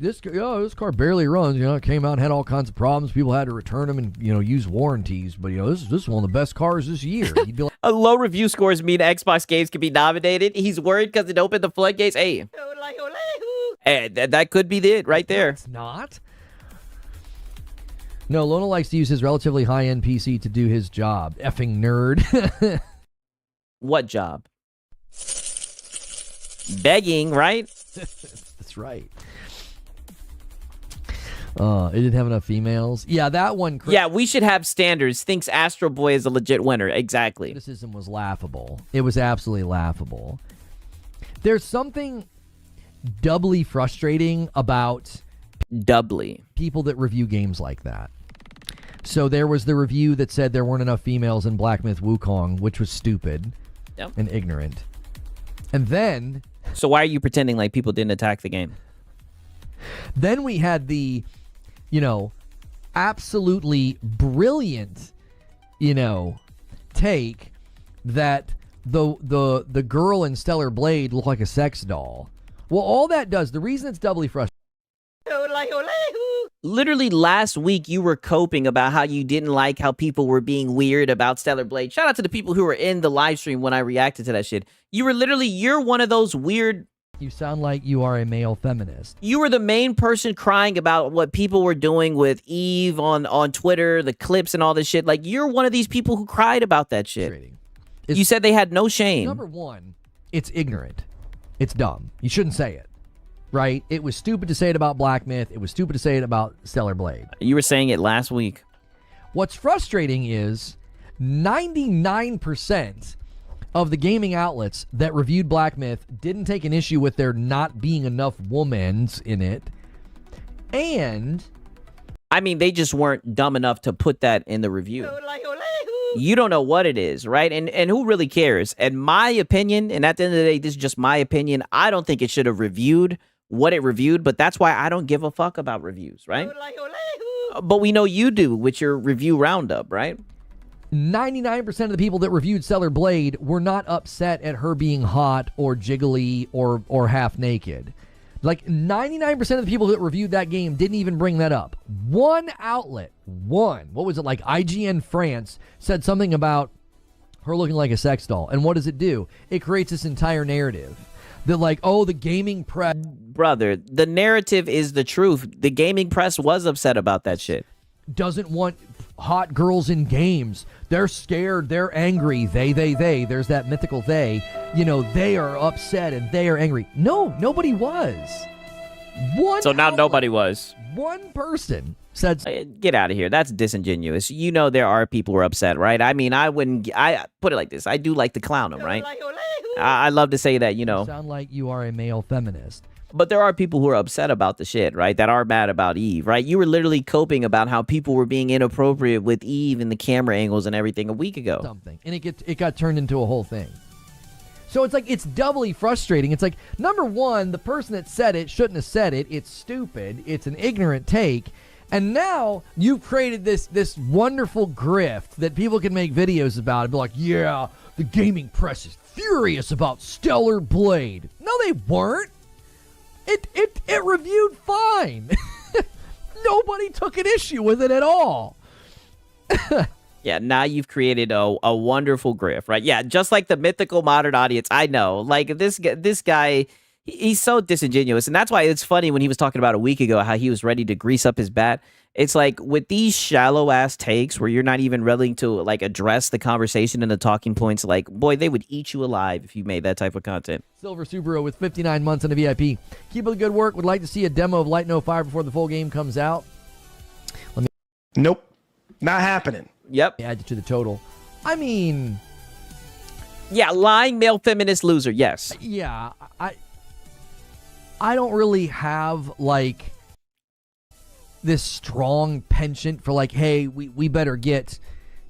car barely runs. It came out and had all kinds of problems. People had to return them and use warranties. But this is one of the best cars this year. You'd be like, a low review scores mean Xbox games can be nominated. He's worried because it opened the floodgates. Hey, that could be it right there. It's not. No, Lona likes to use his relatively high-end PC to do his job. Effing nerd. What job? Begging, right? That's right. It didn't have enough females. Yeah, that one. Yeah, we should have standards. Thinks Astro Boy is a legit winner. Exactly. Criticism was laughable. It was absolutely laughable. There's something doubly frustrating about people that review games like that. So there was the review that said there weren't enough females in Black Myth Wukong, which was stupid and ignorant. And then... So why are you pretending like people didn't attack the game? Then we had the, absolutely brilliant, take that the girl in Stellar Blade looked like a sex doll. Well, all that does, the reason it's doubly frustrating... Literally last week, you were coping about how you didn't like how people were being weird about Stellar Blade. Shout out to the people who were in the live stream when I reacted to that shit. You're one of those weird... You sound like you are a male feminist. You were the main person crying about what people were doing with Eve on Twitter, the clips and all this shit. Like, you're one of these people who cried about that shit. You said they had no shame. Number one, it's ignorant. It's dumb. You shouldn't say it, right? It was stupid to say it about Black Myth. It was stupid to say it about Stellar Blade. You were saying it last week. What's frustrating is 99% of the gaming outlets that reviewed Black Myth didn't take an issue with there not being enough womans in it. And I mean, they just weren't dumb enough to put that in the review. You don't know what it is, right? And who really cares? And my opinion, and at the end of the day, this is just my opinion, I don't think it should have reviewed what it reviewed, but that's why I don't give a fuck about reviews, right? But we know you do with your review roundup, right? 99% of the people that reviewed Stellar Blade were not upset at her being hot or jiggly or half naked. Like 99% of the people that reviewed that game didn't even bring that up. One outlet, what was it, like IGN France said something about her looking like a sex doll. And what does it do? It creates this entire narrative that like, oh, the gaming press. Brother, the narrative is the truth. The gaming press was upset about that shit. Doesn't want hot girls in games. They're scared. They're angry. They. There's that mythical they. You know, they are upset and they are angry. No, nobody was. So now nobody was. One person said, get out of here. That's disingenuous. You know there are people who are upset, right? I mean, I put it like this. I do like to clown them, right? I love to say that, you know. You sound like you are a male feminist. But there are people who are upset about the shit, right? That are mad about Eve, right? You were literally coping about how people were being inappropriate with Eve and the camera angles and everything a week ago. Something. And it got turned into a whole thing. So it's like, it's doubly frustrating. It's like, number one, the person that said it shouldn't have said it. It's stupid. It's an ignorant take. And now you've created this wonderful grift that people can make videos about and be like, yeah, the gaming press is furious about Stellar Blade. No, they weren't. It reviewed fine. Nobody took an issue with it at all. Yeah, now you've created a wonderful grift, right? Yeah, just like the mythical modern audience. I know, like this guy, he's so disingenuous, and that's why it's funny when he was talking about a week ago how he was ready to grease up his bat. It's like with these shallow ass takes where you're not even willing to like address the conversation and the talking points. Like, boy, they would eat you alive if you made that type of content. Silver Subaru with 59 months in a VIP. Keep up the good work. Would like to see a demo of Light No Fire before the full game comes out. Nope, not happening. Yep. Add it to the total. I mean, yeah, lying male feminist loser. Yes. Yeah, I don't really have like this strong penchant for like, hey, we better get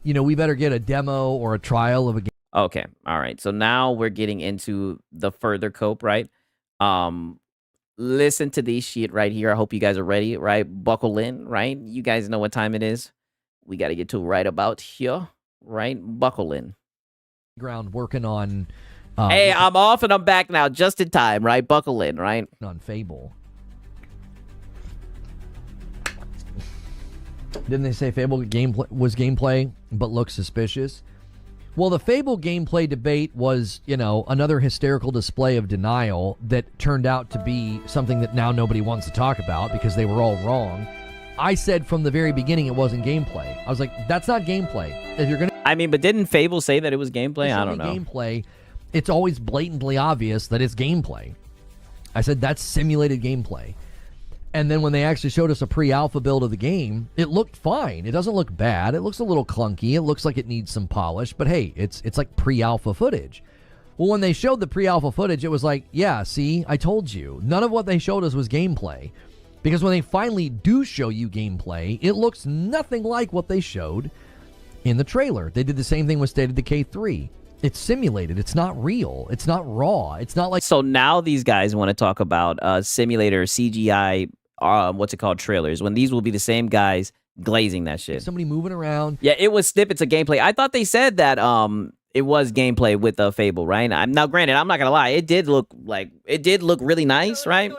a demo or a trial of a game. Okay, all right. So now we're getting into the further cope, right? Listen to this shit right here. I hope you guys are ready, right? Buckle in, right? You guys know what time it is. We got to get to right about here, right? Buckle in. Ground working on. Hey, I'm off and I'm back now, just in time, right? Buckle in, right? On Fable. Didn't they say Fable was gameplay, but looks suspicious? Well, the Fable gameplay debate was, another hysterical display of denial that turned out to be something that now nobody wants to talk about because they were all wrong. I said from the very beginning it wasn't gameplay. I was like, that's not gameplay. If you're gonna, I mean, but didn't Fable say that it was gameplay? I don't know. Gameplay, it's always blatantly obvious that it's gameplay. I said that's simulated gameplay. And then when they actually showed us a pre-alpha build of the game, it looked fine. It doesn't look bad. It looks a little clunky. It looks like it needs some polish. But hey, it's like pre-alpha footage. Well, when they showed the pre-alpha footage, it was like, yeah, see, I told you. None of what they showed us was gameplay. Because when they finally do show you gameplay, it looks nothing like what they showed in the trailer. They did the same thing with State of Decay 3. It's simulated. It's not real. It's not raw. It's not like... So now these guys want to talk about simulator CGI, trailers, when these will be the same guys glazing that shit. Somebody moving around. Yeah, it was snippets of gameplay. I thought they said that it was gameplay with Fable, right? Now, granted, I'm not going to lie. It did look really nice, right?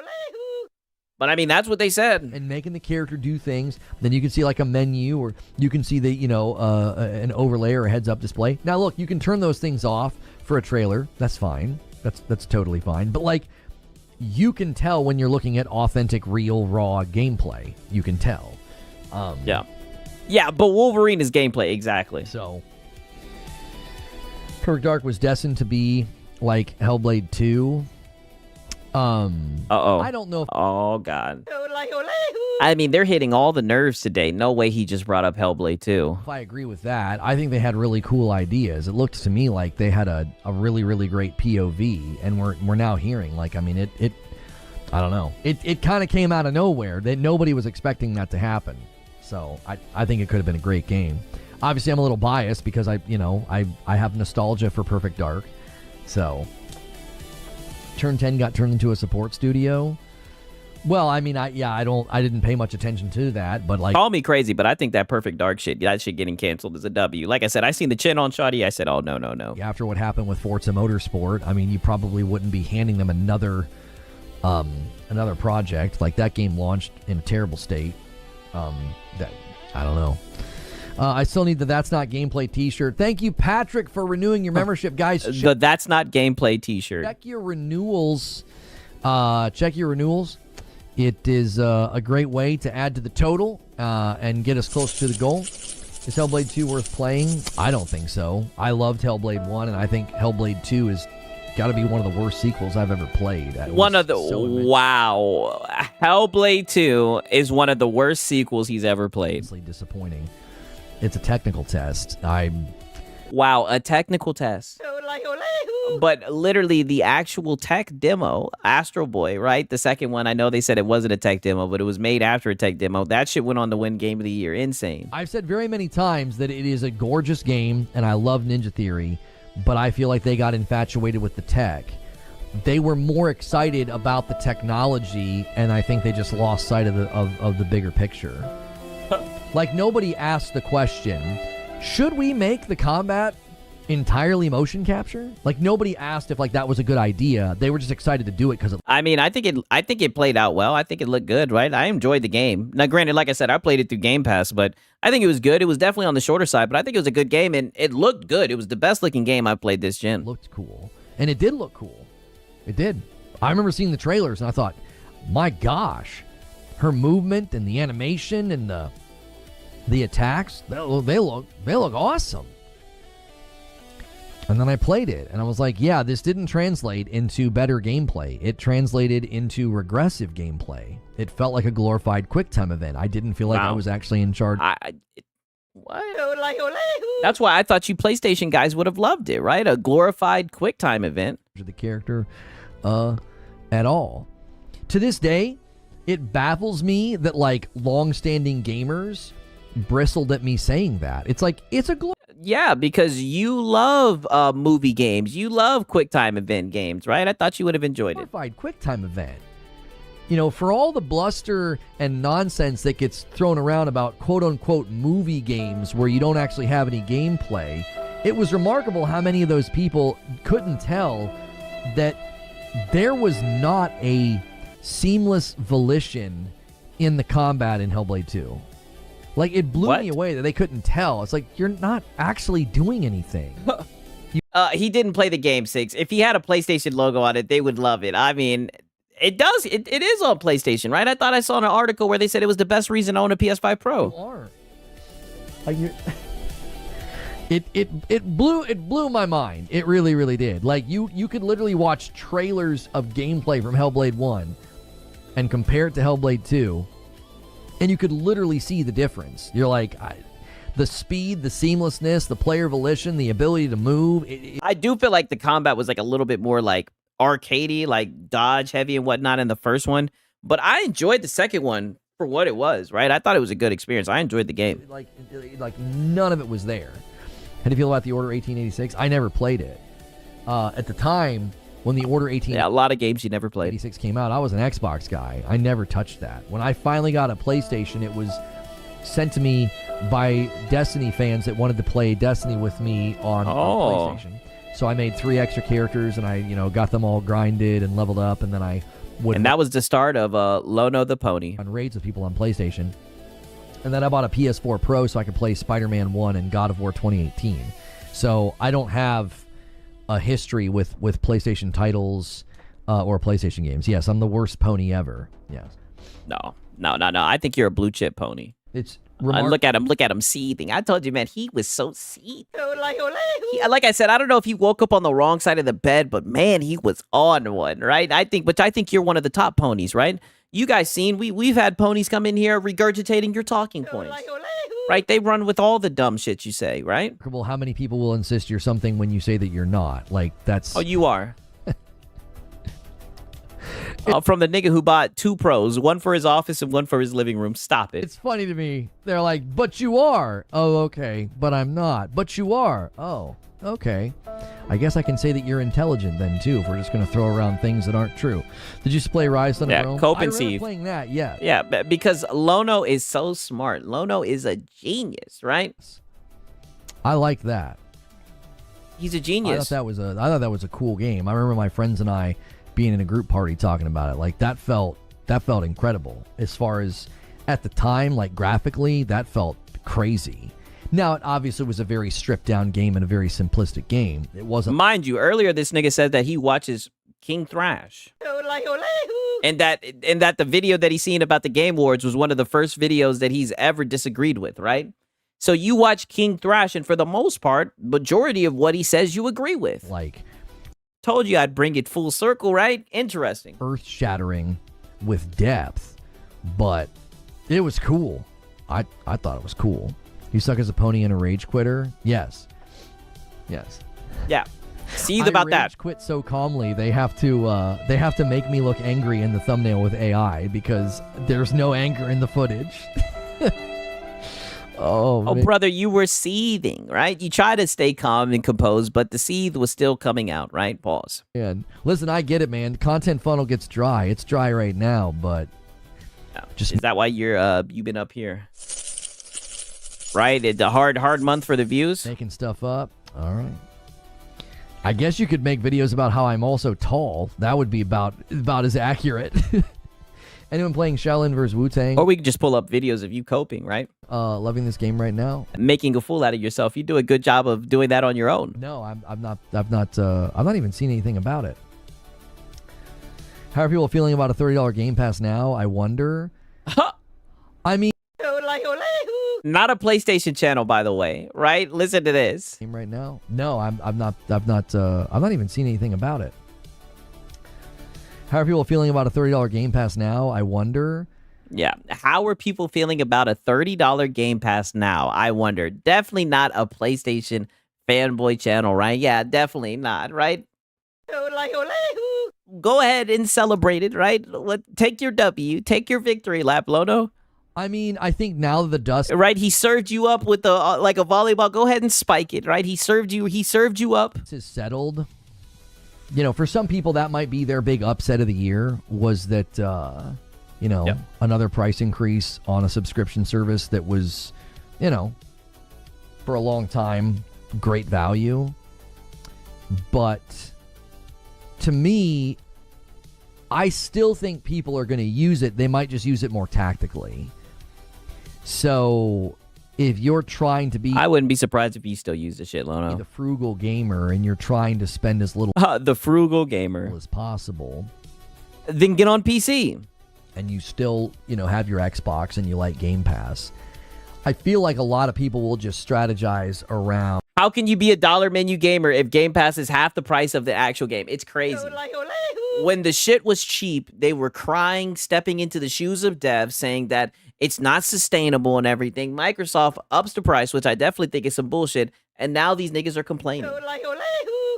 But I mean, that's what they said. And making the character do things. Then you can see like a menu, or you can see the, an overlay or a heads-up display. Now, look, you can turn those things off for a trailer. That's fine. That's totally fine. But like, you can tell when you're looking at authentic, real, raw gameplay. You can tell. Yeah, but Wolverine is gameplay, exactly. So, Perfect Dark was destined to be like Hellblade 2. I don't know if Oh, God. I mean, they're hitting all the nerves today. No way he just brought up Hellblade 2. I agree with that. I think they had really cool ideas. It looked to me like they had a really, really great POV, and we're now hearing, like, I mean, it I don't know. It kind of came out of nowhere. That nobody was expecting that to happen. So I think it could have been a great game. Obviously, I'm a little biased because I have nostalgia for Perfect Dark. So Turn 10 got turned into a support studio. Well, I mean, I didn't pay much attention to that, but like, call me crazy, but I think that Perfect Dark shit, that shit getting canceled is a W. Like I said, I seen the chin on Shoddy. I said, oh, no. After what happened with Forza Motorsport, I mean, you probably wouldn't be handing them another project. Like, that game launched in a terrible state. That I don't know. I still need the That's Not Gameplay t-shirt. Thank you, Patrick, for renewing your membership, guys. The That's Not Gameplay t-shirt. Check your renewals. It is a great way to add to the total and get us close to the goal. Is Hellblade 2 worth playing? I don't think so. I loved Hellblade 1, and I think Hellblade 2 is got to be one of the worst sequels I've ever played. Wow. Hellblade 2 is one of the worst sequels he's ever played. Honestly disappointing. It's a technical test. Wow, a technical test. But literally the actual tech demo, Astro Boy, right? The second one, I know they said it wasn't a tech demo, but it was made after a tech demo. That shit went on to win Game of the Year. Insane. I've said very many times that it is a gorgeous game, and I love Ninja Theory, but I feel like they got infatuated with the tech. They were more excited about the technology, and I think they just lost sight of the bigger picture. Like, nobody asked the question, should we make the combat entirely motion capture? Like, nobody asked if like that was a good idea. They were just excited to do it because I mean, I think it played out well. I think it looked good, right? I enjoyed the game. Now, granted, like I said, I played it through Game Pass, but I think it was good. It was definitely on the shorter side, but I think it was a good game, and it looked good. It was the best looking game I've played this gen. It looked cool. And it did look cool. It did. I remember seeing the trailers, and I thought, my gosh, her movement and the animation and the attacks, they look awesome. And then I played it, and I was like, yeah, this didn't translate into better gameplay. It translated into regressive gameplay. It felt like a glorified QuickTime event. I didn't feel like I was actually in charge. What? That's why I thought you PlayStation guys would have loved it, right? A glorified QuickTime event. The character at all. To this day, it baffles me that, like, long-standing gamers bristled at me saying that. It's like, it's a yeah, because you love movie games. You love QuickTime event games, right? I thought you would have enjoyed it. Glorified QuickTime event. You know, for all the bluster and nonsense that gets thrown around about quote-unquote movie games where you don't actually have any gameplay, it was remarkable how many of those people couldn't tell that there was not a seamless volition in the combat in Hellblade 2. Like, it blew me away that they couldn't tell. It's like, you're not actually doing anything. He didn't play the game, Six. If he had a PlayStation logo on it, they would love it. I mean, it does. It is on PlayStation, right? I thought I saw an article where they said it was the best reason to own a PS5 Pro. You are. Like, it blew my mind. It really, really did. Like, you could literally watch trailers of gameplay from Hellblade 1 and compare it to Hellblade 2. And you could literally see the difference. You're like, the speed, the seamlessness, the player volition, the ability to move. I do feel like the combat was like a little bit more like arcadey, like dodge heavy and whatnot in the first one. But I enjoyed the second one for what it was, right? I thought it was a good experience. I enjoyed the game. Like none of it was there. How do you feel about the Order 1886? I never played it. At the time, when the Order 1886 a lot of games you never played. Came out, I was an Xbox guy. I never touched that. When I finally got a PlayStation, it was sent to me by Destiny fans that wanted to play Destiny with me on PlayStation. So I made 3 extra characters, and I, got them all grinded and leveled up, and then I would. And that was the start of Lono the Pony. On raids with people on PlayStation. And then I bought a PS4 Pro so I could play Spider-Man 1 and God of War 2018. So I don't have a history with PlayStation titles or PlayStation games. Yes, I'm the worst pony ever. Yes. No. I think you're a blue chip pony. It's Look at him seething. I told you, man, he was so seething. Like I said, I don't know if he woke up on the wrong side of the bed, but man, he was on one, right? I think you're one of the top ponies, right? You guys seen, we've had ponies come in here regurgitating your talking points. Right? They run with all the dumb shit you say, right? How many people will insist you're something when you say that you're not? Like, that's... Oh, you are. From the nigga who bought 2 pros, one for his office and one for his living room. Stop it. It's funny to me. They're like, but you are. Oh, okay. But I'm not. But you are. Oh, okay. I guess I can say that you're intelligent then, too, if we're just going to throw around things that aren't true. Did you play Rise on Rome? Cope I and remember Seethe. playing that, yeah. Yeah, because Lono is so smart. Lono is a genius, right? I like that. He's a genius. I thought that was a cool game. I remember my friends and I being in a group party talking about it. Like, that felt incredible. As far as at the time, like graphically, that felt crazy. Now, it obviously was a very stripped down game and a very simplistic game. It wasn't. Mind you, earlier this nigga said that he watches King Thrash. And that the video that he seen about the Game Awards was one of the first videos that he's ever disagreed with, right? So you watch King Thrash, and for the most part, majority of what he says you agree with. Like, told you I'd bring it full circle, right? Interesting. Earth-shattering with depth, but it was cool. I thought it was cool. You suck as a pony and a rage quitter? Yes. Yes. Yeah. Seethe about that. I quit so calmly. They have to make me look angry in the thumbnail with AI because there's no anger in the footage. Oh, brother, you were seething, right? You try to stay calm and composed, but the seethe was still coming out, right? Pause. And listen, I get it, man. The content funnel gets dry. It's dry right now, but is that why you've been up here? Right? It's a hard month for the views. Making stuff up. All right. I guess you could make videos about how I'm also tall. That would be about as accurate. Anyone playing Shaolin vs. Wu-Tang? Or we could just pull up videos of you coping, right? Loving this game right now. Making a fool out of yourself. You do a good job of doing that on your own. No, I've not even seen anything about it. How are people feeling about a $30 Game Pass now? I wonder. I mean, not a PlayStation channel, by the way, right? Listen to this. Right now? No, I've not even seen anything about it. How are people feeling about a $30 Game Pass now? I wonder. Yeah. How are people feeling about a $30 Game Pass now? I wonder. Definitely not a PlayStation fanboy channel, right? Yeah, definitely not, right? Go ahead and celebrate it, right? Take your W. Take your victory lap, Lono. I mean, I think now the dust... Right, he served you up with like a volleyball. Go ahead and spike it, right? He served you up. This is settled. You know, for some people, that might be their big upset of the year, was that, another price increase on a subscription service that was, for a long time, great value. But to me, I still think people are going to use it. They might just use it more tactically. So if you're trying to be... I wouldn't be surprised if you still use the shit, Lono. The frugal gamer, and you're trying to spend as little... the frugal gamer. ...as possible. Then get on PC. And you still, have your Xbox and you like Game Pass. I feel like a lot of people will just strategize around... How can you be a dollar menu gamer if Game Pass is half the price of the actual game? It's crazy. When the shit was cheap, they were crying, stepping into the shoes of devs, saying that it's not sustainable and everything. Microsoft ups the price, which I definitely think is some bullshit, and now these niggas are complaining.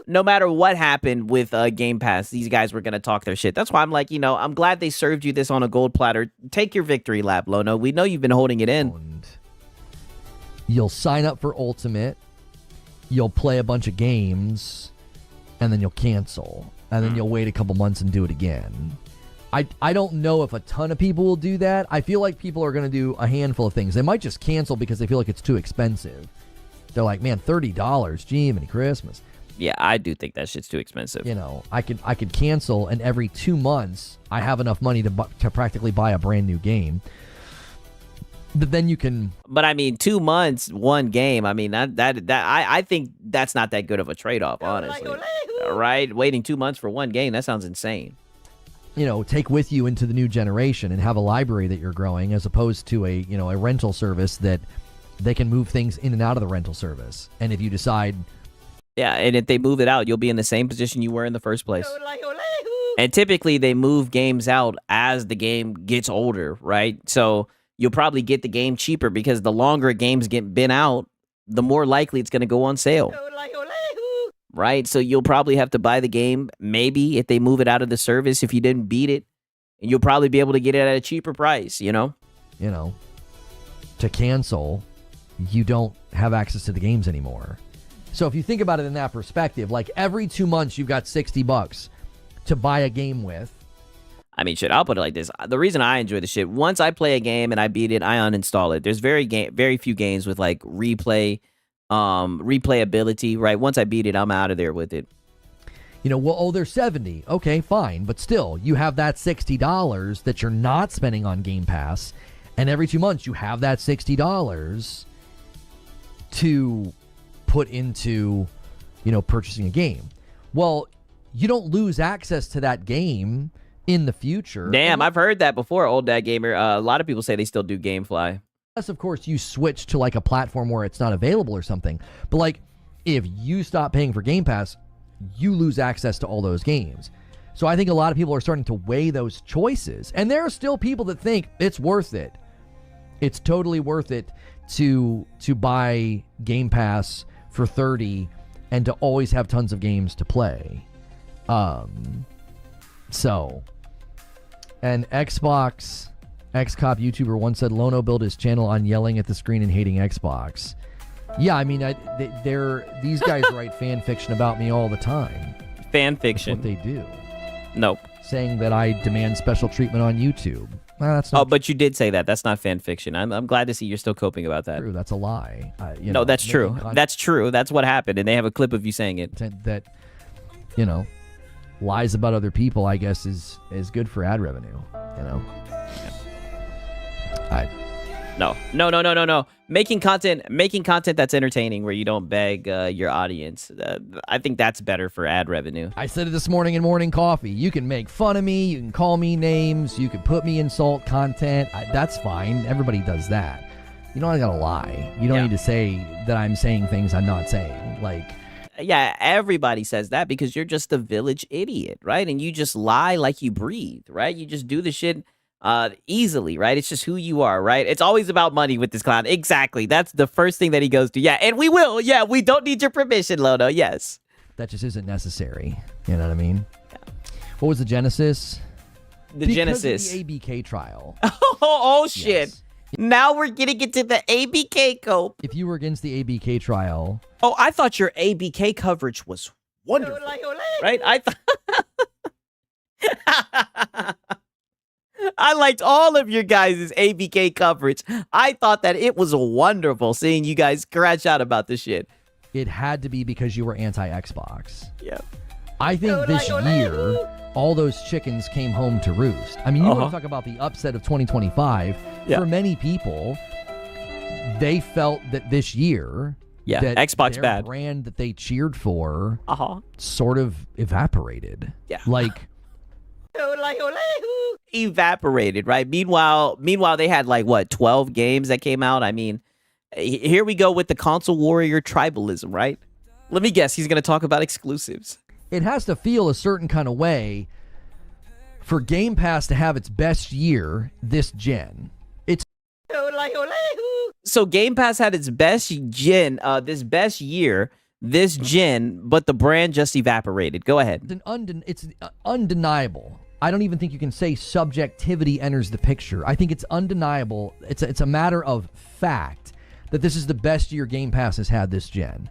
No matter what happened with Game Pass, these guys were going to talk their shit. That's why I'm like, I'm glad they served you this on a gold platter. Take your victory lap, Lono. We know you've been holding it in. And you'll sign up for Ultimate, you'll play a bunch of games, and then you'll cancel. And then you'll wait a couple months and do it again. I don't know if a ton of people will do that. I feel like people are going to do a handful of things. They might just cancel because they feel like it's too expensive. They're like, man, $30, gee, many Christmas. Yeah, I do think that shit's too expensive. I could cancel, and every 2 months, I have enough money to practically buy a brand new game. But then you can... But I mean, 2 months, one game. I mean, I think that's not that good of a trade-off, honestly. Right? Waiting 2 months for one game, that sounds insane. take with you into the new generation and have a library that you're growing, as opposed to a rental service that they can move things in and out of the rental service. And if you decide, yeah, and if they move it out, you'll be in the same position you were in the first place. And typically they move games out as the game gets older, right? So you'll probably get the game cheaper because the longer a game's been out, the more likely it's going to go on sale. Right? So you'll probably have to buy the game, maybe, if they move it out of the service, if you didn't beat it. And you'll probably be able to get it at a cheaper price, to cancel, you don't have access to the games anymore. So if you think about it in that perspective, like every 2 months you've got $60 to buy a game with. I mean, shit, I'll put it like this. The reason I enjoy the shit, once I play a game and I beat it, I uninstall it. There's very few games with like replayability, right? Once I beat it, I'm out of there with it. They're 70. Okay, fine. But still, you have that $60 that you're not spending on Game Pass. And every 2 months, you have that $60 to put into, purchasing a game. Well, you don't lose access to that game in the future. Damn, I've heard that before, Old Dad Gamer. A lot of people say they still do GameFly. Unless, of course, you switch to like a platform where it's not available or something. But like, if you stop paying for Game Pass, you lose access to all those games. So I think a lot of people are starting to weigh those choices. And there are still people that think it's worth it. It's totally worth it to buy Game Pass for $30 and to always have tons of games to play. And Xbox XCOP YouTuber once said Lono built his channel on yelling at the screen and hating Xbox. Yeah, I mean, these guys write fan fiction about me all the time. Fan fiction. That's what they do. Nope. Saying that I demand special treatment on YouTube. Well, that's not but you did say that. That's not fan fiction. I'm glad to see you're still coping about that. True. That's a lie. No, that's true. That's true. That's what happened, and they have a clip of you saying it. That, lies about other people, I guess, is good for ad revenue. No. Making content that's entertaining, where you don't beg your audience. I think that's better for ad revenue. I said it this morning in Morning Coffee. You can make fun of me. You can call me names. You can put me in salt content. That's fine. Everybody does that. You don't gotta lie. You don't need to say that I'm saying things I'm not saying. Yeah, everybody says that because you're just a village idiot, right? And you just lie like you breathe, right? You just do the shit easily, right? It's just who you are, right? It's always about money with this clown. Exactly. That's the first thing that he goes to. Yeah, and we will. Yeah, we don't need your permission, Lono. Yes. That just isn't necessary. You know what I mean? Yeah. What was the genesis? Genesis. Of the ABK trial. Oh shit. Yes. Now we're getting into the ABK cope. If you were against the ABK trial. Oh, I thought your ABK coverage was wonderful. Right? I thought I liked all of your guys' ABK coverage. I thought that it was wonderful seeing you guys crash out about this shit. It had to be because you were anti-Xbox. Yeah. I think this year, all those chickens came home to roost. I mean, you want to talk about the upset of 2025. Yeah. For many people, they felt that this year, that Xbox their bad brand that they cheered for sort of evaporated. Yeah. Evaporated, right? Meanwhile, they had 12 games that came out. I mean, here we go with the console warrior tribalism, right? Let me guess, he's going to talk about exclusives. It has to feel a certain kind of way for Game Pass to have its best year this gen. So Game Pass had its best gen, this gen, but the brand just evaporated. Go ahead. It's undeniable. I don't even think you can say subjectivity enters the picture. I think it's undeniable. It's a matter of fact that this is the best year Game Pass has had this gen.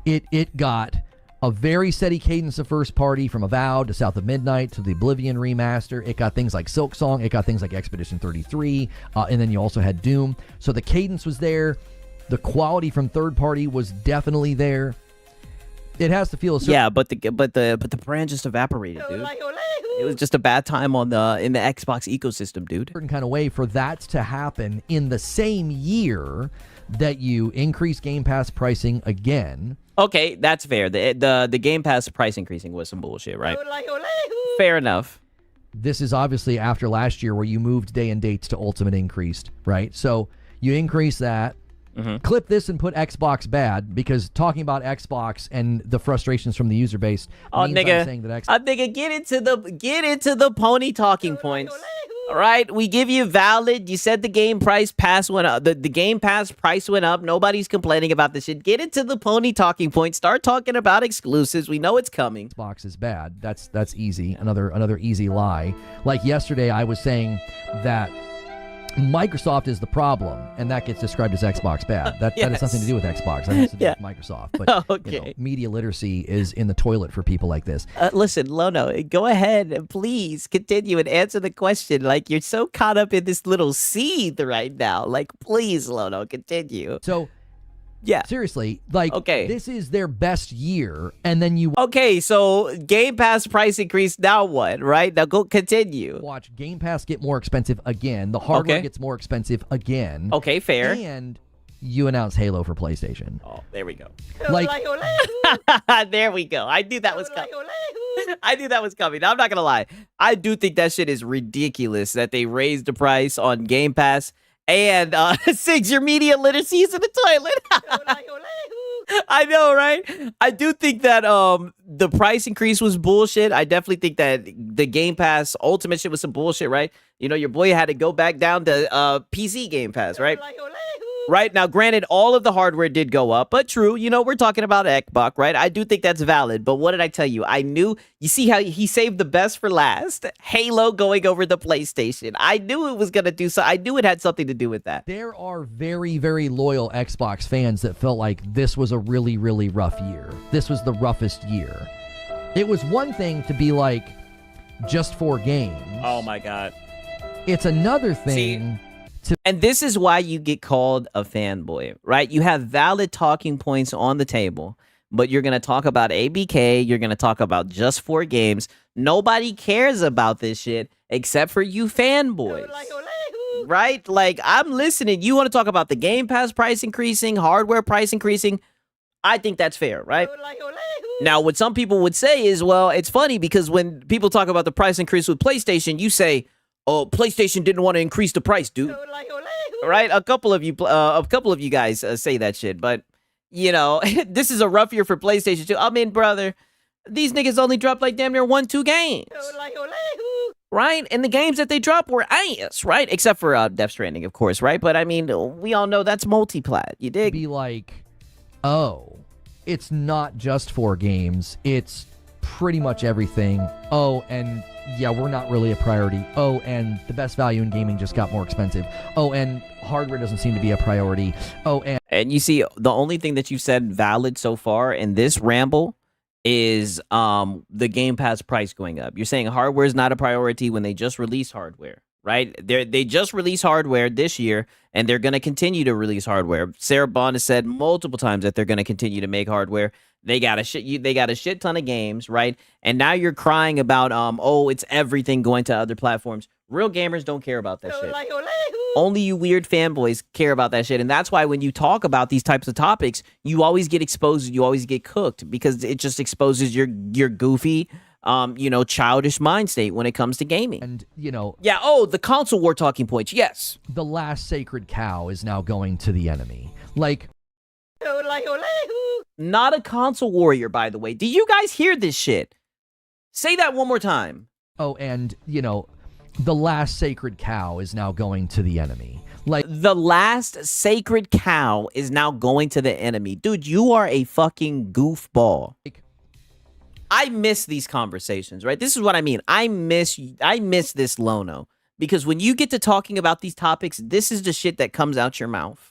It got a very steady cadence of first party, from Avowed to South of Midnight to the Oblivion remaster. It got things like Silksong. It got things like Expedition 33. And then you also had Doom. So the cadence was there. The quality from third party was definitely there. It has to feel a certain... Yeah, but the brand just evaporated, dude. It was just a bad time in the Xbox ecosystem, dude. Certain kind of way for that to happen in the same year that you increase Game Pass pricing again. Okay, that's fair. The Game Pass price increasing was some bullshit, right? Fair enough. this is obviously after last year where you moved day and dates to Ultimate increased, right? So you increase that. Clip this and put Xbox bad, because talking about Xbox and the frustrations from the user base means I'm saying that nigga, get into the pony talking points. All right, we give you valid. You said the Game Pass went up. The Game Pass price went up. Nobody's complaining about this shit. Get into the pony talking points. Start talking about exclusives. We know it's coming. Xbox is bad. That's easy. Another easy lie. Like yesterday, I was saying that Microsoft is the problem, and that gets described as Xbox bad. That has something to do with Xbox. That has to do with Microsoft. But you know, media literacy is in the toilet for people like this. Listen, Lono, go ahead and please continue and answer the question. Like, you're so caught up in this little seed right now. Like, please, Lono, continue. So, yeah, seriously, like, this is their best year, and then you so Game Pass price increase. Now what? Right now, go continue. Watch Game Pass get more expensive again. The hardware gets more expensive again. Okay, fair. And you announce Halo for PlayStation. Oh, there we go. Like, there we go. I knew that was coming. I knew that was coming. Now, I'm not gonna lie. I do think that shit is ridiculous that they raised the price on Game Pass. And Sigs, your media literacy is in the toilet. I know, right? I do think that the price increase was bullshit. I definitely think that the Game Pass Ultimate shit was some bullshit, right? You know, your boy had to go back down to PC Game Pass, right? Right now, granted, all of the hardware did go up, but true, you know, we're talking about Xbox, right? I do think that's valid, but what did I tell you? I knew, you see how he saved the best for last? Halo going over the PlayStation. I knew it was going to do so. I knew it had something to do with that. There are very, very loyal Xbox fans that felt like this was a really, really rough year. This was the roughest year. It was one thing to be like, just 4 games. Oh my God. It's another thing. And this is why you get called a fanboy, right? You have valid talking points on the table, but you're going to talk about ABK. You're going to talk about just 4 games. Nobody cares about this shit except for you fanboys, right? Like, I'm listening. You want to talk about the Game Pass price increasing, hardware price increasing. I think that's fair, right? Now, what some people would say is, well, it's funny because when people talk about the price increase with PlayStation, you say, oh, PlayStation didn't want to increase the price, dude. Right? A couple of you guys say that shit, but you know, this is a rough year for PlayStation too. I mean, brother, these niggas only dropped like damn near 1-2 games, right? And the games that they dropped were ass, right? Except for Death Stranding, of course, right? But I mean, we all know that's multi-plat. You dig? Be like, oh, it's not just 4 games. It's pretty much everything. Oh, and yeah, we're not really a priority. Oh, and the best value in gaming just got more expensive. Oh, and hardware doesn't seem to be a priority. Oh, and you see, the only thing that you said valid so far in this ramble is the Game Pass price going up. You're saying hardware is not a priority when they just released hardware, right? They just released hardware this year, and they're going to continue to release hardware. Sarah Bond has said multiple times that they're going to continue to make hardware. They got a shit ton of games, right? And now you're crying about oh, it's everything going to other platforms. Real gamers don't care about that shit. Only you weird fanboys care about that shit. And that's why when you talk about these types of topics, you always get exposed, you always get cooked, because it just exposes your goofy childish mind state when it comes to gaming. And, you know, yeah, oh, the console war talking points. Yes. The last sacred cow is now going to the enemy. Like, not a console warrior, by the way. Do you guys hear this shit? Say that one more time. Oh, and, you know, the last sacred cow is now going to the enemy. Like, the last sacred cow is now going to the enemy. Dude, you are a fucking goofball. I miss these conversations, right? This is what I mean. I miss this, Lono. Because when you get to talking about these topics, this is the shit that comes out your mouth.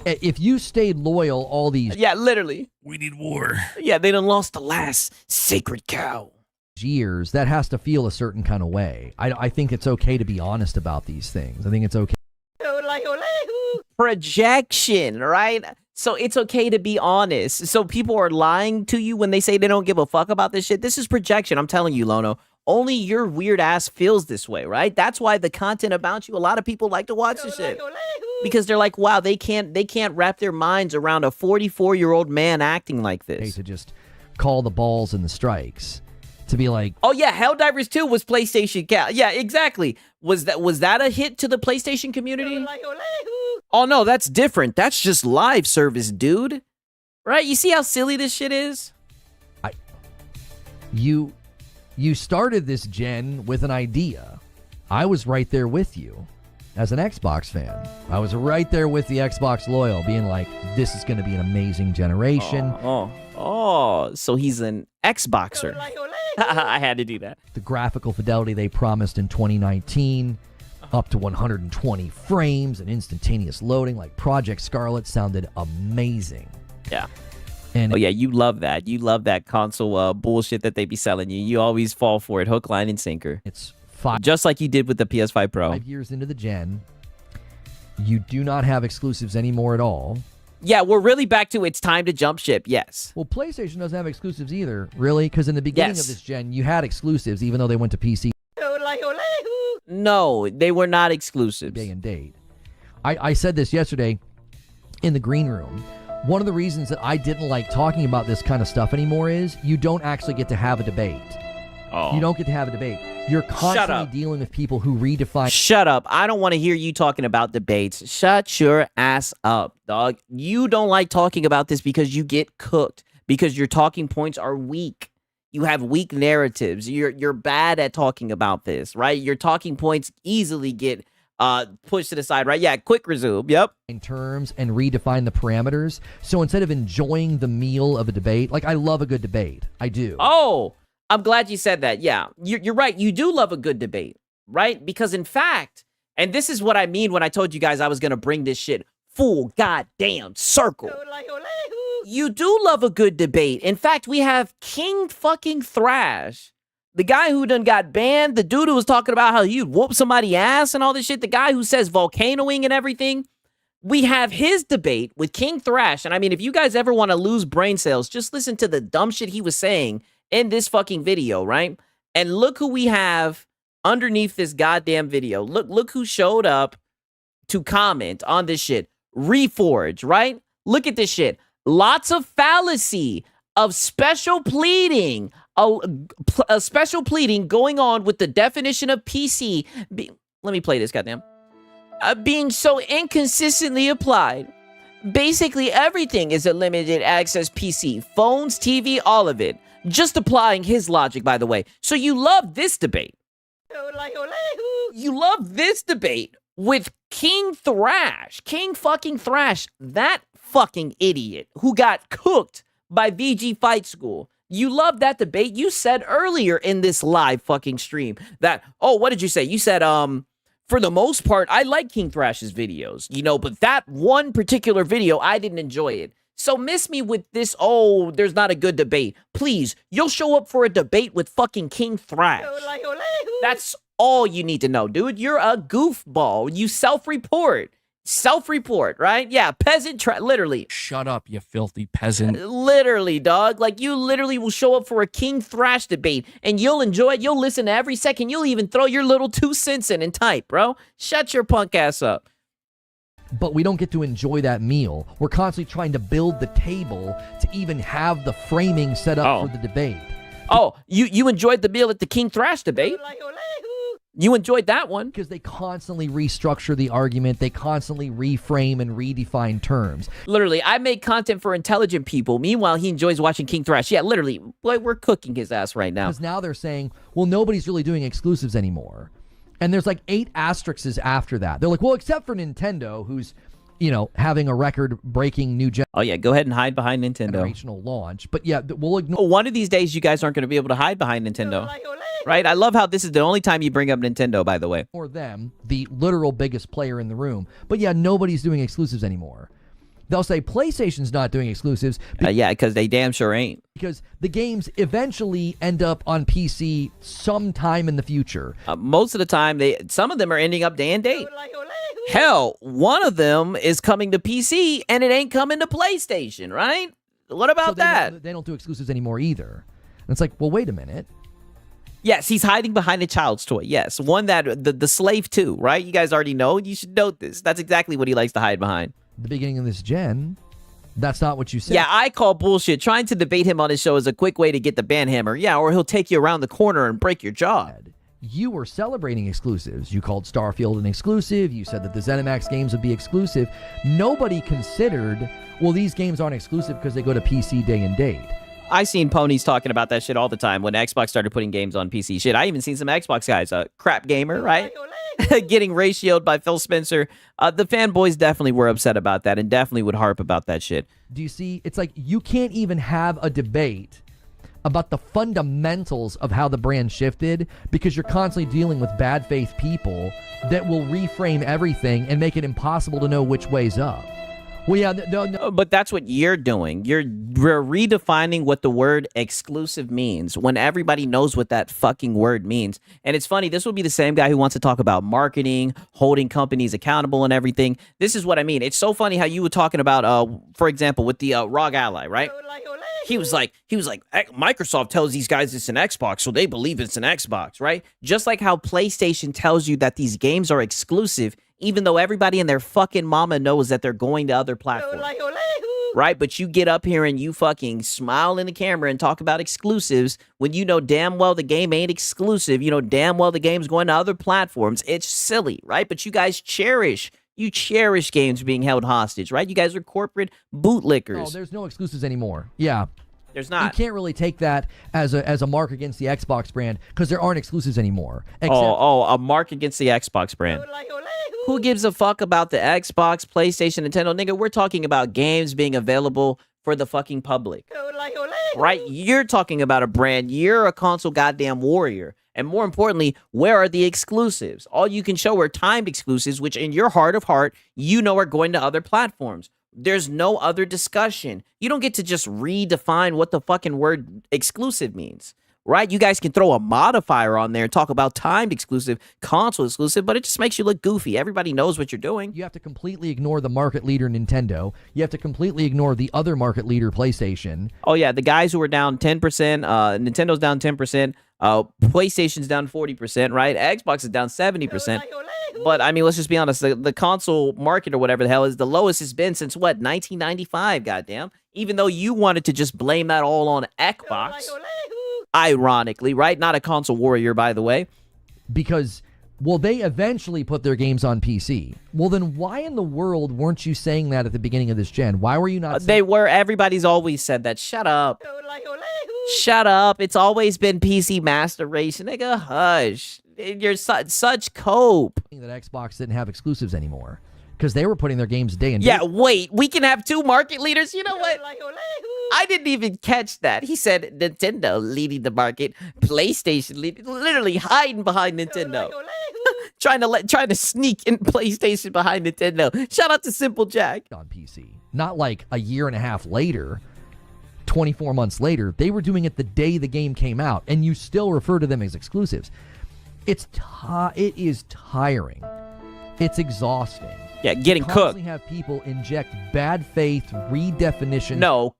If you stayed loyal all these... Yeah, literally. We need war. Yeah, they done lost the last sacred cow. Years, that has to feel a certain kind of way. I think it's okay to be honest about these things. I think it's okay. Projection, right? So it's okay to be honest. So people are lying to you when they say they don't give a fuck about this shit. This is projection. I'm telling you, Lono. Only your weird ass feels this way, right? That's why the content about you, a lot of people like to watch this shit. Because they're like, wow, they can't wrap their minds around a 44-year-old man acting like this. To just call the balls and the strikes. to be like, oh yeah, Helldivers 2 was PlayStation. Yeah, exactly. Was that a hit to the PlayStation community? Oh no, that's different. That's just live service, dude. Right? You see how silly this shit is? You started this gen with an idea. I was right there with you as an Xbox fan. I was right there with the Xbox loyal, being like, this is going to be an amazing generation. So he's an Xboxer. I had to do that. The graphical fidelity they promised in 2019, up to 120 frames and instantaneous loading, like Project Scarlet, sounded amazing. Yeah. And oh yeah, you love that. You love that console bullshit that they be selling you. You always fall for it, hook, line, and sinker. It's just like you did with the PS5 Pro. 5 years into the gen, you do not have exclusives anymore at all. Yeah, we're really back to it's time to jump ship, yes. Well, PlayStation doesn't have exclusives either, really, because in the beginning of this gen, you had exclusives, even though they went to PC. No, they were not exclusives. Day and date. I said this yesterday in the green room. One of the reasons that I didn't like talking about this kind of stuff anymore is you don't actually get to have a debate. Oh. You don't get to have a debate. You're constantly dealing with people who redefine. Shut up. I don't want to hear you talking about debates. Shut your ass up, dog. You don't like talking about this because you get cooked, because your talking points are weak. You have weak narratives. You're bad at talking about this, right? Your talking points easily get pushed to the side, right? Yeah, quick resume. Yep. In terms and redefine the parameters. So instead of enjoying the meal of a debate, like I love a good debate. I do. Oh, I'm glad you said that. Yeah, you're right. You do love a good debate, right? Because in fact, and this is what I mean when I told you guys I was going to bring this shit full goddamn circle. You do love a good debate. In fact, we have King fucking Thrash, the guy who done got banned, the dude who was talking about how you'd whoop somebody's ass and all this shit, the guy who says volcanoing and everything. We have his debate with King Thrash. And I mean, if you guys ever want to lose brain cells, just listen to the dumb shit he was saying in this fucking video, right? And look who we have underneath this goddamn video. Look who showed up to comment on this shit. Reforge, right? Look at this shit. Lots of fallacy of special pleading. A special pleading going on with the definition of PC. Let me play this, goddamn. Being so inconsistently applied. Basically everything is a limited access PC. Phones, TV, all of it. Just applying his logic, by the way. So you love this debate. You love this debate with King Thrash. King fucking Thrash. That fucking idiot who got cooked by VG Fight School. You love that debate. You said earlier in this live fucking stream that, oh, what did you say? You said, for the most part, I like King Thrash's videos, you know, but that one particular video, I didn't enjoy it. So miss me with this, oh, there's not a good debate. Please, you'll show up for a debate with fucking King Thrash. That's all you need to know, dude. You're a goofball. You self-report. Self-report, right? Yeah, peasant, literally. Shut up, you filthy peasant. Literally, dog. Like, you literally will show up for a King Thrash debate, and you'll enjoy it. You'll listen to every second. You'll even throw your little 2 cents in and type, bro. Shut your punk ass up. But we don't get to enjoy that meal. We're constantly trying to build the table to even have the framing set up for the debate. Oh, you enjoyed the meal at the King Thrash debate? You enjoyed that one. Because they constantly restructure the argument. They constantly reframe and redefine terms. Literally, I make content for intelligent people. Meanwhile, he enjoys watching King Thrash. Yeah, literally, like, we're cooking his ass right now. Because now they're saying, well, nobody's really doing exclusives anymore. And there's like 8 asterisks after that. They're like, well, except for Nintendo, who's, you know, having a record-breaking new Oh, yeah, go ahead and hide behind Nintendo. Generational launch. But yeah, we'll ignore. One of these days, you guys aren't going to be able to hide behind Nintendo. Right? I love how this is the only time you bring up Nintendo, by the way. Or them, the literal biggest player in the room. But yeah, nobody's doing exclusives anymore. They'll say PlayStation's not doing exclusives. Yeah, because they damn sure ain't. Because the games eventually end up on PC sometime in the future. Most of the time, some of them are ending up day and date. Hell, one of them is coming to PC and it ain't coming to PlayStation, right? What about that? They don't do exclusives anymore either. And it's like, well, wait a minute. Yes, he's hiding behind a child's toy. Yes, one that the Slave 2, right? You guys already know. You should note this. That's exactly what he likes to hide behind. The beginning of this gen, That's not what you said. Yeah, I call bullshit. Trying to debate him on his show is a quick way to get the ban hammer. Yeah, or he'll take you around the corner and break your jaw. You were celebrating exclusives. You called Starfield an exclusive. You said that the ZeniMax games would be exclusive. Nobody considered, well, these games aren't exclusive because they go to PC day and date. I seen ponies talking about that shit all the time when Xbox started putting games on PC. Shit, I even seen some Xbox guys, Crap Gamer, right? Getting ratioed by Phil Spencer. The fanboys definitely were upset about that and definitely would harp about that shit. Do you see? It's like you can't even have a debate about the fundamentals of how the brand shifted because you're constantly dealing with bad faith people that will reframe everything and make it impossible to know which way's up. Well, yeah, no. But that's what you're doing. You're redefining what the word exclusive means when everybody knows what that fucking word means. And it's funny, this will be the same guy who wants to talk about marketing, holding companies accountable and everything. This is what I mean. It's so funny how you were talking about, for example, with the ROG Ally, right? He was like, Microsoft tells these guys it's an Xbox, so they believe it's an Xbox, right? Just like how PlayStation tells you that these games are exclusive, even though everybody and their fucking mama knows that they're going to other platforms. Right? But you get up here and you fucking smile in the camera and talk about exclusives when you know damn well the game ain't exclusive. You know damn well the game's going to other platforms. It's silly, right? But you guys cherish games being held hostage, right? You guys are corporate bootlickers. Oh, there's no exclusives anymore. Yeah. There's not. You can't really take that as a mark against the Xbox brand because there aren't exclusives anymore. A mark against the Xbox brand. Who gives a fuck about the Xbox, PlayStation, Nintendo? Nigga, we're talking about games being available for the fucking public. Right? You're talking about a brand. You're a console goddamn warrior. And more importantly, where are the exclusives? All you can show are timed exclusives, which in your heart of heart, you know are going to other platforms. There's no other discussion. You don't get to just redefine what the fucking word exclusive means. Right? You guys can throw a modifier on there and talk about timed exclusive, console exclusive, but it just makes you look goofy. Everybody knows what you're doing. You have to completely ignore the market leader Nintendo. You have to completely ignore the other market leader PlayStation. Oh, yeah. The guys who are down 10%, Nintendo's down 10%, PlayStation's down 40%, right? Xbox is down 70%. But, I mean, let's just be honest. The console market or whatever the hell is the lowest it's been since, what, 1995, goddamn? Even though you wanted to just blame that all on Xbox. Ironically, right? Not a console warrior, by the way. Because, well, they eventually put their games on PC. Well, then why in the world weren't you saying that at the beginning of this gen? Why were you not saying They were. Everybody's always said that. Shut up. Shut up. It's always been PC Master Race. Nigga, hush. You're such cope. That Xbox didn't have exclusives anymore. Because they were putting their games day and day. Yeah, wait. We can have two market leaders? You know what? I didn't even catch that. He said Nintendo leading the market, PlayStation leading, literally hiding behind Nintendo. trying to sneak in PlayStation behind Nintendo. Shout out to Simple Jack. On PC. Not like a year and a half later, 24 months later. They were doing it the day the game came out, and you still refer to them as exclusives. It is tiring. It's exhausting. Yeah, getting you cooked. Constantly have people inject bad faith redefinition. No.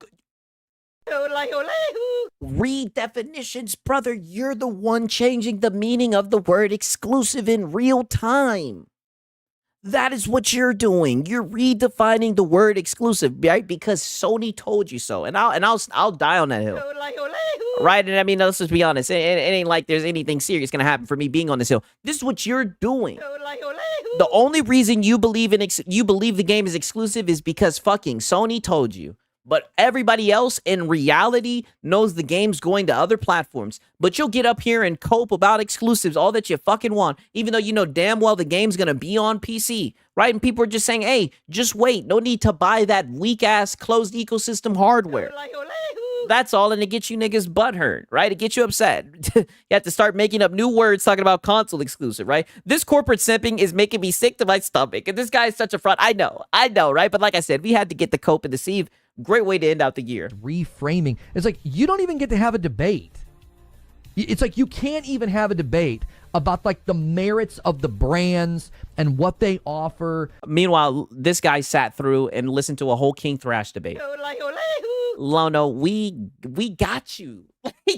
Redefinitions, brother. You're the one changing the meaning of the word exclusive in real time. That is what you're doing. You're redefining the word exclusive, right? Because Sony told you so. And I'll die on that hill. Right? And I mean, let's just be honest. It ain't like there's anything serious gonna happen for me being on this hill. This is what you're doing. The only reason you believe the game is exclusive is because fucking Sony told you. But everybody else in reality knows the game's going to other platforms. But you'll get up here and cope about exclusives, all that you fucking want, even though you know damn well the game's going to be on PC, right? And people are just saying, hey, just wait. No need to buy that weak-ass closed ecosystem hardware. That's all, and it gets you niggas butthurt, right? It gets you upset. You have to start making up new words talking about console exclusive, right? This corporate simping is making me sick to my stomach, and this guy is such a fraud. I know, right? But like I said, we had to get the cope and deceive. Great way to end out the year. Reframing. It's like you don't even get to have a debate. It's like you can't even have a debate about like the merits of the brands and what they offer. Meanwhile, this guy sat through and listened to a whole King Thrash debate. Lono, we got you.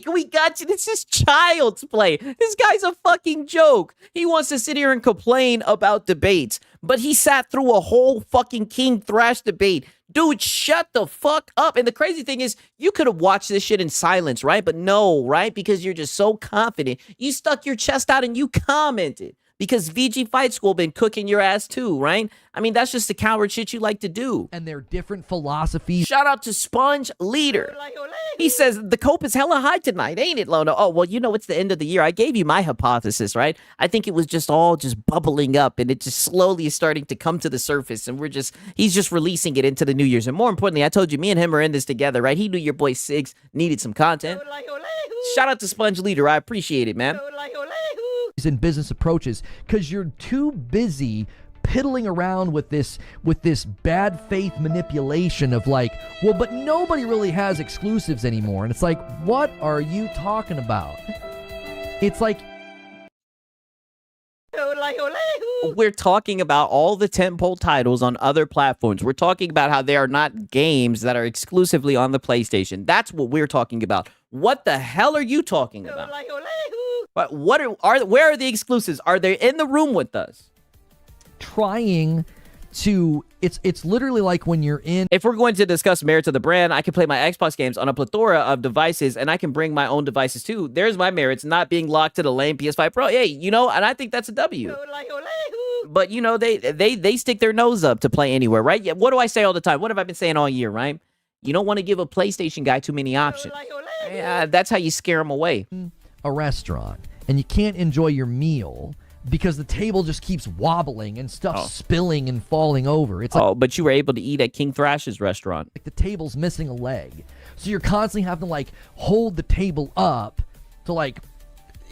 We got you. This is child's play. This guy's a fucking joke. He wants to sit here and complain about debates. But he sat through a whole fucking King Thrash debate. Dude, shut the fuck up. And the crazy thing is, you could have watched this shit in silence, right? But no, right? Because you're just so confident. You stuck your chest out and you commented. Because VG Fight School been cooking your ass too, right? I mean, that's just the coward shit you like to do. And they're different philosophies. Shout out to Sponge Leader. He says, the cope is hella high tonight, ain't it, Lono? Oh, well, you know, it's the end of the year. I gave you my hypothesis, right? I think it was just all just bubbling up, and it just slowly is starting to come to the surface, and he's just releasing it into the New Year's. And more importantly, I told you, me and him are in this together, right? He knew your boy Sigs needed some content. Shout out to Sponge Leader. I appreciate it, man. And business approaches, because you're too busy piddling around with this bad faith manipulation of like, well, but nobody really has exclusives anymore. And it's like, what are you talking about? It's like, we're talking about all the tentpole titles on other platforms. We're talking about how they are not games that are exclusively on the PlayStation. That's what we're talking about. What the hell are you talking about? But where are the exclusives? Are they in the room with us? Trying to, it's literally like when you're in. If we're going to discuss merits of the brand, I can play my Xbox games on a plethora of devices, and I can bring my own devices too. There's my merits, not being locked to the lame PS5 Pro. Hey, you know, and I think that's a W. But you know, they stick their nose up to play anywhere, right? Yeah. What do I say all the time? What have I been saying all year, right? You don't want to give a PlayStation guy too many options. Yeah, that's how you scare him away. A restaurant, and you can't enjoy your meal because the table just keeps wobbling and stuff spilling and falling over. It's like, but you were able to eat at King Thrash's restaurant. Like the table's missing a leg, so you're constantly having to like hold the table up to like.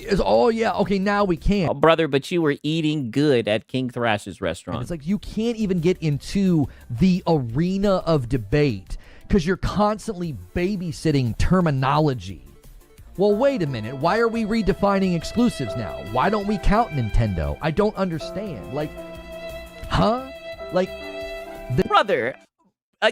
Okay, now we can. Oh, brother, but you were eating good at King Thrash's restaurant. And it's like you can't even get into the arena of debate because you're constantly babysitting terminology. Well, wait a minute. Why are we redefining exclusives now? Why don't we count Nintendo? I don't understand. Like, huh? Like, brother.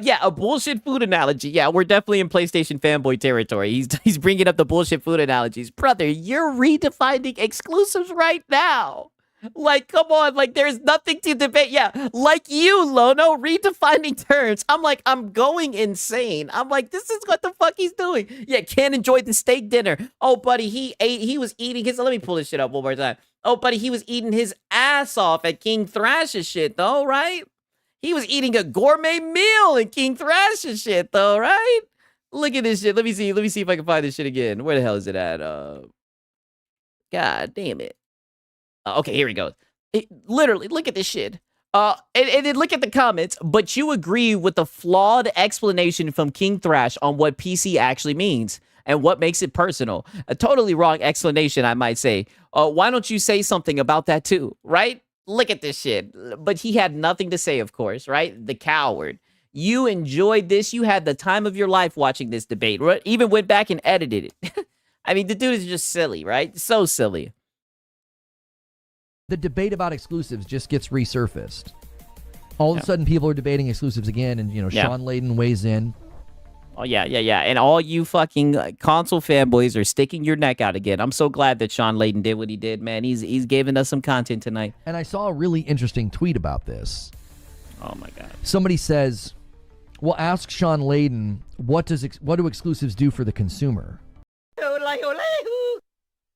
Yeah, a bullshit food analogy. Yeah, we're definitely in PlayStation fanboy territory. He's bringing up the bullshit food analogies. Brother, you're redefining exclusives right now. Like, come on, like, there's nothing to debate. Yeah, like you, Lono, redefining terms. I'm like, I'm going insane. I'm like, this is what the fuck he's doing. Yeah, can't enjoy the steak dinner. Oh, buddy, he was eating his, let me pull this shit up one more time. Oh, buddy, he was eating his ass off at King Thrash's shit, though, right? He was eating a gourmet meal in King Thrash's shit, though, right? Look at this shit. Let me see if I can find this shit again. Where the hell is it at? God damn it. Okay, here we go. Literally, look at this shit. And then look at the comments, but you agree with the flawed explanation from King Thrash on what PC actually means and what makes it personal. A totally wrong explanation, I might say. Why don't you say something about that too, right? Look at this shit. But he had nothing to say, of course, right? The coward. You enjoyed this. You had the time of your life watching this debate. Right? Even went back and edited it. I mean, the dude is just silly, right? So silly. The debate about exclusives just gets resurfaced. All of a sudden, people are debating exclusives again, and, you know, Sean Layden weighs in. Oh, yeah. And all you fucking console fanboys are sticking your neck out again. I'm so glad that Sean Layden did what he did, man. He's giving us some content tonight. And I saw a really interesting tweet about this. Oh, my God. Somebody says, well, ask Sean Layden, what do exclusives do for the consumer?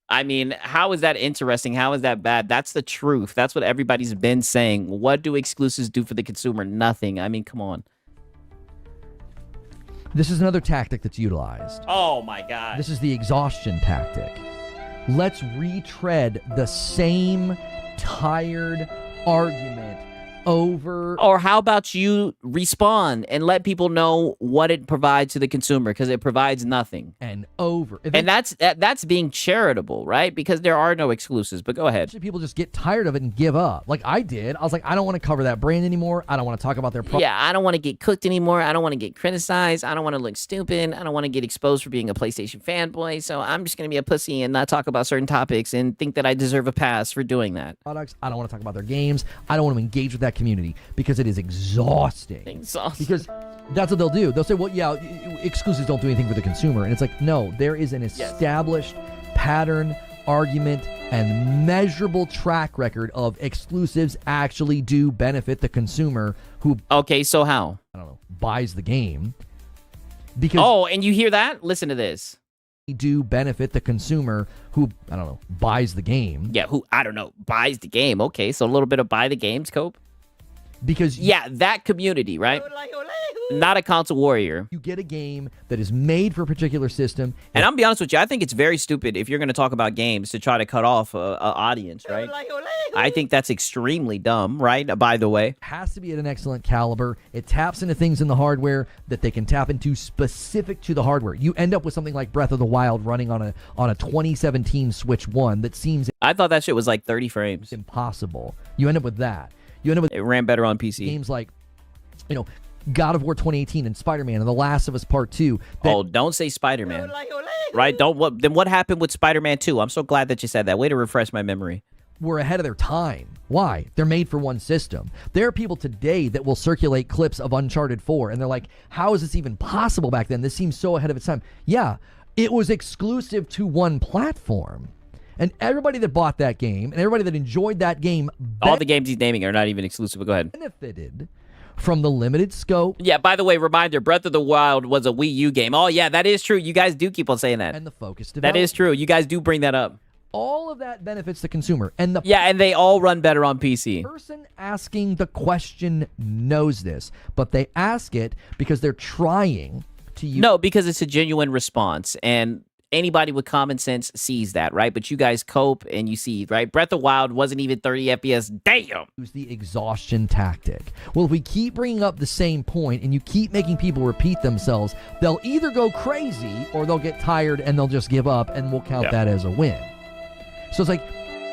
I mean, how is that interesting? How is that bad? That's the truth. That's what everybody's been saying. What do exclusives do for the consumer? Nothing. I mean, come on. This is another tactic that's utilized. Oh, my God. This is the exhaustion tactic. Let's retread the same tired argument over. Or how about you respond and let people know what it provides to the consumer, because it provides nothing. And over. And that's being charitable, right? Because there are no exclusives. But go ahead. People just get tired of it and give up. Like I did. I was like, I don't want to cover that brand anymore. I don't want to talk about their product. Yeah, I don't want to get cooked anymore. I don't want to get criticized. I don't want to look stupid. I don't want to get exposed for being a PlayStation fanboy. So I'm just going to be a pussy and not talk about certain topics and think that I deserve a pass for doing that. Products. I don't want to talk about their games. I don't want to engage with that community because it is exhausting. Because that's what they'll do. They'll say, well, yeah, exclusives don't do anything for the consumer. And it's like, no, there is an established pattern, argument, and measurable track record of exclusives actually do benefit the consumer who, okay, so how? I don't know, buys the game. Because oh, and you hear that? Listen to this. Do benefit the consumer who, I don't know, buys the game. Yeah, who, I don't know, buys the game. Okay, so a little bit of buy the games, Cope. Because yeah, that community, right? Not a console warrior. You get a game that is made for a particular system. And I'm gonna be honest with you, I think it's very stupid if you're going to talk about games to try to cut off a audience, right? I think that's extremely dumb, right? By the way. It has to be at an excellent caliber. It taps into things in the hardware that they can tap into specific to the hardware. You end up with something like Breath of the Wild running on a 2017 Switch 1 that seems... I thought that shit was like 30 frames. Impossible. You end up with that. You end up with... It ran better on PC. Games like, you know, God of War 2018 and Spider-Man and The Last of Us Part 2. Oh, don't say Spider-Man. Right? Then what happened with Spider-Man 2? I'm so glad that you said that. Way to refresh my memory. We're ahead of their time. Why? They're made for one system. There are people today that will circulate clips of Uncharted 4, and they're like, how is this even possible back then? This seems so ahead of its time. Yeah, it was exclusive to one platform. And everybody that bought that game, and everybody that enjoyed that game... all the games he's naming are not even exclusive, but go ahead. ...benefited from the limited scope. Yeah, by the way, reminder, Breath of the Wild was a Wii U game. Oh, yeah, that is true. You guys do keep on saying that. And the focus development. That is true. You guys do bring that up. All of that benefits the consumer. And and they all run better on PC. The person asking the question knows this, but they ask it because they're trying to use... No, because it's a genuine response, and anybody with common sense sees that, right? But you guys cope and you see, right? Breath of the Wild wasn't even 30 FPS. Damn! Use the exhaustion tactic. Well, if we keep bringing up the same point and you keep making people repeat themselves, they'll either go crazy or they'll get tired and they'll just give up, and we'll count that as a win. So it's like...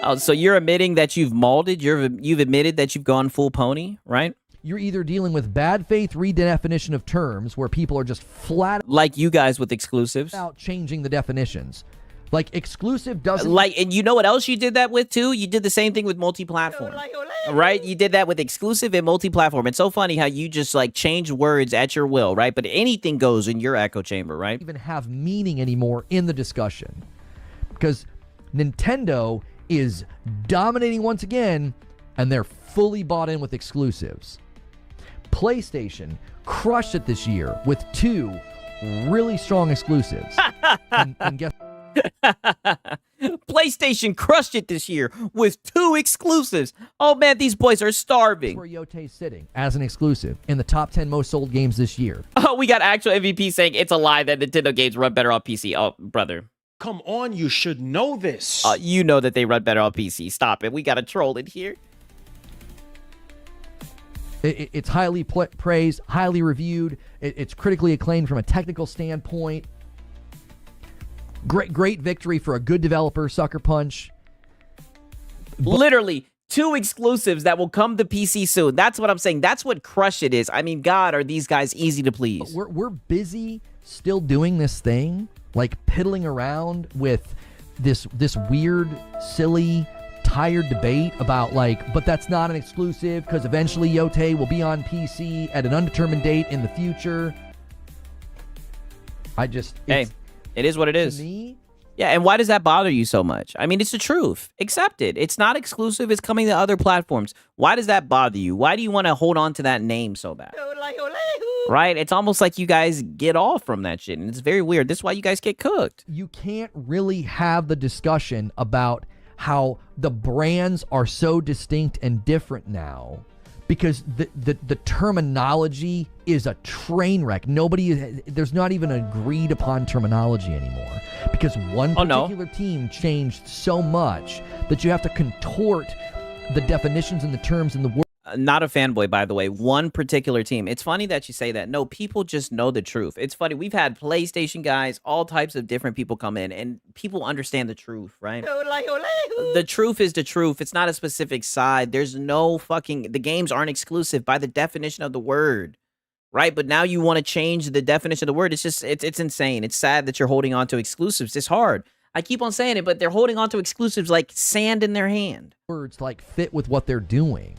Oh, so you're admitting that you've molded? You've admitted that you've gone full pony, right? You're either dealing with bad faith redefinition of terms where people are just flat... Like you guys with exclusives. ...out changing the definitions. Like, exclusive doesn't... Like, and you know what else you did that with, too? You did the same thing with multi-platform. Right? You did that with exclusive and multi-platform. It's so funny how you just, like, change words at your will, right? But anything goes in your echo chamber, right? Even have meaning anymore in the discussion. Because Nintendo is dominating once again, and they're fully bought in with exclusives. PlayStation crushed it this year with 2 really strong exclusives. and guess PlayStation crushed it this year with 2 exclusives. Oh man, these boys are starving. Where Yote's sitting as an exclusive in the top 10 most sold games this year. Oh, we got actual MVP saying it's a lie that Nintendo games run better on PC. Oh, brother. Come on, you should know this. You know that they run better on PC. Stop it. We got a troll in here. It's highly praised, highly reviewed. It's critically acclaimed from a technical standpoint. Great victory for a good developer, Sucker Punch. Literally, 2 exclusives that will come to PC soon. That's what I'm saying. That's what Crush It is. I mean, God, are these guys easy to please. We're busy still doing this thing, like piddling around with this weird, silly, tired debate about like, but that's not an exclusive because eventually Yote will be on PC at an undetermined date in the future. Hey, it is what it is. To me, yeah, and why does that bother you so much? I mean, it's the truth. Accept it. It's not exclusive. It's coming to other platforms. Why does that bother you? Why do you want to hold on to that name so bad? Right? It's almost like you guys get off from that shit, and it's very weird. This is why you guys get cooked. You can't really have the discussion about how the brands are so distinct and different now because the terminology is a train wreck. There's not even an agreed upon terminology anymore because one particular team changed so much that you have to contort the definitions and the terms in the word. Not a fanboy, by the way. One particular team. It's funny that you say that. No, people just know the truth. It's funny. We've had PlayStation guys, all types of different people come in, and people understand the truth, right? The truth is the truth. It's not a specific side. There's no fucking... The games aren't exclusive by the definition of the word, right? But now you want to change the definition of the word. It's just... It's insane. It's sad that you're holding on to exclusives. It's hard. I keep on saying it, but they're holding on to exclusives like sand in their hand. Words like fit with what they're doing.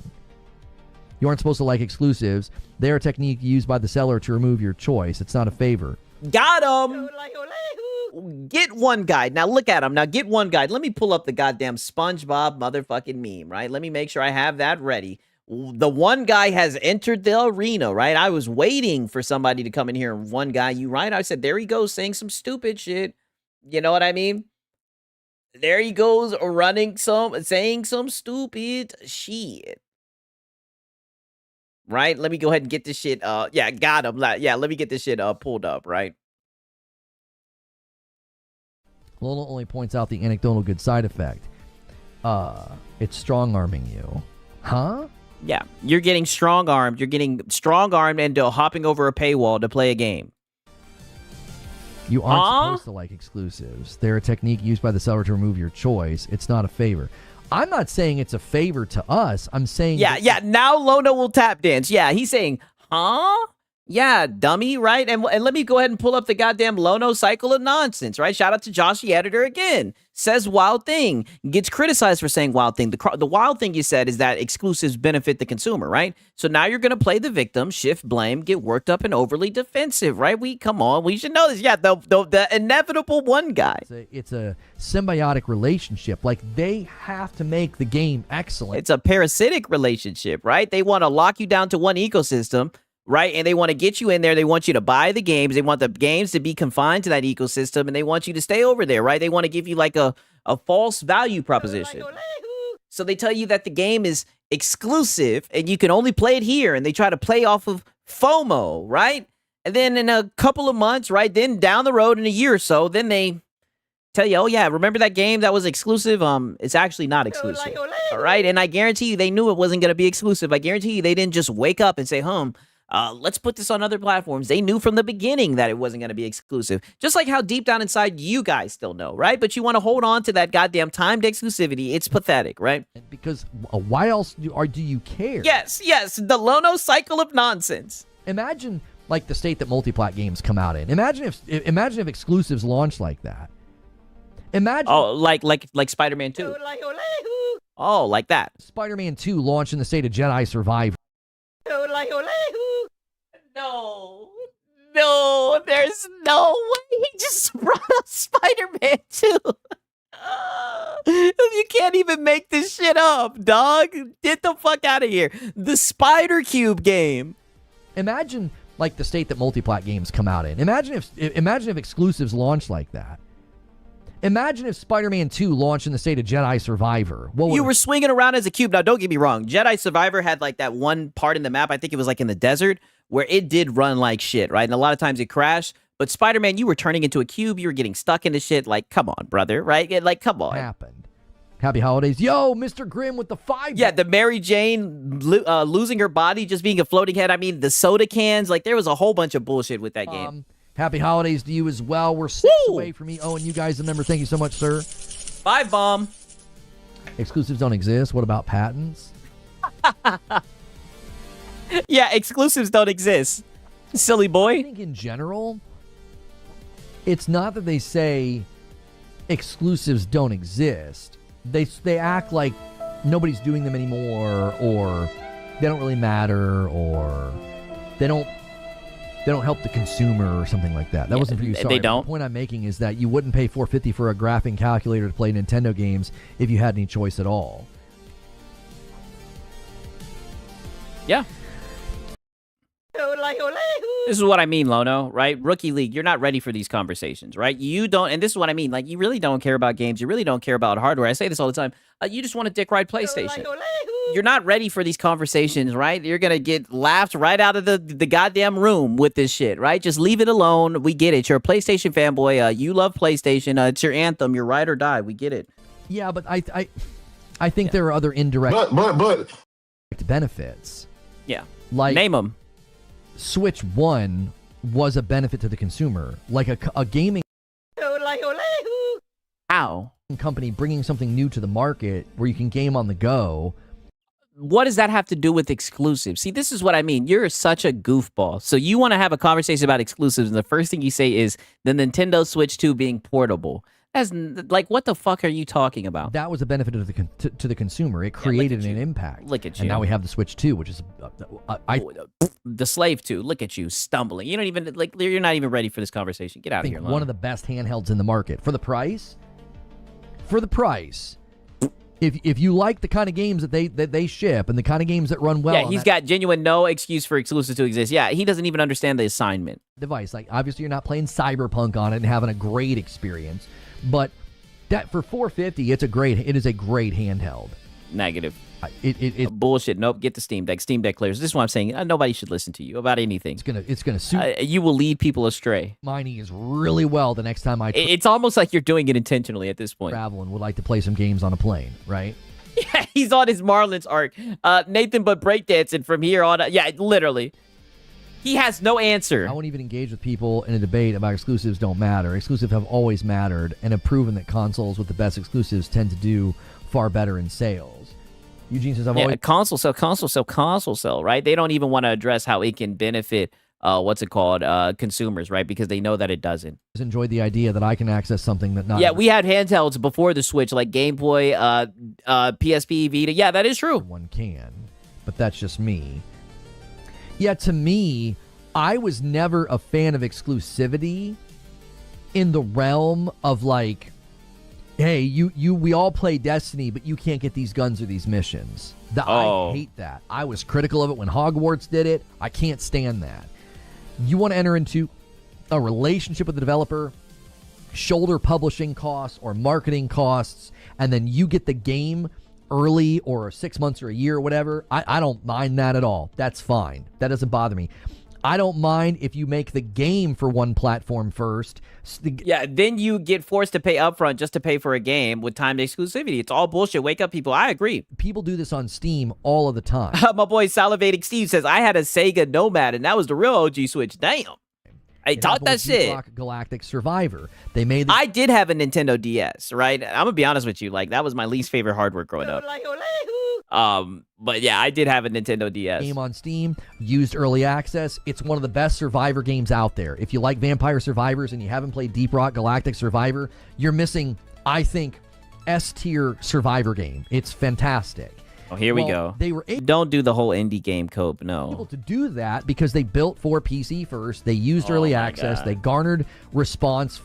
You aren't supposed to like exclusives. They're a technique used by the seller to remove your choice. It's not a favor. Got him. Get one guide. Now look at him. Now get one guide. Let me pull up the goddamn SpongeBob motherfucking meme, right? Let me make sure I have that ready. The one guy has entered the arena, right? I was waiting for somebody to come in here and one guy, you right? I said, there he goes saying some stupid shit. You know what I mean? There he goes saying some stupid shit. Right? Let me go ahead and get this shit. Yeah, got him. Yeah, let me get this shit pulled up, right? Lola only points out the anecdotal good side effect. It's strong-arming you. Huh? Yeah, you're getting strong-armed. You're getting strong-armed into hopping over a paywall to play a game. You aren't supposed to like exclusives. They're a technique used by the seller to remove your choice. It's not a favor. I'm not saying it's a favor to us. I'm saying... Yeah, now Lono will tap dance. Yeah, he's saying, huh? Yeah, dummy, right? And let me go ahead and pull up the goddamn Lono cycle of nonsense, right? Shout out to Josh, the editor, again. Says wild thing. Gets criticized for saying wild thing. The wild thing you said is that exclusives benefit the consumer, right? So now you're going to play the victim, shift blame, get worked up and overly defensive, right? Come on, we should know this. Yeah, the inevitable one guy. It's a symbiotic relationship. Like, they have to make the game excellent. It's a parasitic relationship, right? They want to lock you down to one ecosystem, right? And they want to get you in there. They want you to buy the games. They want the games to be confined to that ecosystem, and they want you to stay over there, right? They want to give you like a false value proposition. So they tell you that the game is exclusive and you can only play it here, and they try to play off of FOMO, right? And then in a couple of months, right, then down the road in a year or so, then they tell you, oh yeah, remember that game that was exclusive? It's actually not exclusive, all right? And I guarantee you they knew it wasn't going to be exclusive. I guarantee you they didn't just wake up and say, let's put this on other platforms. They knew from the beginning that it wasn't going to be exclusive. Just like how deep down inside you guys still know, right? But you want to hold on to that goddamn timed exclusivity. It's pathetic, right? Because why else do you care? Yes, the Lono cycle of nonsense. Imagine like the state that multi-plat games come out in. Imagine if exclusives launch like that. Imagine like Spider-Man 2. Oh, like that. Spider-Man 2 launched in the state of Jedi Survivor. No, there's no way. He just brought up Spider-Man 2. You can't even make this shit up, dog. Get the fuck out of here. The Spider Cube game. Imagine like the state that multi-plat games come out in. Imagine if exclusives launch like that. Imagine if Spider-Man 2 launched in the state of Jedi Survivor. You were swinging around as a cube. Now, don't get me wrong. Jedi Survivor had like that one part in the map, I think it was like in the desert, where it did run like shit, right? And a lot of times it crashed. But Spider-Man, you were turning into a cube. You were getting stuck into shit. Like, come on, brother, right? Like, come on. Happened. Happy holidays. Yo, Mr. Grimm with the 5. Yeah, the Mary Jane losing her body, just being a floating head. I mean, the soda cans. Like, there was a whole bunch of bullshit with that game. Happy holidays to you as well. We're 6 away from me. Oh, and you guys, the member, thank you so much, sir. 5 bomb. Exclusives don't exist. What about patents? Yeah, exclusives don't exist. Silly boy. I think in general, it's not that they say exclusives don't exist. They act like nobody's doing them anymore, or they don't really matter, or they don't help the consumer or something like that. That wasn't for you. Sorry. They don't. The point I'm making is that you wouldn't pay $450 for a graphing calculator to play Nintendo games if you had any choice at all. Yeah. This is what I mean, Lono, right? Rookie League, you're not ready for these conversations, right? You don't, and this is what I mean, like, you really don't care about games. You really don't care about hardware. I say this all the time. You just want to dick ride PlayStation. You're not ready for these conversations, right? You're going to get laughed right out of the goddamn room with this shit, right? Just leave it alone. We get it. You're a PlayStation fanboy. You love PlayStation. It's your anthem. You're ride or die. We get it. Yeah, but I think there are other indirect benefits. Yeah. Like, name them. Switch 1 was a benefit to the consumer. Like a gaming company bringing something new to the market where you can game on the go. What does that have to do with exclusives? See, this is what I mean. You're such a goofball. So you want to have a conversation about exclusives, and the first thing you say is the Nintendo Switch 2 being portable. Like, what the fuck are you talking about? That was a benefit to the consumer. It created an impact. Look at you. And now we have the Switch 2, which is the Slave 2. Look at you stumbling. You don't even you're not even ready for this conversation. Get out of here. One of the best handhelds in the market for the price. For the price. If you like the kind of games that they ship and the kind of games that run well, yeah, he's got genuine no excuse for exclusives to exist. Yeah, he doesn't even understand the assignment. Device, like obviously you're not playing Cyberpunk on it and having a great experience, but that for $450, it is a great handheld. Negative. It's bullshit. Nope. Get the Steam Deck. Steam Deck clears. This is what I'm saying. Nobody should listen to you about anything. It's gonna suit. You will lead people astray. Mining is really well the next time it's almost like you're doing it intentionally at this point. Travel and would like to play some games on a plane, right? Yeah, he's on his Marlins arc. Nathan but breakdancing from here on. Yeah, literally. He has no answer. I won't even engage with people in a debate about exclusives don't matter. Exclusives have always mattered and have proven that consoles with the best exclusives tend to do far better in sales. Eugene says, console sell, right? They don't even want to address how it can benefit, consumers, right? Because they know that it doesn't. I enjoyed the idea that I can access something that not. Yeah, we had handhelds before the Switch, like Game Boy, PSP, Vita. Yeah, that is true. One can, but that's just me. Yeah, to me, I was never a fan of exclusivity in the realm of like, hey, we all play Destiny, but you can't get these guns or these missions. I hate that. I was critical of it when Hogwarts did it. I can't stand that. You want to enter into a relationship with the developer, shoulder publishing costs or marketing costs, and then you get the game early or 6 months or a year or whatever. I don't mind that at all. That's fine. That doesn't bother me. I don't mind if you make the game for one platform first. Yeah, then you get forced to pay upfront just to pay for a game with timed exclusivity. It's all bullshit. Wake up, people. I agree. People do this on Steam all of the time. My boy Salivating Steve says, I had a Sega Nomad, and that was the real OG Switch. Damn. Hey, talk that shit. Galactic Survivor. I did have a Nintendo DS, right? I'm going to be honest with you. Like, that was my least favorite hardware growing up. But yeah, I did have a Nintendo DS. Game on Steam, used early access. It's one of the best Survivor games out there. If you like Vampire Survivors and you haven't played Deep Rock Galactic Survivor, you're missing, I think, S-tier Survivor game. It's fantastic. Oh, here we go. Don't do the whole indie game cope, no. Able to do that because they built for PC first. They used early access. God. They garnered response.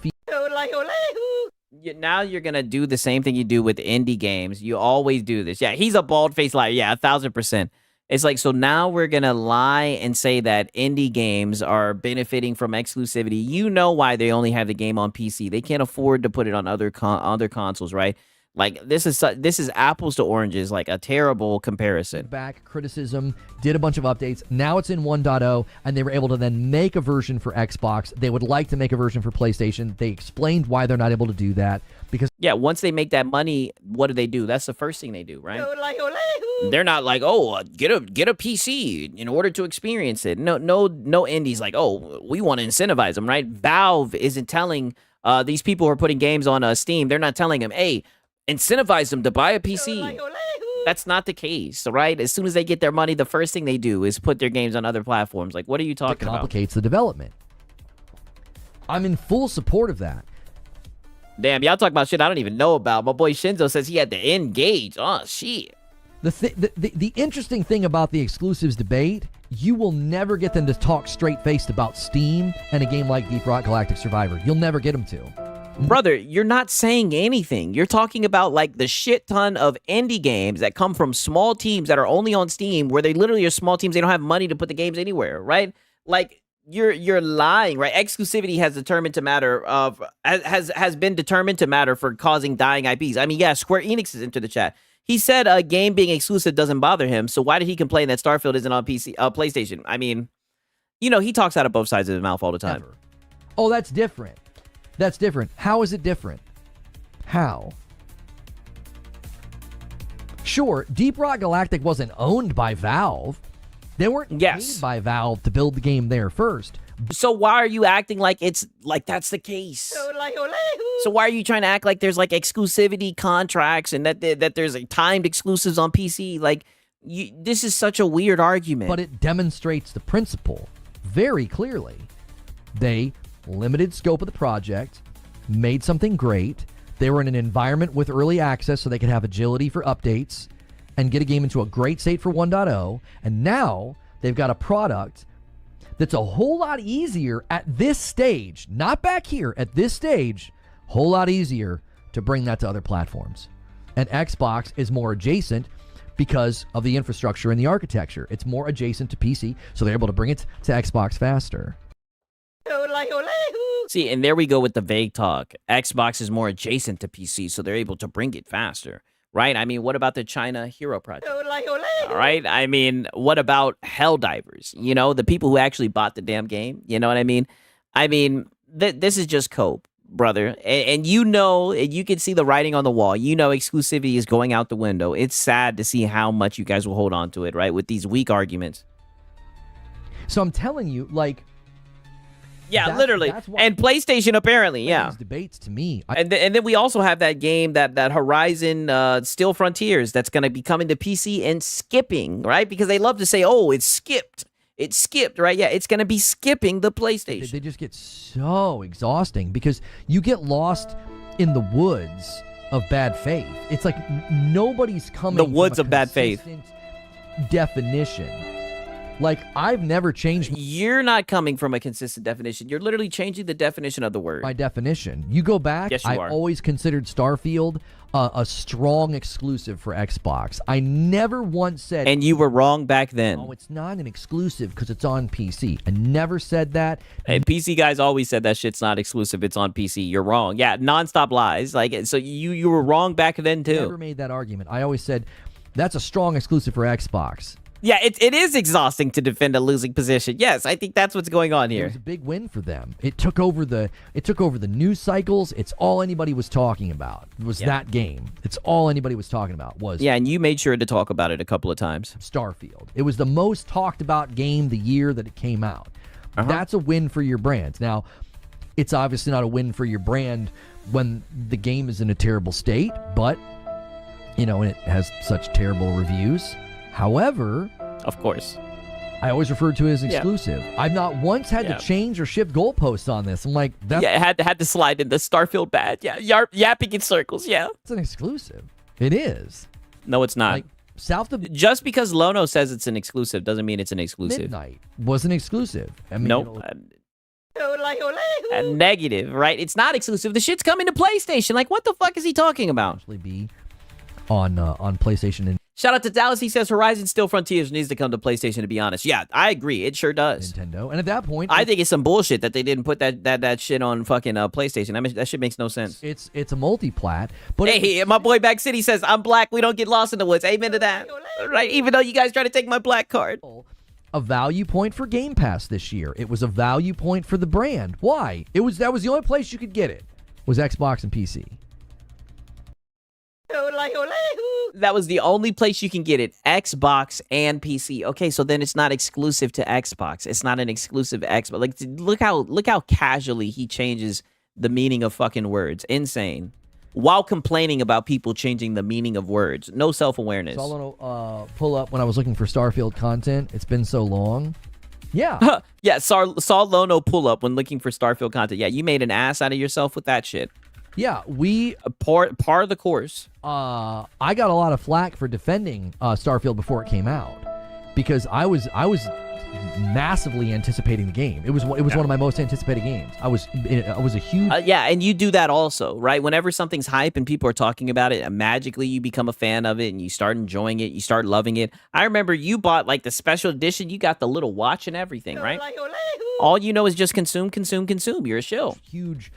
Now you're going to do the same thing you do with indie games. You always do this. Yeah, he's a bald-faced liar. Yeah, 1,000%. It's like, so now we're going to lie and say that indie games are benefiting from exclusivity. You know why they only have the game on PC. They can't afford to put it on other consoles, right? Like, this is apples to oranges, like a terrible comparison. Back criticism, did a bunch of updates. Now it's in 1.0, and they were able to then make a version for Xbox. They would like to make a version for PlayStation. They explained why they're not able to do that. Because yeah, once they make that money, what do? That's the first thing they do, right? They're not like, get a PC in order to experience it. No indies like, we want to incentivize them, right? Valve isn't telling these people who are putting games on Steam, they're not telling them, hey, incentivize them to buy a PC. That's not the case, right? As soon as they get their money, the first thing they do is put their games on other platforms. Like, what are you talking about? It complicates the development. I'm in full support of that. Damn, y'all talk about shit I don't even know about. My boy Shinzo says he had to engage. Oh, shit. The interesting thing about the exclusives debate, you will never get them to talk straight-faced about Steam and a game like Deep Rock Galactic Survivor. You'll never get them to. Brother, you're not saying anything. You're talking about like the shit ton of indie games that come from small teams that are only on Steam, where they literally are small teams. They don't have money to put the games anywhere, right? Like you're lying, right? Exclusivity has been determined to matter for causing dying IPs. I mean, yeah, Square Enix is into the chat. He said a game being exclusive doesn't bother him, so why did he complain that Starfield isn't on PlayStation? I mean, he talks out of both sides of his mouth all the time. Ever. Oh, that's different. That's different. How is it different? How? Sure, Deep Rock Galactic wasn't owned by Valve. They weren't paid by Valve to build the game there first. So why are you acting like it's like that's the case? So why are you trying to act like there's like exclusivity contracts and that there's like timed exclusives on PC? Like, this is such a weird argument. But it demonstrates the principle very clearly. They limited scope of the project, made something great, They were in an environment with early access so they could have agility for updates and get a game into a great state for 1.0. And now they've got a product that's a whole lot easier at this stage, not back here, at this stage, whole lot easier to bring that to other platforms. And Xbox is more adjacent because of the infrastructure and the architecture. It's more adjacent to PC, so they're able to bring it to Xbox faster. See, and there we go with the vague talk. Xbox is more adjacent to PC, so they're able to bring it faster, right? I mean, what about the China Hero Project? All right? I mean, what about Helldivers? You know, the people who actually bought the damn game. You know what I mean? I mean, this is just cope, brother. And you know, and you can see the writing on the wall. You know exclusivity is going out the window. It's sad to see how much you guys will hold on to it, right? With these weak arguments. So I'm telling you, like... Yeah, literally. And PlayStation, apparently, yeah. These debates to me. And then we also have that game, that Horizon Steel Frontiers, that's going to be coming to PC and skipping, right? Because they love to say, oh, it's skipped. It's skipped, right? Yeah, it's going to be skipping the PlayStation. They just get so exhausting because you get lost in the woods of bad faith. It's like nobody's coming the woods from a of bad faith definition. Like, I've never changed... You're not coming from a consistent definition. You're literally changing the definition of the word. My definition. You go back, yes, you I always considered Starfield a strong exclusive for Xbox. I never once said... And you were wrong back then. Oh, it's not an exclusive because it's on PC. I never said that. Hey, PC guys always said that shit's not exclusive. It's on PC. You're wrong. Yeah, nonstop lies. Like, so you were wrong back then, too. Never made that argument. I always said, that's a strong exclusive for Xbox. Yeah, it is exhausting to defend a losing position. Yes, I think that's what's going on here. It was a big win for them. It took over the news cycles. It's all anybody was talking about. Was that game. It's all anybody was talking about was. Yeah, and you made sure to talk about it a couple of times. Starfield. It was the most talked about game the year that it came out. That's a win for your brand. Now, it's obviously not a win for your brand when the game is in a terrible state, but you know, and it has such terrible reviews. However, of course, I always referred to it as exclusive. I've not once had to change or shift goalposts on this. I'm like, that's... Yeah, it had to slide in the Starfield bad. Yeah, yapping in circles. Yeah, it's an exclusive. It is. No, it's not. Like, just because Lono says it's an exclusive doesn't mean it's an exclusive. Midnight was an exclusive. I mean, nope. Negative, right? It's not exclusive. The shit's coming to PlayStation. Like, what the fuck is he talking about? Actually, be on PlayStation and. Shout out to Dallas. He says Horizon Steel Frontiers needs to come to PlayStation, to be honest. Yeah, I agree. It sure does. Nintendo. And at that point... I think it's some bullshit that they didn't put that shit on fucking PlayStation. I mean, that shit makes no sense. It's a multi-plat. But hey, my boy Back City says, I'm black. We don't get lost in the woods. Amen to that. Right? Even though you guys try to take my black card. A value point for Game Pass this year. It was a value point for the brand. Why? That was the only place you could get it. Was Xbox and PC. That was the only place you can get it, Xbox and PC. Okay, so then it's not exclusive to Xbox. It's not an exclusive Xbox. Like, look how casually he changes the meaning of fucking words. Insane. While complaining about people changing the meaning of words. No self-awareness. Saw Lono pull up when I was looking for Starfield content. It's been so long. Yeah. Yeah, saw Lono pull up when looking for Starfield content. Yeah, you made an ass out of yourself with that shit. Yeah, we par of the course. I got a lot of flack for defending Starfield before it came out because I was massively anticipating the game. It was one of my most anticipated games. I was a huge yeah, and you do that also, right? Whenever something's hype and people are talking about it, magically you become a fan of it and you start enjoying it, you start loving it. I remember you bought like the special edition. You got the little watch and everything, right? All you know is just consume. You're a shill. Huge,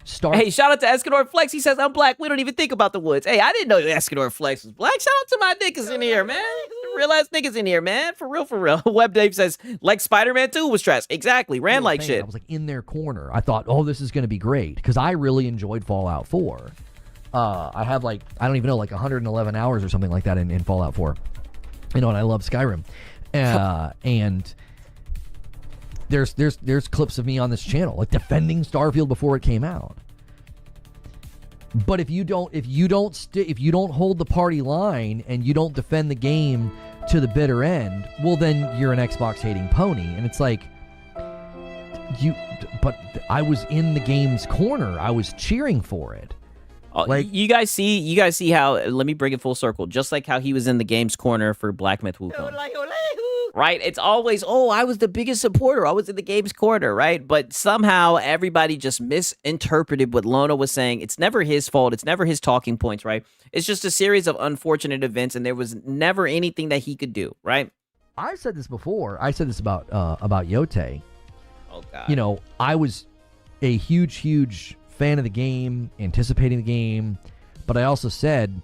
Hey, shout out to Escanor Flex. He says, I'm black. We don't even think about the woods. Hey, I didn't know Escanor Flex was black. Shout out to my niggas in here, man. Real ass niggas in here, man. For real. Web Dave says, like Spider-Man 2 was trash. Exactly. Ran like shit. I was like in their corner. I thought, oh, this is going to be great because I really enjoyed Fallout 4. I have I don't even know, 111 hours or something like that in Fallout 4. And I love Skyrim. And there's clips of me on this channel defending Starfield before it came out. But if you don't hold the party line and you don't defend the game to the bitter end, well then you're an Xbox hating pony. And it's like but I was in the game's corner. I was cheering for it. You guys see how, let me bring it full circle, just like how he was in the game's corner for Black Myth Wukong. Right? It's always, I was the biggest supporter. I was in the game's corner, right? But somehow everybody just misinterpreted what Lono was saying. It's never his fault. It's never his talking points, right? It's just a series of unfortunate events, and there was never anything that he could do, right? I've said this before. I said this about Yote. Oh, God. You know, I was a huge fan of the game, anticipating the game, but I also said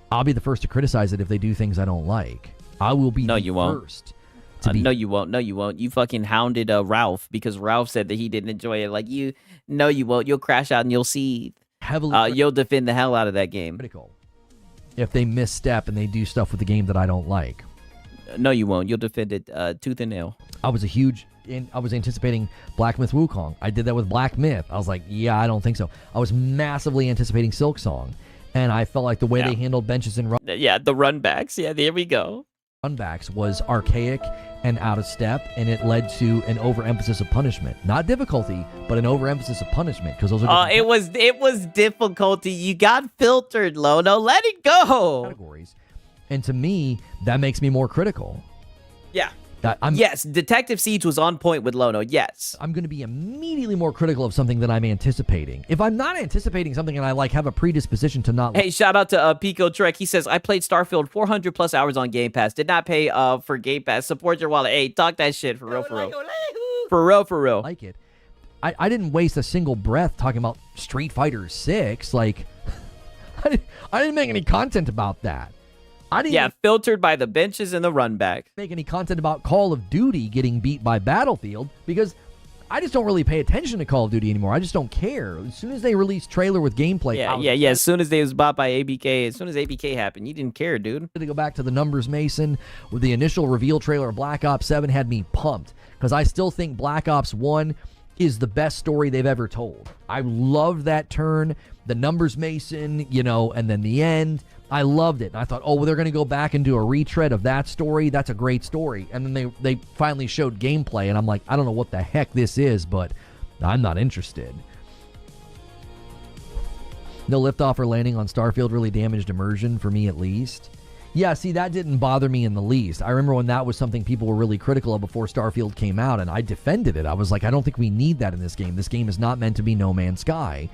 I'll be the first to criticize it if they do things I don't like. I will be first. No, you won't. No, you won't. You fucking hounded Ralph because Ralph said that he didn't enjoy it. Like, you won't. You'll crash out and you'll see. You'll defend the hell out of that game. Critical. If they misstep and they do stuff with the game that I don't like. No, you won't. You'll defend it tooth and nail. I was anticipating Black Myth Wukong. I did that with Black Myth. I was like, yeah, I don't think so. I was massively anticipating Silk Song, and I felt like the way they handled benches and the runbacks. Yeah, there we go. Runbacks was archaic and out of step, and it led to an overemphasis of punishment. Not difficulty, but an overemphasis of punishment, because those are it was difficulty. You got filtered, Lono. Let it go. Categories. And to me, that makes me more critical. Yeah. Yes, Detective Siege was on point with Lono, yes. I'm going to be immediately more critical of something that I'm anticipating. If I'm not anticipating something and I have a predisposition to not... Hey, shout out to Pico Trek. He says, I played Starfield 400 plus hours on Game Pass. Did not pay for Game Pass. Support your wallet. Hey, talk that shit for real. For real. Like it. I didn't waste a single breath talking about Street Fighter 6. Like, I didn't make any content about that. Filtered by the benches and the run back. Make any content about Call of Duty getting beat by Battlefield because I just don't really pay attention to Call of Duty anymore. I just don't care. As soon as they release trailer with gameplay, As soon as they was bought by ABK, as soon as ABK happened, you didn't care, dude. To go back to the numbers, Mason, with the initial reveal trailer of Black Ops 7 had me pumped because I still think Black Ops 1 is the best story they've ever told. I loved that turn, the numbers, Mason, and then the end. I loved it. And I thought, they're going to go back and do a retread of that story. That's a great story. And then they finally showed gameplay, and I'm like, I don't know what the heck this is, but I'm not interested. No liftoff or landing on Starfield really damaged immersion, for me at least. Yeah, see, that didn't bother me in the least. I remember when that was something people were really critical of before Starfield came out, and I defended it. I was like, I don't think we need that in this game. This game is not meant to be No Man's Sky.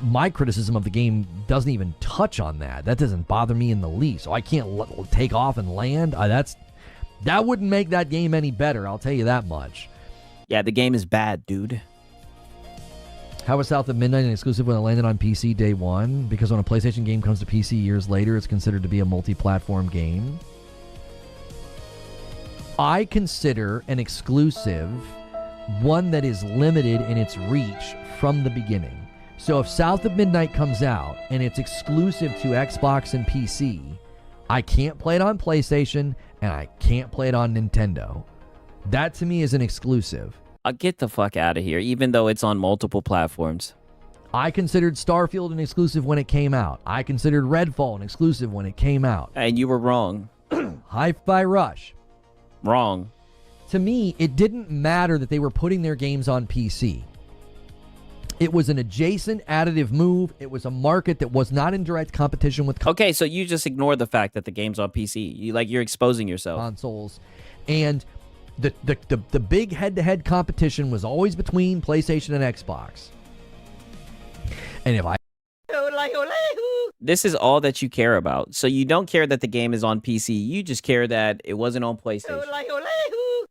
My criticism of the game doesn't even touch on that. That doesn't bother me in the least. So I can't take off and land. That wouldn't make that game any better. I'll tell you that much. Yeah, the game is bad, dude. How was South of Midnight an exclusive when it landed on PC day one? Because when a PlayStation game comes to PC years later, it's considered to be a multi-platform game. I consider an exclusive one that is limited in its reach from the beginning. So if South of Midnight comes out and it's exclusive to Xbox and PC, I can't play it on PlayStation and I can't play it on Nintendo. That to me is an exclusive. I'll get the fuck out of here, even though it's on multiple platforms. I considered Starfield an exclusive when it came out. I considered Redfall an exclusive when it came out. And you were wrong. Hi-Fi Rush. Wrong. To me, it didn't matter that they were putting their games on PC. It was an adjacent additive move. It was a market that was not in direct competition with Okay, so you just ignore the fact that the game's on PC. You're exposing yourself. Consoles. And the big head-to-head competition was always between PlayStation and Xbox. And if I... This is all that you care about. So you don't care that the game is on PC. You just care that it wasn't on PlayStation.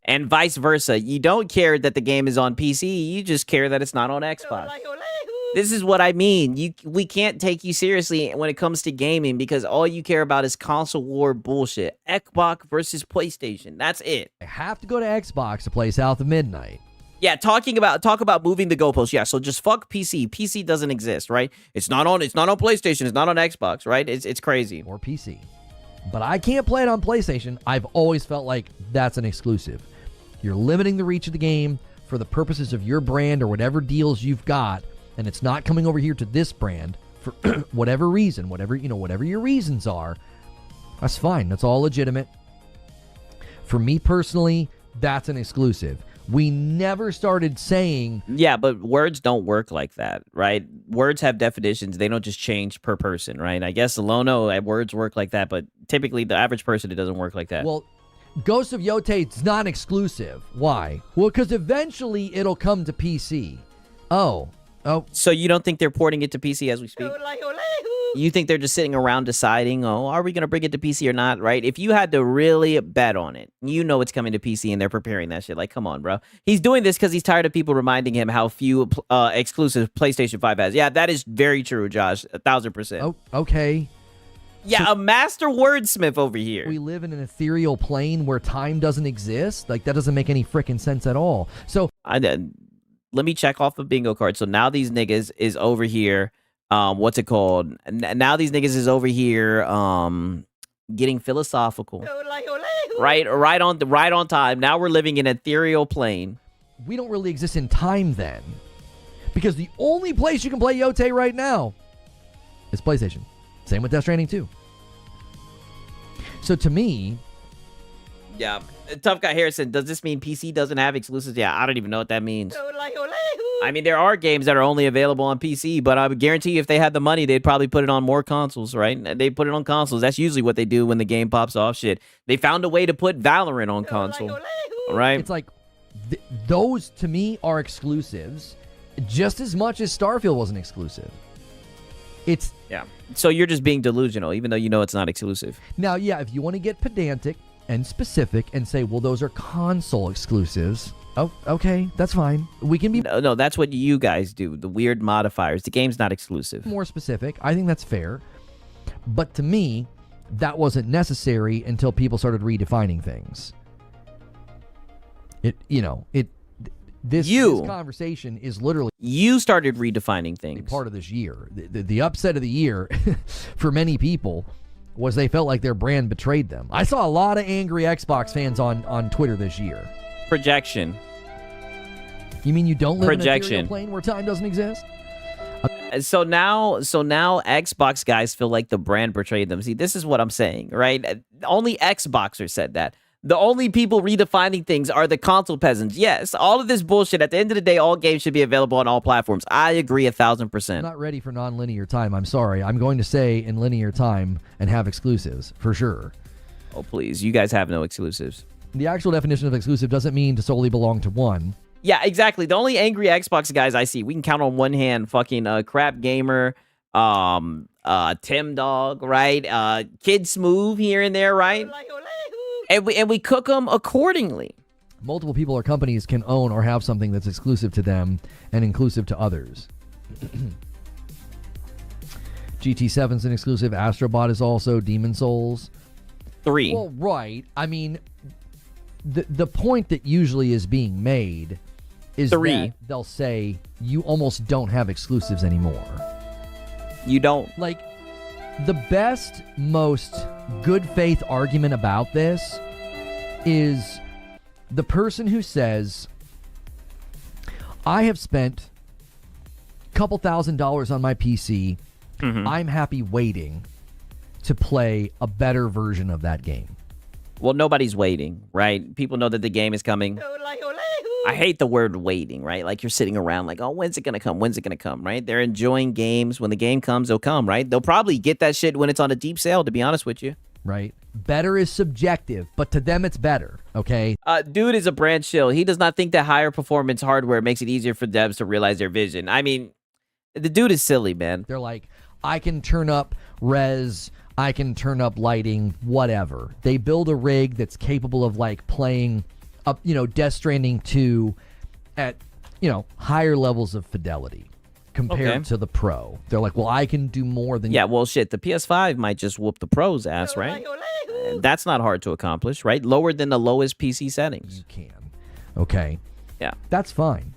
And vice versa. You don't care that the game is on PC. You just care that it's not on Xbox. This is what I mean. We can't take you seriously when it comes to gaming because all you care about is console war bullshit. Xbox versus PlayStation. That's it. I have to go to Xbox to play South of Midnight. Yeah, talk about moving the goalposts. Yeah, so just fuck PC. PC doesn't exist, right? It's not on PlayStation. It's not on Xbox, right? It's crazy. Or PC. But I can't play it on PlayStation. I've always felt like that's an exclusive. You're limiting the reach of the game for the purposes of your brand or whatever deals you've got, and it's not coming over here to this brand for whatever reason, whatever your reasons are. That's fine. That's all legitimate. For me personally, that's an exclusive. We never started saying... Yeah, but words don't work like that, right? Words have definitions. They don't just change per person, right? I guess Lono, words work like that, but typically the average person, it doesn't work like that. Well, Ghost of Yotei is not exclusive. Why? Well, because eventually it'll come to PC. Oh. So you don't think they're porting it to PC as we speak? You think they're just sitting around deciding, are we going to bring it to PC or not, right? If you had to really bet on it, you know it's coming to PC and they're preparing that shit. Like, come on, bro. He's doing this because he's tired of people reminding him how few exclusive PlayStation 5 has. Yeah, that is very true, Josh. 1,000%. Oh, okay. Yeah, so, a master wordsmith over here. We live in an ethereal plane where time doesn't exist? Like, that doesn't make any freaking sense at all. So, let me check off the bingo card. So now these niggas is over here. What's it called? Now these niggas is over here getting philosophical. Right on time. Now we're living in an ethereal plane. We don't really exist in time then. Because the only place you can play Yotei right now is PlayStation. Same with Death Stranding 2. So to me... Yeah. Tough Guy Harrison, does this mean PC doesn't have exclusives? Yeah, I don't even know what that means. I mean, there are games that are only available on PC, but I would guarantee you if they had the money, they'd probably put it on more consoles, right? They put it on consoles. That's usually what they do when the game pops off. Shit. They found a way to put Valorant on console, right? It's like, those to me are exclusives just as much as Starfield was an exclusive. It's... Yeah. So you're just being delusional, even though you know it's not exclusive. Now, yeah, if you want to get pedantic and specific and say, well, those are console exclusives. Oh, okay, that's fine. We can be... No, that's what you guys do, the weird modifiers. The game's not exclusive. More specific. I think that's fair. But to me, that wasn't necessary until people started redefining things. This conversation is literally... You started redefining things. Part of this year. The upset of the year for many people was they felt like their brand betrayed them. I saw a lot of angry Xbox fans on Twitter this year. Projection. You mean you don't live in an ethereal plane where time doesn't exist? So now Xbox guys feel like the brand betrayed them. See, this is what I'm saying, right? Only Xboxers said that. The only people redefining things are the console peasants. Yes, all of this bullshit. At the end of the day, all games should be available on all platforms. I agree 1,000%. I'm not ready for non-linear time. I'm sorry. I'm going to say in linear time and have exclusives for sure. Oh, please. You guys have no exclusives. The actual definition of exclusive doesn't mean to solely belong to one. Yeah, exactly. The only angry Xbox guys I see, we can count on one hand, fucking Crap Gamer, Tim Dog, right? Kid Smooth here and there, right? And we cook them accordingly. Multiple people or companies can own or have something that's exclusive to them and inclusive to others. GT7's an exclusive. Astrobot is also. Demon Souls. 3. Well, right. I mean, the point that usually is being made is 3. that they'll say you almost don't have exclusives anymore. You don't. Like, the best, most good faith argument about this is the person who says, I have spent a couple $1,000s on my PC. Mm-hmm. I'm happy waiting to play a better version of that game. Well, nobody's waiting, right? People know that the game is coming. I hate the word waiting, right? Like you're sitting around like, oh, when's it going to come? When's it going to come, right? They're enjoying games. When the game comes, they'll come, right? They'll probably get that shit when it's on a deep sale, to be honest with you. Right. Better is subjective, but to them it's better, okay? Dude is a brand shill. He does not think that higher performance hardware makes it easier for devs to realize their vision. I mean, the dude is silly, man. They're like, I can turn up res, I can turn up lighting, whatever. They build a rig that's capable of like playing up, Death Stranding 2 at, higher levels of fidelity compared to the Pro. They're like, well, I can do more than... Yeah, well, shit, the PS5 might just whoop the Pro's ass, right? That's not hard to accomplish, right? Lower than the lowest PC settings. You can. Okay. Yeah. That's fine.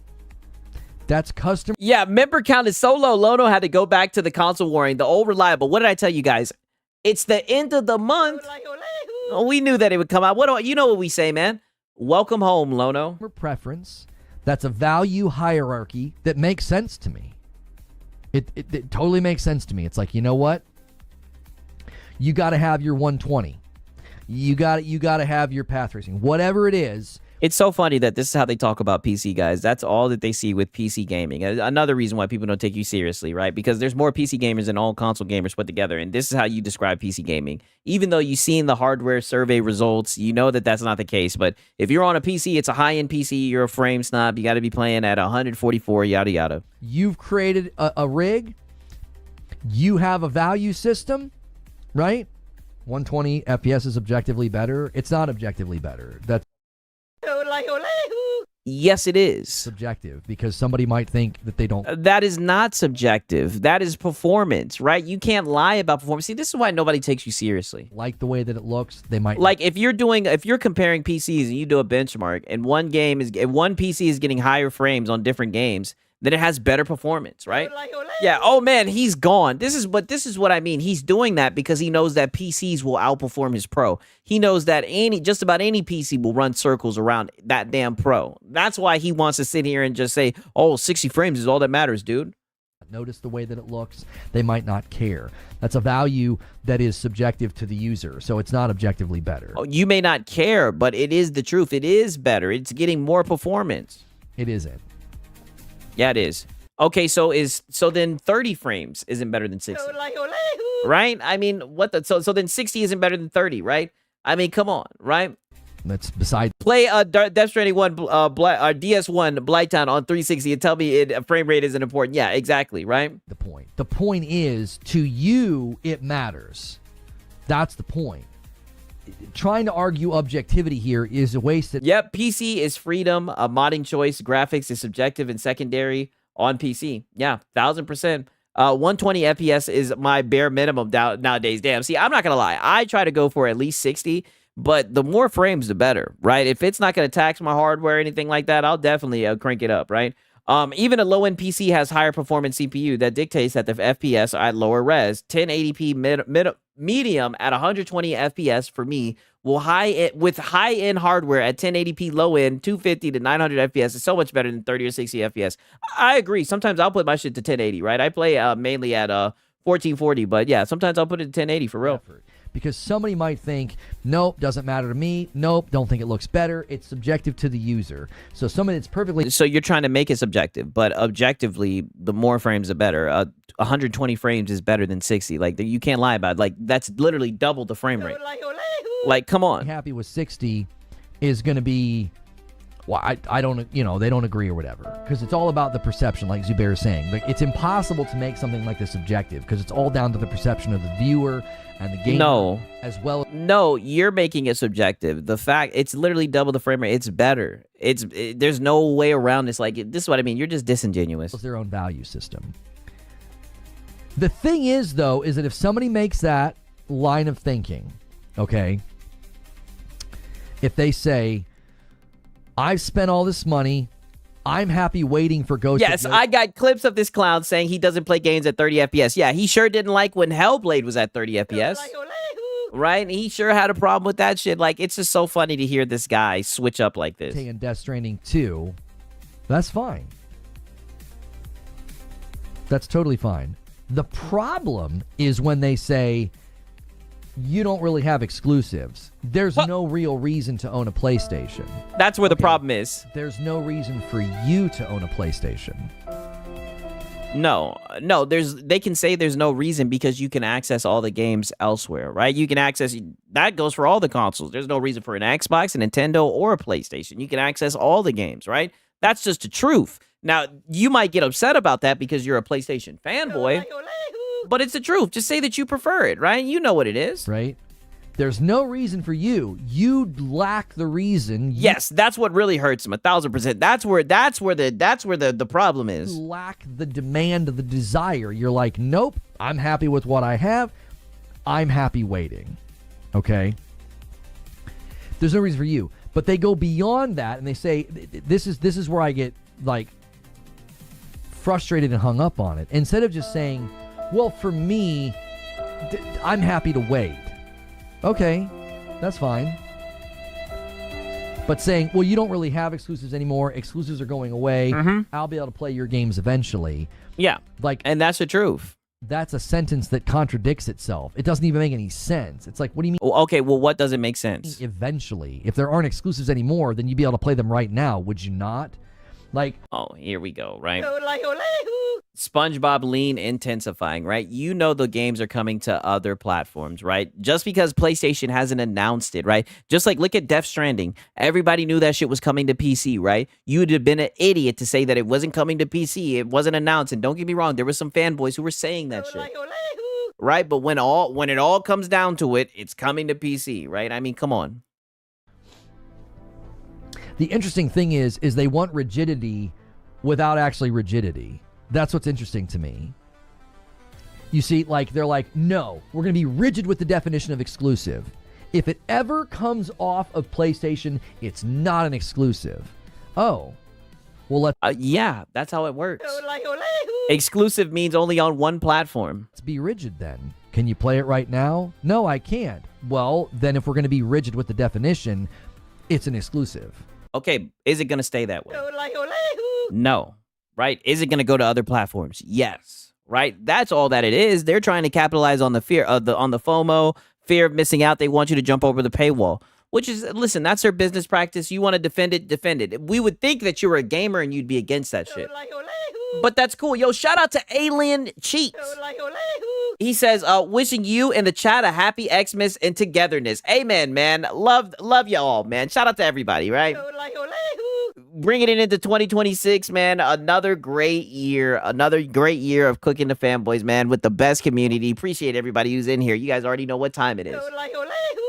That's custom. Yeah, member count is so low, Lono had to go back to the console warring, the old reliable. What did I tell you guys? It's the end of the month. We knew that it would come out. You know what we say, man? Welcome home, Lono. Preference. That's a value hierarchy that makes sense to me. It totally makes sense to me. It's like, you know what? You got to have your 120. You got to have your path racing. Whatever it is, It's so funny that this is how they talk about PC, guys. That's all that they see with PC gaming. Another reason why people don't take you seriously, right? Because there's more PC gamers than all console gamers put together. And this is how you describe PC gaming. Even though you've seen the hardware survey results, you know that that's not the case. But if you're on a PC, it's a high-end PC, you're a frame snob, you got to be playing at 144, yada, yada. You've created a rig. You have a value system, right? 120 FPS is objectively better. It's not objectively better. That's Yes, it is. Subjective, because somebody might think that they don't. That is not subjective. That is performance, right? You can't lie about performance. See, this is why nobody takes you seriously. Like the way that it looks, they might. Like if you're comparing PCs and you do a benchmark, and one PC is getting higher frames on different games, then it has better performance, right? Yeah. Oh man, he's gone. This is what I mean. He's doing that because he knows that PCs will outperform his Pro. He knows that just about any PC will run circles around that damn Pro. That's why he wants to sit here and just say, "Oh, 60 frames is all that matters, dude." Notice the way that it looks. They might not care. That's a value that is subjective to the user, so it's not objectively better. Oh, you may not care, but it is the truth. It is better. It's getting more performance. It isn't. Yeah, it is. Okay, so then 30 frames isn't better than 60, right? I mean, so then 60 isn't better than 30, right? I mean, come on, right? That's beside. Play Death Stranding 1, DS1 Blighttown on 360 and tell me frame rate isn't important. Yeah, exactly, right? The point. The point is, to you, it matters. That's the point. Trying to argue objectivity here is a waste. Yep, PC is freedom, a modding choice. Graphics is subjective and secondary on PC. Yeah, 1000%. 120 FPS is my bare minimum nowadays. Damn. See, I'm not gonna lie. I try to go for at least 60, but the more frames, the better, right? If it's not gonna tax my hardware or anything like that, I'll definitely crank it up, right? Even a low-end PC has higher performance CPU that dictates that the FPS are at lower res. 1080p medium at 120 FPS for me with high-end hardware at 1080p low-end 250 to 900 FPS is so much better than 30 or 60 FPS. I agree. Sometimes I'll put my shit to 1080, right? I play mainly at 1440, but yeah, sometimes I'll put it to 1080 for real. Because somebody might think, nope, doesn't matter to me. Nope, don't think it looks better. It's subjective to the user. So somebody that's perfectly... So you're trying to make it subjective, but objectively, the more frames, the better. 120 frames is better than 60. Like, you can't lie about it. Like, that's literally double the frame rate. Like, come on. Happy with 60 is going to be... Well, I don't, they don't agree or whatever. Because it's all about the perception, like Zubair is saying. Like, it's impossible to make something like this subjective because it's all down to the perception of the viewer and the gamer as well. No, you're making it subjective. The fact, it's literally double the frame rate. It's better. There's no way around this. Like, this is what I mean. You're just disingenuous. It's their own value system. The thing is, though, is that if somebody makes that line of thinking, okay, if they say, I've spent all this money. I'm happy waiting for Ghost. Yes, I got clips of this clown saying he doesn't play games at 30 FPS. Yeah, he sure didn't like when Hellblade was at 30 FPS. Right? He sure had a problem with that shit. Like, it's just so funny to hear this guy switch up like this. And Death Stranding 2, that's fine. That's totally fine. The problem is when they say, you don't really have exclusives. There's no real reason to own a PlayStation. That's where the problem is. There's no reason for you to own a PlayStation. No, they can say there's no reason because you can access all the games elsewhere, right? You can access, that goes for all the consoles. There's no reason for an Xbox, a Nintendo, or a PlayStation. You can access all the games, right? That's just the truth. Now, you might get upset about that because you're a PlayStation fanboy, but it's the truth. Just say that you prefer it, right? You know what it is. Right. There's no reason for you. You lack the reason. Yes, that's what really hurts him. 1000%. That's where the problem is. You lack the demand, the desire. You're like, nope, I'm happy with what I have. I'm happy waiting. Okay. There's no reason for you. But they go beyond that and they say, this is where I get like frustrated and hung up on it. Instead of just saying, well, for me, I'm happy to wait. Okay, that's fine. But saying, well, you don't really have exclusives anymore. Exclusives are going away. I'll be able to play your games eventually. Yeah, like, and that's the truth. That's a sentence that contradicts itself. It doesn't even make any sense. It's like, what do you mean? Oh, okay, well, what doesn't make sense? Eventually. If there aren't exclusives anymore, then you'd be able to play them right now, would you not? Like, oh, here we go, right? SpongeBob lean intensifying, right? You know the games are coming to other platforms, right? Just because PlayStation hasn't announced it, right? Just like, look at Death Stranding. Everybody knew that shit was coming to PC, right? You'd have been an idiot to say that it wasn't coming to PC. It wasn't announced. And don't get me wrong, there were some fanboys who were saying that shit. Right? But when it all comes down to it, it's coming to PC, right? I mean, come on. The interesting thing is they want rigidity without actually rigidity. That's what's interesting to me. You see, like, they're like, no, we're going to be rigid with the definition of exclusive. If it ever comes off of PlayStation, it's not an exclusive. Oh, well, yeah, that's how it works. Exclusive means only on one platform. Let's be rigid then. Can you play it right now? No, I can't. Well, then if we're going to be rigid with the definition, it's an exclusive. Okay, is it going to stay that way? No, right? Is it going to go to other platforms? Yes, right? That's all that it is. They're trying to capitalize on the fear of on the FOMO, fear of missing out. They want you to jump over the paywall, which is, listen, that's their business practice. You want to defend it, defend it. We would think that you were a gamer and you'd be against that shit. But that's cool. Yo, shout out to Alien Cheeks. He says, wishing you and the chat a happy Xmas and togetherness. Amen, man. Love you all, man. Shout out to everybody, right? Bringing it into 2026, man. Another great year of Cooking the Fanboys, man, with the best community. Appreciate everybody who's in here. You guys already know what time it is.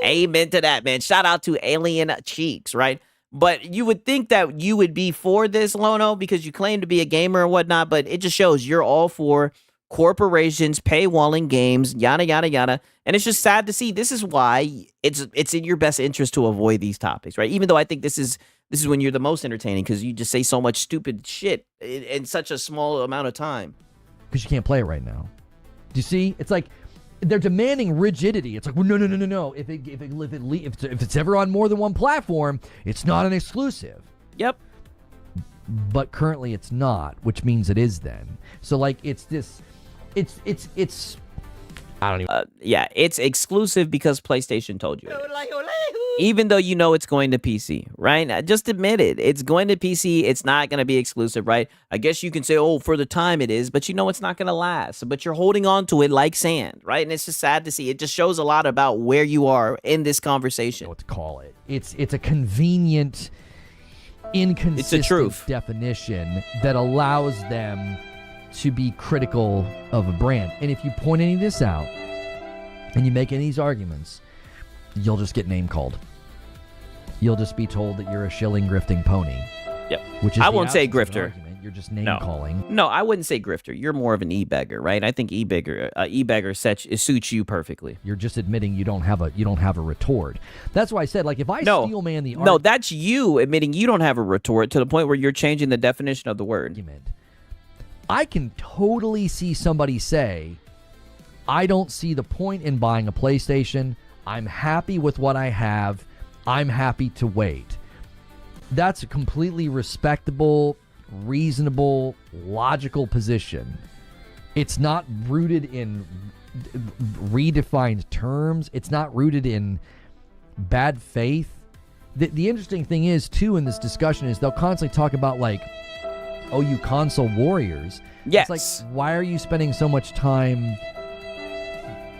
Amen to that, man. Shout out to Alien Cheeks, right? But you would think that you would be for this, Lono, because you claim to be a gamer and whatnot, but it just shows you're all for corporations paywalling games, yada, yada, yada. And it's just sad to see. This is why it's in your best interest to avoid these topics, right? Even though I think this is when you're the most entertaining, because you just say so much stupid shit in such a small amount of time. Because you can't play it right now. Do you see? It's like they're demanding rigidity. It's like, well, no. If it's ever on more than one platform, it's not an exclusive. Yep. But currently it's not, which means it is then. So like it's I don't even. Yeah, it's exclusive because PlayStation told you. Even though you know it's going to PC, right? Just admit it. It's going to PC. It's not going to be exclusive, right? I guess you can say, oh, for the time it is, but you know it's not going to last. But you're holding on to it like sand, right? And it's just sad to see. It just shows a lot about where you are in this conversation. What to call it? It's a convenient, inconsistent definition that allows them to be critical of a brand. And if you point any of this out and you make any of these arguments, you'll just get name called. You'll just be told that you're a shilling grifting pony. Yep. Which is I won't say grifter. You're just name calling. No, I wouldn't say grifter. You're more of an e-beggar, right? I think e-beggar suits you perfectly. You're just admitting you don't have a retort. That's why I said, like, if I steel man the argument. No, that's you admitting you don't have a retort to the point where you're changing the definition of the word. I can totally see somebody say, I don't see the point in buying a PlayStation. I'm happy with what I have. I'm happy to wait. That's a completely respectable, reasonable, logical position. It's not rooted in redefined terms. It's not rooted in bad faith. The interesting thing is, too, in this discussion is they'll constantly talk about, like, oh, you console warriors. Yes. It's like, why are you spending so much time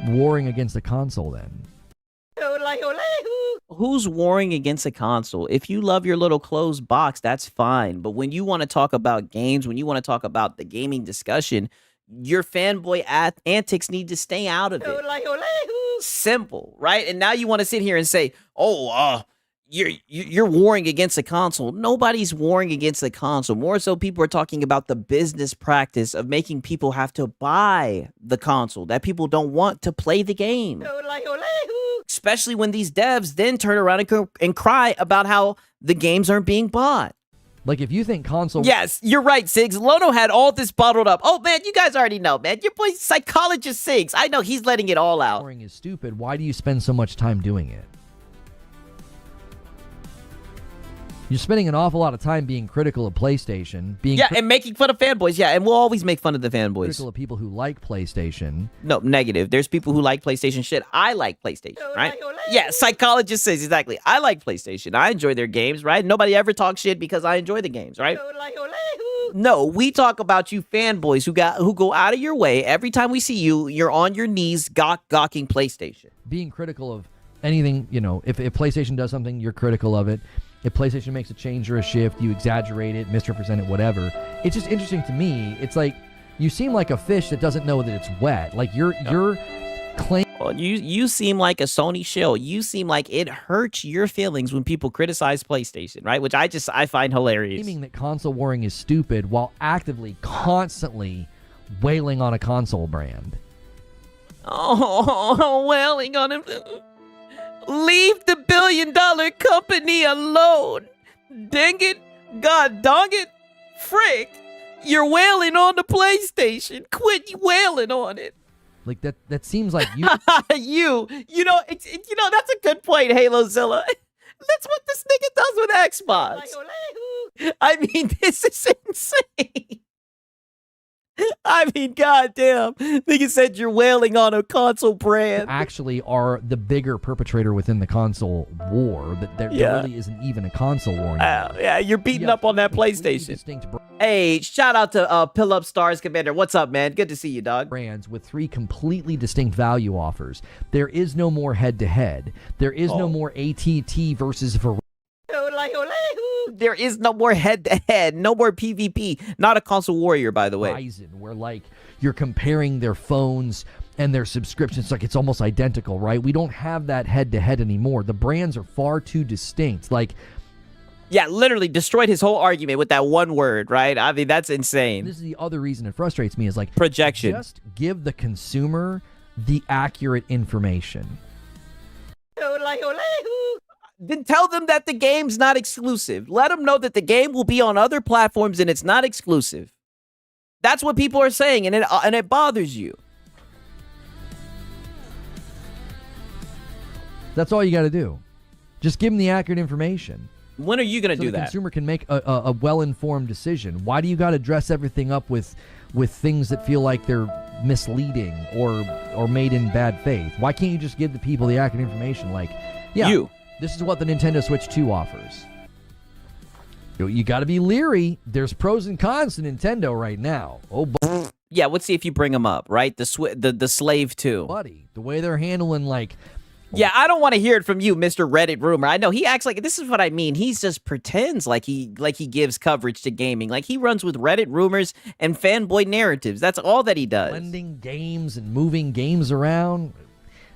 warring against a console then? Who's warring against a console? If you love your little closed box, that's fine. But when you want to talk about games, when you want to talk about the gaming discussion, your fanboy antics need to stay out of it. Simple, right? And now you want to sit here and say, oh, you're warring against a console. Nobody's warring against the console. More so, people are talking about the business practice of making people have to buy the console, that people don't want to play the game. Especially when these devs then turn around and cry about how the games aren't being bought. Like, if you think console... Yes, you're right, Siggs. Lono had all this bottled up. Oh, man, you guys already know, man. Your boy Psychologist Siggs. I know he's letting it all out. Warring is stupid. Why do you spend so much time doing it? You're spending an awful lot of time being critical of PlayStation, and making fun of fanboys. Yeah, and we'll always make fun of the fanboys. Critical of people who like PlayStation. No, negative. There's people who like PlayStation shit. I like PlayStation, right? Yeah, psychologist says exactly. I like PlayStation. I enjoy their games, right? Nobody ever talks shit because I enjoy the games, right? No, we talk about you fanboys who go out of your way every time we see you. You're on your knees gawking PlayStation. Being critical of anything, if PlayStation does something, you're critical of it. If PlayStation makes a change or a shift, you exaggerate it, misrepresent it, whatever. It's just interesting to me. It's like you seem like a fish that doesn't know that it's wet. Like you're claiming. Well, you seem like a Sony shill. You seem like it hurts your feelings when people criticize PlayStation, right? Which I find hilarious. Claiming that console warring is stupid while actively, constantly wailing on a console brand. Oh, wailing on him. Leave the billion-dollar company alone. Dang it. God dong it. Frick. You're wailing on the PlayStation. Quit wailing on it. Like that seems like you. That's a good point, HaloZilla. That's what this nigga does with Xbox. I mean, this is insane. I mean, goddamn. Nigga said you're wailing on a console brand. Actually are the bigger perpetrator within the console war. That there really isn't even a console war anymore. Yeah, you're beating up on that PlayStation. Hey, shout out to Pill Up Stars Commander. What's up, man? Good to see you, dog. Brands with 3 completely distinct value offers. There is no more head-to-head. There is no more AT&T versus Verizon. There is no more head-to-head, no more PvP. Not a console warrior, by the way. Verizon, where like you're comparing their phones and their subscriptions, like it's almost identical, right? We don't have that head-to-head anymore. The brands are far too distinct. Yeah, literally destroyed his whole argument with that one word, right? I mean, that's insane. This is the other reason it frustrates me is like projection. Just give the consumer the accurate information. Then tell them that the game's not exclusive. Let them know that the game will be on other platforms and it's not exclusive. That's what people are saying, and it bothers you. That's all you got to do. Just give them the accurate information. When are you going to do the that? The consumer can make a well-informed decision. Why do you got to dress everything up with things that feel like they're misleading or made in bad faith? Why can't you just give the people the accurate information? Like, this is what the Nintendo Switch 2 offers. You got to be leery. There's pros and cons to Nintendo right now. Oh, yeah. Let's see if you bring them up. Right, the Slave 2, buddy. The way they're handling Yeah, I don't want to hear it from you, Mr. Reddit Rumor. I know he acts like this is what I mean. He just pretends like he gives coverage to gaming. Like he runs with Reddit rumors and fanboy narratives. That's all that he does. Blending games and moving games around.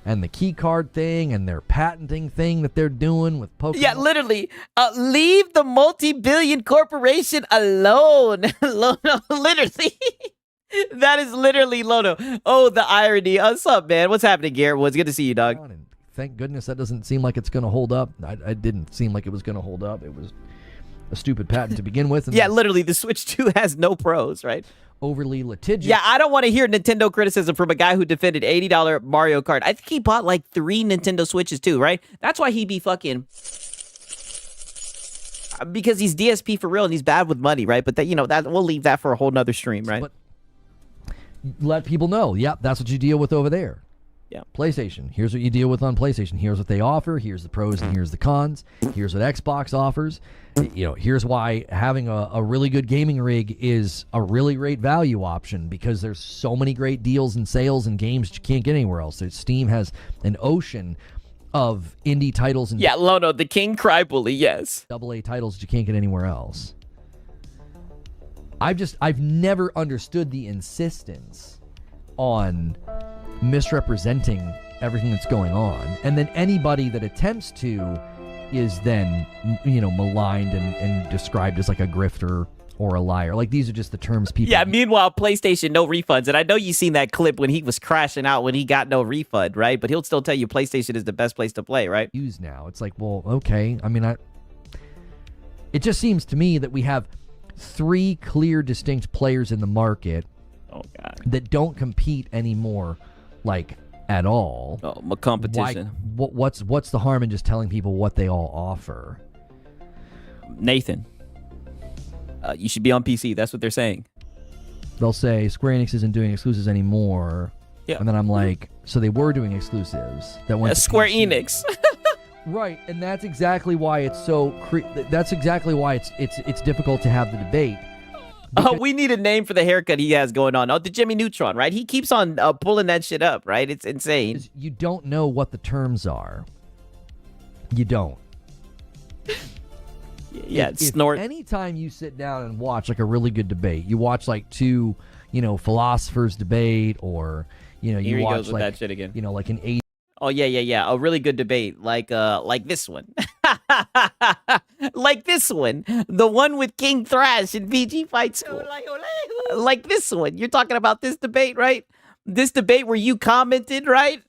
And the key card thing and their patenting thing that they're doing with Pokemon. Yeah, literally. Leave the multi-billion corporation alone. Lono, literally. That is literally Lono. Oh, the irony. What's up, man? What's happening, Garrett Woods? Good to see you, dog. Thank goodness that doesn't seem like it's going to hold up. I didn't seem like it was going to hold up. It was a stupid patent to begin with. And yeah, literally, the Switch 2 has no pros, right? Overly litigious. Yeah, I don't want to hear Nintendo criticism from a guy who defended $80 Mario Kart. I think he bought like 3 Nintendo Switches too, right? That's why he be fucking... Because he's DSP for real and he's bad with money, right? But that we'll leave that for a whole nother stream, right? But let people know, that's what you deal with over there. Yeah. PlayStation. Here's what you deal with on PlayStation. Here's what they offer. Here's the pros and here's the cons. Here's what Xbox offers. Here's why having a really good gaming rig is a really great value option because there's so many great deals and sales and games you can't get anywhere else. Steam has an ocean of indie titles and Lono, the King Crybully, yes. AA titles that you can't get anywhere else. I've never understood the insistence on misrepresenting everything that's going on, and then anybody that attempts to is then maligned and described as like a grifter or a liar. Like these are just the terms people meanwhile PlayStation no refunds, and I know you seen that clip when he was crashing out when he got no refund, right? But he'll still tell you PlayStation is the best place to play, right? Use now. It's like, well, okay. I mean, it just seems to me that we have 3 clear distinct players in the market that don't compete anymore at all. Oh, competition. What's the harm in just telling people what they all offer? Nathan, you should be on PC. That's what they're saying. They'll say Square Enix isn't doing exclusives anymore. Yeah. And then I'm like, so they were doing exclusives that went to Square PC. Enix. Right, and that's exactly why it's so. That's exactly why it's difficult to have the debate. Oh, we need a name for the haircut he has going on. Oh, the Jimmy Neutron, right? He keeps on pulling that shit up, right? It's insane. You don't know what the terms are. You don't. Yeah, snort. Anytime you sit down and watch like a really good debate, you watch like two, philosophers debate, or Here you he watch goes with like that shit again. like an eight. Oh yeah. A really good debate, like this one, like this one, the one with King Thrash and VG Fight School, like this one. You're talking about this debate, right? This debate where you commented, right?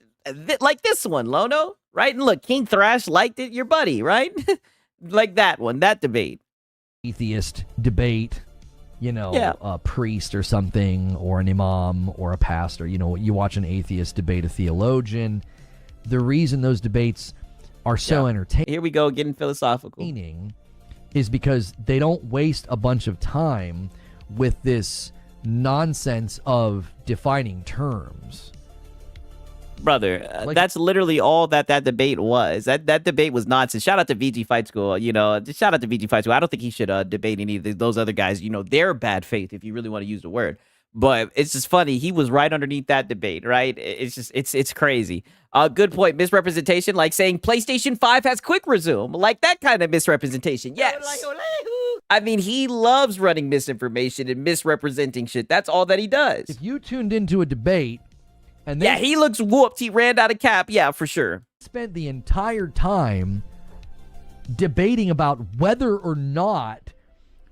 Like this one, Lono, right? And look, King Thrash liked it, your buddy, right? Like that one, that debate. Atheist debate, a priest or something, or an imam or a pastor. You watch an atheist debate a theologian. The reason those debates are so entertaining. Here we go, getting philosophical. Is because they don't waste a bunch of time with this nonsense of defining terms. Brother, that's literally all that debate was. That debate was nonsense. Shout out to VG Fight School. Shout out to VG Fight School. I don't think he should debate any of those other guys. They're bad faith, if you really want to use the word. But it's just funny. He was right underneath that debate, right? It's crazy. Good point. Misrepresentation, like saying PlayStation 5 has quick resume. Like that kind of misrepresentation. Yes. I mean, he loves running misinformation and misrepresenting shit. That's all that he does. If you tuned into a debate, and he looks whooped. He ran out of cap. Yeah, for sure. Spent the entire time debating about whether or not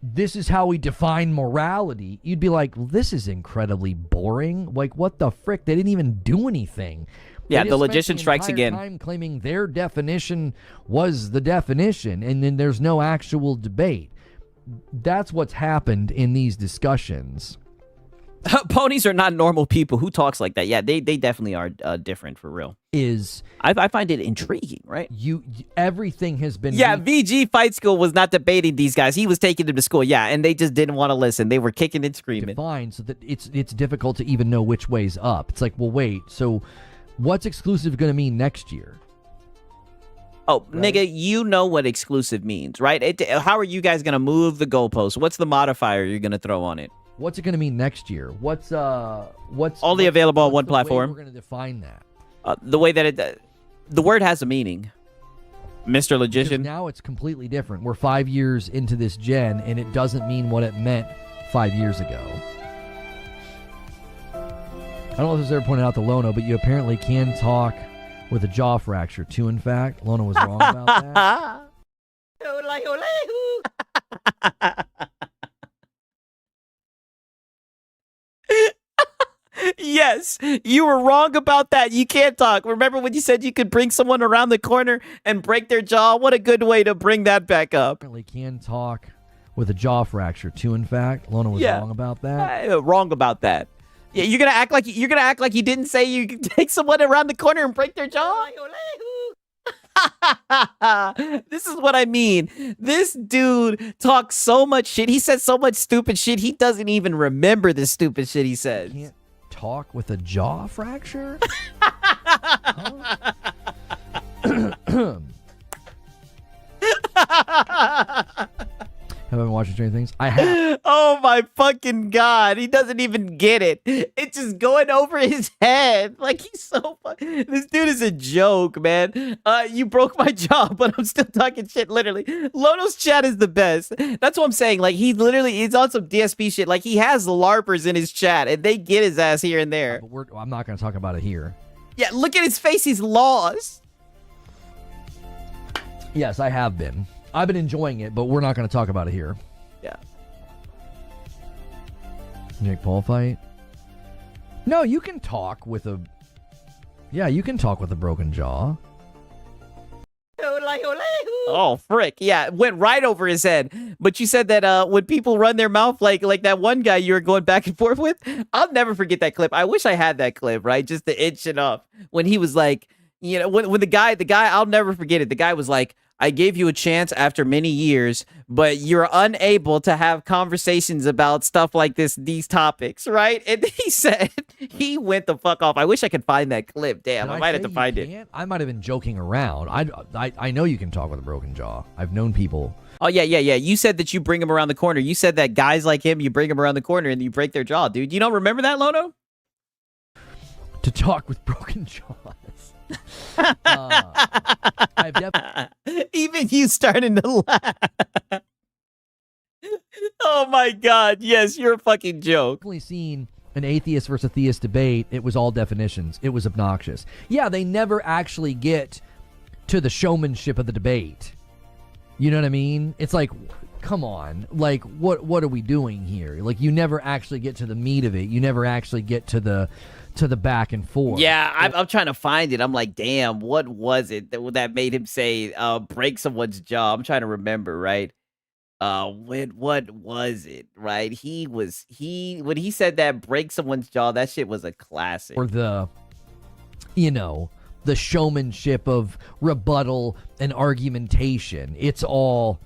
this is how we define morality. You'd be like, well, this is incredibly boring. Like, what the frick? They didn't even do anything. Yeah, the logician strikes again. Time claiming their definition was the definition, and then there's no actual debate. That's what's happened in these discussions. Ponies are not normal people. Who talks like that? Yeah, they definitely are different for real. I find it intriguing, right? Everything has been. Yeah, VG Fight School was not debating these guys. He was taking them to school. Yeah, and they just didn't want to listen. They were kicking and screaming. Defined so that it's difficult to even know which way's up. It's like, well, wait. So, what's exclusive going to mean next year? Oh, right? Nigga, you know what exclusive means, right? How are you guys going to move the goalposts? What's the modifier you're going to throw on it? What's it going to mean next year? What's only available on one platform? We're going to define that. The way that the word has a meaning, Mr. Logician. Because now it's completely different. We're 5 years into this gen, and it doesn't mean what it meant 5 years ago. I don't know if this was ever pointed out to Lono, but you apparently can talk with a jaw fracture too. In fact, Lono was wrong about that. Yes, you were wrong about that. You can't talk. Remember when you said you could bring someone around the corner and break their jaw? What a good way to bring that back up. Apparently can talk with a jaw fracture too. In fact, Lona was wrong about that. Wrong about that. Yeah, you're gonna act like you didn't say you could take someone around the corner and break their jaw. This is what I mean. This dude talks so much shit. He says so much stupid shit. He doesn't even remember the stupid shit he says. Can't talk with a jaw fracture? Have I been watching Stranger Things? I have. Oh my fucking god. He doesn't even get it. It's just going over his head. Like he's so this dude is a joke, man. You broke my jaw, but I'm still talking shit, literally. Lono's chat is the best. That's what I'm saying. Like he's on some DSP shit. Like he has LARPers in his chat and they get his ass here and there. But I'm not going to talk about it here. Yeah, look at his face. He's lost. Yes, I have been. I've been enjoying it, but we're not going to talk about it here. Yeah. Jake Paul fight? No, you can talk with a... Yeah, you can talk with a broken jaw. Oh, frick. Yeah, it went right over his head. But you said that when people run their mouth like that one guy you were going back and forth with, I'll never forget that clip. I wish I had that clip, right? Just to itch it up. When he was like, when the guy, I'll never forget it. The guy was like, I gave you a chance after many years, but you're unable to have conversations about stuff like these topics, right? And he said, he went the fuck off. I wish I could find that clip. Damn, Did I might have say to find you it. can't? I might have been joking around. I know you can talk with a broken jaw. I've known people. Oh, yeah. You said that you bring him around the corner. You said that guys like him, you bring him around the corner and you break their jaw, dude. You don't remember that, Lono? To talk with broken jaws. I've definitely... Even you starting to laugh. Oh, my God. Yes, you're a fucking joke. Definitely seen an atheist versus theist debate. It was all definitions. It was obnoxious. Yeah, they never actually get to the showmanship of the debate. You know what I mean? It's like, come on. Like, what are we doing here? Like, you never actually get to the meat of it. You never actually get to the back and forth. Yeah, I'm trying to find it. I'm like, damn, what was it that made him say break someone's jaw? I'm trying to remember, right? What was it, right? When he said that break someone's jaw, that shit was a classic. Or the showmanship of rebuttal and argumentation. It's all,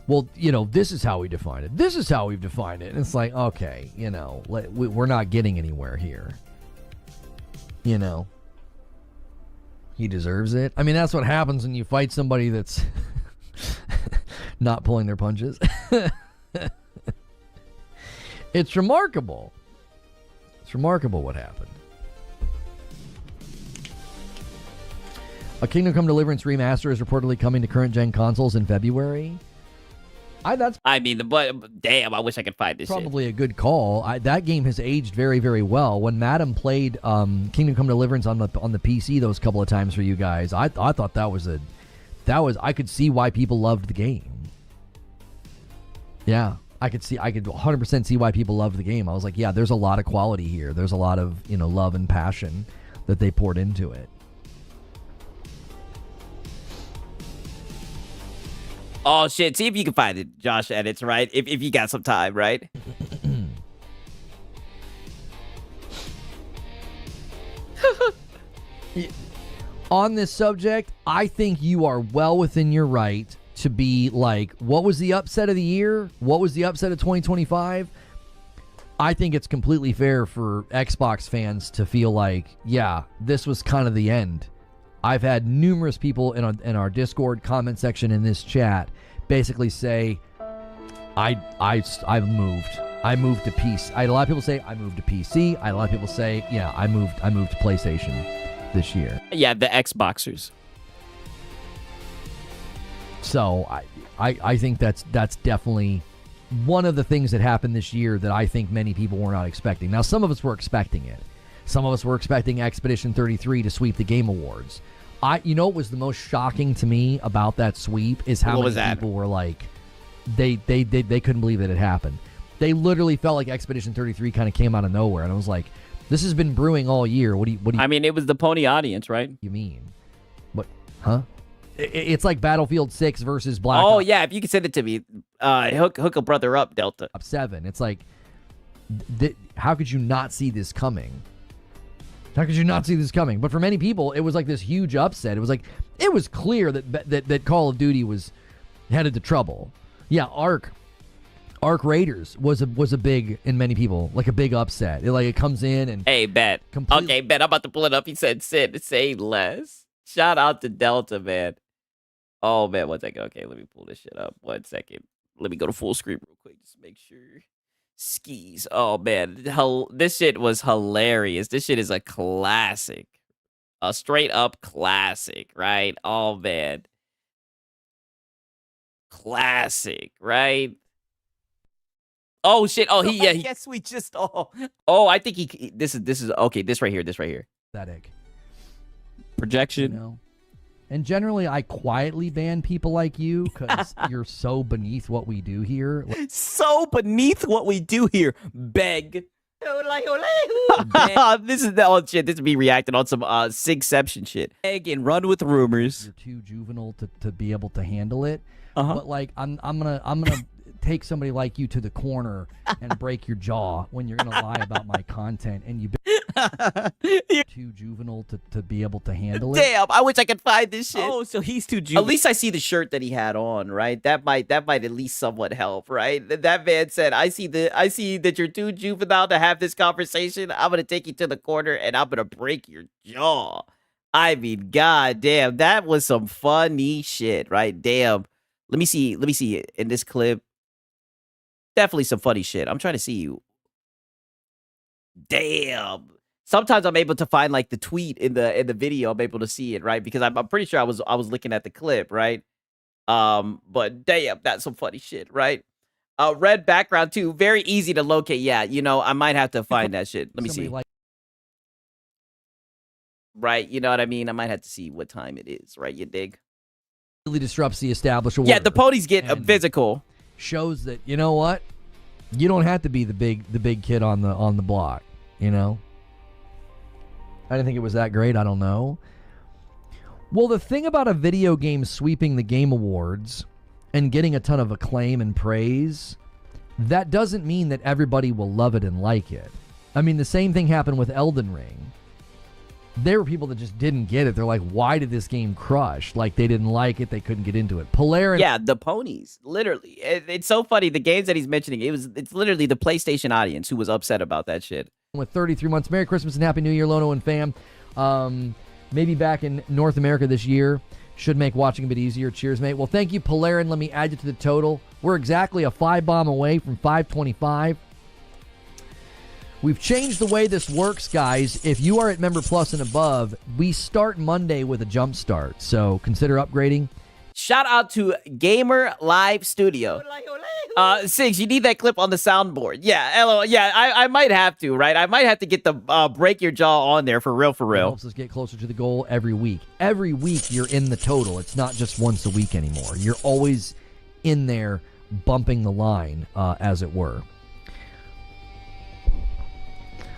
well, this is how we define it. This is how we've defined it. And it's like, okay, we're not getting anywhere here. He deserves it. I mean, that's what happens when you fight somebody that's not pulling their punches. It's remarkable. It's remarkable what happened. A Kingdom Come Deliverance remaster is reportedly coming to current-gen consoles in February. But damn, I wish I could find this probably a good call. That game has aged very, very well. When Madam played Kingdom Come Deliverance on the PC those couple of times for you guys, I thought that was I could see why people loved the game. Yeah, I could 100% see why people loved the game. I was like, yeah, there's a lot of quality here. There's a lot of love and passion that they poured into it. Oh, shit. See if you can find it, Josh Edits, right? If you got some time, right? On this subject, I think you are well within your right to be like, what was the upset of the year? What was the upset of 2025? I think it's completely fair for Xbox fans to feel like, yeah, this was kind of the end. I've had numerous people in our Discord comment section in this chat basically say, I've moved. I moved to PC. I had a lot of people say I moved to PC. I had a lot of people say, yeah, I moved to PlayStation this year. Yeah, the Xboxers. So I think that's definitely one of the things that happened this year that I think many people were not expecting. Now, some of us were expecting it. Some of us were expecting Expedition 33 to sweep the Game Awards. What was the most shocking to me about that sweep is how many people were like, they couldn't believe that it happened. They literally felt like Expedition 33 kind of came out of nowhere, and I was like, this has been brewing all year. What do you? I mean, it was the pony audience, right? You mean? What? Huh? It's like Battlefield 6 versus Black. Oh yeah, if you could send it to me, hook a brother up, Delta. Up 7. It's like, how could you not see this coming? How could you not see this coming? But for many people, it was like this huge upset. It was like, it was clear that Call of Duty was headed to trouble. Yeah, Ark Raiders was a big, in many people, like a big upset. It comes in and... Hey, Bet. Okay, Bet, I'm about to pull it up. He said, say less. Shout out to Delta, man. Oh, man, 1 second. Okay, let me pull this shit up. 1 second. Let me go to full screen real quick just to make sure. Skis. Oh, man. This shit was hilarious. This shit is a classic. A straight up classic, right? Oh, man. Classic, right? Oh, shit. Oh, I guess we just all... Oh, I think this is... Okay, this right here. Pathetic. Projection. And generally, I quietly ban people like you because you're so beneath what we do here. So beneath what we do here. Beg. This is shit. This is me reacting on some Sigception shit. Beg and run with rumors. You're too juvenile to be able to handle it. But like, I'm gonna take somebody like you to the corner and break your jaw when you're gonna lie about my content, and you. Too juvenile to be able to handle it. Damn, I wish I could find this shit. Oh, so he's too juvenile. At least I see the shirt that he had on, right? That might at least somewhat help, right? That man said, I see that you're too juvenile to have this conversation. I'm gonna take you to the corner and I'm gonna break your jaw. I mean, god damn, that was some funny shit, right? Damn. Let me see it in this clip. Definitely some funny shit. I'm trying to see you. Damn. Sometimes I'm able to find like the tweet in the video. I'm able to see it, right? Because I'm pretty sure I was looking at the clip, right? But damn, that's some funny shit, right? Red background too, very easy to locate. Yeah, you know, I might have to find that shit. Let me see. Right, you know what I mean? I might have to see what time it is, right? You dig? Really disrupts the established order. Yeah, the ponies get physical. Shows that, you know what? You don't have to be the big kid on the block, you know? I didn't think it was that great. I don't know. Well, the thing about a video game sweeping the Game Awards and getting a ton of acclaim and praise, that doesn't mean that everybody will love it and like it. I mean, the same thing happened with Elden Ring. There were people that just didn't get it. They're like, why did this game crush? Like, they didn't like it. They couldn't get into it. Polaris. Yeah, the ponies. Literally. It's so funny. The games that he's mentioning, it's literally the PlayStation audience who was upset about that shit. With 33 months. Merry Christmas and Happy New Year, Lono and fam. Maybe back in North America this year. Should make watching a bit easier. Cheers, mate. Well, thank you, Polarin. Let me add you to the total. We're exactly a 5-bomb away from 525. We've changed the way this works, guys. If you are at Member Plus and above, we start Monday with a jump start. So consider upgrading. Shout out to Gamer Live Studio. Sigs, you need that clip on the soundboard. Yeah, LOL. Yeah, I might have to, right? I might have to get the break your jaw on there for real, for real. It helps us get closer to the goal every week. Every week you're in the total. It's not just once a week anymore. You're always in there bumping the line, as it were.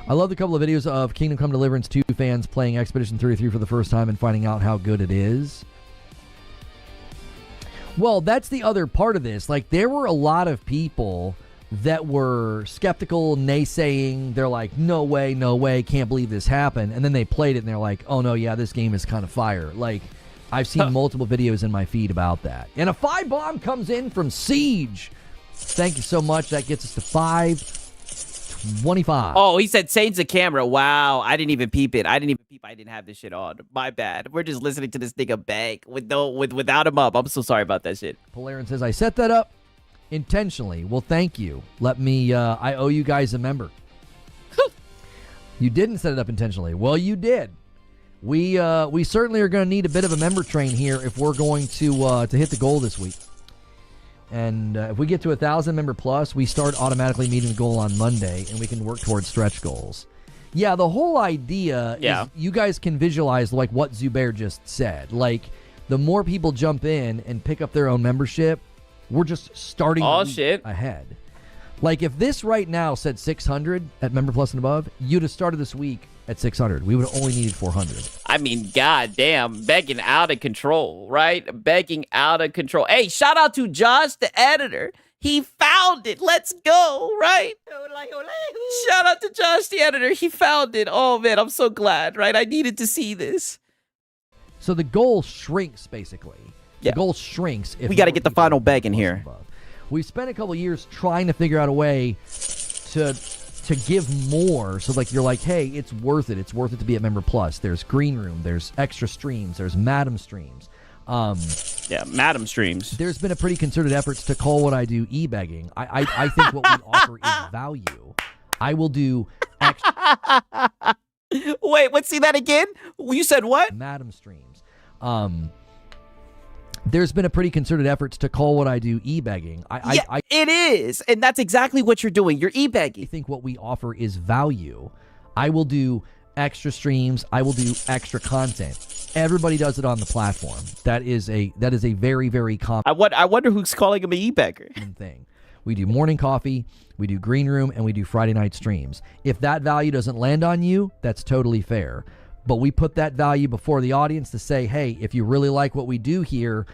I love the couple of videos of Kingdom Come Deliverance 2 fans playing Expedition 33 for the first time and finding out how good it is. Well, that's the other part of this. Like, there were a lot of people that were skeptical, naysaying. They're like, no way, can't believe this happened. And then they played it and they're like, oh no, yeah, this game is kind of fire. Like, I've seen multiple videos in my feed about that. And a 5-bomb comes in from Siege. Thank you so much. That gets us to 525. Oh, he said change the camera. Wow, I didn't even peep it. I didn't have this shit on. My bad. We're just listening to this nigga beg without him up. I'm so sorry about that shit. Polarin says, I set that up intentionally. Well, thank you. Let me, I owe you guys a member. You didn't set it up intentionally. Well, you did. We certainly are going to need a bit of a member train here if we're going to hit the goal this week. And if we get to 1,000 member plus, we start automatically meeting the goal on Monday, and we can work towards stretch goals. Yeah, the whole idea is you guys can visualize like what Zubair just said. Like, the more people jump in and pick up their own membership, we're just starting ahead. Like, if this right now said 600 at member plus and above, you'd have started this week at 600. We would have only needed 400. I mean, goddamn, begging out of control, right? Begging out of control. Hey, shout out to Josh, the editor. He found it. Let's go, right? Shout out to Josh, the editor. He found it. Oh, man, I'm so glad, right? I needed to see this. So the goal shrinks, basically. The goal shrinks. If we got to get the final beg in here. We've spent a couple years trying to figure out a way to give more. So, like, you're like, hey, it's worth it. It's worth it to be at Member Plus. There's Green Room. There's extra streams. There's Madam streams. Yeah, Madam streams. There's been a pretty concerted efforts to call what I do e-begging. I think what we offer is value. I will do extra. Wait, let's see that again. You said what? Madam streams. There's been a pretty concerted efforts to call what I do e-begging. It is, and that's exactly what you're doing. You're e-begging. I think what we offer is value. I will do extra streams. I will do extra content. Everybody does it on the platform. That is a very, very common. I wonder who's calling him an e-beggar. Thing. We do morning coffee, we do Green Room, and we do Friday night streams. If that value doesn't land on you, that's totally fair. But we put that value before the audience to say, hey, if you really like what we do here,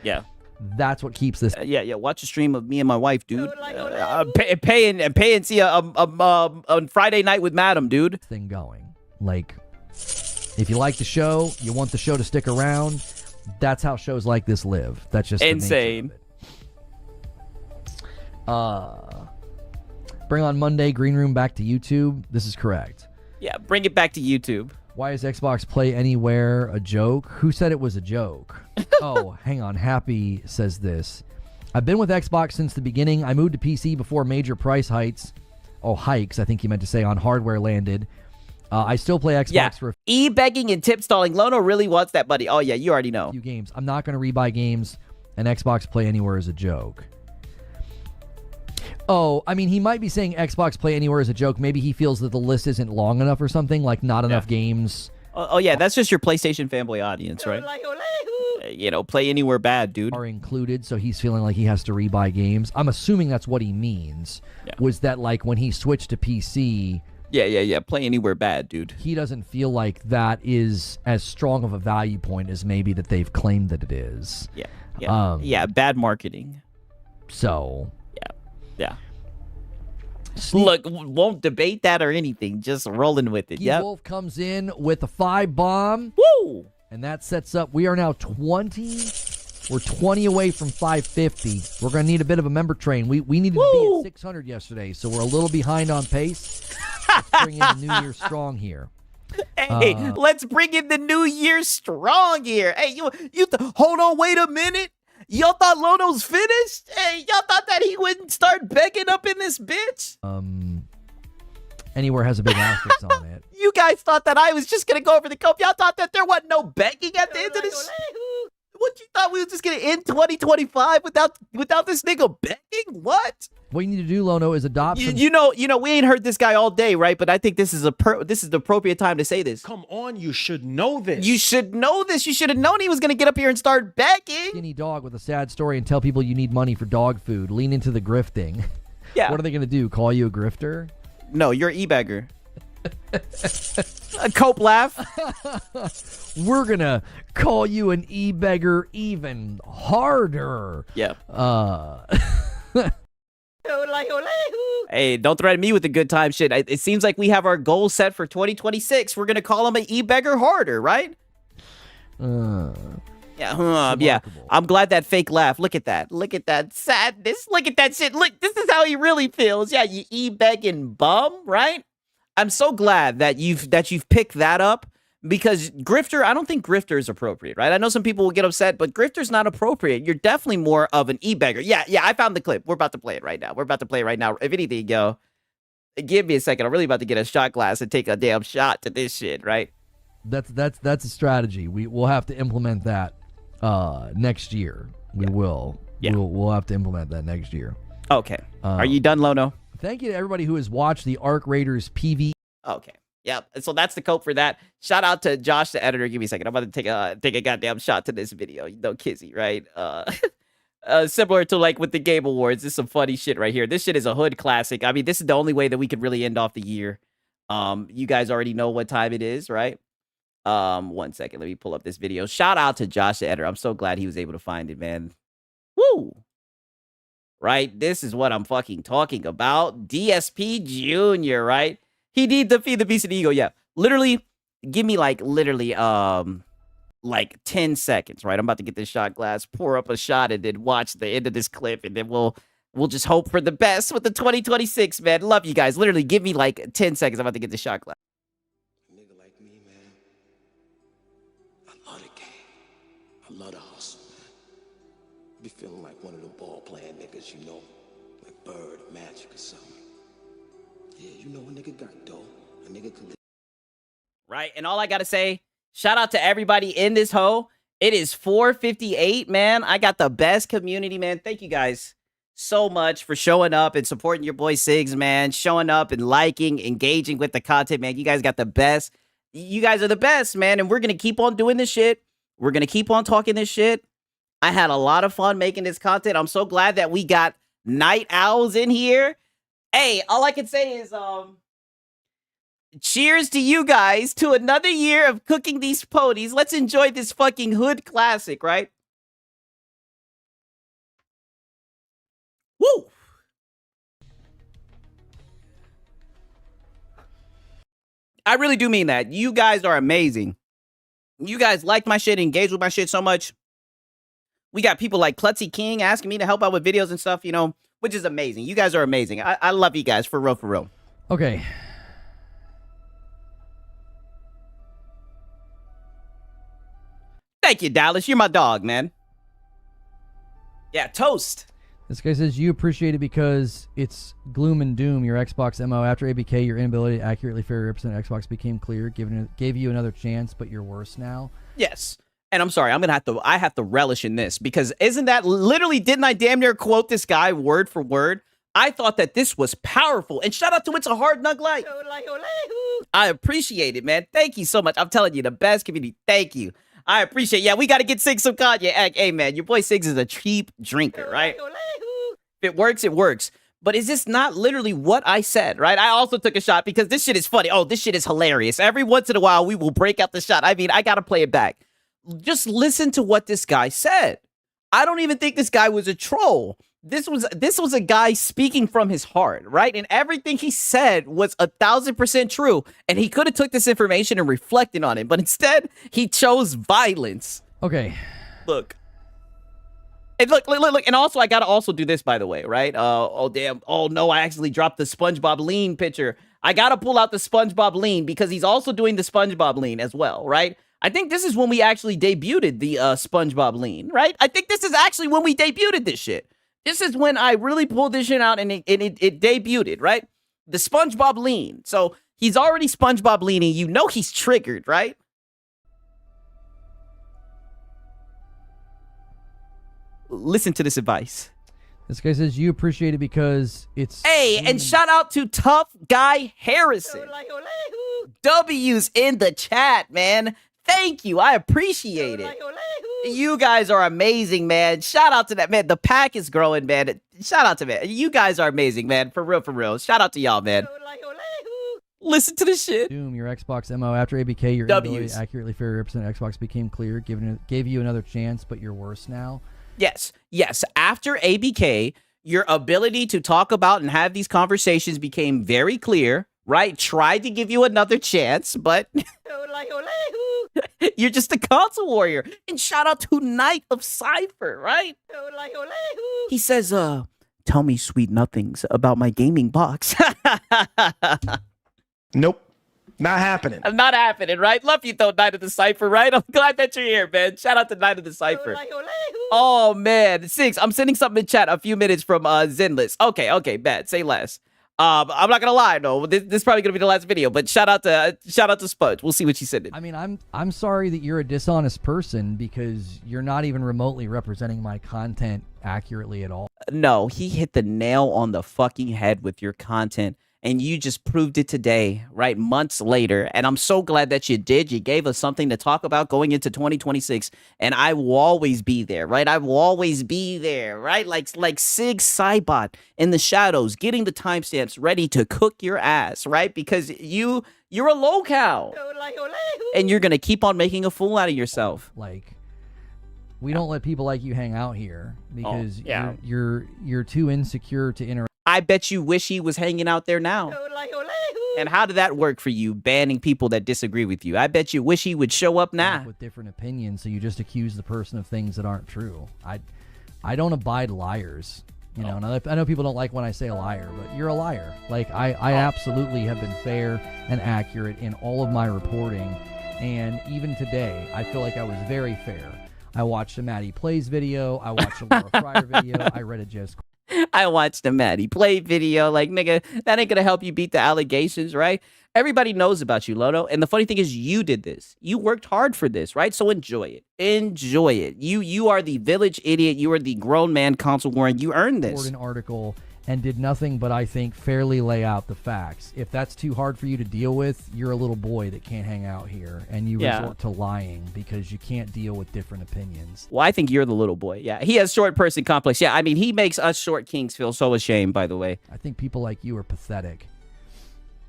that's what keeps this. Watch a stream of me and my wife, dude. Pay and see on Friday night with Madam, dude. Thing going. Like, if you like the show, you want the show to stick around, that's how shows like this live. That's just insane. Bring on Monday, Green Room back to YouTube. This is correct. Yeah, bring it back to YouTube. Why is Xbox Play Anywhere a joke? Who said it was a joke? Oh, hang on. Happy says this. I've been with Xbox since the beginning. I moved to PC before major price hikes. Oh, hikes, I think he meant to say, on hardware landed. I still play Xbox for a e-begging and tip stalling. Lono really wants that, buddy. Oh, yeah, you already know. few games. I'm not going to rebuy games, and Xbox Play Anywhere is a joke. Oh, I mean, he might be saying Xbox Play Anywhere is a joke. Maybe he feels that the list isn't long enough or something, like not enough games. Oh, yeah, that's just your PlayStation fanboy audience, right? You know, Play Anywhere bad, dude. Are included, so he's feeling like he has to rebuy games. I'm assuming that's what he means. Was that like when he switched to PC... Yeah. Play Anywhere bad, dude. He doesn't feel like that is as strong of a value point as maybe that they've claimed that it is. Yeah, bad marketing. So... Yeah. Look, won't debate that or anything. Just rolling with it. Yeah. Wolf comes in with a 5 bomb. Woo! And that sets up. We are now 20. We're 20 away from 550. We're going to need a bit of a member train. We needed to be at 600 yesterday, so we're a little behind on pace. Let's bring in the New Year strong here. Hey, let's bring in the New Year strong here. Hey, hold on, wait a minute. Y'all thought Lono's finished? Hey, y'all thought that he wouldn't start begging up in this bitch? Anywhere has a big asterisk on it. You guys thought that I was just going to go over the cope. Y'all thought that there wasn't no begging at the end of this? What, you thought we were just going to end 2025 without this nigga begging? What? What you need to do, Lono, is adopt some... You know, we ain't heard this guy all day, right? But I think this is the appropriate time to say this. Come on, you should know this. You should know this. You should have known he was going to get up here and start begging. Skinny dog with a sad story and tell people you need money for dog food. Lean into the grifting. Yeah. What are they going to do? Call you a grifter? No, you're e-beggar. A cope laugh. We're going to call you an e-beggar even harder. Yeah. Hey, don't threaten me with the good time shit. It seems like we have our goal set for 2026. We're going to call him an e-beggar harder, right? Yeah. I'm glad that fake laugh. Look at that. Look at that sadness. Look at that shit. Look, this is how he really feels. Yeah, you e-begging bum, right? I'm so glad that you've picked that up, because grifter, I don't think grifter is appropriate, right? I know some people will get upset, but grifter's not appropriate. You're definitely more of an e-beggar. Yeah, I found the clip. We're about to play it right now. If anything, yo, give me a second. I'm really about to get a shot glass and take a damn shot to this shit, right? That's a strategy. We'll have to implement that next year. We will. Yeah. We'll have to implement that next year. Okay. Are you done, Lono? Thank you to everybody who has watched the Arc Raiders PV. Okay. Yep. So that's the cope for that. Shout out to Josh, the editor. Give me a second. I'm about to take a goddamn shot to this video. You know, Kizzy, right? Similar to like with the Game Awards. This is some funny shit right here. This shit is a hood classic. I mean, this is the only way that we could really end off the year. You guys already know what time it is, right? 1 second. Let me pull up this video. Shout out to Josh, the editor. I'm so glad he was able to find it, man. Woo! Right? This is what I'm fucking talking about. DSP Jr., right? He did defeat the Beast of the Ego. Yeah. Literally, give me like 10 seconds, right? I'm about to get this shot glass, pour up a shot, and then watch the end of this clip, and then we'll just hope for the best with the 2026, man. Love you guys. Literally, give me like 10 seconds. I'm about to get this shot glass. A nigga like me, man, I love the game. I love the hustle, man. Be feeling like one of the ball-playing niggas, you know, like Bird, Magic, or something. Yeah, you know a nigga got dough. A nigga could... Right, and all I gotta say, shout out to everybody in this hoe. It is 4:58, man. I got the best community, man. Thank you guys so much for showing up and supporting your boy Siggs, man. Showing up and liking, engaging with the content, man. You guys got the best. You guys are the best, man. And we're gonna keep on doing this shit. We're gonna keep on talking this shit. I had a lot of fun making this content. I'm so glad that we got Night Owls in here. Hey, all I can say is, cheers to you guys to another year of cooking these ponies. Let's enjoy this fucking hood classic, right? Woo! I really do mean that. You guys are amazing. You guys like my shit, engage with my shit so much. We got people like Klutzy King asking me to help out with videos and stuff, you know, which is amazing. You guys are amazing. I love you guys, for real, for real. Okay. Thank you, Dallas. You're my dog, man. Yeah, toast. This guy says you appreciate it because it's gloom and doom. Your Xbox MO after ABK, your inability to accurately fairly represent Xbox became clear. Gave you another chance, but you're worse now. Yes. And I'm sorry, I have to relish in this because isn't that literally, didn't I damn near quote this guy word for word? I thought that this was powerful. And shout out to It's a Hard Nug Light. I appreciate it, man. Thank you so much. I'm telling you, the best community. Thank you. I appreciate it. Yeah, we got to get Siggs some Kanye. Hey, man, your boy Siggs is a cheap drinker, right? If it works, it works. But is this not literally what I said, right? I also took a shot because this shit is funny. Oh, this shit is hilarious. Every once in a while, we will break out the shot. I mean, I got to play it back. Just listen to what this guy said. I don't even think this guy was a troll. This was a guy speaking from his heart, right? And everything he said was 1,000% true. And he could have took this information and reflected on it, but instead he chose violence. Okay. Look. And look. And also, I gotta also do this, by the way, right? Oh damn. Oh no, I accidentally dropped the SpongeBob lean picture. I gotta pull out the SpongeBob lean because he's also doing the SpongeBob lean as well, right? I think this is when we actually debuted the SpongeBob lean, right? I think this is actually when we debuted this shit. This is when I really pulled this shit out and it debuted, right? The SpongeBob lean. So he's already SpongeBob leaning. You know he's triggered, right? Listen to this advice. This guy says you appreciate it because it's... Hey, and shout out to Tough Guy Harrison. W's in the chat, man. Thank you. I appreciate it. You guys are amazing, man. Shout out to that, man. The pack is growing, man. Shout out to man. You guys are amazing, man. For real, for real. Shout out to y'all, man. Listen to this shit. Doom, your Xbox MO after ABK, your inability to accurately fairly represent Xbox became clear. Gave you another chance, but you're worse now. Yes. After ABK, your ability to talk about and have these conversations became very clear, right? Tried to give you another chance, but you're just a console warrior. And shout out to Knight of Cypher, right? He says, tell me sweet nothings about my gaming box. Nope. Not happening. Not happening, right? Love you though, Knight of the Cypher, right? I'm glad that you're here, man. Shout out to Knight of the Cypher. Oh, man. Siggs, I'm sending something in chat a few minutes from Zenless. Okay, bad. Say less. I'm not gonna lie, no. This is probably gonna be the last video, but shout out to Spudge. We'll see what she said. I mean, I'm sorry that you're a dishonest person because you're not even remotely representing my content accurately at all. No, he hit the nail on the fucking head with your content. And you just proved it today, right? Months later. And I'm so glad that you did. You gave us something to talk about going into 2026. And I will always be there, right? I will always be there, right? Like Sig Cybot in the shadows, getting the timestamps ready to cook your ass, right? Because you're a low-cow. And you're going to keep on making a fool out of yourself. Like, we don't let people like you hang out here because you're too insecure to interact. I bet you wish he was hanging out there now. And how did that work for you, banning people that disagree with you? I bet you wish he would show up now. With different opinions, so you just accuse the person of things that aren't true. I don't abide liars. You know, and I know people don't like when I say liar, but you're a liar. Like, I absolutely have been fair and accurate in all of my reporting. And even today, I feel like I was very fair. I watched a Maddie Plays video. I watched a Laura Fryer video. I read a Jess... I watched a Maddie Play video. Like, nigga, that ain't gonna help you beat the allegations, right? Everybody knows about you, Lono. And the funny thing is, you did this. You worked hard for this, right? So enjoy it. Enjoy it. You are the village idiot. You are the grown man console warrior. You earned this. An article and did nothing but, I think, fairly lay out the facts. If that's too hard for you to deal with, you're a little boy that can't hang out here, and you resort to lying because you can't deal with different opinions. Well, I think you're the little boy. Yeah, he has short person complex. Yeah, I mean, he makes us short kings feel so ashamed, by the way. I think people like you are pathetic.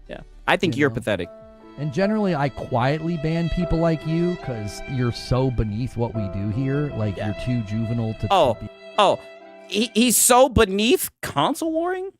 Yeah, I think you're pathetic. And generally, I quietly ban people like you because you're so beneath what we do here. Like, you're too juvenile to... He's so beneath console warring?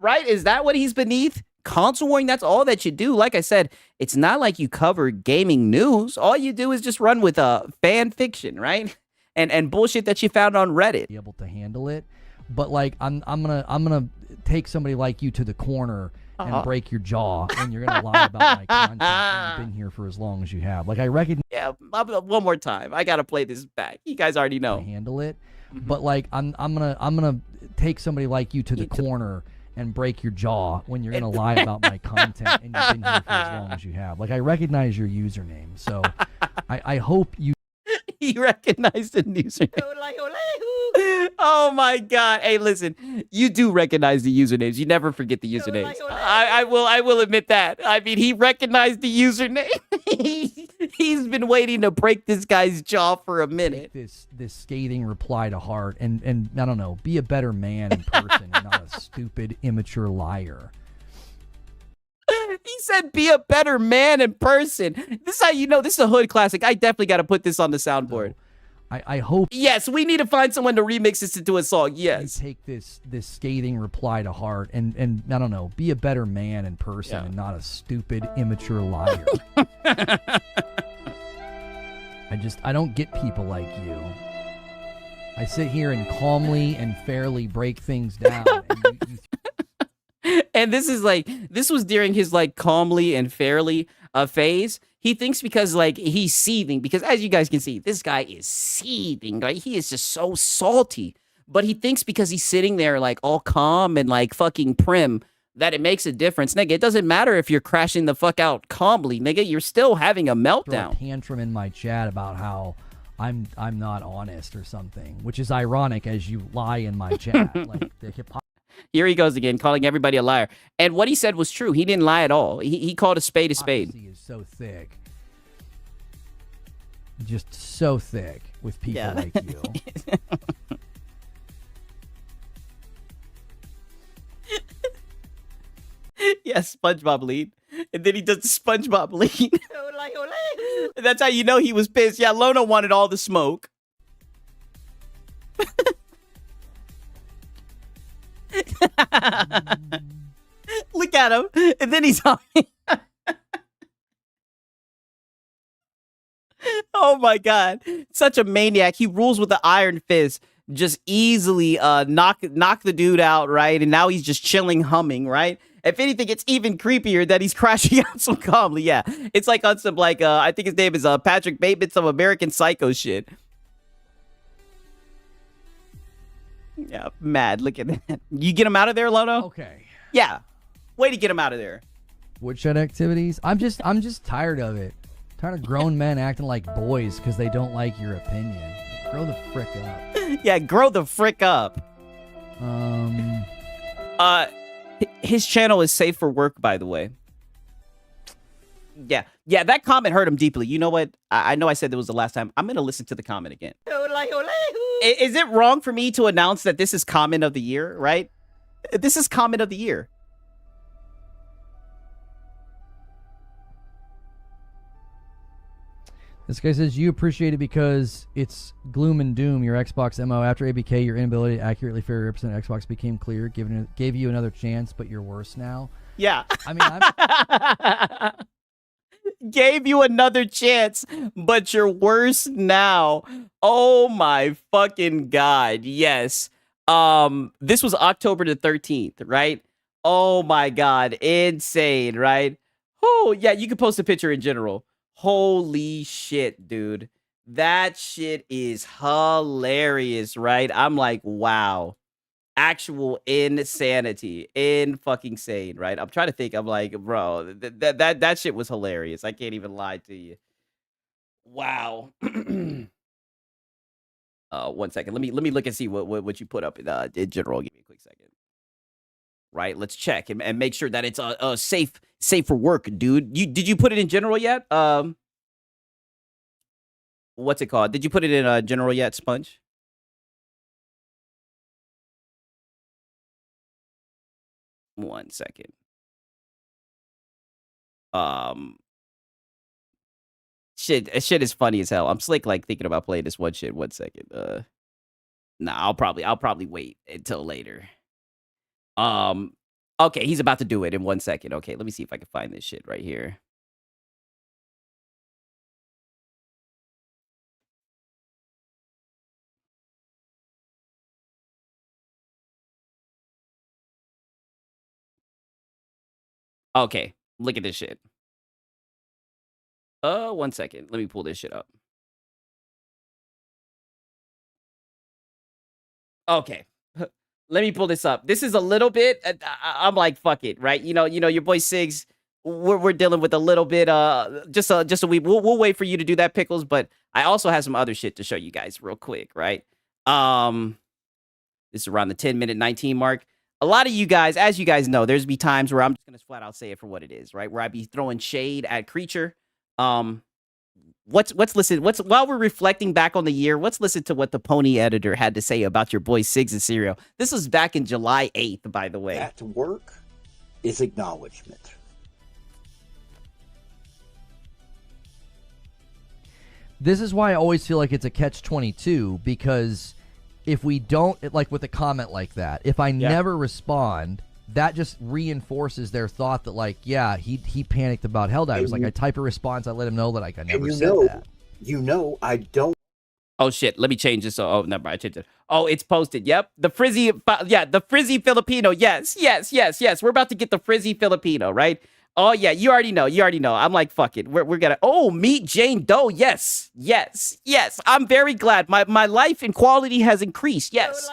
Right? Is that what he's beneath? console warring, that's all that you do. Like I said, it's not like you cover gaming news. All you do is just run with fan fiction, right? And bullshit that you found on Reddit. Be able to handle it, but like I'm gonna take somebody like you to the corner and break your jaw, and you're gonna lie about my content. And you've been here for as long as you have. Like I recognize. Yeah, one more time. I gotta play this back. You guys already know. Handle it, but like I'm gonna take somebody like you to the corner and break your jaw when you're gonna lie about my content, and you've been here for as long as you have. Like I recognize your username, so I hope you. He recognized the username. Oh my god! Hey, listen, you do recognize the usernames. You never forget the usernames. I will admit that. I mean, he recognized the username. He's been waiting to break this guy's jaw for a minute. This scathing reply to heart, and I don't know, be a better man in person, and not a stupid immature liar. He said, be a better man in person. This is how you know this is a hood classic. I definitely got to put this on the soundboard. I hope. Yes, we need to find someone to remix this into a song. Yes. You take this scathing reply to heart, and I don't know, be a better man in person, and not a stupid immature liar. I don't get people like you. I sit here and calmly and fairly break things down. And and this was during his like calmly and fairly phase. He thinks because like he's seething, because as you guys can see, this guy is seething, right? He is just so salty. But he thinks because he's sitting there like all calm and like fucking prim that it makes a difference. Nigga, it doesn't matter if you're crashing the fuck out calmly, nigga. You're still having a meltdown. Throw a tantrum in my chat about how I'm not honest or something, which is ironic as you lie in my chat. Like the hypocrisy. Here he goes again, calling everybody a liar. And what he said was true. He didn't lie at all. He called a spade a spade. Hypocrisy is so thick. Just so thick with people like you. Yeah, SpongeBob lead. And then he does the SpongeBob lead. That's how you know he was pissed. Yeah, Lono wanted all the smoke. Look at him. And then he's on. Oh my god. Such a maniac. He rules with the iron fist. Just easily knock the dude out, right? And now he's just chilling, humming, right? If anything, it's even creepier that he's crashing out so calmly. Yeah. It's like on some like I think his name is Patrick Bateman, some American Psycho shit. Yeah, mad. Look at that. You get him out of there, Lono? Okay. Yeah. Way to get him out of there. Woodshed activities. I'm just tired of it. Tired of grown men acting like boys because they don't like your opinion. Grow the frick up. Yeah, grow the frick up. His channel is safe for work, by the way. Yeah, that comment hurt him deeply. You know what? I know I said that was the last time. I'm going to listen to the comment again. Is it wrong for me to announce that this is comment of the year, right? This is comment of the year. This guy says, you appreciate it because it's gloom and doom. Your Xbox MO after ABK, your inability to accurately fairly represent Xbox became clear, gave you another chance, but you're worse now. Yeah. I mean, gave you another chance, but you're worse now. Oh my fucking god. Yes. This was October the 13th, right? Oh my god. Insane, right? Oh, yeah, you can post a picture in general. Holy shit, dude. That shit is hilarious, right? I'm like, wow. Actual insanity. In fucking sane, right? I'm trying to think. I'm like, bro, that shit was hilarious. I can't even lie to you. Wow. 1 second. Let me look and see what you put up in general. Give me a quick second. Right, let's check and make sure that it's safe for work, dude. Did you put it in general yet? What's it called? Did you put it in general yet, Sponge? One second. Shit is funny as hell. I'm slick like thinking about playing this one shit. 1 second. Nah, I'll probably wait until later. Okay, he's about to do it in 1 second. Okay, let me see if I can find this shit right here. Okay, look at this shit. 1 second. Let me pull this shit up. Okay. Let me pull this up. This is a little bit. I'm like, fuck it, right? You know, your boy Sigs. We're dealing with a little bit. Just a week. We'll wait for you to do that, Pickles. But I also have some other shit to show you guys real quick, right? This is around the 10-minute 19 mark. A lot of you guys, as you guys know, there's be times where I'm just gonna flat out say it for what it is, right? Where I be throwing shade at Creature. While we're reflecting back on the year, let's listen to what the Pony editor had to say about your boy Sigs and Cereal. This was back in July 8th, by the way. That work is acknowledgement. This is why I always feel like it's a catch-22, because if we don't, like with a comment like that, if I never respond, that just reinforces their thought that, like, yeah, he panicked about Helldivers. Like, I type a response, I let him know that, like, I never said that. You know, I don't. Oh, shit. Let me change this. Oh, never mind. I changed it. Oh, it's posted. Yep. The Frizzy Filipino. Yes. We're about to get the Frizzy Filipino, right? Oh, yeah. You already know. I'm like, fuck it. We're going to. Oh, meet Jane Doe. Yes. I'm very glad. My life and quality has increased. Yes.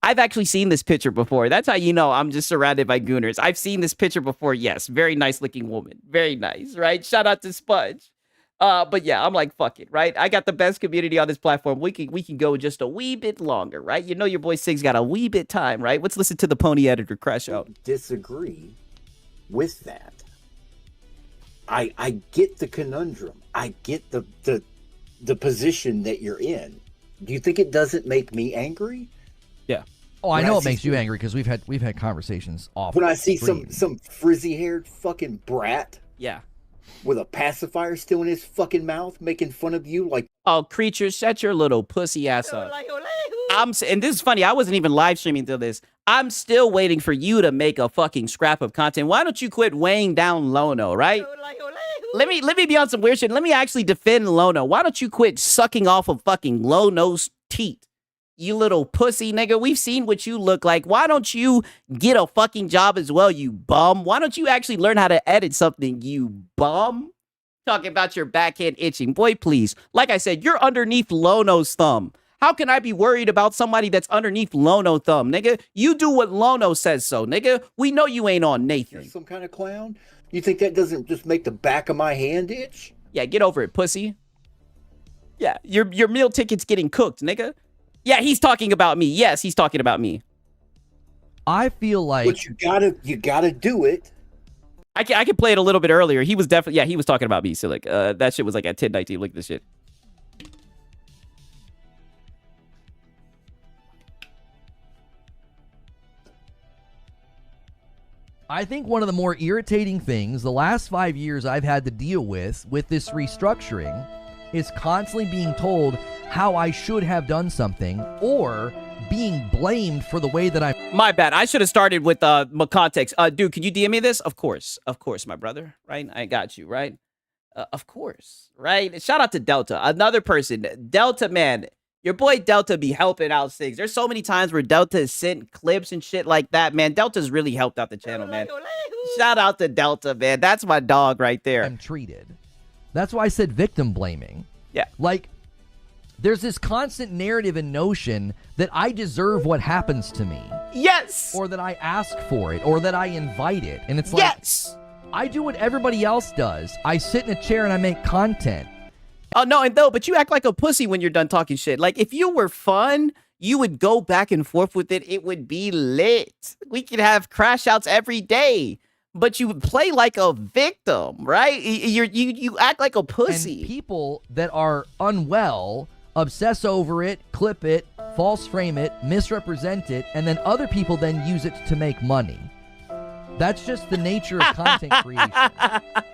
I've actually seen this picture before. That's how you know I'm just surrounded by gooners. I've seen this picture before. Yes. Very nice looking woman. Very nice, right? Shout out to Sponge. But yeah, I'm like, fuck it, right? I got the best community on this platform. We can go just a wee bit longer, right? You know your boy Sig's got a wee bit time, right? Let's listen to the Pony editor crash out. Disagree with that. I get the conundrum. I get the position that you're in. Do you think it doesn't make me angry? Yeah. Oh, I know it makes you angry because we've had conversations off. When I see some frizzy-haired fucking brat, yeah, with a pacifier still in his fucking mouth, making fun of you, like, oh, Creature, shut your little pussy ass up. And this is funny. I wasn't even live streaming till this. I'm still waiting for you to make a fucking scrap of content. Why don't you quit weighing down Lono, right? Let me be on some weird shit. Let me actually defend Lono. Why don't you quit sucking off of fucking Lono's teeth? You little pussy nigga, we've seen what you look like. Why don't you get a fucking job as well, you bum? Why don't you actually learn how to edit something, you bum? Talking about your backhand itching. Boy, please. Like I said, you're underneath Lono's thumb. How can I be worried about somebody that's underneath Lono's thumb, nigga? You do what Lono says so, nigga. We know you ain't on Nathan. You're some kind of clown? You think that doesn't just make the back of my hand itch? Yeah, get over it, pussy. Yeah, your meal ticket's getting cooked, nigga. Yeah, he's talking about me. Yes, he's talking about me. I feel like, but you gotta do it. I can play it a little bit earlier. He was definitely, yeah, he was talking about me. So like, that shit was like at 10:19. Look at this shit. I think one of the more irritating things the last 5 years I've had to deal with this restructuring is constantly being told how I should have done something or being blamed for the way that I... My bad. I should have started with my context. Dude, can you DM me this? Of course, my brother, right? I got you, right? Of course, right? Shout out to Delta, another person. Delta, man, your boy Delta be helping out Sigs. There's so many times where Delta has sent clips and shit like that, man. Delta's really helped out the channel, man. Shout out to Delta, man. That's my dog right there. I'm treated. That's why I said victim blaming. Yeah. Like, there's this constant narrative and notion that I deserve what happens to me. Yes. Or that I ask for it, or that I invite it. And it's like, yes, I do what everybody else does. I sit in a chair and I make content. Oh, no, but you act like a pussy when you're done talking shit. Like, if you were fun, you would go back and forth with it. It would be lit. We could have crash outs every day. But you play like a victim, right? You act like a pussy. And people that are unwell obsess over it, clip it, false frame it, misrepresent it, and then other people then use it to make money. That's just the nature of content creation.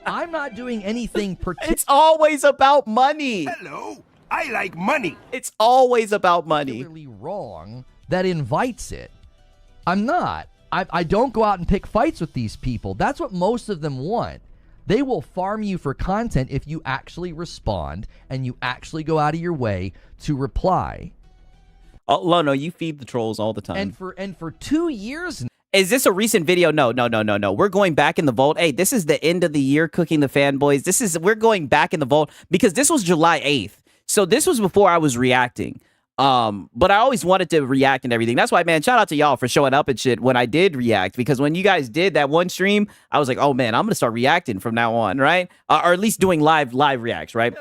I'm not doing anything particular. It's always about money. Hello, I like money. It's always about money. Particularly wrong that invites it. I'm not. I don't go out and pick fights with these people. That's what most of them want. They will farm you for content if you actually respond and you actually go out of your way to reply. Oh, Lono, you feed the trolls all the time. And for 2 years. Is this a recent video? No. We're going back in the vault. Hey, this is the end of the year Cooking the Fanboys. We're going back in the vault because this was July 8th. So this was before I was reacting. But I always wanted to react and everything. That's why, man, shout out to y'all for showing up and shit when I did react. Because when you guys did that one stream, I was like, oh man, I'm gonna start reacting from now on, right? Or at least doing live reacts, right?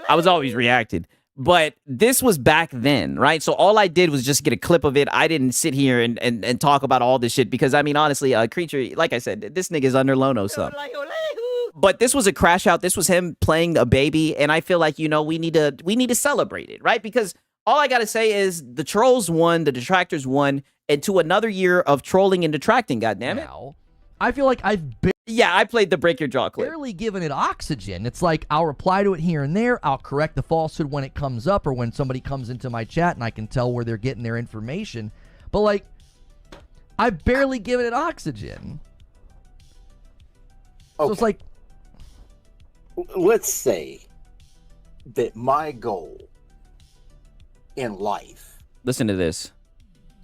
I was always reacting. But this was back then, right? So all I did was just get a clip of it. I didn't sit here and talk about all this shit because, I mean, honestly, Creature, like I said, this nigga's under Lono some. But this was a crash out. This was him playing a baby, and I feel like, you know, we need to celebrate it, right? Because all I gotta say is the trolls won, the detractors won, and to another year of trolling and detracting. Goddammit! I feel like I played the break your jaw clip. Barely given it oxygen. It's like I'll reply to it here and there. I'll correct the falsehood when it comes up or when somebody comes into my chat and I can tell where they're getting their information. But like, I've barely given it oxygen. Okay. So it's like, let's say that my goal in life, listen to this,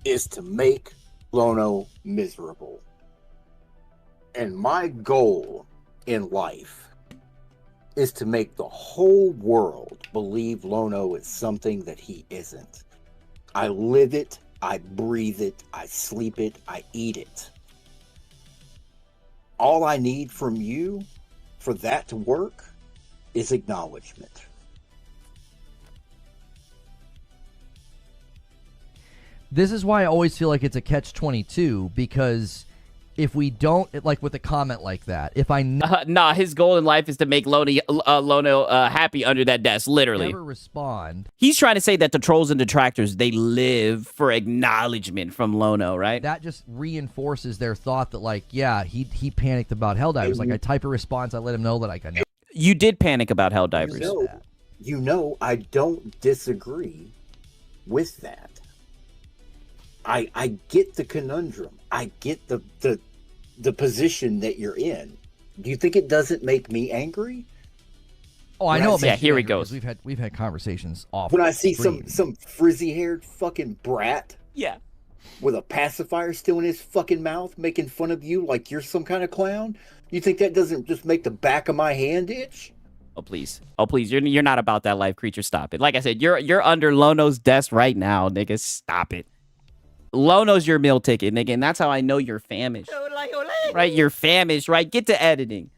is to make Lono miserable. And my goal in life is to make the whole world believe Lono is something that he isn't. I live it, I breathe it, I sleep it, I eat it. All I need from you for that to work is acknowledgement. this is why I always feel like it's a catch-22, because if we don't, like with a comment like that, if I nah, his goal in life is to make Lono happy under that desk, literally. Never respond. He's trying to say that the trolls and detractors, they live for acknowledgement from Lono, right? That just reinforces their thought that, like, yeah, he panicked about Helldivers. Like, I type a response, I let him know that I can. You did panic about Helldivers. You know, I don't disagree with that. I get the conundrum. I get the position that you're in. Do you think it doesn't make me angry? Oh, I know. Yeah, here he goes. We've had conversations off. When I see some frizzy-haired fucking brat, yeah, with a pacifier still in his fucking mouth, making fun of you like you're some kind of clown, you think that doesn't just make the back of my hand itch? Oh please, you're not about that life, creature. Stop it. Like I said, you're under Lono's desk right now, nigga. Stop it. Lono's your meal ticket, nigga, and that's how I know you're famished. Right, you're famished, right? Get to editing.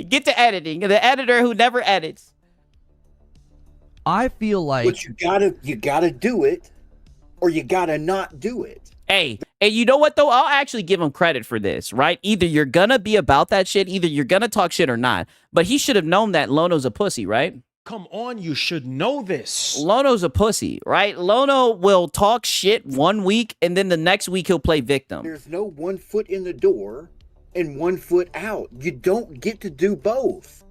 Get to editing. The editor who never edits. I feel like, but you gotta do it, or you gotta not do it. Hey, you know what though? I'll actually give him credit for this, right? Either you're gonna be about that shit, either you're gonna talk shit or not. But he should have known that Lono's a pussy, right? Come on, you should know this. Lono's a pussy, right? Lono will talk shit 1 week, and then the next week he'll play victim. There's no 1 foot in the door and 1 foot out. You don't get to do both.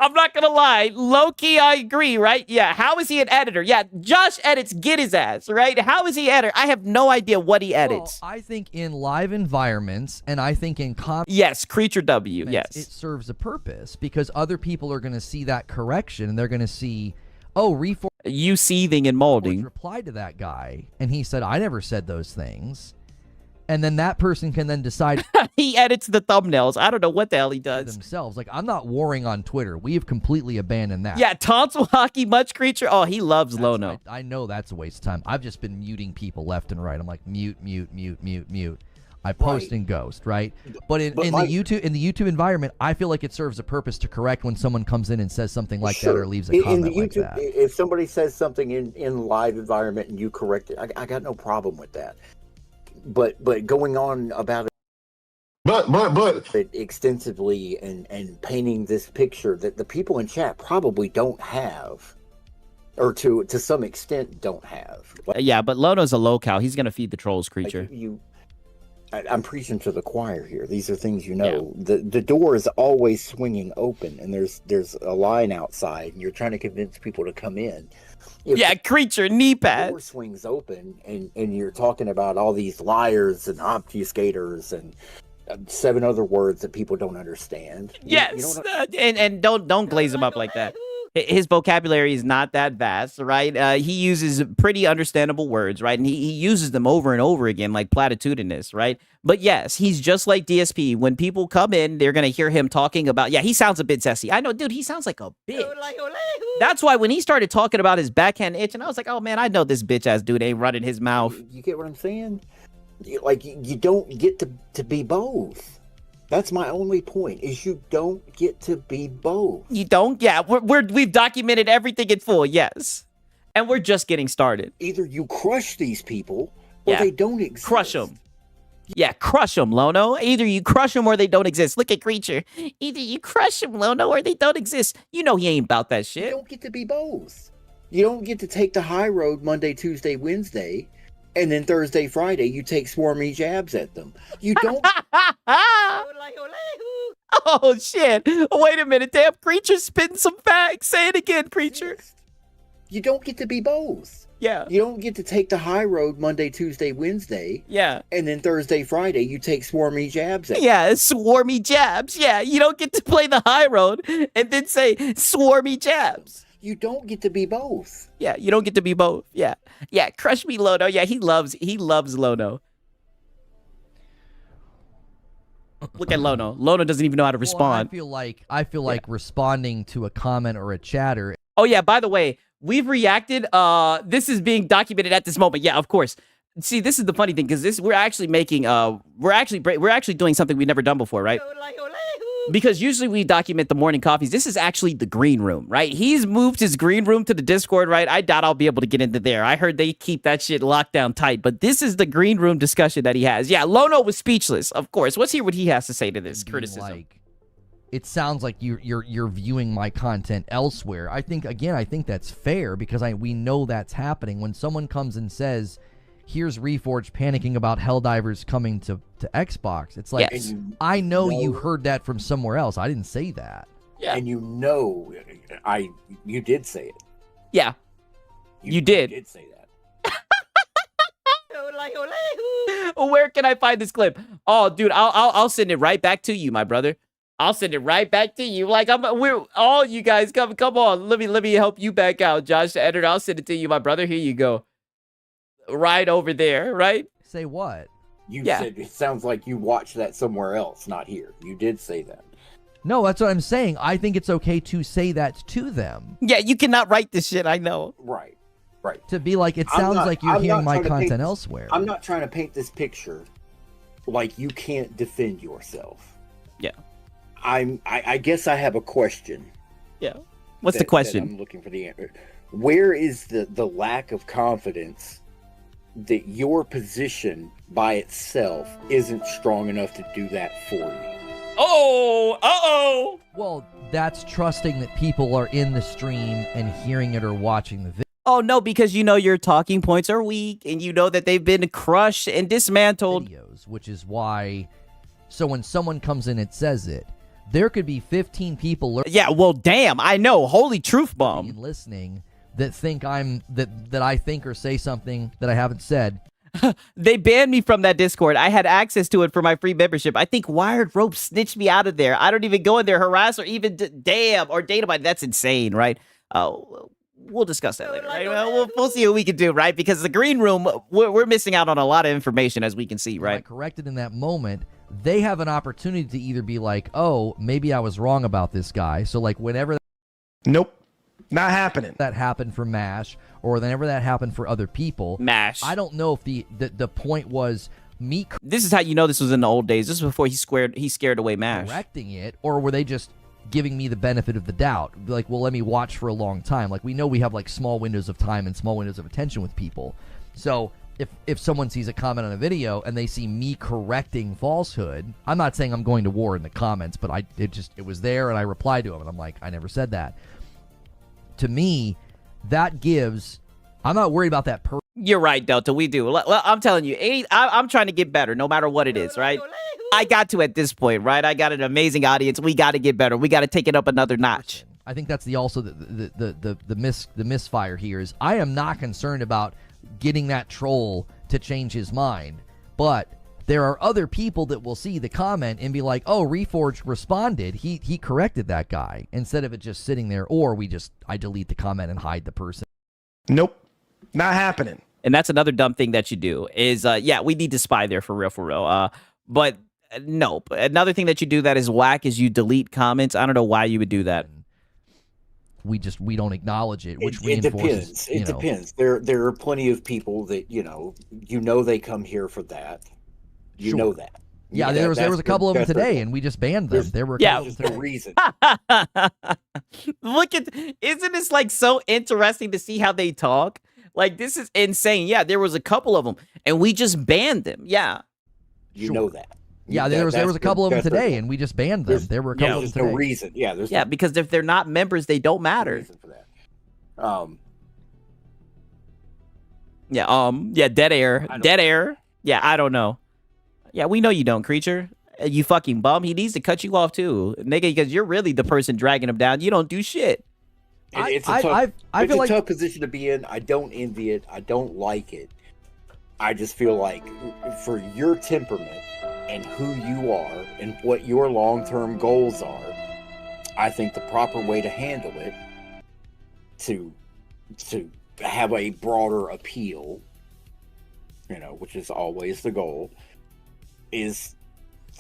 I'm not gonna lie, low-key I agree, right? Yeah, how is he an editor? Yeah, Josh edits, get his ass, right? How is he editor? I have no idea what he edits. Well, I think in live environments, and I think in yes, Creature W, yes. It serves a purpose, because other people are going to see that correction, and they're going to see, oh, you seething and molding. Replied to that guy, and he said, I never said those things. And then that person can then decide. He edits the thumbnails. I don't know what the hell he does. Themselves. Like, I'm not warring on Twitter. We have completely abandoned that. Yeah, tonsil hockey much creature. Oh, he loves Lono. I know that's a waste of time. I've just been muting people left and right. I'm like, mute. I post and ghost, right? But in the YouTube environment, I feel like it serves a purpose to correct when someone comes in and says something like that or leaves a comment like that. If somebody says something in live environment and you correct it, I got no problem with that. But going on about it, but extensively and painting this picture that the people in chat probably don't have, or to some extent don't have. Yeah, but Lono's a low cow. He's gonna feed the trolls, creature. Like I'm preaching to the choir here. These are things you know. The door is always swinging open, and there's a line outside, and you're trying to convince people to come in. If creature knee the pads. door swings open, and you're talking about all these liars and obfuscators and 7 other words that people don't understand. Yes, and don't glaze him up like that. His vocabulary is not that vast, right? He uses pretty understandable words, right? And he uses them over and over again, like platitudinous, right? But yes, he's just like DSP. When people come in, they're going to hear him talking about, he sounds a bit zesty. I know, dude, he sounds like a bitch. That's why when he started talking about his backhand itch, and I was like, oh, man, I know this bitch-ass dude ain't running his mouth. You get what I'm saying? You don't get to be both. That's my only point, is you don't get to be both. You don't? Yeah, we've documented everything in full, yes. And we're just getting started. Either you crush these people, or they don't exist. Crush them. Yeah, crush them, Lono. Either you crush them or they don't exist. Look at Creature. Either you crush them, Lono, or they don't exist. You know he ain't about that shit. You don't get to be both. You don't get to take the high road Monday, Tuesday, Wednesday, and then Thursday, Friday, you take swarmy jabs at them. You don't... Oh, shit. Wait a minute. Damn, Creature spitting some facts. Say it again, Creature. You don't get to be both. Yeah. You don't get to take the high road Monday, Tuesday, Wednesday. Yeah. And then Thursday, Friday, you take swarmy jabs at them. Yeah, swarmy jabs. Yeah, you don't get to play the high road and then say swarmy jabs. You don't get to be both. Yeah, you don't get to be both. Yeah. Yeah, crush me, Lono. Yeah, he loves Lono. Look at Lono. Lono doesn't even know how to respond. I feel like responding to a comment or a chatter. Oh yeah, by the way, we've reacted. This is being documented at this moment. Yeah, of course. See, this is the funny thing, because we're actually making we're actually doing something we've never done before, right? Because usually we document the morning coffees. This is actually the green room, right? He's moved his green room to the Discord, right? I doubt I'll be able to get into there. I heard they keep that shit locked down tight, but this is the green room discussion that he has. Yeah, Lono was speechless, of course. Let's hear what he has to say to this criticism. It sounds like you're viewing my content elsewhere. I think that's fair, because we know that's happening. When someone comes and says, here's Reforged panicking about Helldivers coming to Xbox. It's like, yes. I know you heard that from somewhere else. I didn't say that. Yeah. And you did say it. Yeah. You did. You did say that. Where can I find this clip? Oh, dude, I'll send it right back to you, my brother. I'll send it right back to you. Like we're all you guys come on. Let me help you back out, Josh the editor. I'll send it to you, my brother. Here you go. Right over there, right? Say what? You said it sounds like you watched that somewhere else, not here. You did say that. No, that's what I'm saying. I think it's okay to say that to them. Yeah, you cannot write this shit, I know. Right. To be like, it sounds like you're hearing my content elsewhere. I'm not trying to paint this picture like you can't defend yourself. Yeah. I guess I have a question. Yeah. What's the question? I'm looking for the answer. Where is the lack of confidence that your position by itself isn't strong enough to do that for you? Oh, Well, that's trusting that people are in the stream and hearing it or watching the video. Oh, no, because you know your talking points are weak, and you know that they've been crushed and dismantled. Videos, which is why, so when someone comes in and says it, there could be 15 people. Yeah, well, damn, I know. Holy truth bomb. Listening that think that I think or say something that I haven't said. They banned me from that Discord. I had access to it for my free membership. I think Wired Rope snitched me out of there. I don't even go in there, harass, or even damn or data mine. That's insane, right? We'll discuss that later, right? We'll see what we can do, right? Because the green room, we're missing out on a lot of information, as we can see, right? Corrected in that moment. They have an opportunity to either be like, oh, maybe I was wrong about this guy. So like whenever Nope. Not happening. That happened for MASH, or whenever that happened for other people. MASH. I don't know if the point was me. This is how you know this was in the old days. This is before he scared away MASH. Correcting it, or were they just giving me the benefit of the doubt? Like, well, let me watch for a long time. Like, we know we have like small windows of time and small windows of attention with people. So if someone sees a comment on a video and they see me correcting falsehood, I'm not saying I'm going to war in the comments, but it was there and I replied to him and I'm like, I never said that. To me, that gives I'm not worried about that You're right, Delta. We do. I'm telling you, I'm trying to get better no matter what it is, right? I got to at this point, right? I got an amazing audience. We got to get better. We got to take it up another notch. I think that's the misfire here is I am not concerned about getting that troll to change his mind, but there are other people that will see the comment and be like, oh, Reforged responded. He corrected that guy instead of it just sitting there, or I delete the comment and hide the person. Nope. Not happening. And that's another dumb thing that you do is, yeah, we need to spy there for real. But nope. Another thing that you do that is whack is you delete comments. I don't know why you would do that. We don't acknowledge it, which it reinforces. Depends. It depends. There are plenty of people that they come here for that. You know that. Yeah, there was a couple of them today, and we just banned them. There were a couple there's no reason. Look isn't this like so interesting to see how they talk? Like, this is insane. Yeah, there was a couple of them, and we just banned them. Yeah. You know that. Yeah, there was a couple of them today, and we just banned them. There were a couple of them today. There's no reason. Yeah, there's because if they're not members, they don't matter. For that. Yeah, dead air. Yeah, I don't know. Yeah, we know you don't, creature. You fucking bum. He needs to cut you off too, nigga, because you're really the person dragging him down. You don't do shit. It's a tough position to be in. I don't envy it. I don't like it. I just feel like for your temperament and who you are and what your long-term goals are, I think the proper way to handle it to have a broader appeal, which is always the goal, is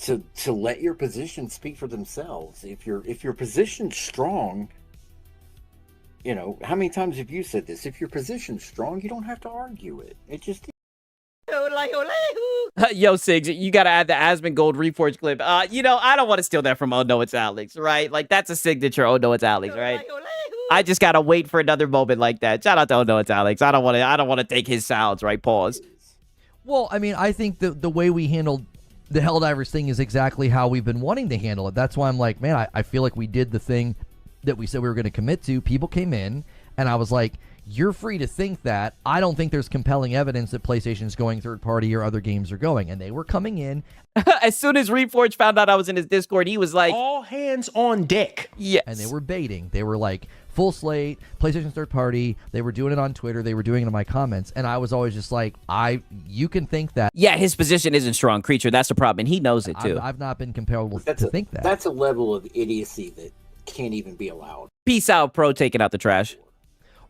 to let your position speak for themselves. If your position's strong, how many times have you said this? If your position's strong, you don't have to argue it. It just Yo, Sigs, you gotta add the Asmongold Reforged clip. I don't want to steal that from Oh No It's Alex, right? Like, that's a signature Oh No It's Alex, right? I just gotta wait for another moment like that. Shout out to Oh No It's Alex. I don't want to take his sounds, right? Pause. Well, I mean, I think the way we handled the Helldivers thing is exactly how we've been wanting to handle it. That's why I'm like, man, I feel like we did the thing that we said we were going to commit to. People came in, and I was like, you're free to think that. I don't think there's compelling evidence that PlayStation's going third party or other games are going. And they were coming in. As soon as Reforged found out I was in his Discord, he was like, all hands on deck. Yes. And they were baiting. They were like, full slate, PlayStation's third party. They were doing it on Twitter. They were doing it in my comments. And I was always just like, you can think that. Yeah, his position isn't strong, creature. That's the problem. And he knows it too. I've not been compelled to think that. That's a level of idiocy that can't even be allowed. Peace out, pro, taking out the trash.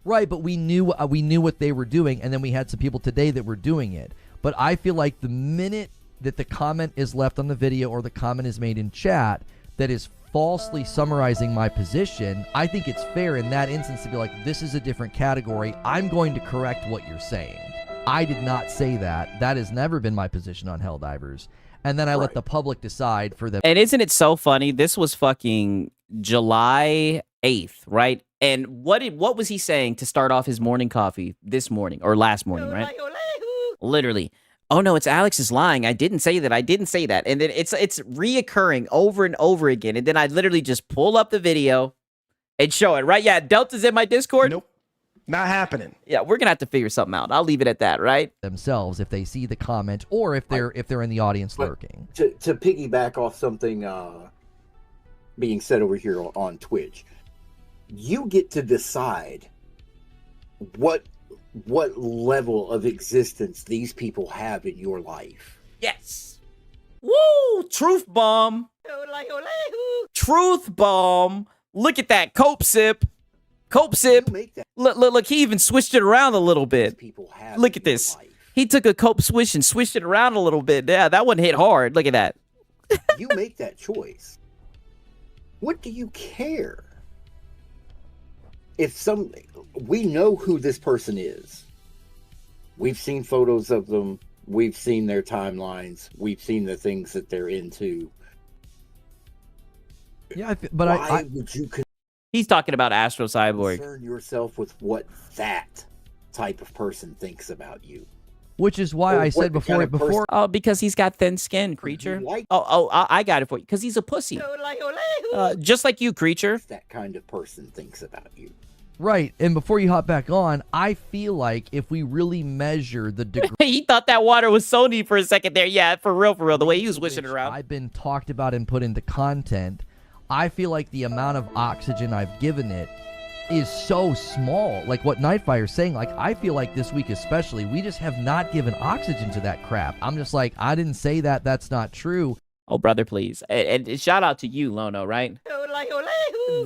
Right, but we knew what they were doing, and then we had some people today that were doing it. But I feel like the minute that the comment is left on the video or the comment is made in chat that is falsely summarizing my position, I think it's fair in that instance to be like, this is a different category. I'm going to correct what you're saying. I did not say that. That has never been my position on Helldivers. And then I let the public decide for them. And isn't it so funny? This was fucking July 8th, right? And what was he saying to start off his morning coffee this morning or last morning, right? Literally. Oh no, it's Alex is lying. I didn't say that. I didn't say that. And then it's reoccurring over and over again. And then I literally just pull up the video and show it, right? Yeah, Delta's in my Discord. Nope. Not happening. Yeah, we're gonna have to figure something out. I'll leave it at that, right? Themselves, if they see the comment, or if they're in the audience lurking. To piggyback off something being said over here on Twitch, you get to decide what level of existence these people have in your life. Yes. Woo! Truth bomb. Truth bomb. Look at that cope sip. Cope sip. Look, he even switched it around a little bit. Look at this. He took a cope swish and swished it around a little bit. Yeah, that one hit hard. Look at that. You make that choice. What do you care? We know who this person is. We've seen photos of them. We've seen their timelines. We've seen the things that they're into. Yeah, but why would you He's talking about Astro Cyborg. Concern yourself with what that type of person thinks about you. Which is why I said before. Oh, because he's got thin skin, creature. I got it for you. Because he's a pussy. Just like you, creature. That kind of person thinks about you. Right, and before you hop back on, I feel like if we really measure the degree... He thought that water was Sony for a second there. Yeah, for real, the way he was wishing it around. I've been talked about and put into content, I feel like the amount of oxygen I've given it is so small. Like what Nightfire's saying, like I feel like this week especially, we just have not given oxygen to that crap. I'm just like, I didn't say that. That's not true. Oh, brother, please. And shout out to you, Lono, right?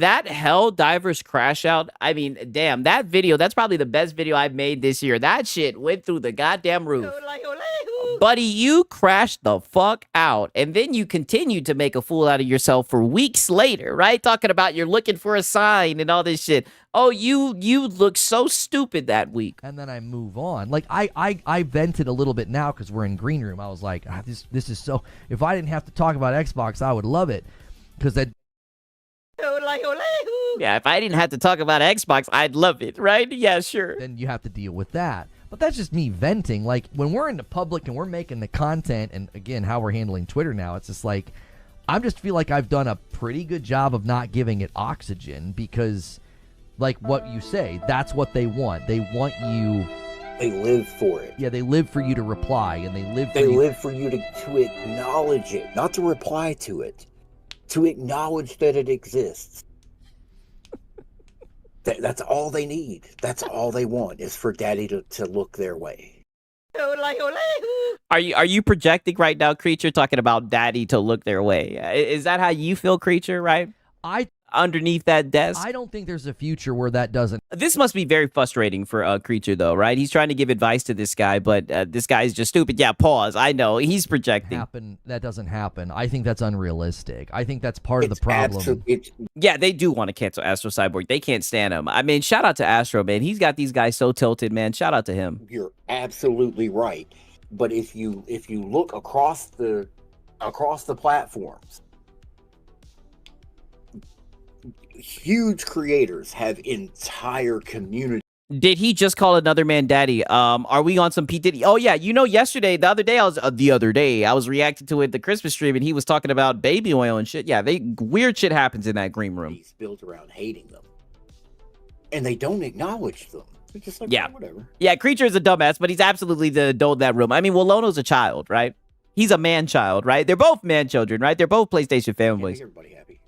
That Hell Divers crash out, I mean, damn, that video, that's probably the best video I've made this year. That shit went through the goddamn roof. Buddy, you crashed the fuck out. And then you continued to make a fool out of yourself for weeks later, right? Talking about you're looking for a sign and all this shit. Oh, you look so stupid that week. And then I move on. Like, I vented a little bit now because we're in green room. I was like, this is so... If I didn't have to talk about Xbox, I would love it. Because that... Yeah, if I didn't have to talk about Xbox, I'd love it, right? Yeah, sure. Then you have to deal with that. But that's just me venting. Like, when we're in the public and we're making the content, and again, how we're handling Twitter now, it's just like, I just feel like I've done a pretty good job of not giving it oxygen because, like what you say, that's what they want. They want you... They live for it. Yeah, they live for you to reply, and they live for you to acknowledge it, not to reply to it, to acknowledge that it exists. That's all they need. That's all they want is for daddy to look their way. Are you projecting right now, Creature, talking about daddy to look their way? Is that how you feel, Creature, right? Underneath that desk? I don't think there's a future where that doesn't. This must be very frustrating for Creature, though, right? He's trying to give advice to this guy, but this guy is just stupid. Yeah, pause. I know. He's projecting. That doesn't happen. I think that's unrealistic. I think that's part of the problem. Yeah, they do want to cancel Astro Cyborg. They can't stand him. I mean, shout out to Astro, man. He's got these guys so tilted, man. Shout out to him. You're absolutely right. But if you look across the platforms, huge creators have entire communities. Did he just call another man daddy? Are we on some P. Diddy? Oh, yeah. You know, the other day, I was reacting to it, the Christmas stream, and he was talking about baby oil and shit. Yeah, weird shit happens in that green room. He's built around hating them. And they don't acknowledge them. They're just like, yeah, oh, whatever. Yeah, Creature is a dumbass, but he's absolutely the adult in that room. I mean, well, Lono's a child, right? He's a man child, right? They're both man children, right? They're both PlayStation fanboys. Yeah, everybody happy.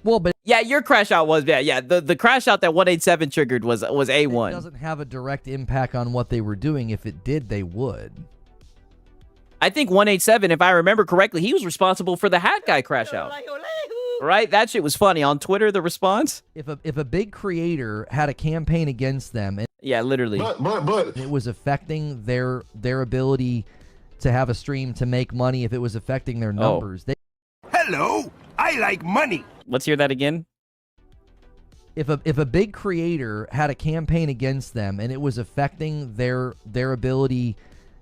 Well, but yeah, your crash out was bad. Yeah, the crash out that 187 triggered was A1. It doesn't have a direct impact on what they were doing. If it did, they would. I think 187, if I remember correctly, he was responsible for the hat guy crash out. Right? That shit was funny. On Twitter, the response? If a big creator had a campaign against them, yeah, literally, but it was affecting their ability to have a stream to make money. If it was affecting their numbers, Hello, I like money. Let's hear that again. If a big creator had a campaign against them and it was affecting their ability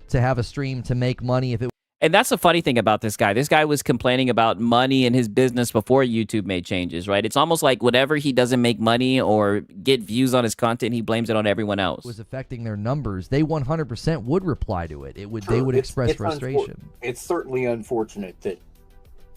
to have a stream to make money, and that's the funny thing about this guy. This guy was complaining about money in his business before YouTube made changes, right? It's almost like whenever he doesn't make money or get views on his content, he blames it on everyone else. It was affecting their numbers. They 100% would reply to it. They would express frustration. It's certainly unfortunate that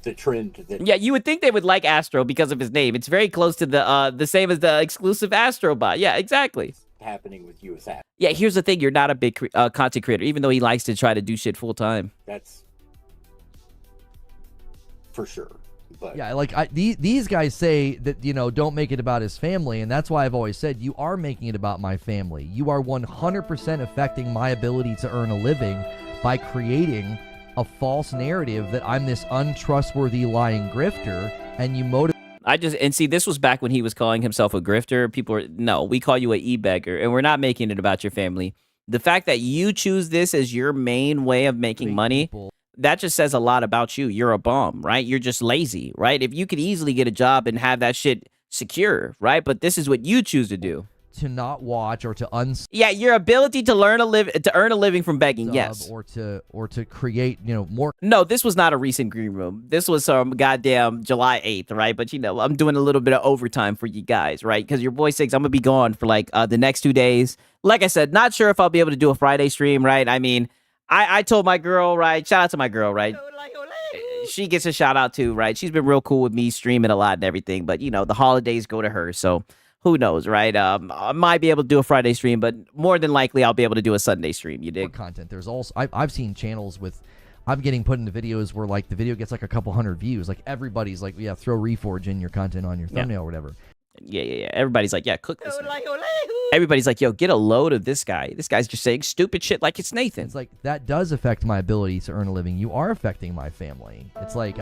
the trend that... Yeah, you would think they would like Astro because of his name. It's very close to the same as the exclusive Astro bot. Yeah, exactly. Happening with you is happening. Yeah, here's the thing. You're not a big content creator, even though he likes to try to do shit full time. That's for sure. But yeah, like these guys say that, don't make it about his family, and that's why I've always said you are making it about my family. You are 100% affecting my ability to earn a living by creating a false narrative that I'm this untrustworthy lying grifter, and you motivate. See, this was back when he was calling himself a grifter. People were, no, we call you a e-beggar, and we're not making it about your family. The fact that you choose this as your main way of making money, that just says a lot about you. You're a bum, right? You're just lazy, right? If you could easily get a job and have that shit secure, right? But this is what you choose to do. To not watch or to yeah, your ability to earn a living from begging, yes, or to create more. No, this was not a recent green room. This was some goddamn July 8th, right? But I'm doing a little bit of overtime for you guys, right? Because your boy says I'm gonna be gone for like the next 2 days. Like I said, not sure if I'll be able to do a Friday stream, right? I mean, I told my girl, right? Shout out to my girl, right? She gets a shout out too, right? She's been real cool with me streaming a lot and everything, but the holidays go to her, so who knows, right? I might be able to do a Friday stream, but more than likely I'll be able to do a Sunday stream. You dig? Content. There's also I've seen channels with I'm getting put into videos where like the video gets like a couple hundred views. Like everybody's like, yeah, throw Reforge in your content on your thumbnail or whatever. Yeah. Everybody's like, yeah, cook this. Everybody's like, yo, get a load of this guy. This guy's just saying stupid shit like it's Nathan. It's like that does affect my ability to earn a living. You are affecting my family. It's like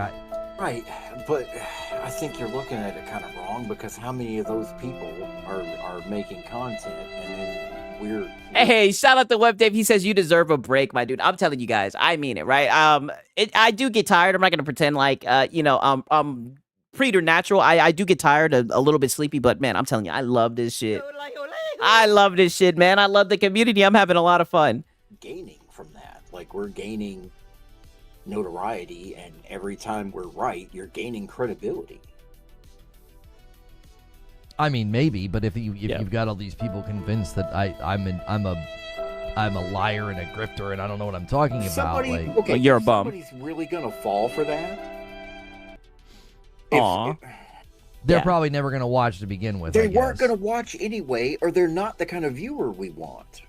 Right, but I think you're looking at it kind of wrong because how many of those people are making content and then we're... Hey, shout out to Web Dave. He says you deserve a break, my dude. I'm telling you guys, I mean it, right? I do get tired. I'm not gonna pretend like I'm preternatural. I do get tired, a little bit sleepy, but man, I'm telling you, I love this shit. I love this shit, man. I love the community. I'm having a lot of fun. Gaining from that, like we're gaining notoriety, and every time we're right, you're gaining credibility. I mean, maybe, but if you've got all these people convinced that I'm a liar and a grifter and I don't know what I'm talking about, like, okay, you're a bum. Somebody's really gonna fall for that. Aw. They're probably never gonna watch to begin with. They weren't gonna watch anyway, or they're not the kind of viewer we want.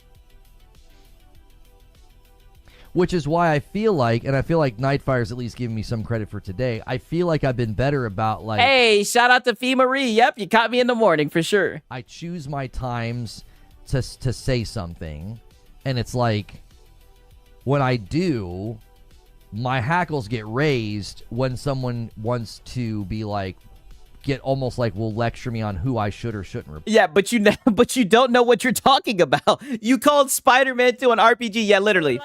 Which is why I feel like Nightfire's at least giving me some credit for today. I feel like I've been better about like... Hey, shout out to Fee Marie. Yep, you caught me in the morning for sure. I choose my times to say something, and it's like, when I do, my hackles get raised when someone wants to be like, get almost like will lecture me on who I should or shouldn't report. Yeah, but you don't know what you're talking about. You called Spider-Man 2 an RPG. Yeah, literally.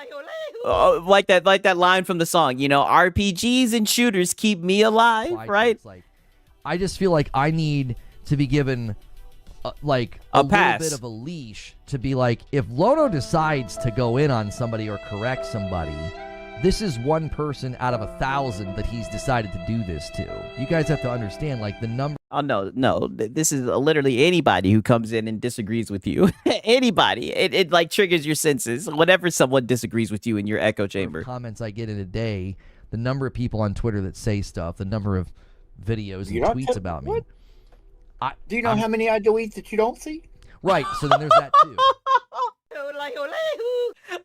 Like that line from the song, RPGs and shooters keep me alive, right? It's like, I just feel like I need to be given a pass. Little bit of a leash to be like, if Lono decides to go in on somebody or correct somebody, this is one person out of 1,000 that he's decided to do this to. You guys have to understand, like, the number. Oh, no. This is literally anybody who comes in and disagrees with you. Anybody. It like triggers your senses whenever someone disagrees with you in your echo chamber. Comments I get in a day, the number of people on Twitter that say stuff, the number of videos and tweets about me. Do you know how many I delete that you don't see? Right, so then there's that too.